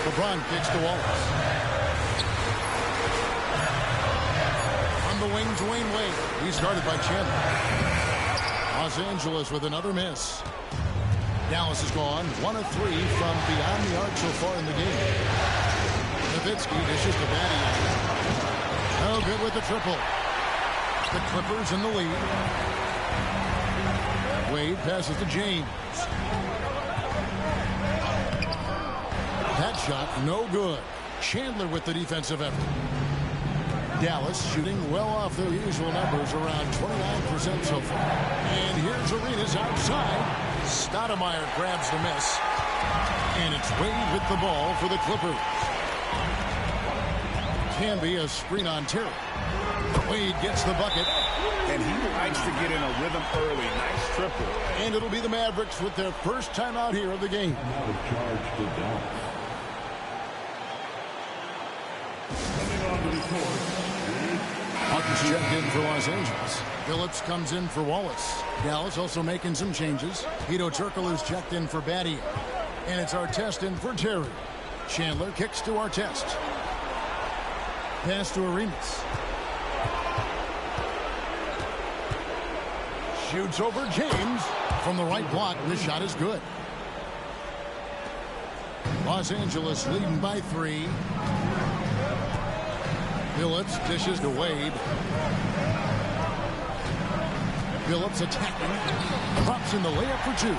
LeBron kicks to Wallace. On the wings, Wayne Wade. He's guarded by Chandler. Los Angeles with another miss. Dallas is gone 1 of 3 from beyond the arc so far in the game. Nowitzki dishes to Battier. No good with the triple. The Clippers in the lead. Wade passes to James. That shot no good. Chandler with the defensive effort. Dallas shooting well off their usual numbers, around 29% so far. And here's Arenas outside. Stoudemire grabs the miss. And it's Wade with the ball for the Clippers. Can be a screen on Terry. Wade gets the bucket. And he likes to get in a rhythm early. Nice triple. And it'll be the Mavericks with their first time out here of the game. Hawkins checked in for Los Angeles. Phillips comes in for Wallace. Dallas also making some changes. Hedo Turkoglu's checked in for Battier. And it's Artest in for Terry. Chandler kicks to Artest. Pass to Arenas. Shoots over James. From the right block, this shot is good. Los Angeles leading by 3. Phillips dishes to Wade. Phillips attacking. Drops in the layup for 2.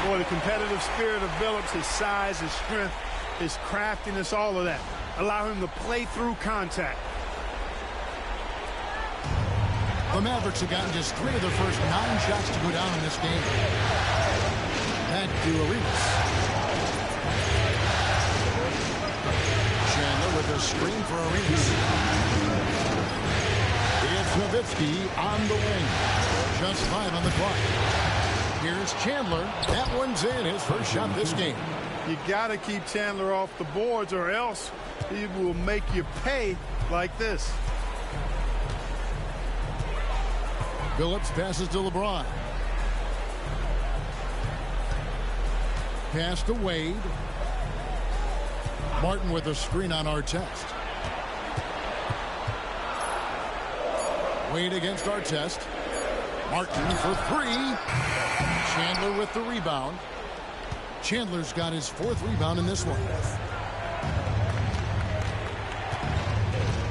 Boy, the competitive spirit of Phillips, his size, his strength, his craftiness, all of that. Allow him to play through contact. The Mavericks have gotten just 3 of their first 9 shots to go down in this game. Back to Arenas. Chandler with a screen for Arenas. It's Nowitzki on the wing. Just 5 on the clock. Here's Chandler. That one's in, his first shot this game. You got to keep Chandler off the boards or else he will make you pay like this. Phillips passes to LeBron. Pass to Wade. Martin with a screen on Artest. Wade against Artest. Martin for 3. Chandler with the rebound. Chandler's got his 4th rebound in this one.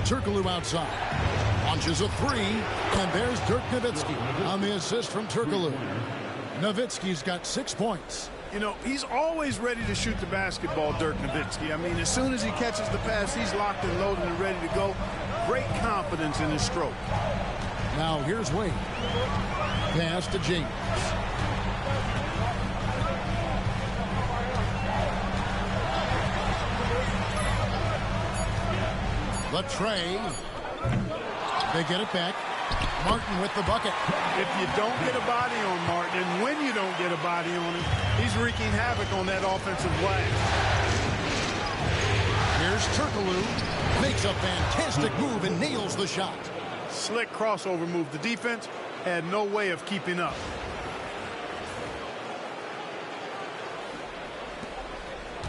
Turkoglu outside. Launches a 3. And there's Dirk Nowitzki on the assist from Turkoglu. Nowitzki's got 6 points. You know, he's always ready to shoot the basketball, Dirk Nowitzki. I mean, as soon as he catches the pass, he's locked and loaded and ready to go. Great confidence in his stroke. Now here's Wade. Pass to James. The tray. They get it back. Martin with the bucket. If you don't get a body on Martin, and when you don't get a body on him, he's wreaking havoc on that offensive glass. Here's Turkoglu. Makes a fantastic move and nails the shot. Slick crossover move. The defense had no way of keeping up.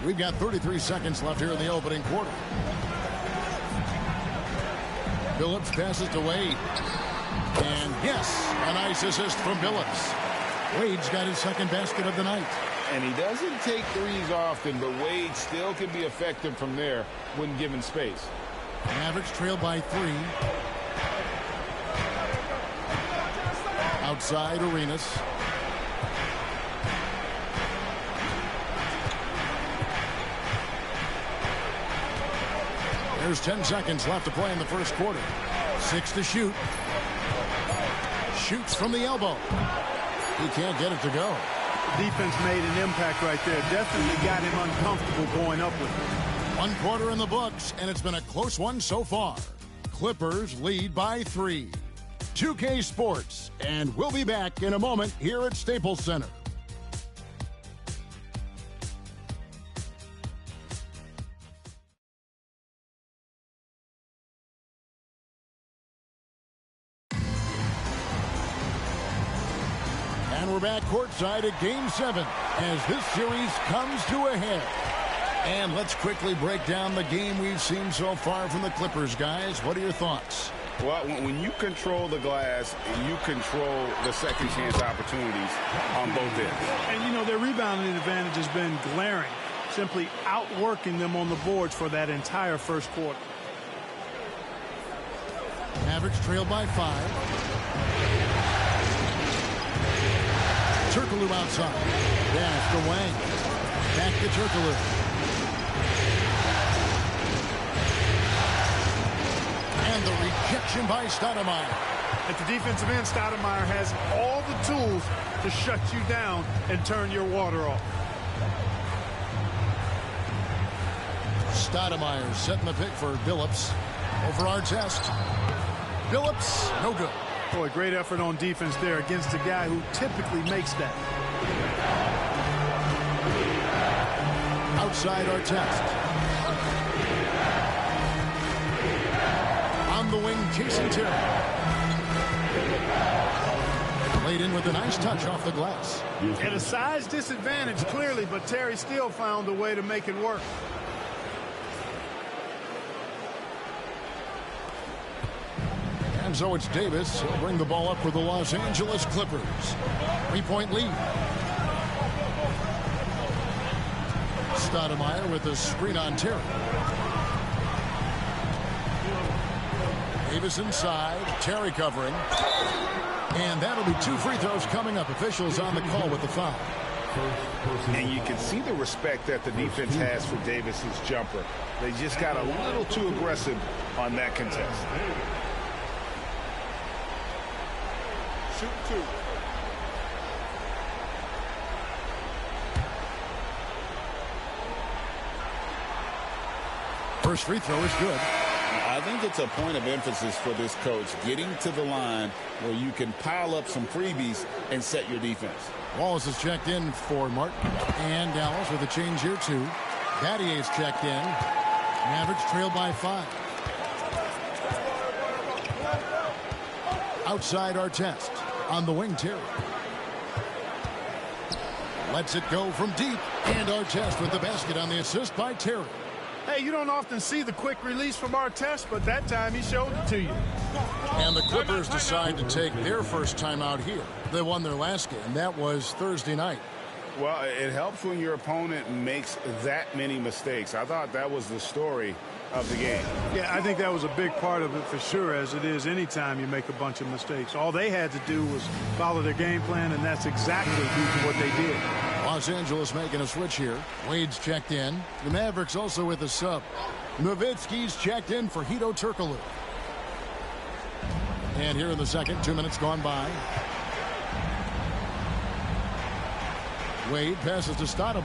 We've got 33 seconds left here in the opening quarter. Phillips passes to Wade. And yes, a nice assist from Phillips. Wade's got his 2nd basket of the night. And he doesn't take threes often, but Wade still can be effective from there when given space. Mavericks trail by 3. Outside Arenas. There's 10 seconds left to play in the first quarter. 6 to shoot. Shoots from the elbow. He can't get it to go. The defense made an impact right there. Definitely got him uncomfortable going up with it. 1 quarter in the books, and it's been a close one so far. Clippers lead by 3. 2K Sports, and we'll be back in a moment here at Staples Center. And we're back courtside at Game 7 as this series comes to a head. And let's quickly break down the game we've seen so far from the Clippers, guys. What are your thoughts? Well, when you control the glass, you control the second chance opportunities on both ends. And, you know, their rebounding advantage has been glaring, simply outworking them on the boards for that entire first quarter. Mavericks trailed by 5. Turkoglu outside. Pass to Wang. Back to Turkoglu. And the rejection by Stoudemire. At the defensive end, Stoudemire has all the tools to shut you down and turn your water off. Stoudemire setting the pick for Billups. Over Artest. Billups, no good. Boy, great effort on defense there against a guy who typically makes that. Outside Artest. On the wing, Jason Terry. Laid in with a nice touch off the glass. At a size disadvantage, clearly, but Terry still found a way to make it work. And so it's Davis. He'll bring the ball up for the Los Angeles Clippers. 3-point lead. Stoudemire with a screen on Terry. Davis inside. Terry covering. And that'll be 2 free throws coming up. Officials on the call with the foul. And you can see the respect that the defense has for Davis's jumper. They just got a little too aggressive on that contest. Shoot 2. First free throw is good. I think it's a point of emphasis for this coach, getting to the line where you can pile up some freebies and set your defense. Wallace is checked in for Martin. And Dallas with a change here, too. Battier's checked in. Mavericks trail by 5. Outside Artest. On the wing, Terry. Lets it go from deep. And Artest with the basket on the assist by Terry. Hey, you don't often see the quick release from Artest, but that time he showed it to you. And the Clippers decide to take their first time out here. They won their last game. That was Thursday night. Well, it helps when your opponent makes that many mistakes. I thought that was the story of the game. Yeah, I think that was a big part of it for sure, as it is anytime you make a bunch of mistakes. All they had to do was follow their game plan, and that's exactly what they did. Los Angeles making a switch here. Wade's checked in. The Mavericks also with a sub. Nowitzki's checked in for Hedo Turkoglu. And here in the second, 2 minutes gone by. Wade passes to Stoudemire.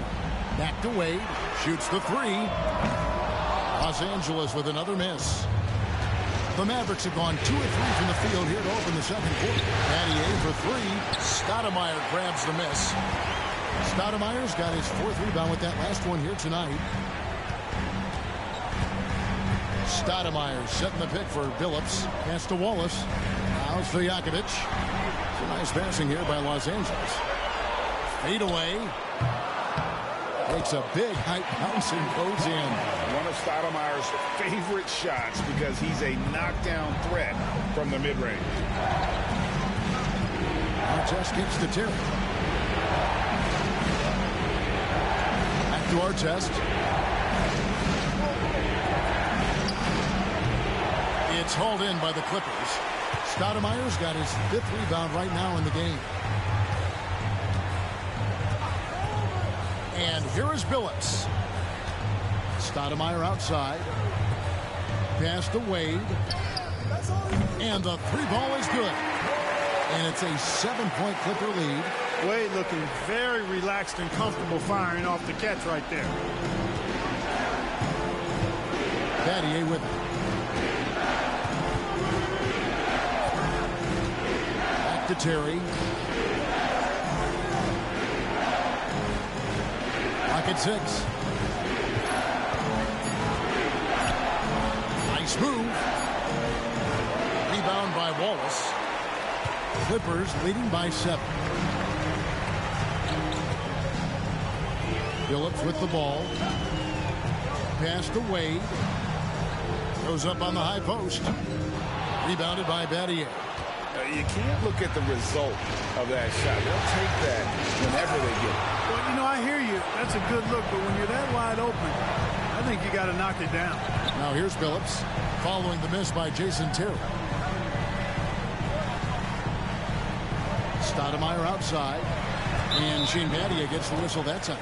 Back to Wade. Shoots the 3. Los Angeles with another miss. The Mavericks have gone 2 of 3 from the field here to open the second quarter. Battier for 3. Stoudemire grabs the miss. Stoudemire's got his 4th rebound with that last one here tonight. Stoudemire setting the pick for Billups. Pass to Wallace. Now Stojakovic. Some nice passing here by Los Angeles. Fade away. Takes a big height bounce and goes in. One of Stoudemire's favorite shots because he's a knockdown threat from the mid-range. Artest gets to Terry. Back to Artest. It's hauled in by the Clippers. Stoudemire's got his 5th rebound right now in the game. And here is Billups. Stoudemire outside. Pass to Wade. And the 3 ball is good. And it's a 7-point Clipper lead. Wade looking very relaxed and comfortable firing off the catch right there. Battier with it. Back to Terry. Pocket 6. Nice move. Rebound by Wallace. Clippers leading by 7. Phillips with the ball. Pass to Wade. Goes up on the high post. Rebounded by Battier. You can't look at the result of that shot. They'll take that whenever they get it. Well, you know, I hear you. That's a good look, but when you're that wide open, I think you got to knock it down. Now here's Phillips following the miss by Jason Terry. Stoudemire outside. And Shane Battier gets the whistle that time.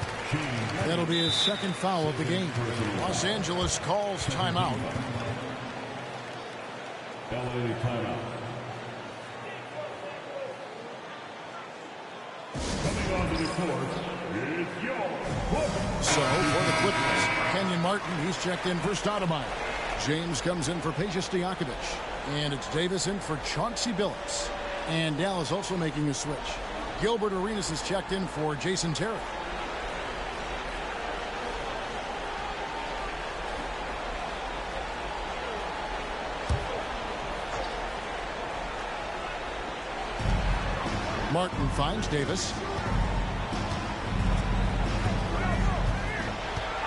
That'll be his second foul of the game. Los Angeles calls timeout. LA timeout. Coming onto the court is your So for the Clippers, Kenyon Martin, he's checked in for Stoudemire. James comes in for Peja Stojakovic. And it's Davis in for Chauncey Billups. And Dallas also making a switch. Gilbert Arenas is checked in for Jason Terry. Martin finds Davis.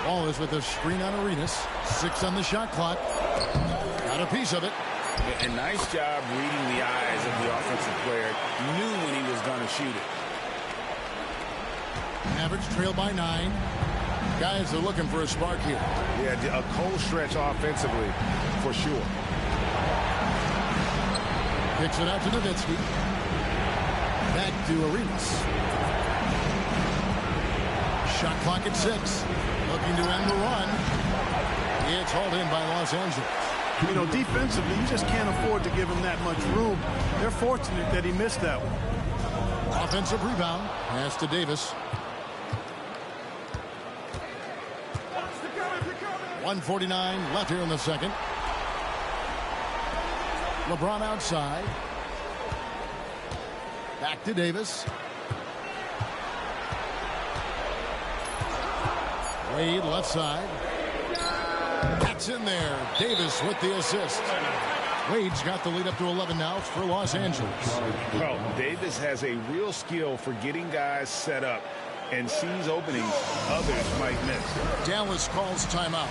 Ball is with a screen on Arenas. 6 on the shot clock. Got a piece of it. A nice job reading the eyes of the offensive player. Knew when he was going to shoot it. Mavericks trail by 9. Guys are looking for a spark here. Yeah, a cold stretch offensively, for sure. Kicks it out to Nowitzki. Back to Arenas. Shot clock at 6. Looking to end the run. It's hauled in by Los Angeles. You know, defensively, you just can't afford to give him that much room. They're fortunate that he missed that one. Offensive rebound. Pass to Davis. 1:49 left here in the second. LeBron outside. Back to Davis. Wade left side. That's in there. Davis with the assist. Wade's got the lead up to 11 now for Los Angeles. Well, Davis has a real skill for getting guys set up and sees openings others might miss. Dallas calls timeout.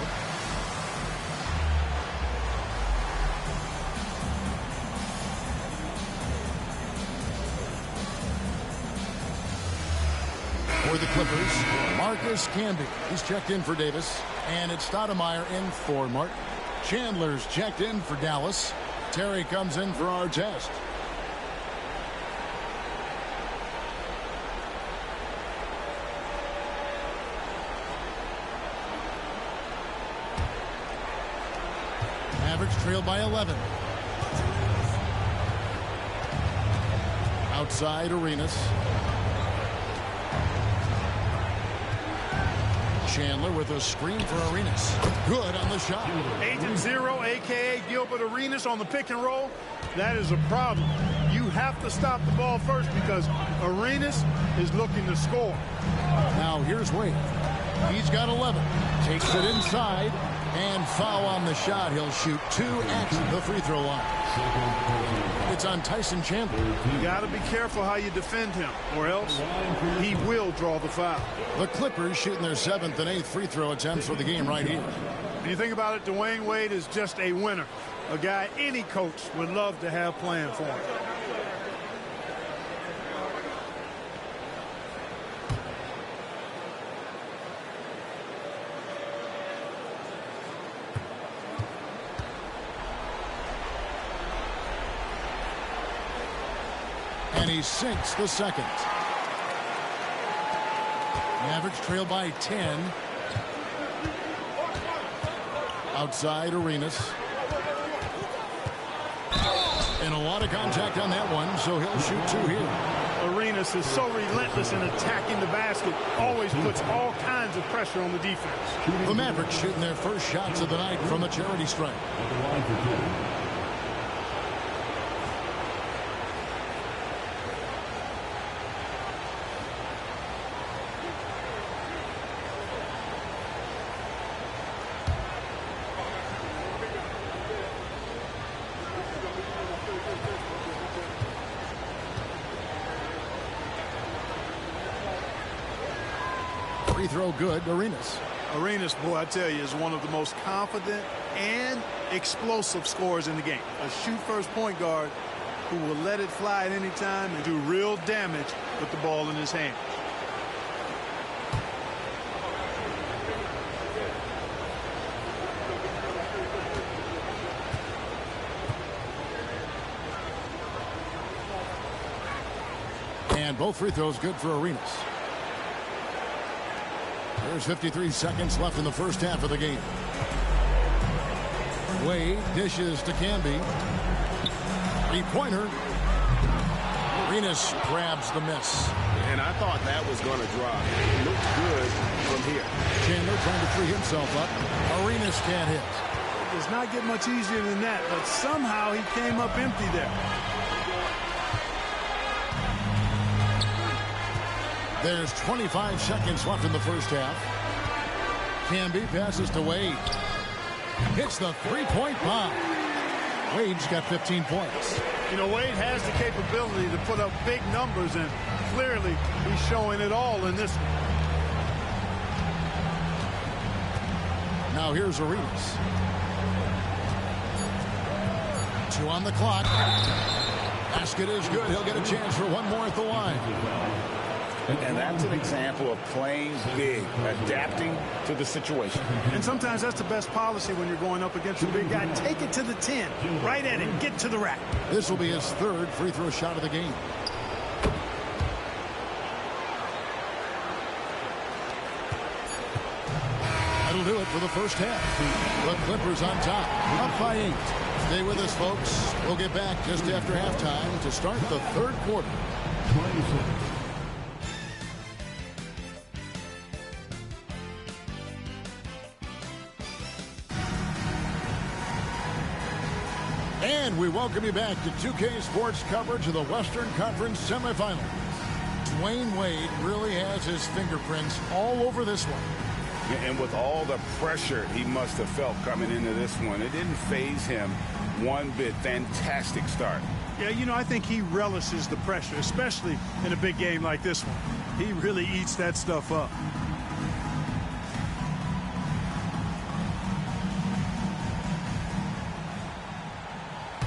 For the Clippers, Marcus Camby. He's checked in for Davis. And it's Stoudemire in for Martin. Chandler's checked in for Dallas. Terry comes in for Artest. Mavericks trail by 11. Outside Arenas. Chandler with a screen for Arenas. Good on the shot. Agent Zero, a.k.a. Gilbert Arenas on the pick and roll. That is a problem. You have to stop the ball first because Arenas is looking to score. Now here's Wade. He's got 11. Takes it inside. And foul on the shot. He'll shoot 2 at the free throw line. It's on Tyson Chandler. You got to be careful how you defend him, or else he will draw the foul. The Clippers shooting their 7th and 8th free throw attempts for the game right here. When you think about it, Dwayne Wade is just a winner. A guy any coach would love to have playing for him. And he sinks the second. Mavericks trail by 10. Outside Arenas. And a lot of contact on that one, so he'll shoot 2 here. Arenas is so relentless in attacking the basket, always puts all kinds of pressure on the defense. The Mavericks shooting their first shots of the night from a charity stripe. At the line for 2. Free throw good, Arenas. Arenas, boy, I tell you, is one of the most confident and explosive scorers in the game. A shoot-first point guard who will let it fly at any time and do real damage with the ball in his hand. And both free throws good for Arenas. There's 53 seconds left in the first half of the game. Wade dishes to Canby. Three-pointer. Arenas grabs the miss. And I thought that was going to drop. It looked good from here. Chandler trying to free himself up. Arenas can't hit. It does not get much easier than that, but somehow he came up empty there. There's 25 seconds left in the first half. Canby passes to Wade. Hits the three-point bomb. Wade's got 15 points. You know, Wade has the capability to put up big numbers, and clearly he's showing it all in this one. Now here's Arenas. 2 on the clock. Basket is good. He'll get a chance for one more at the line. And that's an example of playing big, adapting to the situation. And sometimes that's the best policy when you're going up against a big guy. Take it to the 10, right at it, get to the rack. This will be his third free throw shot of the game. That'll do it for the first half. The Clippers on top, up by 8. Stay with us, folks. We'll get back just after halftime to start the third quarter. 26. And we welcome you back to 2K Sports coverage of the Western Conference semifinals. Dwayne Wade really has his fingerprints all over this one. And with all the pressure he must have felt coming into this one, it didn't faze him one bit. Fantastic start. Yeah, you know, I think he relishes the pressure, especially in a big game like this one. He really eats that stuff up.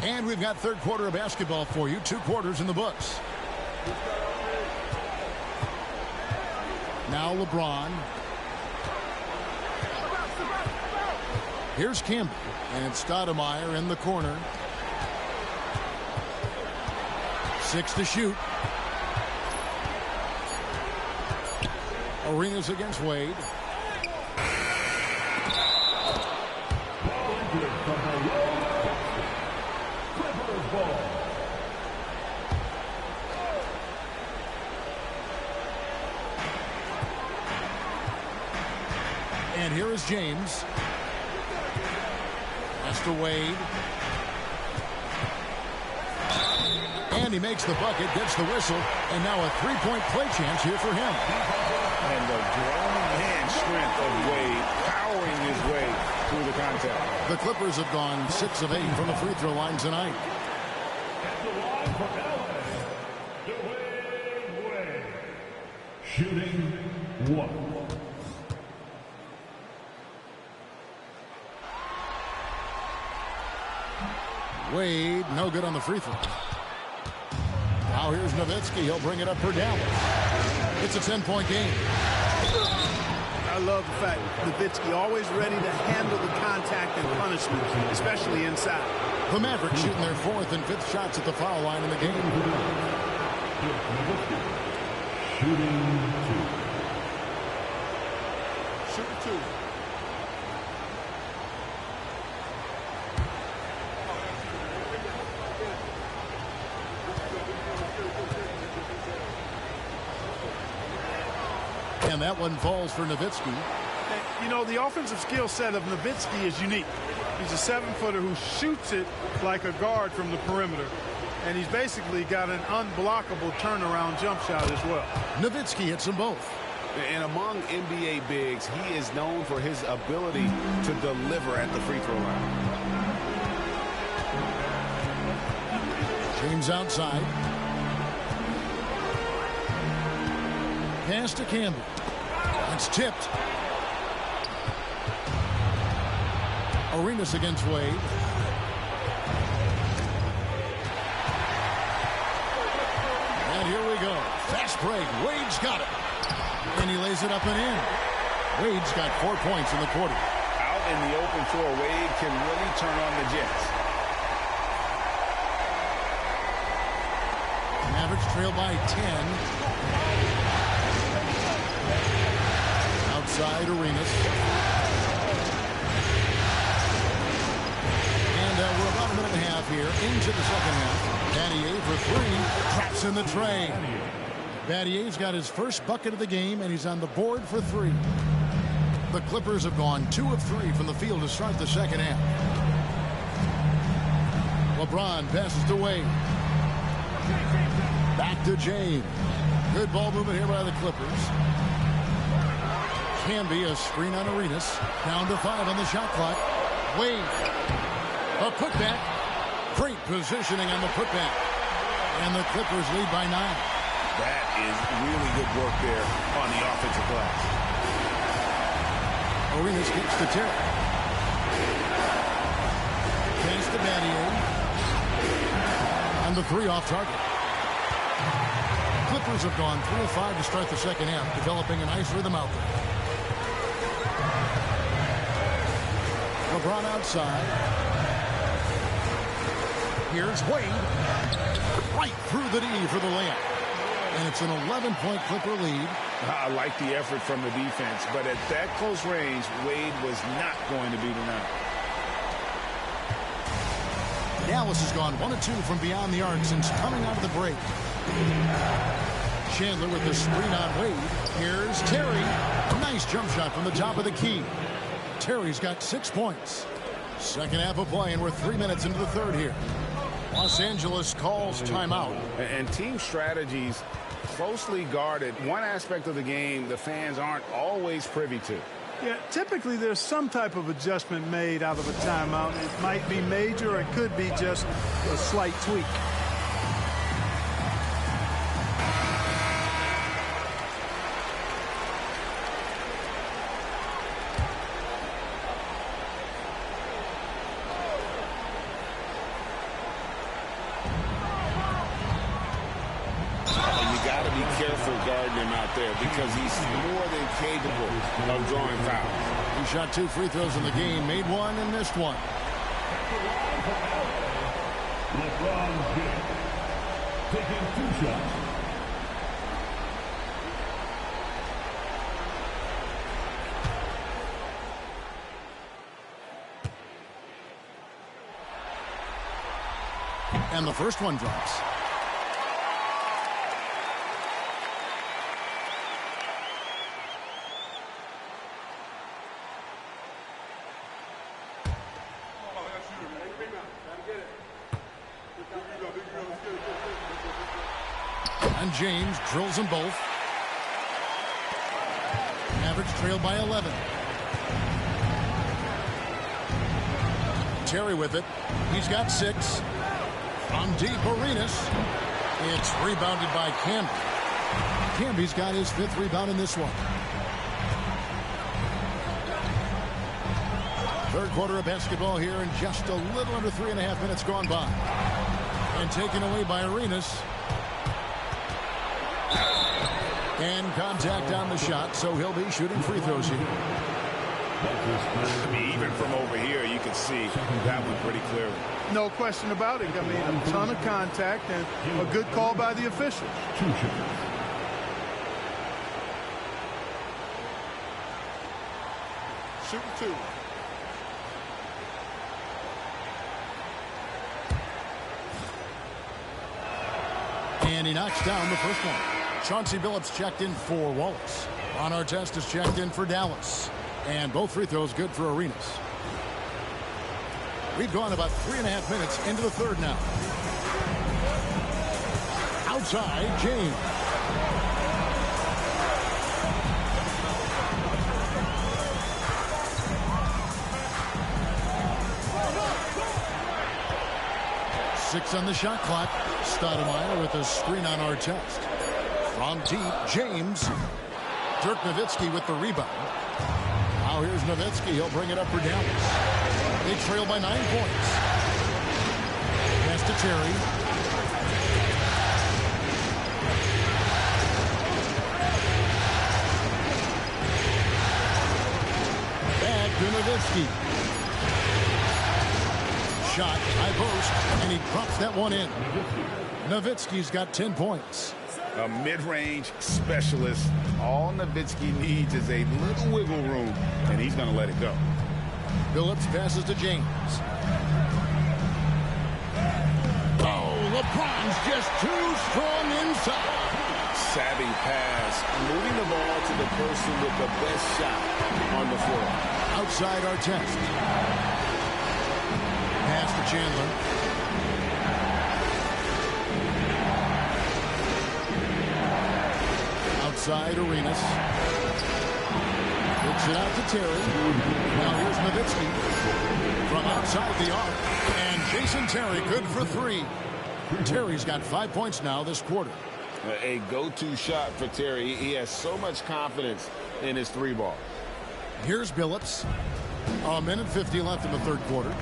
And we've got third quarter of basketball for you. 2 quarters in the books. Now LeBron. Here's Campbell. And Stoudemire in the corner. 6 to shoot. Arenas against Wade. And here is James. Pass to Wade. And he makes the bucket, gets the whistle, and now a three-point play chance here for him. And the driving hand strength of Wade powering his way through the contact. The Clippers have gone 6 of 8 from the free throw line tonight. At the line for LA, Dwayne Wade. Shooting 1. Wade, no good on the free throw. Now here's Nowitzki. He'll bring it up for Dallas. It's a 10-point game. I love the fact Nowitzki always ready to handle the contact and punishment, especially inside. The Mavericks shooting their 4th and 5th shots at the foul line in the game. Shooting 2. Shooting 2. And that one falls for Nowitzki. You know, the offensive skill set of Nowitzki is unique. He's a 7-footer who shoots it like a guard from the perimeter. And he's basically got an unblockable turnaround jump shot as well. Nowitzki hits them both. And among NBA bigs, he is known for his ability to deliver at the free throw line. James outside. Pass to Campbell. It's tipped. Arenas against Wade. And here we go. Fast break. Wade's got it. And he lays it up and in. Wade's got 4 points in the quarter. Out in the open floor, Wade can really turn on the Jets. Mavericks trail by 10. Outside Arenas. And we're about a minute and a half here into the second half. Battier for three. Traps in the tray. Battier's got his first bucket of the game, and he's on the board for three. The Clippers have gone 2 of 3 from the field to start the second half. LeBron passes to Wade. Back to James. Good ball movement here by the Clippers. Can be a screen on Arenas. Down to 5 on the shot clock. Wade. A putback. Great positioning on the putback. And the Clippers lead by 9. That is really good work there on the offensive glass. Arenas kicks to Terry. Pass to Battier. And the 3 off target. Clippers have gone 3 of 5 to start the second half, developing a nice rhythm out there. LeBron outside. Here's Wade. Right through the D for the layup. And it's an 11-point Clipper lead. I like the effort from the defense, but at that close range, Wade was not going to be denied. Dallas has gone 1 of 2 from beyond the arc since coming out of the break. Chandler with the screen on Wade. Here's Terry. Nice jump shot from the top of the key. Terry's got 6 points. Second half of play, and we're 3 minutes into the third here. Los Angeles calls timeout. And team strategies closely guarded. One aspect of the game the fans aren't always privy to. Yeah, typically there's some type of adjustment made out of a timeout. It might be major, or it could be just a slight tweak. Because he's more than capable of drawing fouls. He shot 2 free throws in the game, made 1 and missed 1. LeBron James taking 2 shots. And the first one drops. And James drills them both. Mavericks trail by 11. Terry with it. He's got 6. From deep, Arenas. It's rebounded by Camby. Camby's got his 5th rebound in this one. Third quarter of basketball here, and just a little under 3.5 minutes gone by. And taken away by Arenas. And contact on the shot, so he'll be shooting free throws here. I mean, even from over here, you can see that one pretty clearly. No question about it. I mean, a ton of contact and a good call by the official. Shooting 2. And he knocks down the first one. Chauncey Billups checked in for Wallace. Ron Artest is checked in for Dallas. And both free throws good for Arenas. We've gone about 3.5 minutes into the third now. Outside, James. Six on the shot clock. Stoudemire with a screen on Artest. From deep, James. Dirk Nowitzki with the rebound. Now here's Nowitzki. He'll bring it up for Dallas. They trail by 9 points. Pass to Terry. Back to Nowitzki. Shot, high post, and he drops that one in. Nowitzki's got 10 points. A mid-range specialist. All Nowitzki needs is a little wiggle room, and he's going to let it go. Billups passes to James. Oh, LeBron's just too strong inside. Savvy pass, moving the ball to the person with the best shot on the floor. Outside Artest. Pass to Chandler. Outside Arenas. Kicks it out to Terry. Now here's Nowitzki. From outside the arc. And Jason Terry good for 3. Terry's got 5 points now this quarter. A go-to shot for Terry. He has so much confidence in his 3-ball. Here's Billups. A minute 50 left in the third quarter.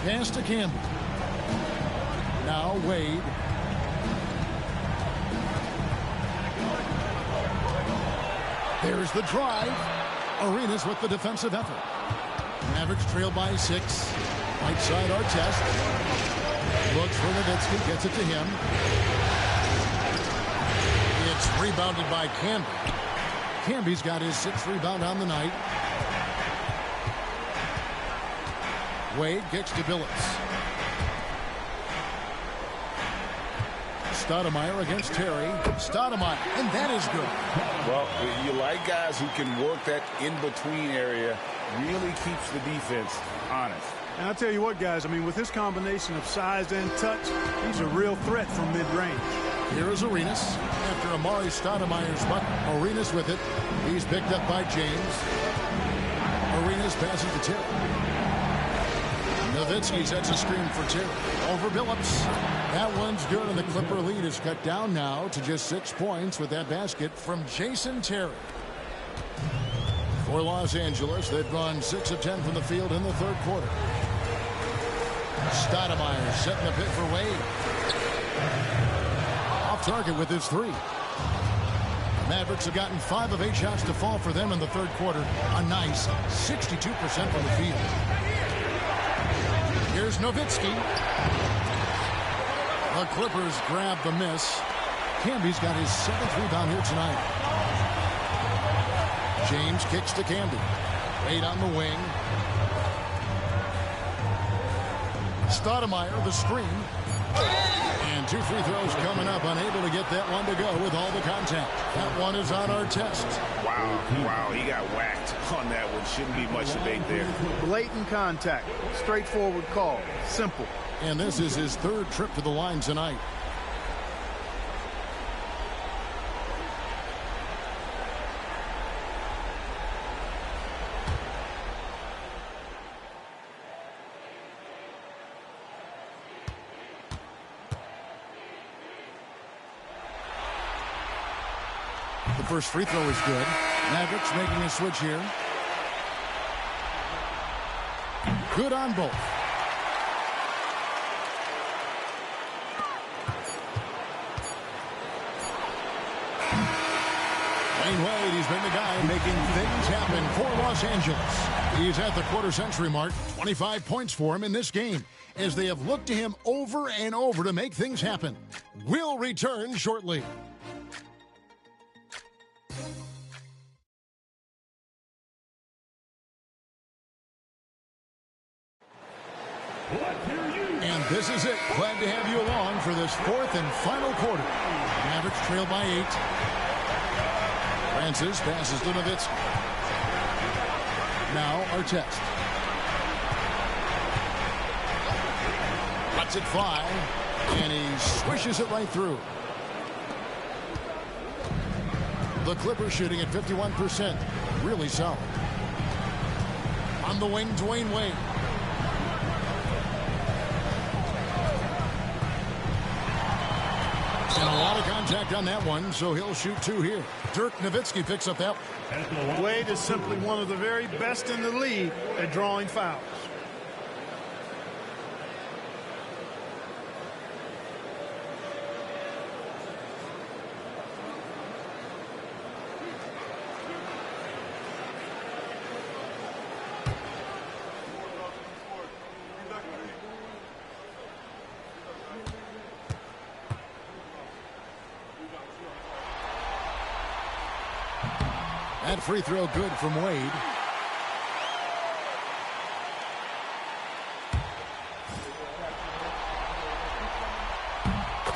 Pass to Campbell. Now Wade. There's the drive. Arenas with the defensive effort. Mavericks trail by 6. Right side Artest. Looks for Nowitzki. Gets it to him. It's rebounded by Camby. Camby's got his 6th rebound on the night. Wade kicks to Billups. Stoudemire against Terry. Stoudemire, and that is good. Well, you like guys who can work that in-between area, really keeps the defense honest. And I'll tell you what, guys, I mean, with this combination of size and touch, he's a real threat from mid-range. Here is Arenas. After Amari Stoudemire's bucket, Arenas with it. He's picked up by James. Arenas passing to Terry. Nowitzki sets a screen for Terry. Over Billups. That one's good, and the Clipper lead is cut down now to just 6 points with that basket from Jason Terry. For Los Angeles, they've gone 6 of 10 from the field in the third quarter. Stoudemire setting the pick for Wade. Off target with his 3. The Mavericks have gotten 5 of 8 shots to fall for them in the third quarter. A nice 62% from the field. Here's Nowitzki. The Clippers grab the miss. Camby's got his 7th rebound here tonight. James kicks to Camby. Wade on the wing. Stoudemire, the screen. And 2 free throws coming up. Unable to get that one to go with all the contact. That one is on Artest. Wow, he got whacked on that one. Shouldn't be much debate there. Blatant contact. Straightforward call. Simple. And this is his 3rd trip to the line tonight. The first free throw is good. Mavericks making a switch here. Good on both. Dwayne Wade, he's been the guy making things happen for Los Angeles. He's at the quarter-century mark. 25 points for him in this game as they have looked to him over and over to make things happen. We'll return shortly. And this is it. Glad to have you along for this fourth and final quarter. Mavericks trail by 8. Francis passes to Nowitzki. Now Artest. Lets it fly, and he swishes it right through. The Clippers shooting at 51%. Really solid. On the wing, Dwayne Wade. And a lot of contact on that one, so he'll shoot 2 here. Dirk Nowitzki picks up that one. Wade is simply one of the very best in the league at drawing fouls. That free throw good from Wade.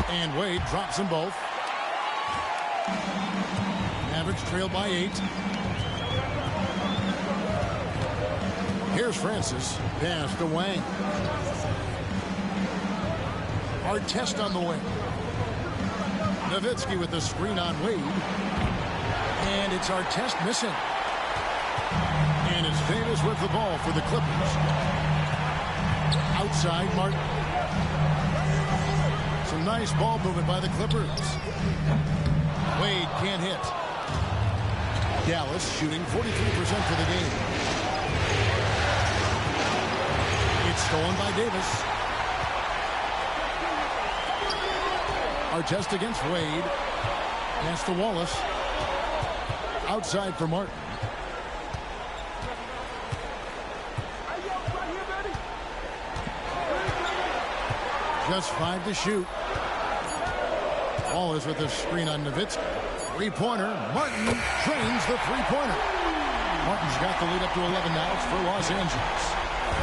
And Wade drops them both. Mavericks trail by 8. Here's Francis. Pass to Wang. Artest on the wing. Nowitzki with the screen on Wade. And it's Artest missing. And it's Davis with the ball for the Clippers. Outside Martin. Some nice ball movement by the Clippers. Wade can't hit. Dallas shooting 43% for the game. It's stolen by Davis. Artest against Wade. Pass to Wallace. Outside for Martin. Just 5 to shoot. Wallace with a screen on Nowitzki. Three-pointer. Martin drains the three-pointer. Martin's got the lead up to 11 now. It's for Los Angeles.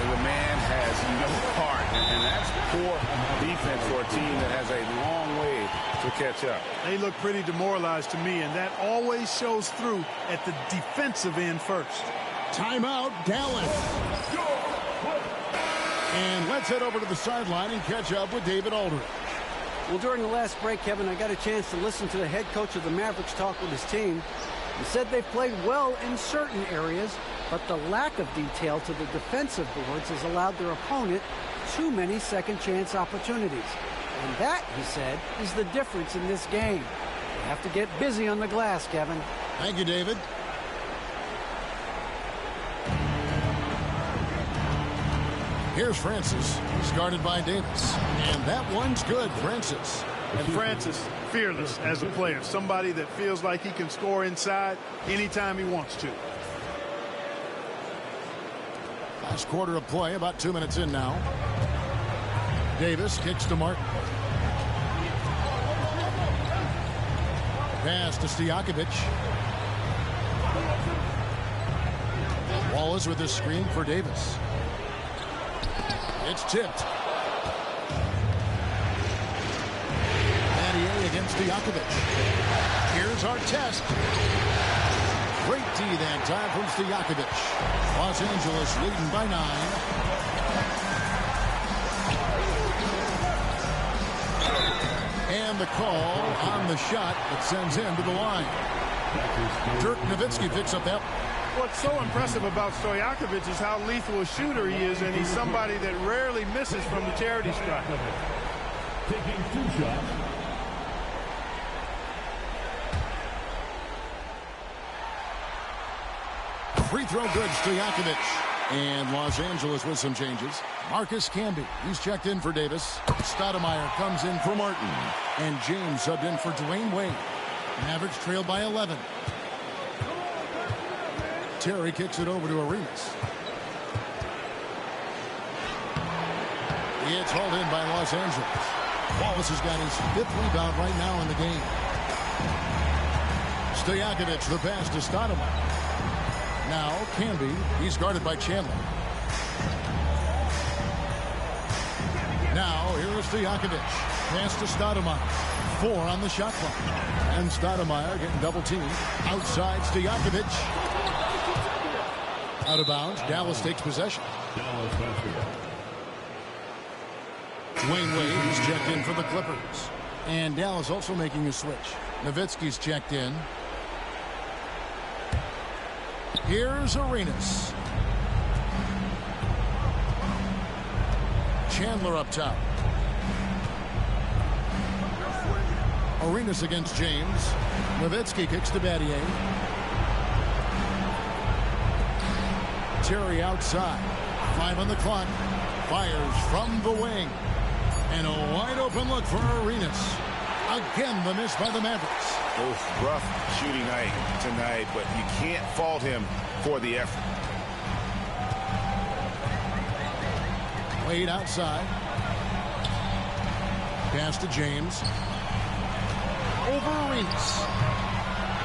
The man has no heart, and that's poor defense for a team that has a long way to catch up. They look pretty demoralized to me, and that always shows through at the defensive end first. Timeout, Dallas. And let's head over to the sideline and catch up with David Aldridge. Well, during the last break, Kevin, I got a chance to listen to the head coach of the Mavericks talk with his team. He said they've played well in certain areas, but the lack of detail to the defensive boards has allowed their opponent too many second-chance opportunities. And that, he said, is the difference in this game. You have to get busy on the glass, Kevin. Thank you, David. Here's Francis. He's guarded by Davis. And that one's good, Francis. And Francis, fearless as a player. Somebody that feels like he can score inside anytime he wants to. Last quarter of play, about 2 minutes in now. Davis kicks to Martin. Pass to Stojakovic. Wallace with the screen for Davis. It's tipped. Battier against Stojakovic. Here's Artest. Great D that time from Stojakovic. Los Angeles leading by 9. And the call on the shot that sends him to the line. Dirk Nowitzki picks up that. What's so impressive about Stojakovic is how lethal a shooter he is, and he's somebody that rarely misses from the charity stripe. Taking 2 shots. Free throw good, Stojakovic. And Los Angeles with some changes. Marcus Camby, he's checked in for Davis. Stoudemire comes in for Martin. And James subbed in for Dwayne Wade. Mavericks trail by 11. Terry kicks it over to Arenas. It's hauled in by Los Angeles. Wallace has got his 5th rebound right now in the game. Stojakovic, the pass to Stoudemire. Now Camby, he's guarded by Chandler. Now here Here's Stojakovic. Pass to Stoudemire. 4 on the shot clock. And Stoudemire getting double teamed. Outside Stojakovic. Out of bounds. Dallas takes possession. Wayne Wade is checked in for the Clippers. And Dallas also making a switch. Nowitzki's checked in. Here's Arenas. Chandler up top. Arenas against James. Nowitzki kicks to Battier. Terry outside. 5 on the clock. Fires from the wing. And a wide open look for Arenas. Again, the miss by the Mavericks. Rough shooting night tonight, but you can't fault him for the effort. Wade outside. Pass to James. Over Arenas.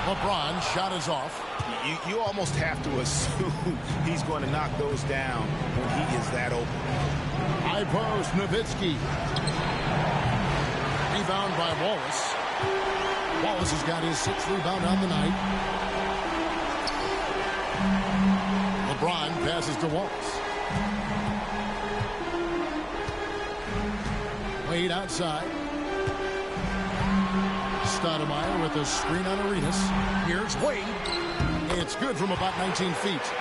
LeBron shot is off. You almost have to assume he's going to knock those down when he is that open. High post, Nowitzki. Rebound by Wallace. Wallace has got his 6th rebound on the night. LeBron passes to Wallace. Wade outside. Stoudemire with a screen on Arenas. Here's Wade. It's good from about 19 feet.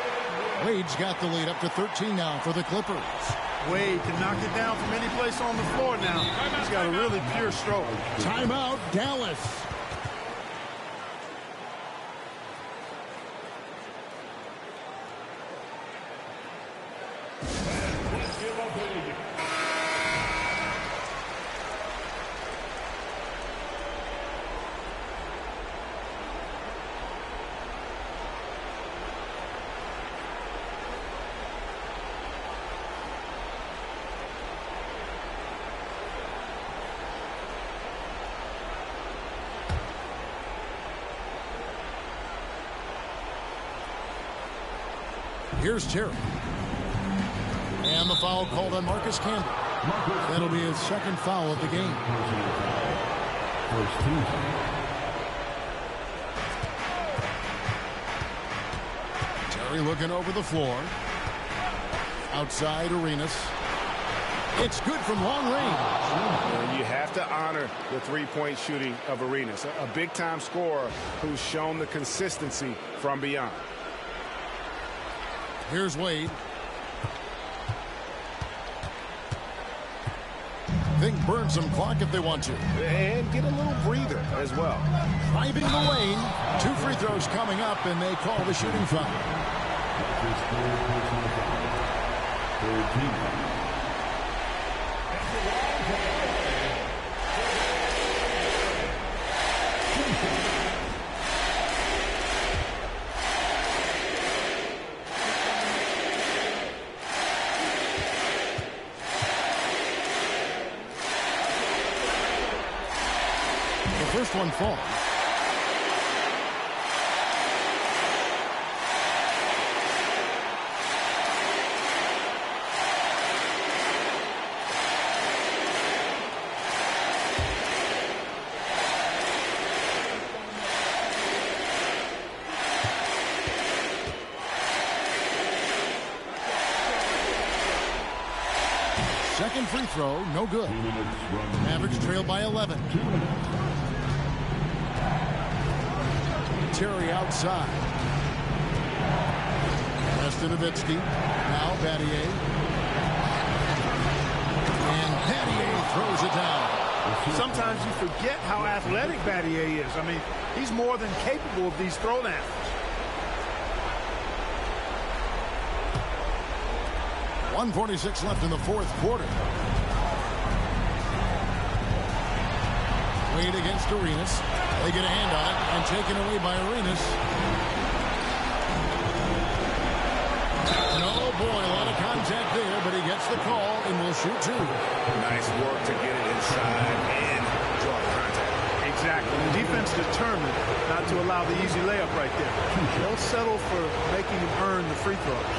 Wade's got the lead up to 13 now for the Clippers. Wade can knock it down from any place on the floor now. He's got a really pure stroke. Timeout, Dallas. Here's Terry. And the foul called on Marcus Campbell. That'll be his 2nd foul of the game. Terry looking over the floor. Outside Arenas. It's good from long range. You have to honor the three-point shooting of Arenas, a big-time scorer who's shown the consistency from beyond. Here's Wade. They can burn some clock if they want to. And get a little breather as well. Driving the lane. 2 free throws coming up, and they call the shooting foul. First one falls. Second free throw, no good. Mavericks trail by 11. Terry outside. Nowitzki. Now Battier. And Battier throws it down. Sometimes you forget how athletic Battier is. I mean, he's more than capable of these throwdowns. .146 left in the 4th quarter. Wade against Arenas. They get a hand on it and taken away by Arenas. And oh boy, a lot of contact there, but he gets the call and will shoot 2. Nice work to get it inside and draw contact. Exactly. The defense determined not to allow the easy layup right there. They'll settle for making him earn the free throws.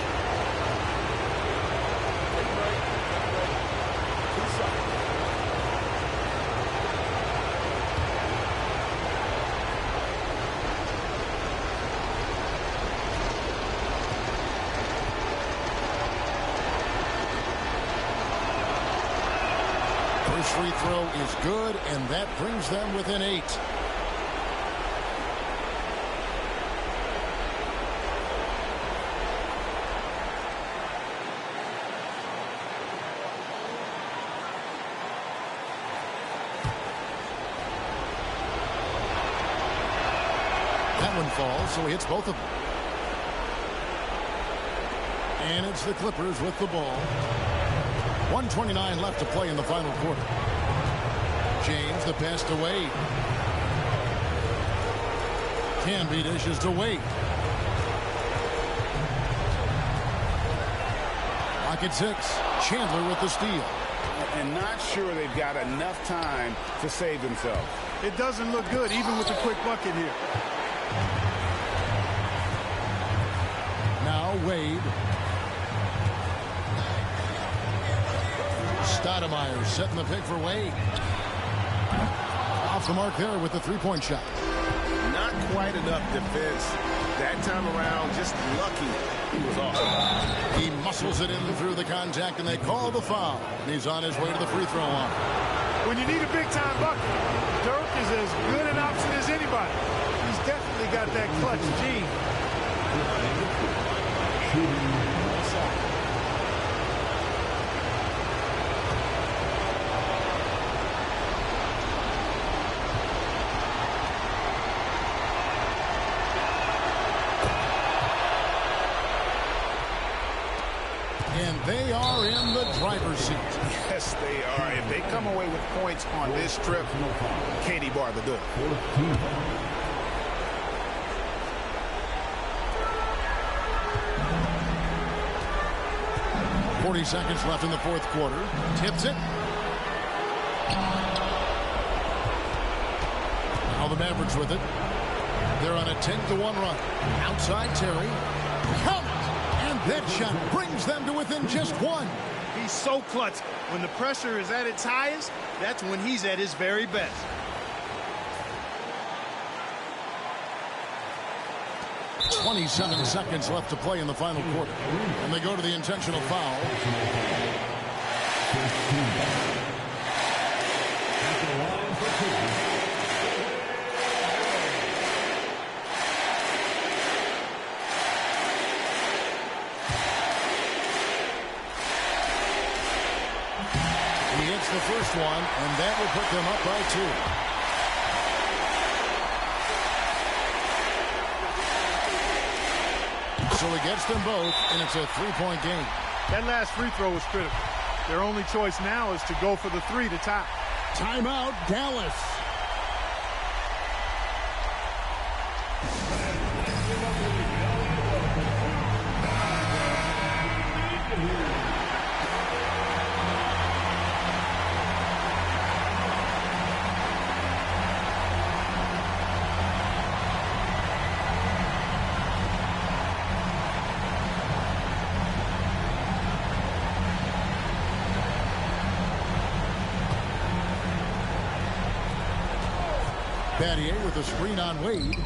free throw is good, and that brings them within 8. That one falls, so he hits both of them. And it's the Clippers with the ball. 1:29 left to play in the final quarter. James, the pass to Wade. Canby dishes to Wade. Pocket 6. Chandler with the steal. And not sure they've got enough time to save themselves. It doesn't look good, even with the quick bucket here. Now Wade. Stoudemire setting the pick for Wade. Off the mark there with the three-point shot. Not quite enough defense that time around. Just lucky he was off. He muscles it in through the contact, and they call the foul. And he's on his way to the free throw line. When you need a big-time bucket, Dirk is as good an option as anybody. He's definitely got that clutch gene. And they are in the driver's seat. Yes, they are. If they come away with points on this trip, Katie bar the door. 40 seconds left in the fourth quarter. Tips it. Now the Mavericks with it. They're on a 10-1 run. Outside Terry. Count it! And that shot brings them to within just one. He's so clutch. When the pressure is at its highest, that's when he's at his very best. .27 seconds left to play in the final quarter. And they go to the intentional foul. He hits the first one, and that will put them up by 2. So he gets them both, and it's a three-point game. That last free throw was critical. Their only choice now is to go for the 3 to tie. Timeout, Dallas. Battier with a screen on Wade.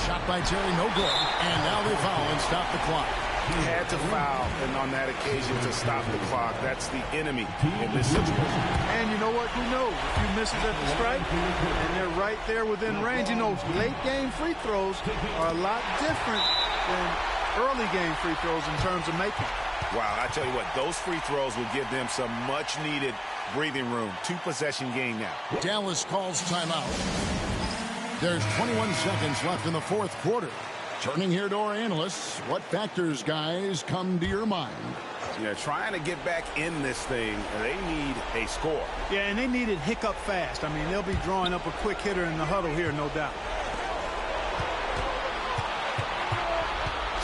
Shot by Terry, no good. And now they foul and stop the clock. He had to foul, and on that occasion to stop the clock. That's the enemy in this situation. And you know what? Who knows? A few misses at the strike, and they're right there within range. You know, late-game free throws are a lot different than early-game free throws in terms of making. Wow, I tell you what, those free throws will give them some much-needed breathing room. 2-possession game now. Dallas calls timeout. There's 21 seconds left in the fourth quarter. Turning here to our analysts, what factors, guys, come to your mind? Yeah, trying to get back in this thing, they need a score. Yeah, and they need it hiccup fast. I mean, they'll be drawing up a quick hitter in the huddle here, no doubt.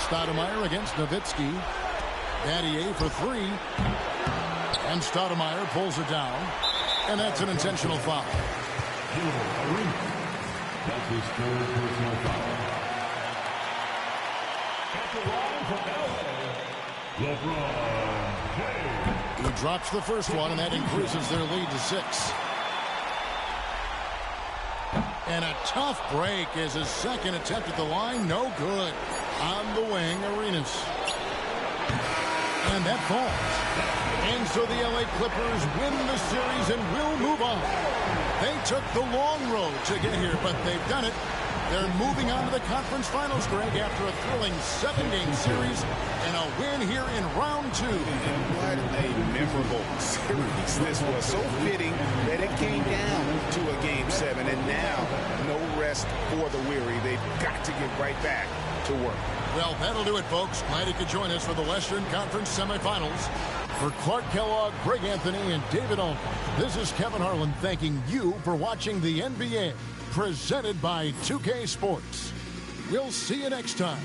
Stoudemire against Nowitzki. Battier for 3. And Stoudemire pulls it down. And that's an intentional foul. That's his third personal foul. At the line for LA, LeBron James. He drops the first one, and that increases their lead to 6. And a tough break is his second attempt at the line. No good. On the wing, Arenas. And that falls. And so the LA Clippers win the series and will move on. They took the long road to get here, but they've done it. They're moving on to the conference finals, Greg, after a thrilling 7-game series and a win here in round 2. And what a memorable series this was. So fitting that it came down to a Game 7, and now no rest for the weary. They've got to get right back to work. Well, that'll do it, folks. Glad you could join us for the Western Conference semifinals. For Clark Kellogg, Greg Anthony, and David Alton, this is Kevin Harlan thanking you for watching the NBA, presented by 2K Sports. We'll see you next time.